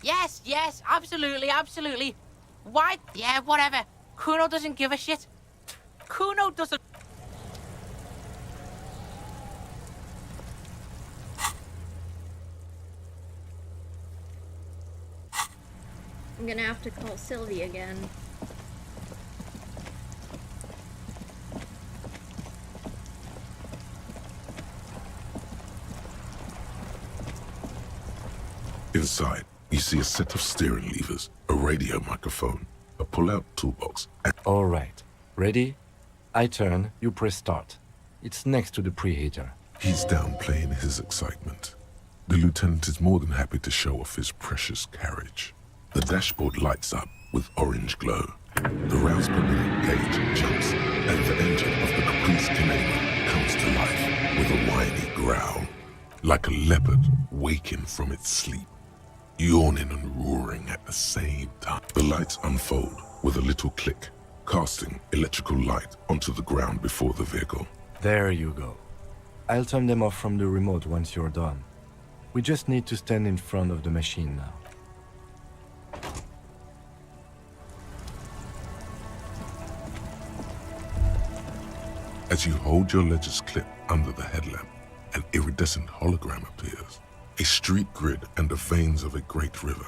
Yes, yes, absolutely, absolutely. Why? Yeah, whatever. Kuno doesn't give a shit. Kuno doesn't... I'm gonna have to call Sylvie again. Inside, you see a set of steering levers, a radio microphone, a pull-out toolbox, and... All right. Ready? I turn, you press start. It's next to the preheater. He's downplaying his excitement. The lieutenant is more than happy to show off his precious carriage. The dashboard lights up with orange glow. The rouse per minute gauge jumps, and the engine of the Caprice Canadian comes to life with a whiny growl, like a leopard waking from its sleep, yawning and roaring at the same time. The lights unfold with a little click, casting electrical light onto the ground before the vehicle. There you go. I'll turn them off from the remote once you're done. We just need to stand in front of the machine now. As you hold your ledger's clip under the headlamp, an iridescent hologram appears. A street grid and the veins of a great river.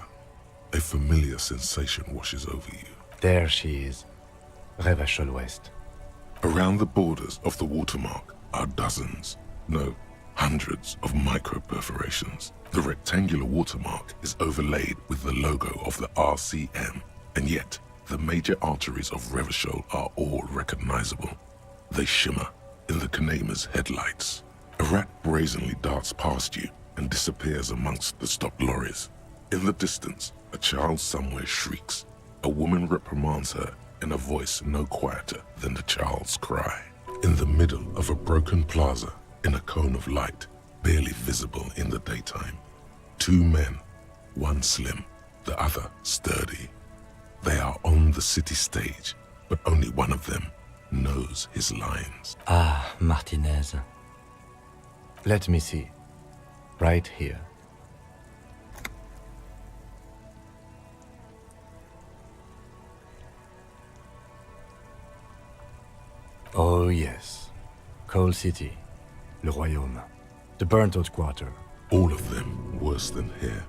A familiar sensation washes over you. There she is. Revachol West. Around the borders of the watermark are dozens, no, hundreds of micro-perforations. The rectangular watermark is overlaid with the logo of the RCM, and yet the major arteries of Revachol are all recognizable. They shimmer in the Kanema's headlights. A rat brazenly darts past you and disappears amongst the stopped lorries. In the distance, a child somewhere shrieks. A woman reprimands her in a voice no quieter than the child's cry. In the middle of a broken plaza, in a cone of light, barely visible in the daytime, two men, one slim, the other sturdy. They are on the city stage, but only one of them knows his lines. Ah, Martinez. Let me see. Right here. Oh yes. Coal City. Le Royaume. The burnt-out quarter. All of them worse than here.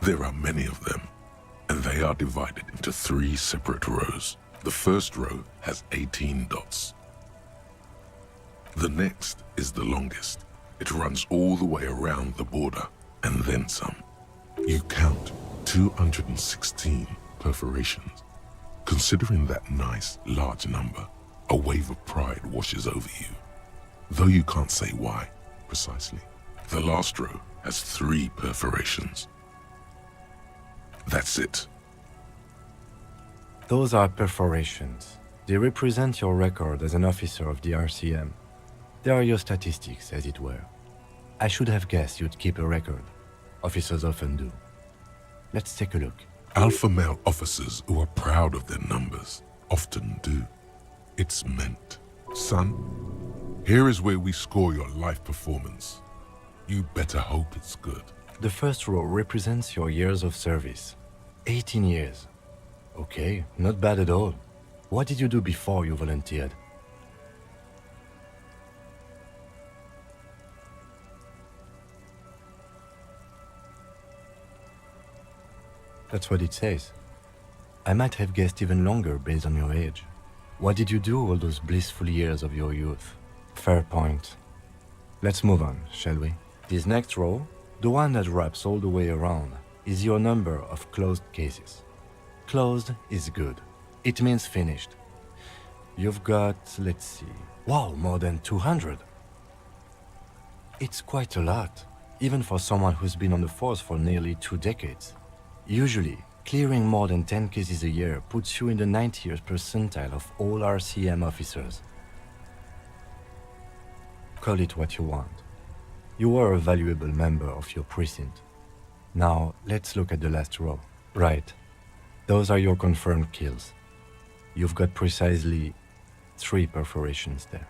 There are many of them, and they are divided into 3 separate rows. The first row has 18 dots. The next is the longest. It runs all the way around the border, and then some. You count 216 perforations. Considering that nice, large number, a wave of pride washes over you. Though you can't say why, precisely. The last row has 3 perforations. That's it. Those are perforations. They represent your record as an officer of the RCM. They are your statistics, as it were. I should have guessed you'd keep a record. Officers often do. Let's take a look. Alpha male officers who are proud of their numbers often do. It's meant. Son, here is where we score your life performance. You better hope it's good. The first row represents your years of service. 18 years. Okay, not bad at all. What did you do before you volunteered? That's what it says. I might have guessed even longer based on your age. What did you do all those blissful years of your youth? Fair point. Let's move on, shall we? This next row, the one that wraps all the way around, is your number of closed cases. Closed is good. It means finished. You've got, let's see, wow, more than 200. It's quite a lot, even for someone who's been on the force for nearly 2 decades. Usually, clearing more than 10 cases a year puts you in the 90th percentile of all RCM officers. Call it what you want. You are a valuable member of your precinct. Now, let's look at the last row. Right. Those are your confirmed kills. You've got precisely 3 perforations there.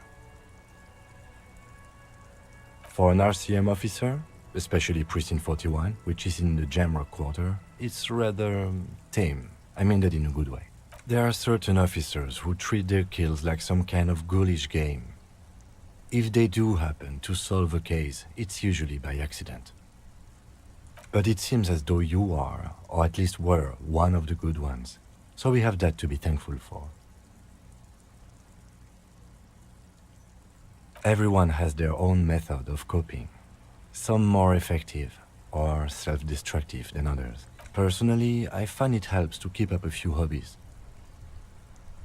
For an RCM officer, especially Precinct 41, which is in the Jamrock quarter, it's rather tame. I mean that in a good way. There are certain officers who treat their kills like some kind of ghoulish game. If they do happen to solve a case, it's usually by accident. But it seems as though you are, or at least were, one of the good ones. So we have that to be thankful for. Everyone has their own method of coping. Some more effective or self-destructive than others. Personally, I find it helps to keep up a few hobbies.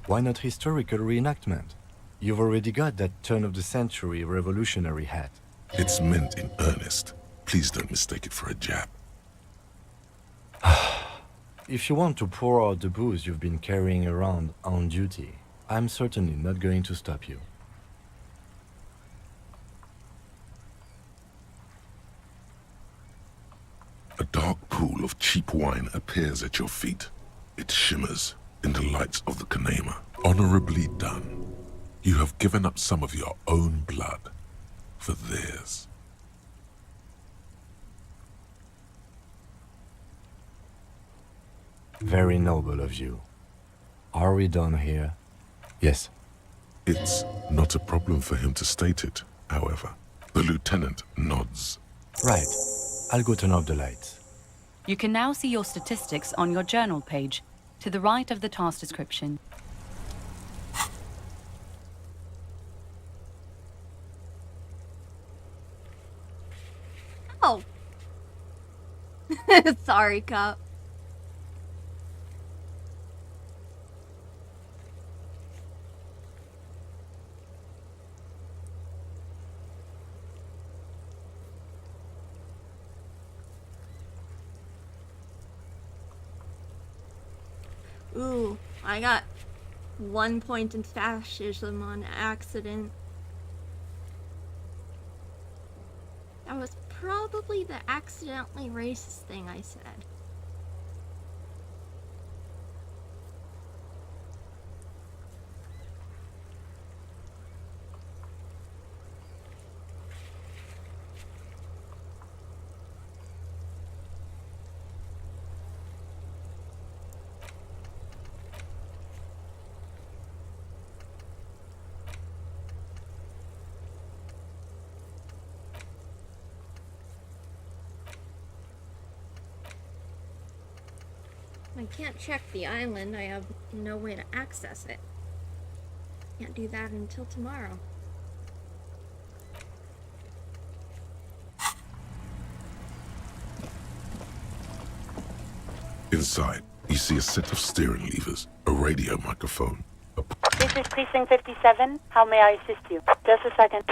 Why not historical reenactment? You've already got that turn-of-the-century revolutionary hat. It's meant in earnest. Please don't mistake it for a jab. If you want to pour out the booze you've been carrying around on duty, I'm certainly not going to stop you. A dark pool of cheap wine appears at your feet. It shimmers in the lights of the Kanema. Honorably done. You have given up some of your own blood for theirs. Very noble of you. Are we done here? Yes. It's not a problem for him to state it, however. The lieutenant nods. Right. I'll go turn off the lights. You can now see your statistics on your journal page, to the right of the task description. Sorry, Cup. Ooh, I got 1 point in fascism on accident. That was probably the accidentally racist thing I said. I can't check the island. I have no way to access it. Can't do that until tomorrow. Inside, you see a set of steering levers, a radio microphone. This is Precinct 57. How may I assist you? Just a second.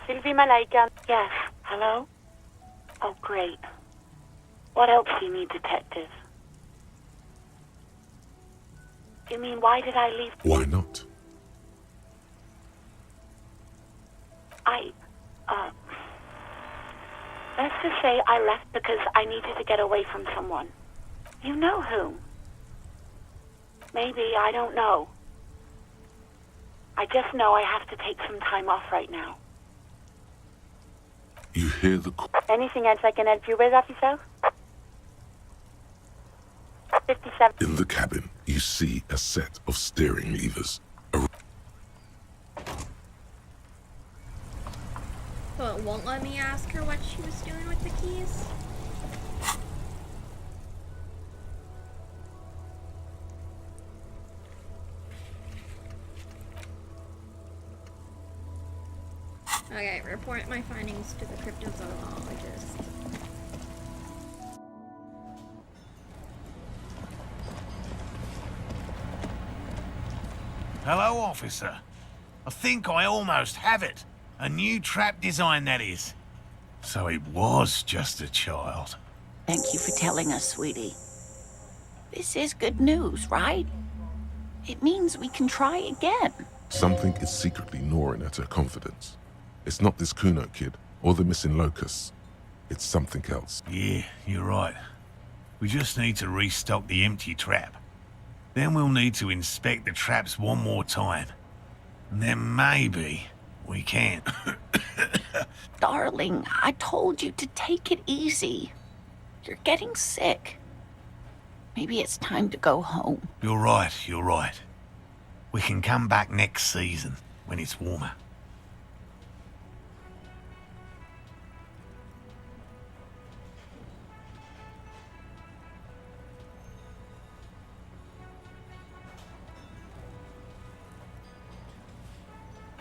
Sylvie Malaika. Yes. Hello? Oh, great. What else do you need, detective? You mean, why did I leave? Why not? Let's just say I left because I needed to get away from someone. You know who? Maybe, I don't know. I just know I have to take some time off right now. You hear the... Anything else I can help you with, officer? 57. In the cabin, you see a set of steering levers. So it won't let me ask her what she was doing with the keys? Okay, report my findings to the cryptozoologist. Hello, officer. I think I almost have it. A new trap design, that is. So it was just a child. Thank you for telling us, sweetie. This is good news, right? It means we can try again. Something is secretly gnawing at her confidence. It's not this Kuno kid, or the missing locusts. It's something else. Yeah, you're right. We just need to restock the empty trap. Then we'll need to inspect the traps one more time. And then maybe we can. Darling, I told you to take it easy. You're getting sick. Maybe it's time to go home. You're right, you're right. We can come back next season, when it's warmer.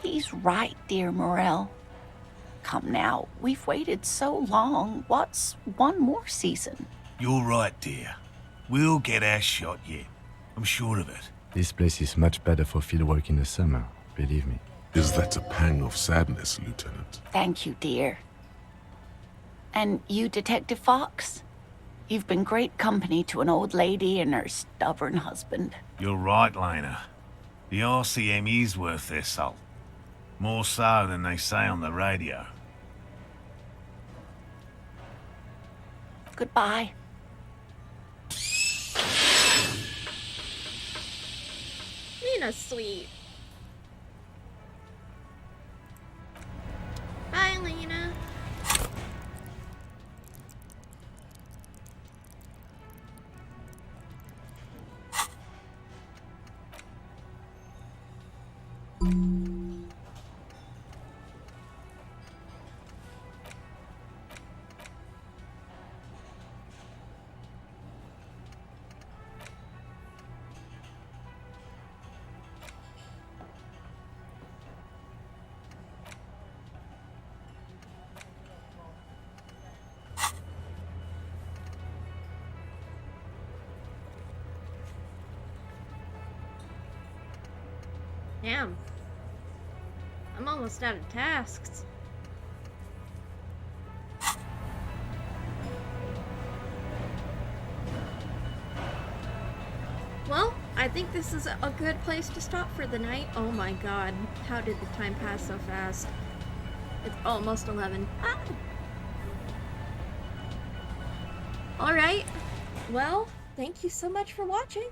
He's right, dear Morel. Come now, we've waited so long. What's one more season? You're right, dear. We'll get our shot yet. I'm sure of it. This place is much better for fieldwork in the summer, believe me. Is that a pang of sadness, Lieutenant? Thank you, dear. And you, Detective Fox? You've been great company to an old lady and her stubborn husband. You're right, Lena. The RCM is worth their salt. More so than they say on the radio. Goodbye. Nina's sweet. Bye, Lena. Damn. I'm almost out of tasks. Well, I think this is a good place to stop for the night. Oh my god, how did the time pass so fast? It's almost 11. Ah! Alright, well, thank you so much for watching.